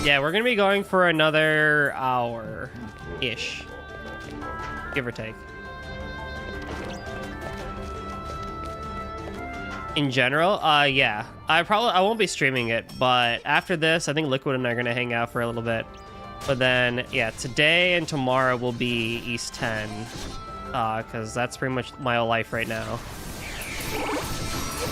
Yeah, we're gonna be going for another hour-ish, give or take. In general, yeah. I won't be streaming it, but after this, I think Liquid and I are gonna hang out for a little bit. But then, yeah, today and tomorrow will be East 10, because that's pretty much my whole life right now.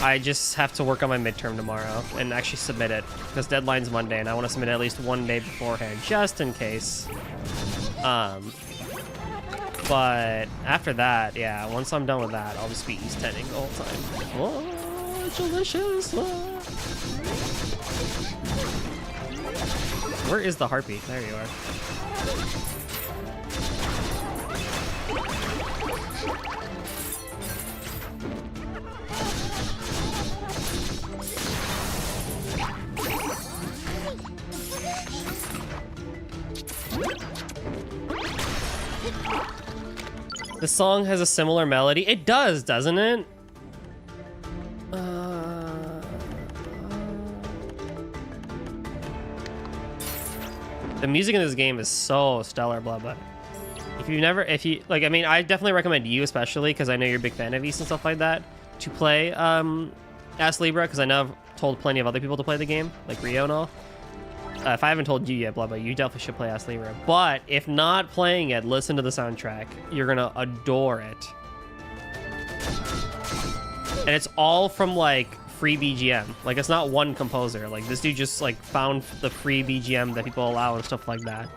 I just have to work on my midterm tomorrow and actually submit it, because deadline's Monday, and I want to submit it at least one day beforehand, just in case. But after that, yeah, once I'm done with that, I'll just be East 10ing the whole time. Oh, delicious. Where is the heartbeat? There you are. The song has a similar melody. It does, doesn't it? The music in this game is so stellar, Blubba. I mean, I definitely recommend you, especially because I know you're a big fan of East and stuff like that, to play Astlibra, because I know I've told plenty of other people to play the game, like Rio and all. If I haven't told you yet, Blubba, you definitely should play Astlibra. But if not playing it, listen to the soundtrack. You're gonna adore it. And it's all from like free BGM. Like, it's not one composer. Like, this dude just like found the free BGM that people allow and stuff like that.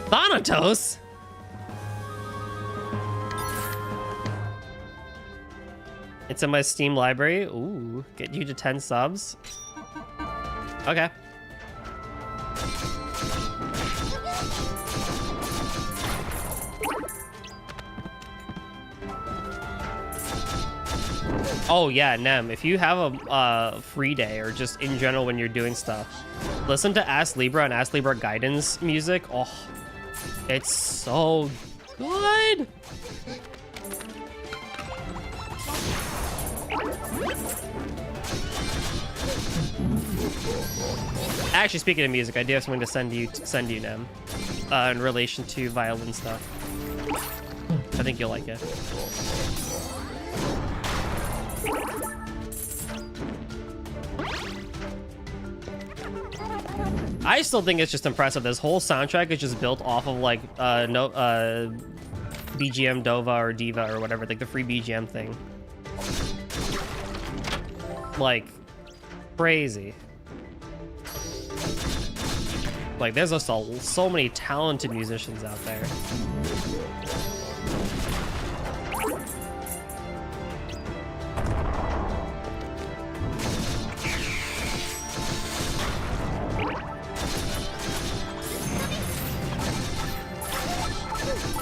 Thanatos? It's in my Steam library. Ooh, get you to 10 subs. Okay. Oh yeah, Nem, if you have a free day or just in general when you're doing stuff, listen to Astlibra and Astlibra guidance music. Oh, it's so good. Actually, speaking of music, I do have something to send you, Nem, in relation to violin stuff. I think you'll like it. I still think it's just impressive. This whole soundtrack is just built off of like BGM Dova or Diva or whatever, like the free BGM thing. Like crazy. Like there's just so many talented musicians out there.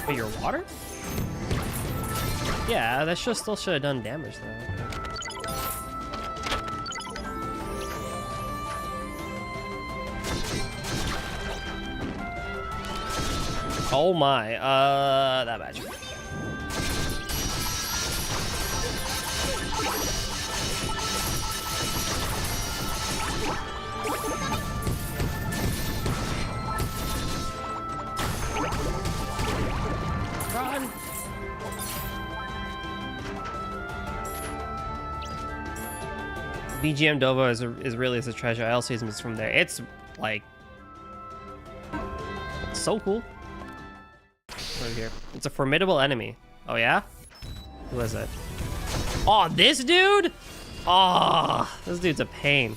Wait, your water? Yeah, that still should have done damage though. Oh my, that badge. Run. BGM Dova is really a treasure. I also use this from there. It's like so cool. Right here. It's a formidable enemy. Oh yeah? Who is it? Oh, this dude? Oh, this dude's a pain.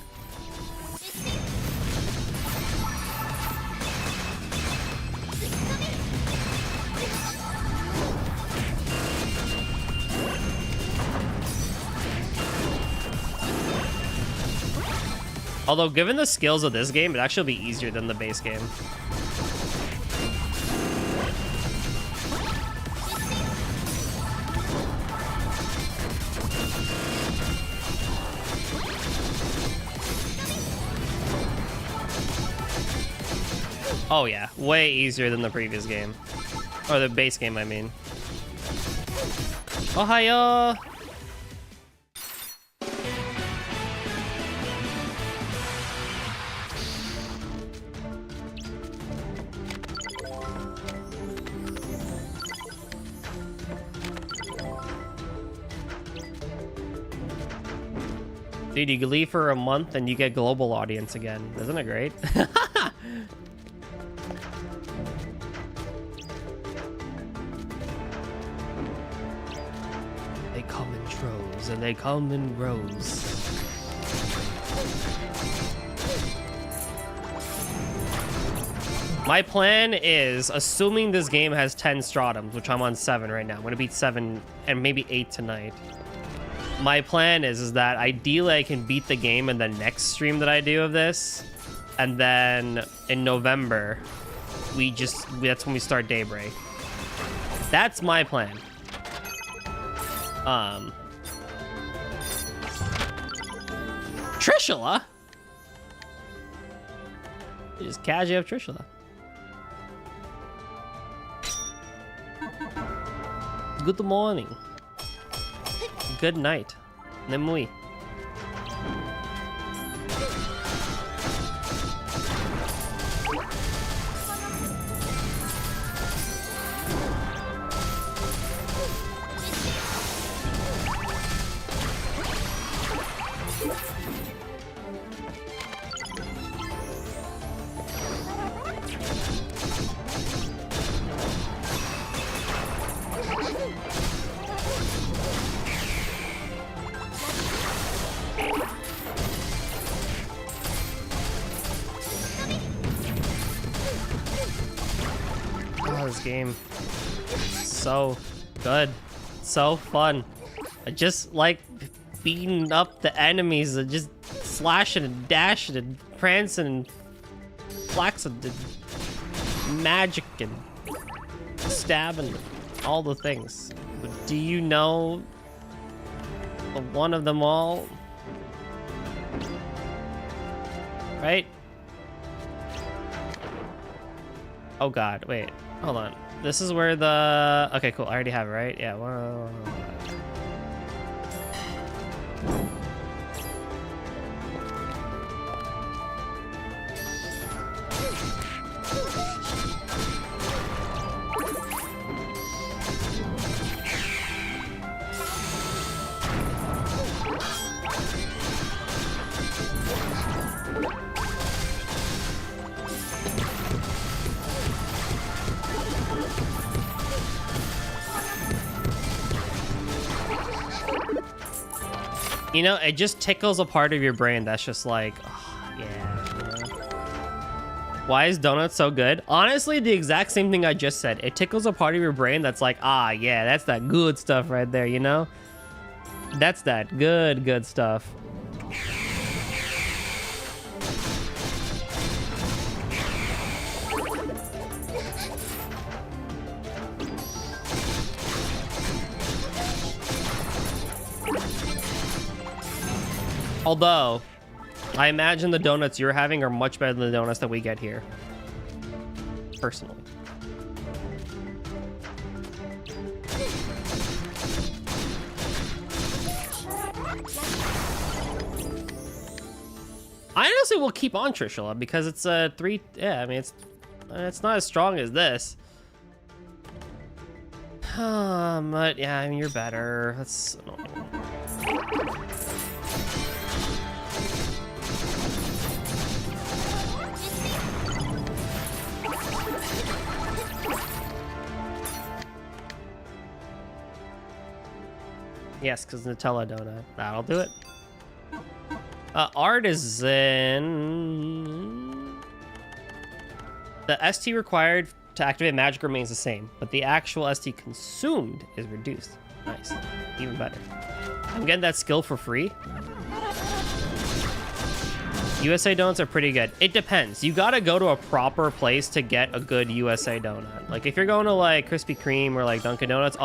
Although, given the skills of this game, it'd actually be easier than the base game. Oh yeah, way easier than the previous game. Or the base game, I mean. Ohio! Dude, you can leave for a month and you get global audience again. Isn't it great? They come in troves and they come in rows. My plan is, assuming this game has 10 stratums, which I'm on 7 right now. I'm gonna beat 7 and maybe 8 tonight. My plan is that ideally I can beat the game in the next stream that I do of this, and then in November that's when we start Daybreak. That's my plan. Trishula? You just casually have Trishula. Good morning. Good night. Nemui. Game so good, so fun. I just like beating up the enemies and just slashing and dashing and prancing and flexing and magic and stabbing, all the things. But do you know one of them all? Right? Oh god, wait. Hold on. This is where the... Okay, cool. I already have it, right? Yeah. Whoa. You know, it just tickles a part of your brain that's just like, oh, yeah. You know? Why is donuts so good? Honestly, the exact same thing I just said. It tickles a part of your brain that's like, ah, yeah, that's that good stuff right there, you know? That's that good stuff. Although, I imagine the donuts you're having are much better than the donuts that we get here. Personally. I honestly will keep on Trishula because it's a 3. Yeah, I mean it's not as strong as this. But yeah, I mean you're better. That's annoying. Yes, because Nutella donut. That'll do it. Art is in... The ST required to activate magic remains the same, but the actual ST consumed is reduced. Nice. Even better. I'm getting that skill for free. USA donuts are pretty good. It depends. You gotta go to a proper place to get a good USA donut. Like, if you're going to, like, Krispy Kreme or, like, Dunkin' Donuts,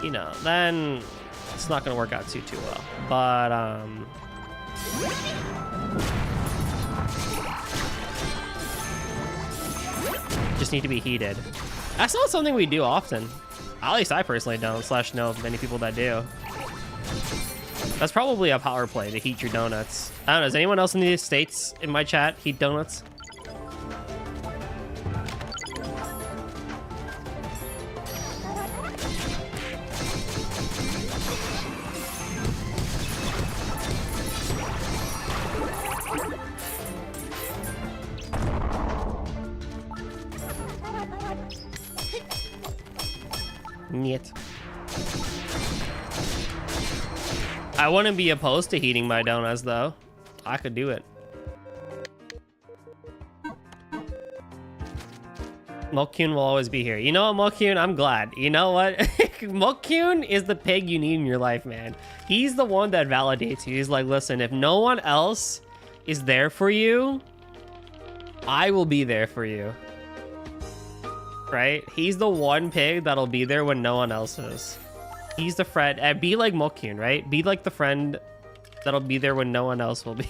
you know, then it's not gonna work out too well. But just need to be heated. That's not something we do often. At least I personally don't, / know of many people that do. That's probably a power play to heat your donuts. I don't know, does anyone else in the States in my chat heat donuts? Niet. I wouldn't be opposed to heating my donuts though. I could do it. Mokkyun will always be here. You know what, Mokkyun? I'm glad. You know what? Mokkyun is the pig you need in your life, man. He's the one that validates you. He's like, listen, if no one else is there for you, I will be there for you. Right? He's the one pig that'll be there when no one else is. He's the friend. Be like Mokkyun, right? Be like the friend that'll be there when no one else will be.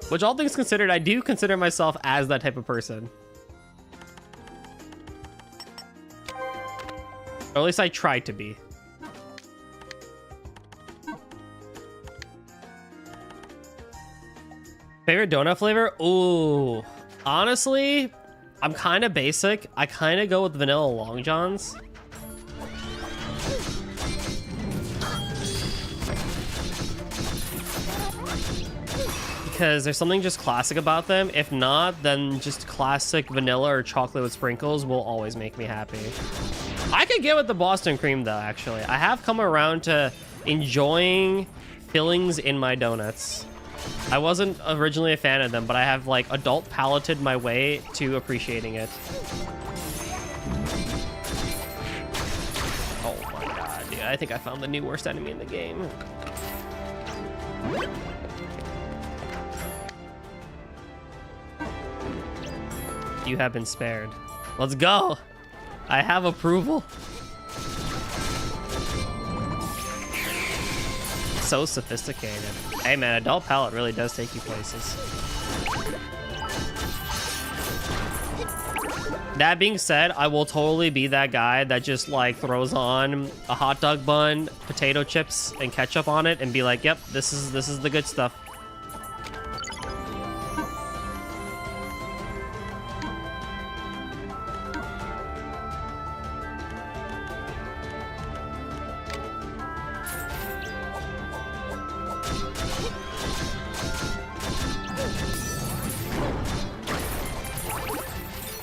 Which, all things considered, I do consider myself as that type of person. Or at least I try to be. Favorite donut flavor? Ooh. Honestly, I'm kind of basic. I kind of go with vanilla Long Johns. Because there's something just classic about them. If not, then just classic vanilla or chocolate with sprinkles will always make me happy. I could get with the Boston cream though, actually. I have come around to enjoying fillings in my donuts. I wasn't originally a fan of them, but I have like adult palated my way to appreciating it. Oh my god, dude. I think I found the new worst enemy in the game. You have been spared. Let's go. I have approval. So sophisticated. Hey man, adult palette really does take you places. That being said, I will totally be that guy that just like throws on a hot dog bun, potato chips, and ketchup on it and be like, yep, this is the good stuff.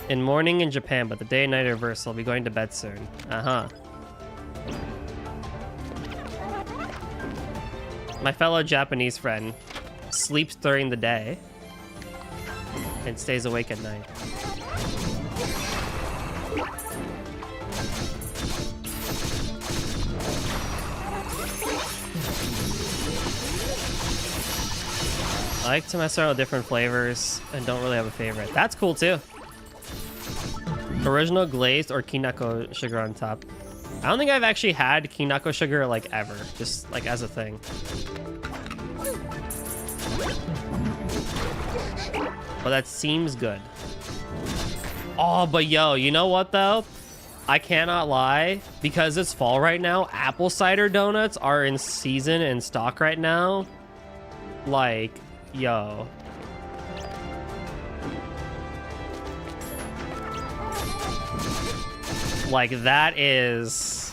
In morning in Japan, but the day and night reverse. I'll be going to bed soon. Uh-huh. My fellow Japanese friend sleeps during the day and stays awake at night. I like to mess around with different flavors and don't really have a favorite. That's cool too. Original glazed or kinako sugar on top. I don't think I've actually had kinako sugar like ever, just like as a thing. But that seems good. Oh, but yo, you know what though? I cannot lie, because it's fall right now, apple cider donuts are in season and stock right now. Like, yo. Like that is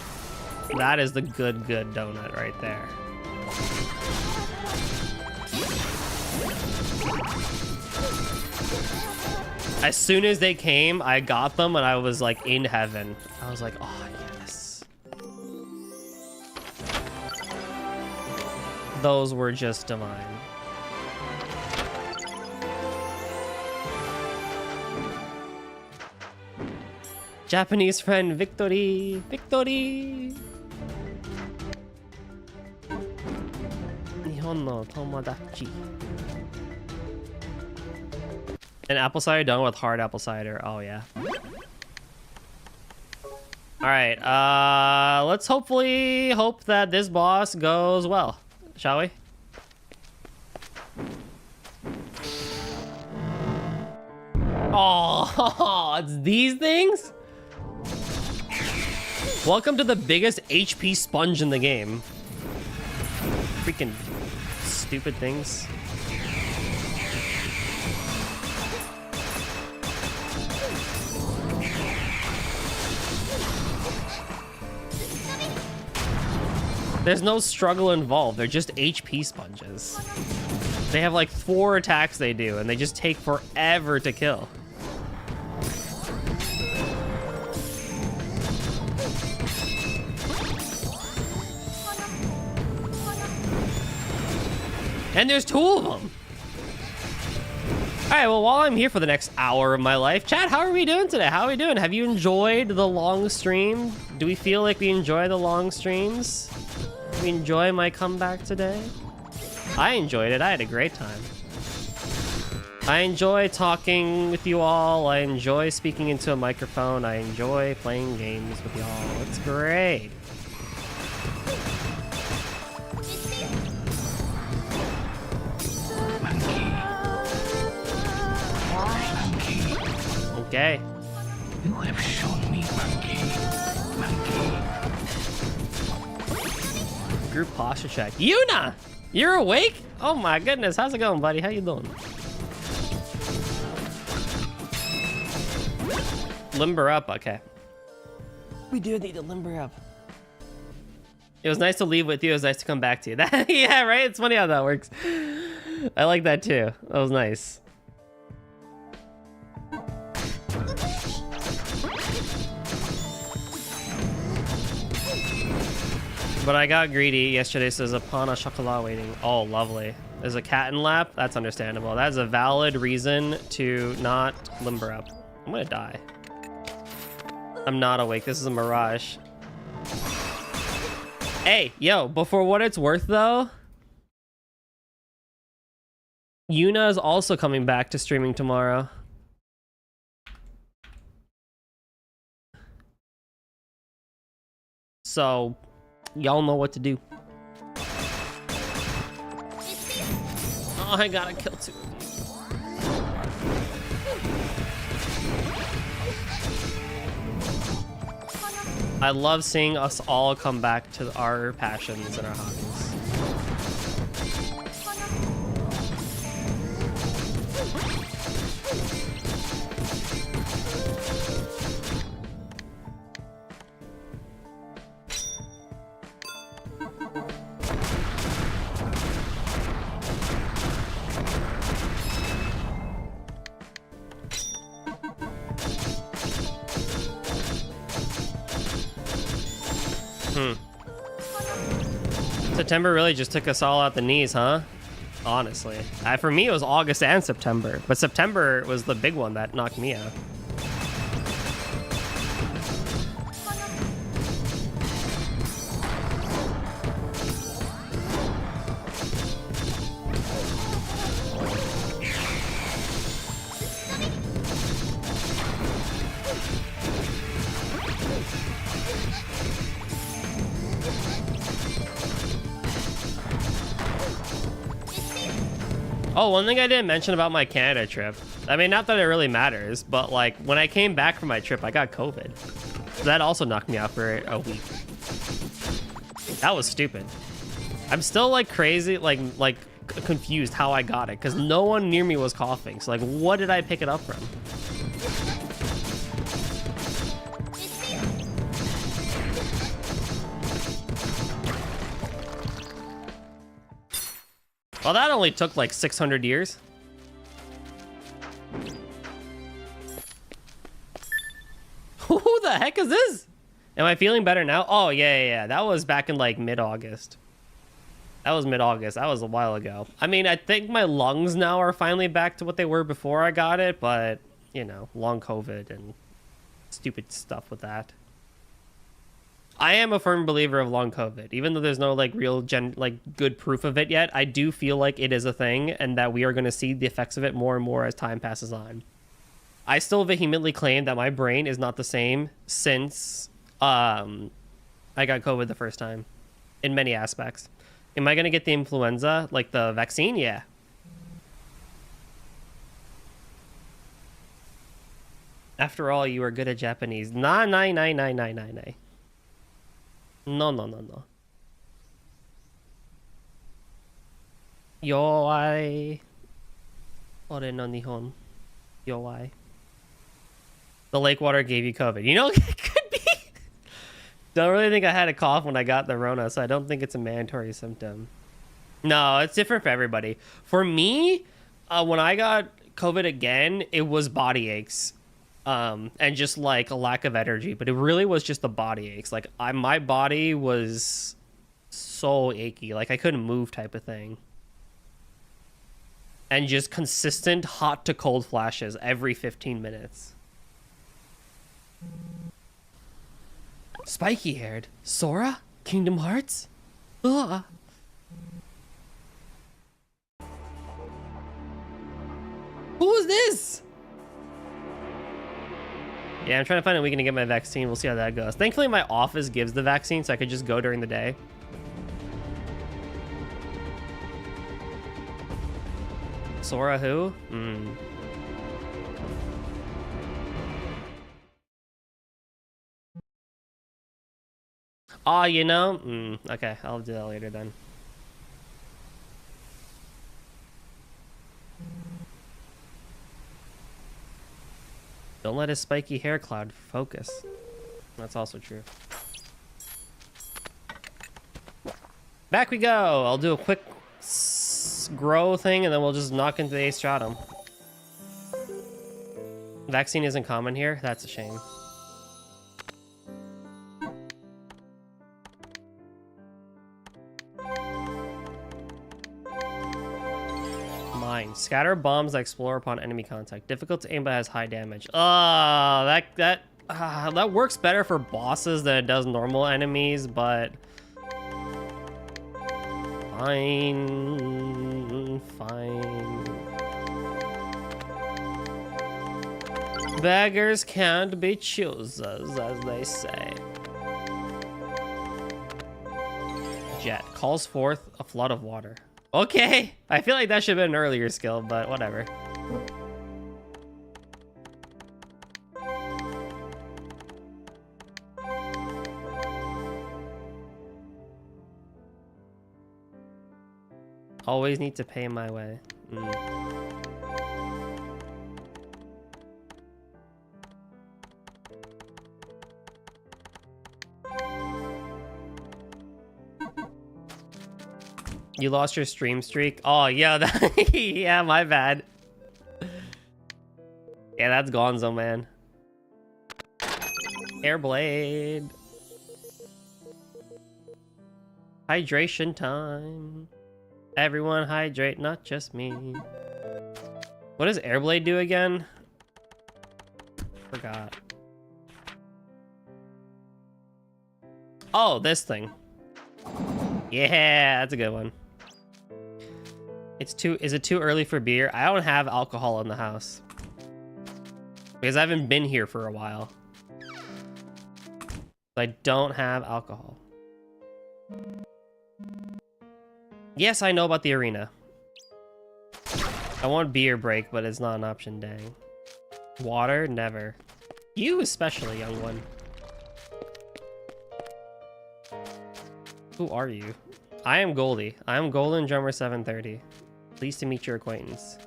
the good donut right there. As soon as they came, I got them and I was like in heaven. I was like, oh yes. Those were just divine. Japanese friend, victory! Victory! Nihon no tomodachi. An apple cider done with hard apple cider. Oh, yeah. Alright, let's hopefully hope that this boss goes well. Shall we? Oh, it's these things? Welcome to the biggest HP sponge in the game. Freaking stupid things. There's no struggle involved. They're just HP sponges. They have like 4 attacks they do, and they just take forever to kill. And there's 2 of them. All right, well, while I'm here for the next hour of my life, chat, how are we doing today? How are we doing? Have you enjoyed the long stream? Do we feel like we enjoy the long streams? Do we enjoy my comeback today? I enjoyed it. I had a great time. I enjoy talking with you all. I enjoy speaking into a microphone. I enjoy playing games with y'all. It's great. Okay. You have shown me, monkey. Monkey. Group posture check. Yuna! You're awake? Oh my goodness. How's it going, buddy? How you doing? Limber up. Okay. We do need to limber up. It was nice to leave with you. It was nice to come back to you. Yeah, right? It's funny how that works. I like that too. That was nice. But I got greedy yesterday, so there's a pain au chocolat waiting. Oh, lovely. There's a cat in lap. That's understandable. That's a valid reason to not limber up. I'm gonna die. I'm not awake. This is a mirage. Hey, yo, but for what it's worth, though, Yuna is also coming back to streaming tomorrow. So, y'all know what to do. Oh, I gotta kill 2 of you. I love seeing us all come back to our passions and our hobbies. September really just took us all out the knees, huh? Honestly. For me, it was August and September. But September was the big one that knocked me out. Oh, one thing I didn't mention about my Canada trip. I mean, not that it really matters, but like when I came back from my trip, I got COVID. That also knocked me out for a week. That was stupid. I'm still like crazy, like confused how I got it because no one near me was coughing. So like, what did I pick it up from? Well, that only took like 600 years. Who the heck is this? Am I feeling better now? Oh, yeah. That was back in like mid-August. That was mid-August. That was a while ago. I mean, I think my lungs now are finally back to what they were before I got it, but, you know, long COVID and stupid stuff with that. I am a firm believer of long COVID, even though there's no like real good proof of it yet. I do feel like it is a thing and that we are going to see the effects of it more and more as time passes on. I still vehemently claim that my brain is not the same since I got COVID the first time in many aspects. Am I going to get the influenza, like the vaccine? Yeah. After all, you are good at Japanese. Nah. No. Yoai. Ore no Nihon. Yoai. The lake water gave you COVID. You know, it could be. Don't really think I had a cough when I got the Rona, so I don't think it's a mandatory symptom. No, it's different for everybody. For me, when I got COVID again, it was body aches. And just like a lack of energy, but it really was just the body aches. Like my body was so achy, like I couldn't move type of thing. And just consistent hot to cold flashes every 15 minutes. Spiky haired Sora? Kingdom Hearts? Ugh. Who is this? Yeah, I'm trying to find a weekend to get my vaccine. We'll see how that goes. Thankfully, my office gives the vaccine, so I could just go during the day. Sora who? Oh, you know? Okay, I'll do that later then. Don't let his spiky hair cloud focus. That's also true. Back we go. I'll do a quick grow thing and then we'll just knock into the Stratum. Vaccine isn't common here. That's a shame. Scatter bombs that explore upon enemy contact. Difficult to aim but has high damage. That works better for bosses than it does normal enemies, but fine. Beggars can't be choosers, as they say. Jet calls forth a flood of water. Okay, I feel like that should have been an earlier skill, but whatever. Always need to pay my way. You lost your stream streak? Oh, yeah, yeah, my bad. Yeah, that's gonzo, man. Airblade. Hydration time. Everyone hydrate, not just me. What does Airblade do again? Forgot. Oh, this thing. Yeah, that's a good one. Is it too early for beer? I don't have alcohol in the house. Because I haven't been here for a while. I don't have alcohol. Yes, I know about the arena. I want beer break, but it's not an option, dang. Water? Never. You especially, young one. Who are you? I am Goldie. I am Golden Drummer 730. Pleased to meet your acquaintance.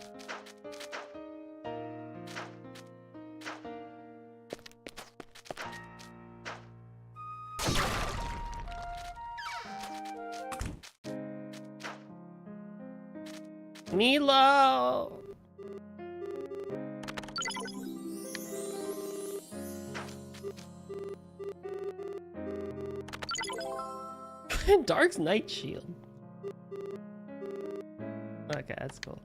Milo! Dark's Night Shield. Okay, that's cool.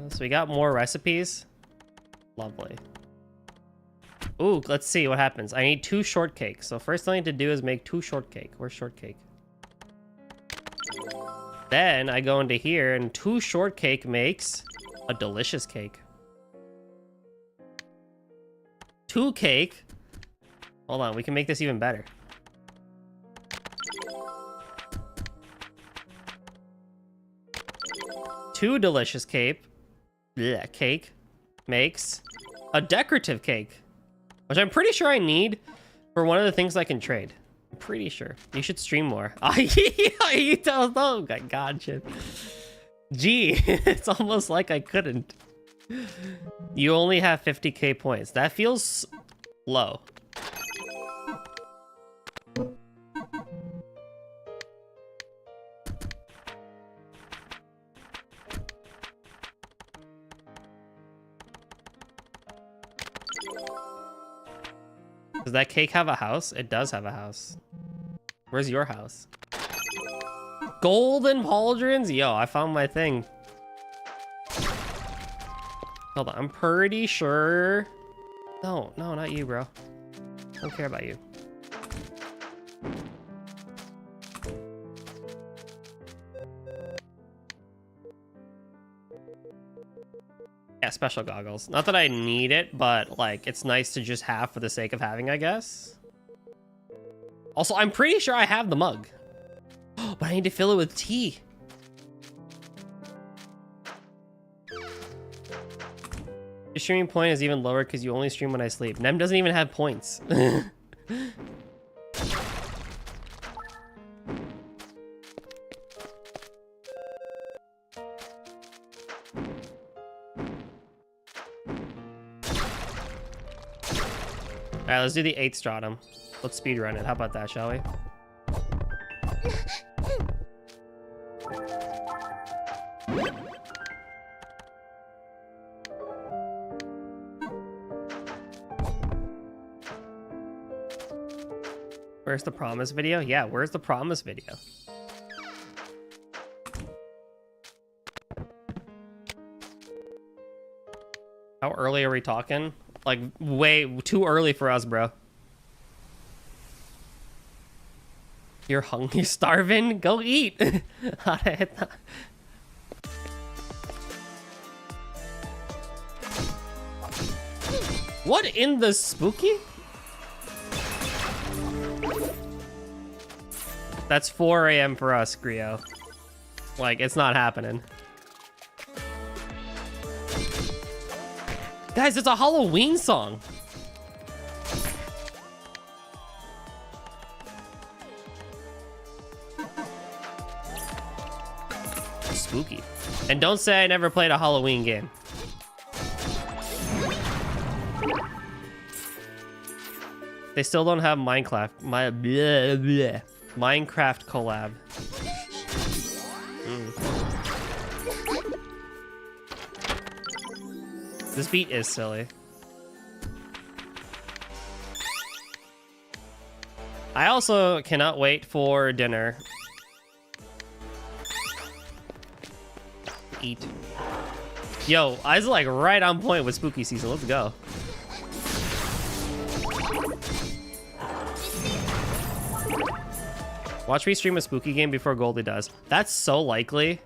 So we got more recipes. Lovely. Ooh, let's see what happens. I need 2 shortcakes. So first thing I need to do is make 2 shortcake. Where's shortcake? Then I go into here and 2 shortcake makes a delicious cake. 2 cake. Hold on, we can make this even better. Two delicious cake. Blech, cake makes a decorative cake. Which I'm pretty sure I need for one of the things I can trade. I'm pretty sure. You should stream more. You don't know. God, shit. Gee, it's almost like I couldn't. You only have 50k points. That feels low. Does that cake have a house? It does have a house. Where's your house? Golden pauldrons? Yo, I found my thing. Hold on, I'm pretty sure. No, not you, bro. I don't care about you. Yeah, special goggles. Not that I need it, but like it's nice to just have for the sake of having, I guess. Also, I'm pretty sure I have the mug. But I need to fill it with tea. Your streaming point is even lower because you only stream when I sleep. Nem doesn't even have points. Alright, let's do the 8th stratum. Let's speedrun it. How about that, shall we? Where's the promise video? Yeah, where's the promise video? How early are we talking? Like, way too early for us, bro. You're hungry, starving? Go eat. What in the spooky? That's 4 a.m. for us, Grio. Like, it's not happening. Guys, it's a Halloween song. Spooky. And don't say I never played a Halloween game. They still don't have Minecraft. Minecraft collab. Mm. 'Cause This beat is silly. I also cannot wait for dinner. Eat. Yo, I was like right on point with spooky season. Let's go. Watch me stream a spooky game before Goldie does. That's so likely.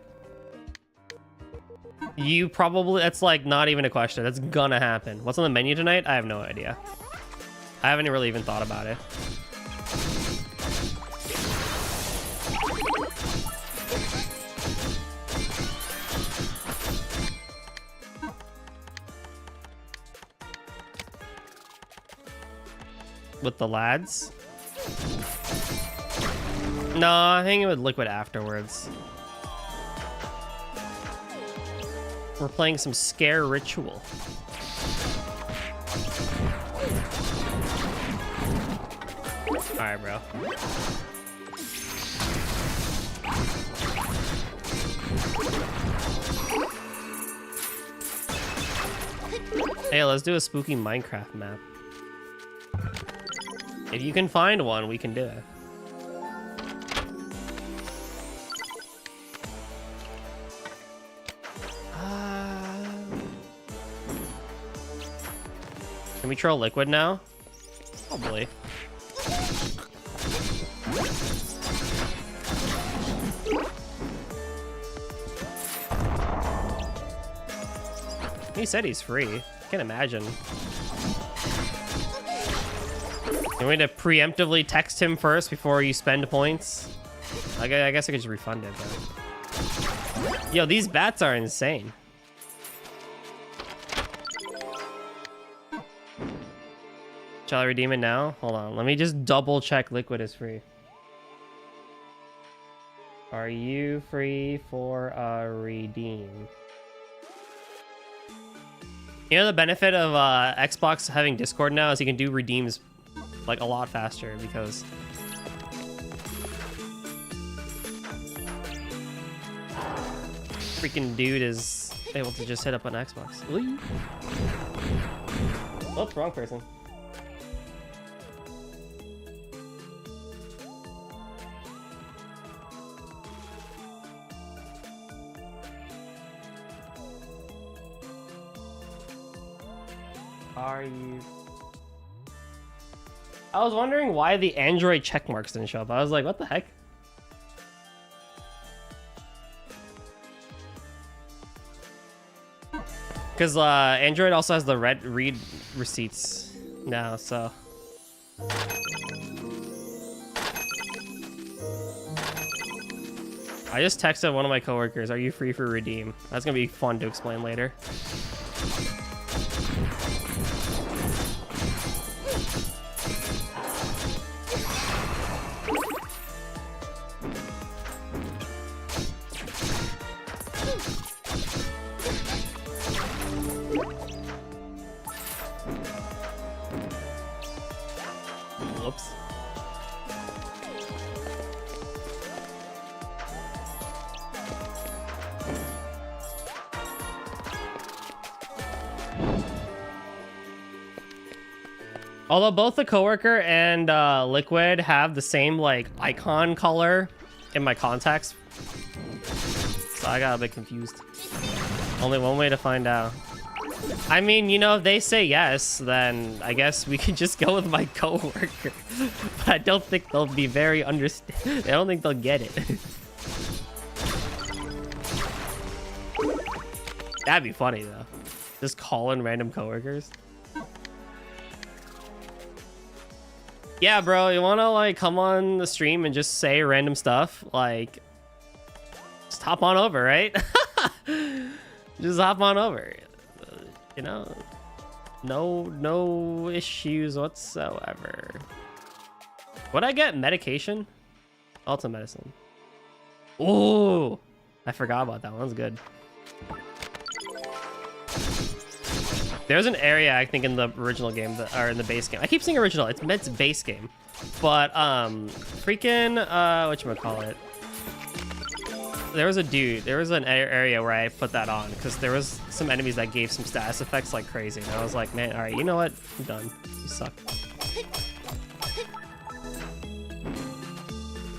You probably, that's like not even a question. That's gonna happen. What's on the menu tonight? I have no idea. I haven't really even thought about it. With the lads? No, I'm hanging with Liquid afterwards. We're playing some Scare Ritual. Alright, bro. Hey, let's do a spooky Minecraft map. If you can find one, we can do it. Can we troll Liquid now? Probably. He said he's free. Can't imagine. You want me to preemptively text him first before you spend points? I guess I could just refund it, but... Yo, these bats are insane. Shall I redeem it now? Hold on, let me just double check Liquid is free. Are you free for a redeem? You know the benefit of Xbox having Discord now is you can do redeems like a lot faster because freaking dude is able to just hit up on Xbox. Oops, wrong person. Are you? I was wondering why the Android check marks didn't show up. I was like, what the heck? Because Android also has the read receipts now, so. I just texted one of my coworkers, are you free for redeem? That's gonna be fun to explain later. Whoops. Although both the coworker and Liquid have the same like icon color in my contacts, so I got a bit confused. Only one way to find out. I mean, you know, if they say yes, then I guess we could just go with my coworker. But I don't think they'll be very I don't think they'll get it. That'd be funny though. Just calling random coworkers. Yeah, bro, you wanna like come on the stream and just say random stuff? Like, just hop on over, right? Just hop on over. You know, no issues whatsoever. Would I get medication? Ultra medicine. Ooh, I forgot about that one. That's good. There's an area I think in the original game that, or in the base game. I keep saying original. It's meant to base game, but freaking whatchamacallit. there was an area where I put that on because there was some enemies that gave some status effects like crazy, and I was like, man, all right, you know what? I'm done. You suck.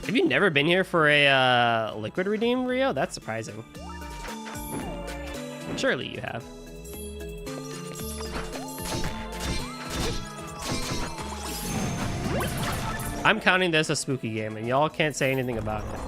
Have you never been here for a liquid redeem, Rio? That's surprising. Surely you have. I'm counting this a spooky game, and y'all can't say anything about it.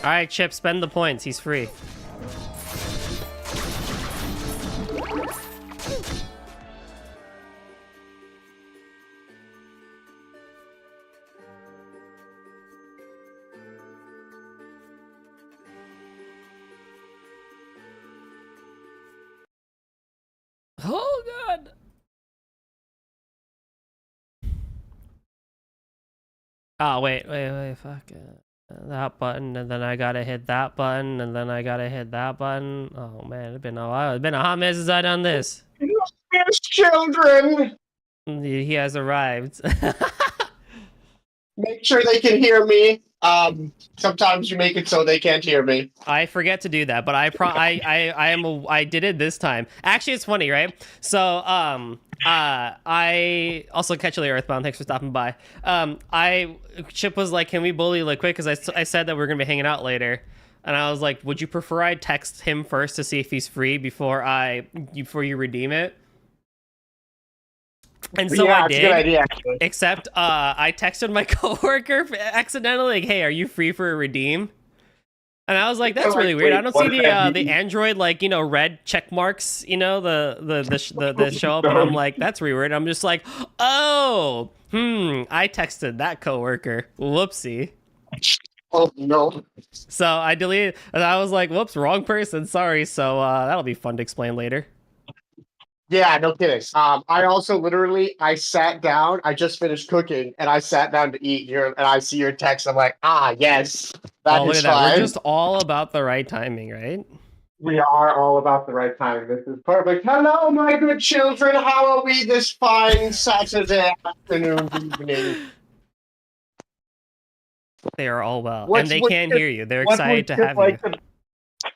All right, Chip, spend the points. He's free. Oh, God. Oh, wait, fuck it. That button, and then I gotta hit that button, and then I gotta hit that button. Oh man, it's been a while. It's been a hot minute since I done this. Yes, children! He has arrived. Make sure they can hear me. Sometimes you make it so they can't hear me. I forget to do that, but I did it this time. Actually, it's funny, right? So, I also catch you later, Earthbound. Thanks for stopping by. Chip was like, "Can we bully Liquid?" Because I said that we are gonna be hanging out later, and I was like, "Would you prefer I text him first to see if he's free before you redeem it?" And so yeah, I did. It's a good idea, actually. Except I texted my coworker accidentally, like, "Hey, are you free for a redeem?" And I was like, "That's really weird. I don't see the Android, like, you know, red check marks, you know, the show up." And I'm like, "That's weird." I'm just like, "Oh, I texted that coworker. Whoopsie." Oh no. So I deleted, and I was like, "Whoops, wrong person. Sorry." So that'll be fun to explain later. Yeah, no kidding. I also I sat down, I just finished cooking, and I sat down to eat here, and I see your text. I'm like, yes, that look is at that. fine. We're just all about the right timing, right? We are all about the right time. This is perfect. Hello, my good children. How are we this fine Saturday afternoon, evening? They are all well, and they can hear you. They're excited to have you.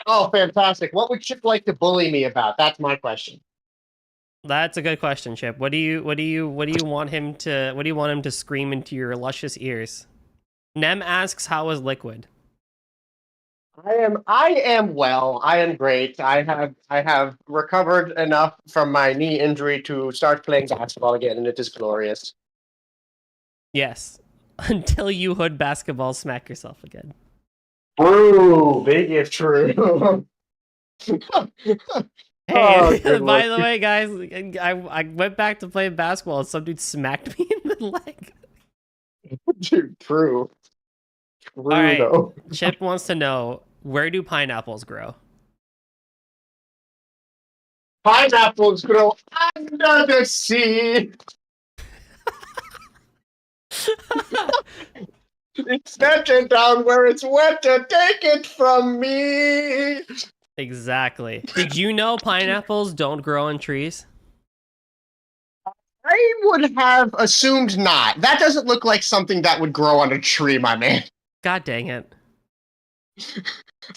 Oh, fantastic. What would Chip like to bully me about? That's my question. That's a good question, Chip. What do you want him to scream into your luscious ears? Nem asks, "How is Liquid?" I am well. I am great. I have recovered enough from my knee injury to start playing basketball again, and it is glorious. Yes. Until you hood basketball smack yourself again. True, big if true. Hey, by the way, guys, I went back to play basketball and some dude smacked me in the leg. Dude, true. All right, though. Chip wants to know, where do pineapples grow? Pineapples grow under the sea. It's better down where it's wetter. Take it from me. Exactly. Did you know pineapples don't grow on trees? I would have assumed not. That doesn't look like something that would grow on a tree, my man. God dang it.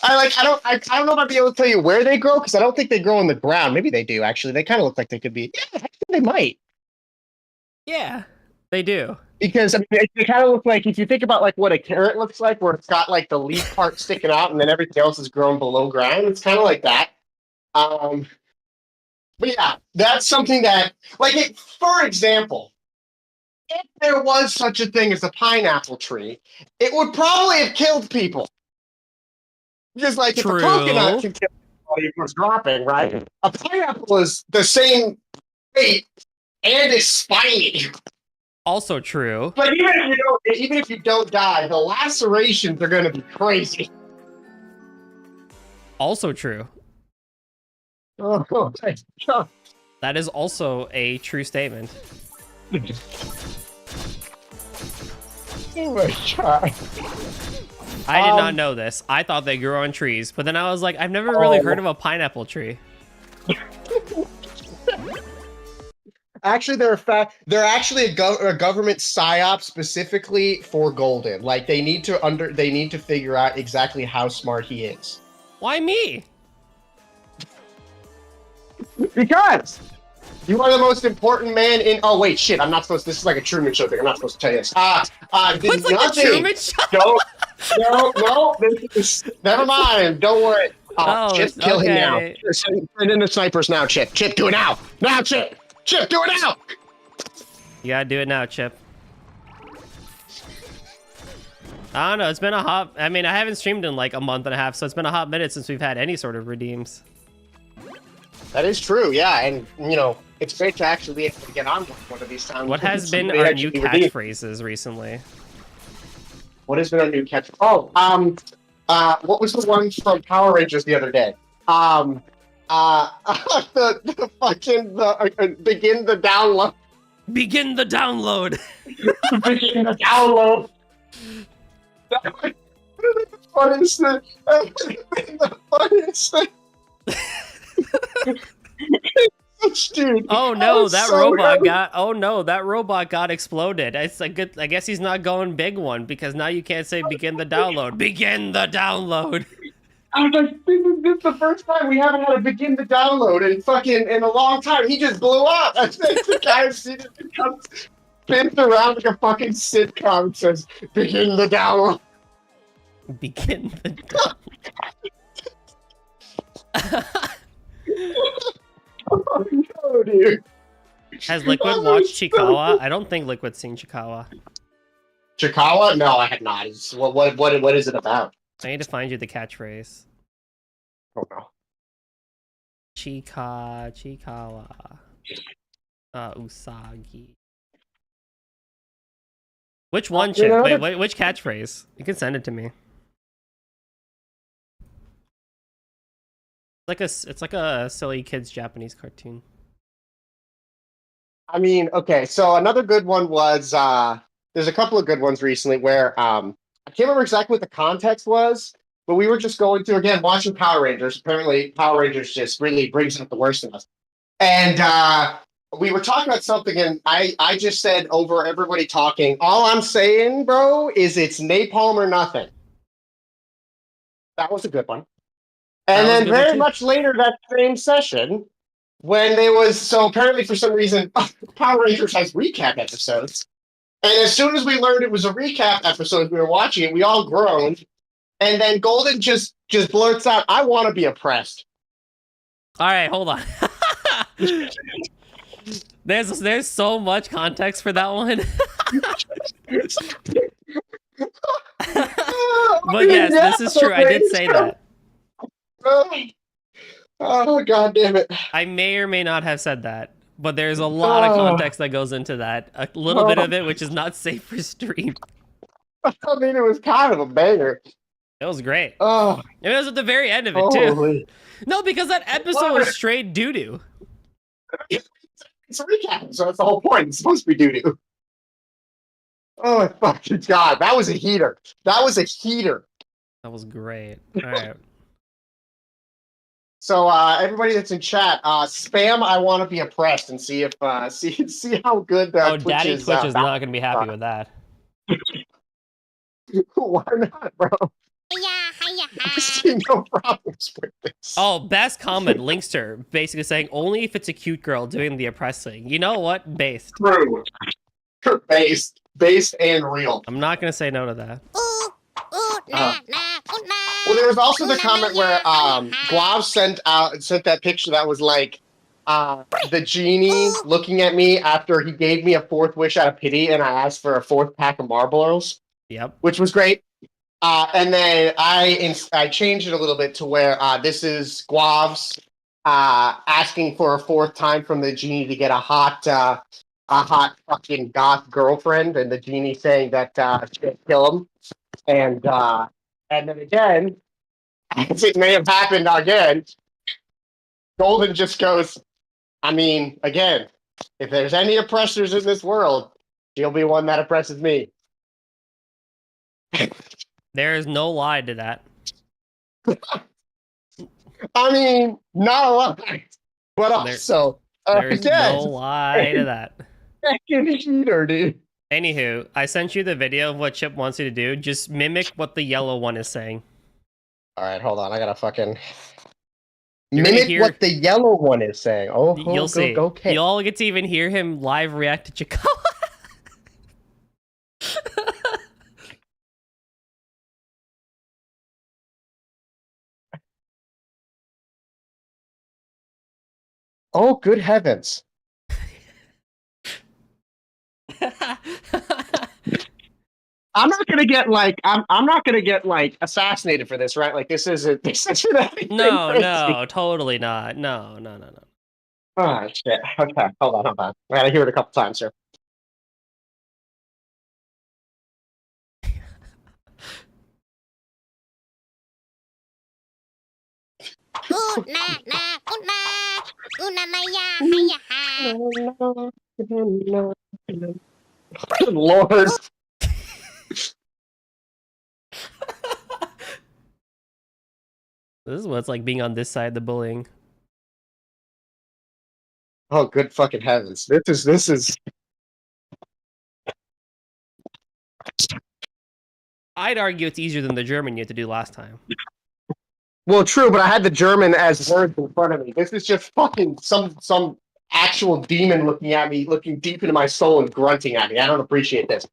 I don't know if I'd be able to tell you where they grow, because I don't think they grow on the ground. Maybe they do, actually. They kind of look like they could be. Yeah, I think they might. Yeah, they do. Because I mean, they kind of look like, if you think about like what a carrot looks like, where it's got like the leaf part sticking out and then everything else is grown below ground. It's kind of like that. But yeah, that's something that, like, for example, if there was such a thing as a pineapple tree, it would probably have killed people. Because, like, if a coconut can kill somebody for dropping, right? A pineapple is the same weight and is spiny. Also true. But even if you don't die, the lacerations are going to be crazy. Also true. Oh my god. That is also a true statement. Oh my god. I did not know this. I thought they grew on trees, but then I was like, I've never really heard of a pineapple tree. Actually, they're actually a government psyop specifically for Golden. Like they need to figure out exactly how smart he is. Why me? Because you are the most important man in. Oh wait, shit! I'm not supposed. This is like a Truman Show thing. I'm not supposed to tell you this. What's like a Truman Show? No. Never mind. Don't worry. Chip, kill him now. okay. Send in the snipers now, Chip. Chip, do it now. Now, Chip. Chip, do it now. You gotta do it now, Chip. I don't know. It's been a hot. I mean, I haven't streamed in like a month and a half, so it's been a hot minute since we've had any sort of redeems. That is true, yeah, and you know it's great to actually be able to get on with one of these times. What has been our new catchphrases recently? What has been our new catch? Oh, what was the one from Power Rangers the other day? The begin the download. Begin the download. Begin the download. The funniest thing. The funniest thing. Dude, oh no, that robot got exploded. It's a good. I guess he's not going big one because now you can't say begin the download. Begin the download. I was like, this is the first time we haven't had to begin the download in a long time. He just blew up. I think the guy I've seen it comes spins around like a fucking sitcom and says, begin the download. Begin the download. Oh no, dude. Has Liquid watched Chikawa? I don't think Liquid's seen Chikawa. Chikawa? No, I have not. What is it about? I need to find you the catchphrase. Oh no. Chikawa. Usagi. Which one, Chip? Wait, which catchphrase? You can send it to me. It's like a silly kids Japanese cartoon. I mean, okay, so another good one was there's a couple of good ones recently where I can't remember exactly what the context was, but we were just going through again watching Power Rangers. Apparently, Power Rangers just really brings out the worst in us. And we were talking about something, and I just said over everybody talking, all I'm saying, bro, is it's napalm or nothing. That was a good one. And then very much later that same session, when there was, so apparently for some reason, Power Rangers has recap episodes. And as soon as we learned it was a recap episode, we were watching it, we all groaned. And then Golden just blurts out, I want to be oppressed. All right, hold on. There's so much context for that one. But yes, this is true. I did say that. Oh, God damn it. I may or may not have said that, but there's a lot of context that goes into that. A little bit of it, which is not safe for stream. I mean, it was kind of a banger. It was great. Oh, it was at the very end of it, too. No, because that episode was straight doo-doo. It's a recap, so that's the whole point. It's supposed to be doo-doo. Oh, my fucking God. That was a heater. That was a heater. That was great. All right. So everybody that's in chat, spam "I want to be oppressed" and see if see how good that. Oh, Daddy Twitch is not going to be happy with that. Why not, bro? I see no problems with this. Oh, best comment, Linkster, basically saying only if it's a cute girl doing the oppressing. You know what? Based. True. Based and real. I'm not going to say no to that. Well, there was also the comment where Guav sent that picture that was like the genie looking at me after he gave me a fourth wish out of pity, and I asked for a fourth pack of Marlboros. Yep. Which was great. And then I changed it a little bit to where this is Guav's asking for a fourth time from the genie to get a hot fucking goth girlfriend, and the genie saying that she'll kill him. And then again, as it may have happened again, Golden just goes, I mean, again, if there's any oppressors in this world, she'll be one that oppresses me. There is no lie to that. I mean, not a lot, but also, there's again, no lie to that. Second heater, dude. Anywho, I sent you the video of what Chip wants you to do. Just mimic what the yellow one is saying. All right, hold on. I gotta fucking You're gonna mimic hear... what the yellow one is saying. Oh, you'll see. Okay. You'll get to even hear him live react to Chikawa. Oh, good heavens. I'm not gonna get like I'm not gonna get like assassinated for this, right? Like this isn't anything No, crazy. no, totally not. No. Oh shit. Okay, hold on. I gotta hear it a couple times here. Good Lord. This is what it's like being on this side of the bullying. Oh, good fucking heavens. This is I'd argue it's easier than the German you had to do last time. well, true, but I had the German as words in front of me. This is just fucking some actual demon looking at me, looking deep into my soul and grunting at me. I don't appreciate this.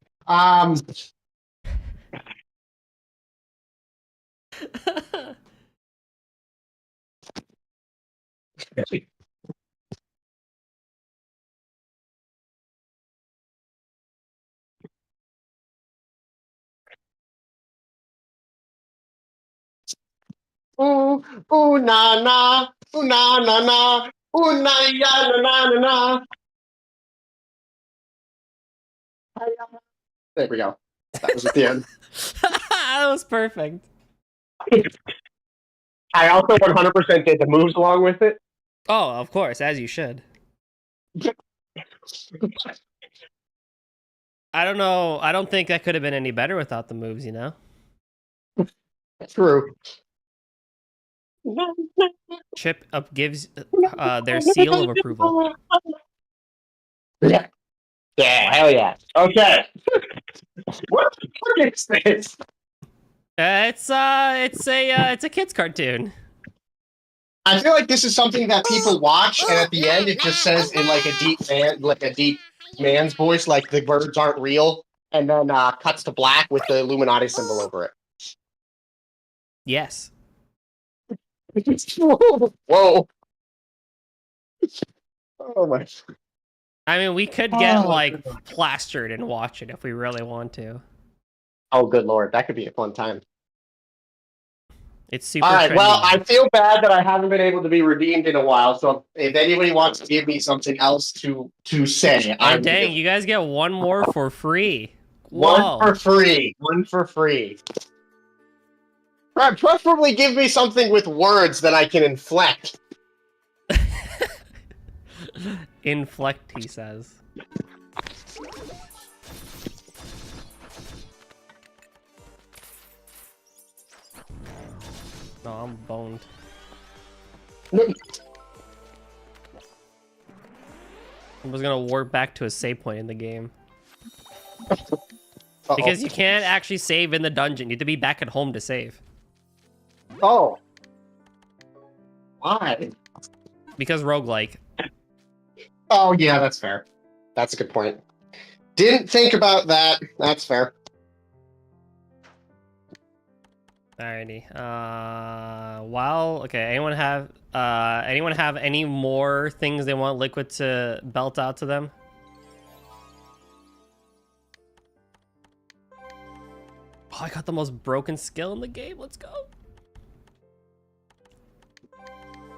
Ooh, ooh, na, na, ooh, na, na, na, ooh, na, ya, na, na, na, na. There we go. That was at the end. That was perfect. I also 100% did the moves along with it. Oh, of course, as you should. I don't know. I don't think that could have been any better without the moves, you know? True. Chip up gives their seal of approval. Yeah. Yeah, hell yeah. Okay. What the fuck is this? It's a kids cartoon. I feel like this is something that people watch, and at the end it just says in like a deep man's voice, like the words aren't real, and then cuts to black with the Illuminati symbol over it. Yes. Whoa. Oh my. I mean, we could get like plastered and watch it if we really want to. Oh, good lord, that could be a fun time. It's super. All right, trendy. well, I feel bad that I haven't been able to be redeemed in a while. So if anybody wants to give me something else to say, oh, dang, you guys get one more for free. Whoa. One for free. Right, preferably give me something with words that I can inflect. Inflect, he says. No, I'm boned. I was gonna warp back to a save point in the game. Because you can't actually save in the dungeon. You have to be back at home to save. Oh. Why? Because roguelike. Oh, yeah, that's fair. That's a good point. Didn't think about that. That's fair. Alrighty. Okay, anyone have any more things they want Liquid to belt out to them? Oh, I got the most broken skill in the game. Let's go.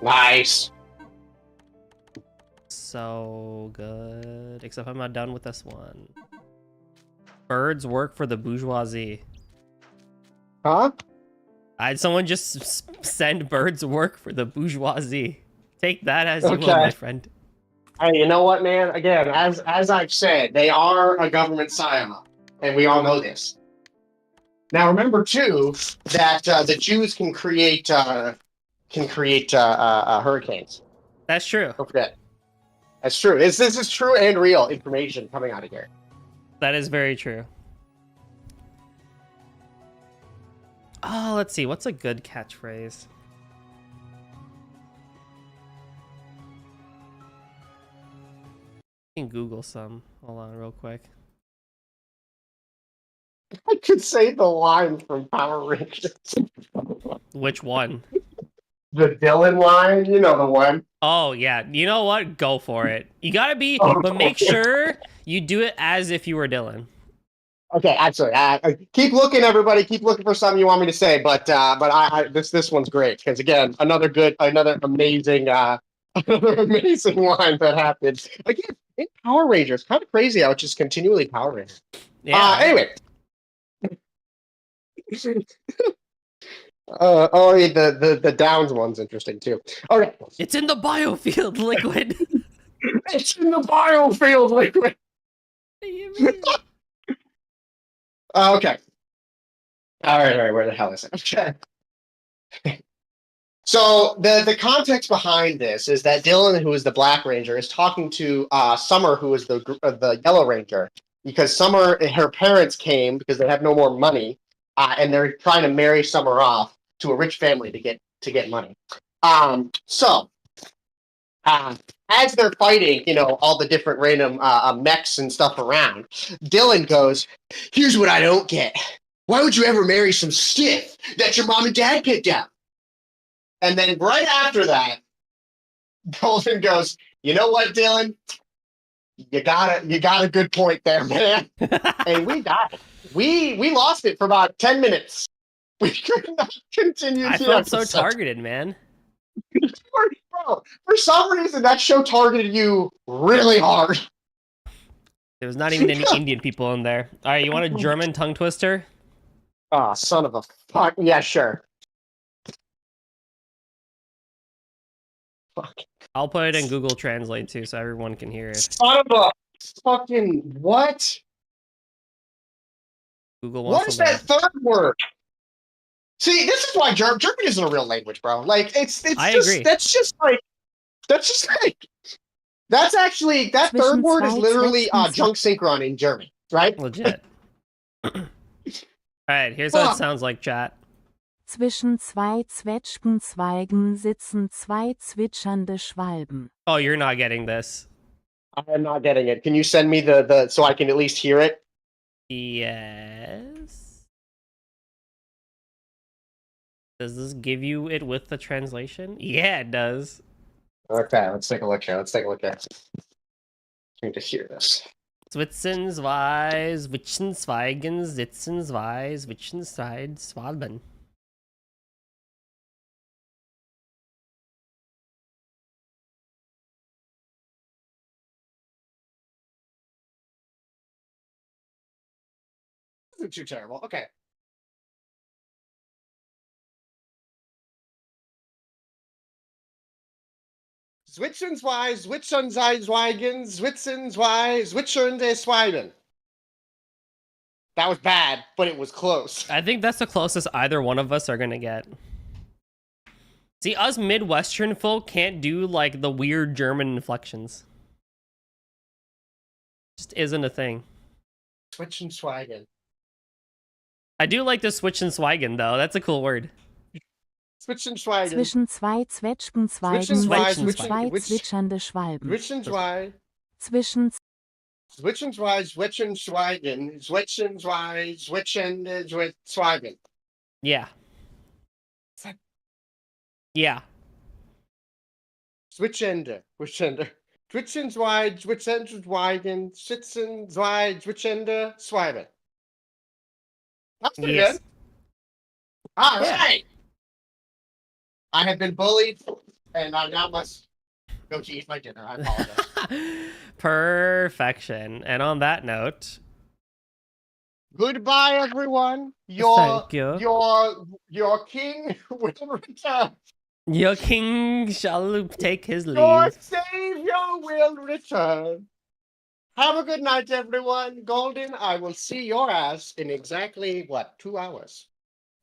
Nice. So good. Except I'm not done with this one. Birds work for the bourgeoisie. Huh? I'd someone just send birds work for the bourgeoisie. Take that as you will, my friend. Hey, you know what, man? Again, as I've said, they are a government psyop, and we all know this. Now, remember too that the Jews can create hurricanes. That's true. Don't forget. That's true. This is true and real information coming out of here. That is very true. Oh, let's see. What's a good catchphrase? I can Google some. Hold on real quick. I could say the line from Power Rangers. Which one? The Dylan line, you know the one. Oh, yeah. You know what? Go for it. You gotta be, but make sure you do it as if you were Dylan. Okay, absolutely. Keep looking, everybody. Keep looking for something you want me to say, but this one's great because again, another amazing line that happened again in Power Rangers. Kind of crazy how it's just continually Power Rangers. Yeah. Anyway. The Downs one's interesting too. Okay. It's in the biofield liquid. It's in the biofield liquid. Okay. All right. Where the hell is it? Okay. So the context behind this is that Dylan, who is the Black Ranger, is talking to Summer, who is the Yellow Ranger, because Summer, her parents came because they have no more money, and they're trying to marry Summer off to a rich family to get money. As they're fighting, all the different random mechs and stuff around, Dylan goes, "Here's what I don't get. Why would you ever marry some stiff that your mom and dad picked out?" And then right after that, Golden goes, "You know what, Dylan? You got a good point there, man." And we died. We lost it for about 10 minutes. We could not continue. I felt so targeted, man. Bro, for some reason, that show targeted you really hard. There was not even any Indian people in there. All right, you want a German tongue twister? Oh, son of a fuck. Yeah, sure. Fuck. I'll put it in Google Translate too, so everyone can hear it. Son of a fucking what? Google. What is that third word? See, this is why German isn't a real language, bro. Like, I agree. That's actually, that third word is literally junk synchron in German, right? Legit. All right, here's what it sounds like, chat. Zwischen zwei Zwetschgenzweigen sitzen zwei zwitschernde Schwalben. Oh, you're not getting this. I'm not getting it. Can you send me the so I can at least hear it? Yes. Does this give you it with the translation? Yeah, it does. Okay, let's take a look here. I need to hear this. Zwitzen zwei, zwischen Zweigen, sitzen zwei, zwischen zwei Schwalben. This isn't too terrible. Okay. Zwitzen zwei, Zwitzen sei Zweigen, Zwitzen zwei, Zwitzernde Schwalben. That was bad, but it was close. I think that's the closest either one of us are gonna get. See, us Midwestern folk can't do like the weird German inflections. Just isn't a thing. Zwischenschweigen. I do like the Zwischenschweigen though. That's a cool word. Zwischenschweigen. Zwischen zwei Zwetschgenzweigen sitzen zwei zwitschernde Schwalben. Zwischenschweigen. Zwischen Zwischenschweigen. Zwischende Schweigen. Yeah. Yeah. Zwischende. Zwischenschweigen. Sitzen zwei Zwischende Schweigen. That's pretty good. All right. I have been bullied, and I now must go to eat my dinner. I apologize. Perfection. And on that note, Goodbye, everyone. Thank you. Your king will return. Your king shall take his Your leave. savior will return. Have a good night, everyone. Golden, I will see your ass in exactly, what, 2 hours?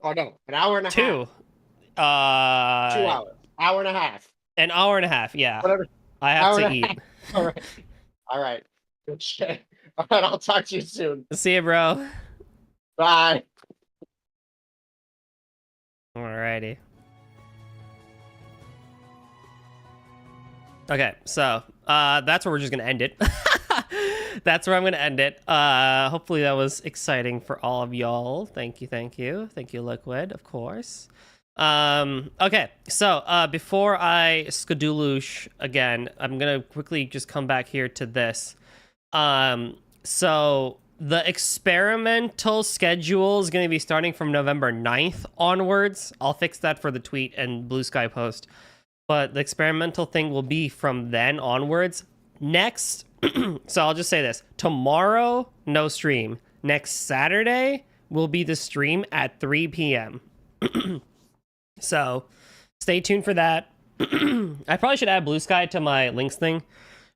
Oh, no, an hour and a half. 2 hours. Hour and a half. An hour and a half, yeah. Whatever. I have to eat. All right. All right. Good shit. All right, I'll talk to you soon. See you, bro. Bye. Alrighty. Okay, so that's where we're just gonna end it. That's where I'm gonna end it. Hopefully that was exciting for all of y'all. Thank you, Liquid, of course. Okay, so before I skadoosh again, I'm gonna quickly just come back here to this. So the experimental schedule is gonna be starting from November 9th onwards. I'll fix that for the tweet and Blue Sky post. But the experimental thing will be from then onwards. Next, so I'll just say this. Tomorrow, no stream. Next Saturday will be the stream at 3 p.m. So stay tuned for that. I probably should add Blue Sky to my links thing.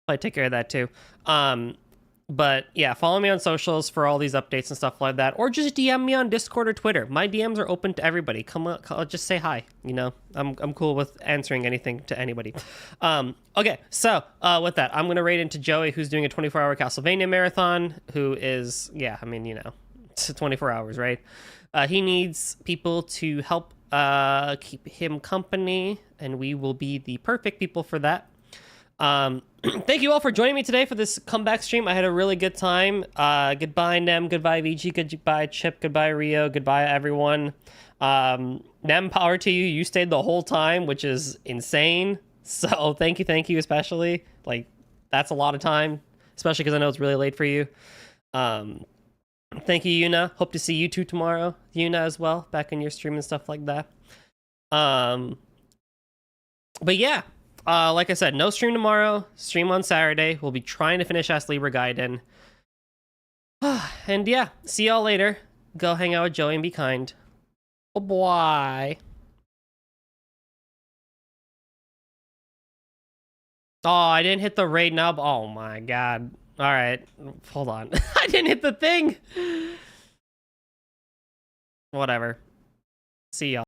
Probably take care of that too. But yeah, follow me on socials for all these updates and stuff like that, or just DM me on Discord or Twitter. My DMs are open to everybody. Come on, just say hi. You know, I'm cool with answering anything to anybody. Okay, so with that, I'm gonna raid into Joey, who's doing a 24-hour Castlevania marathon. Who is, yeah, I mean, you know, it's 24 hours, right? He needs people to help keep him company, and we will be the perfect people for that. Thank you all for joining me today for this comeback stream. I had a really good time. Goodbye, Nem. Goodbye, VG. Goodbye, Chip. Goodbye, Rio. Goodbye, everyone. Nem, power to you. You stayed the whole time, which is insane. So thank you, especially. Like, that's a lot of time, especially because I know it's really late for you. Thank you, Yuna. Hope to see you two tomorrow. Yuna as well, back in your stream and stuff like that. But yeah. Like I said, no stream tomorrow, stream on Saturday. We'll be trying to finish Astlibra Gaiden. And yeah, see y'all later. Go hang out with Joey and be kind. Oh boy. Oh, I didn't hit the raid nub. Oh my god. Alright, hold on. I didn't hit the thing. Whatever. See y'all.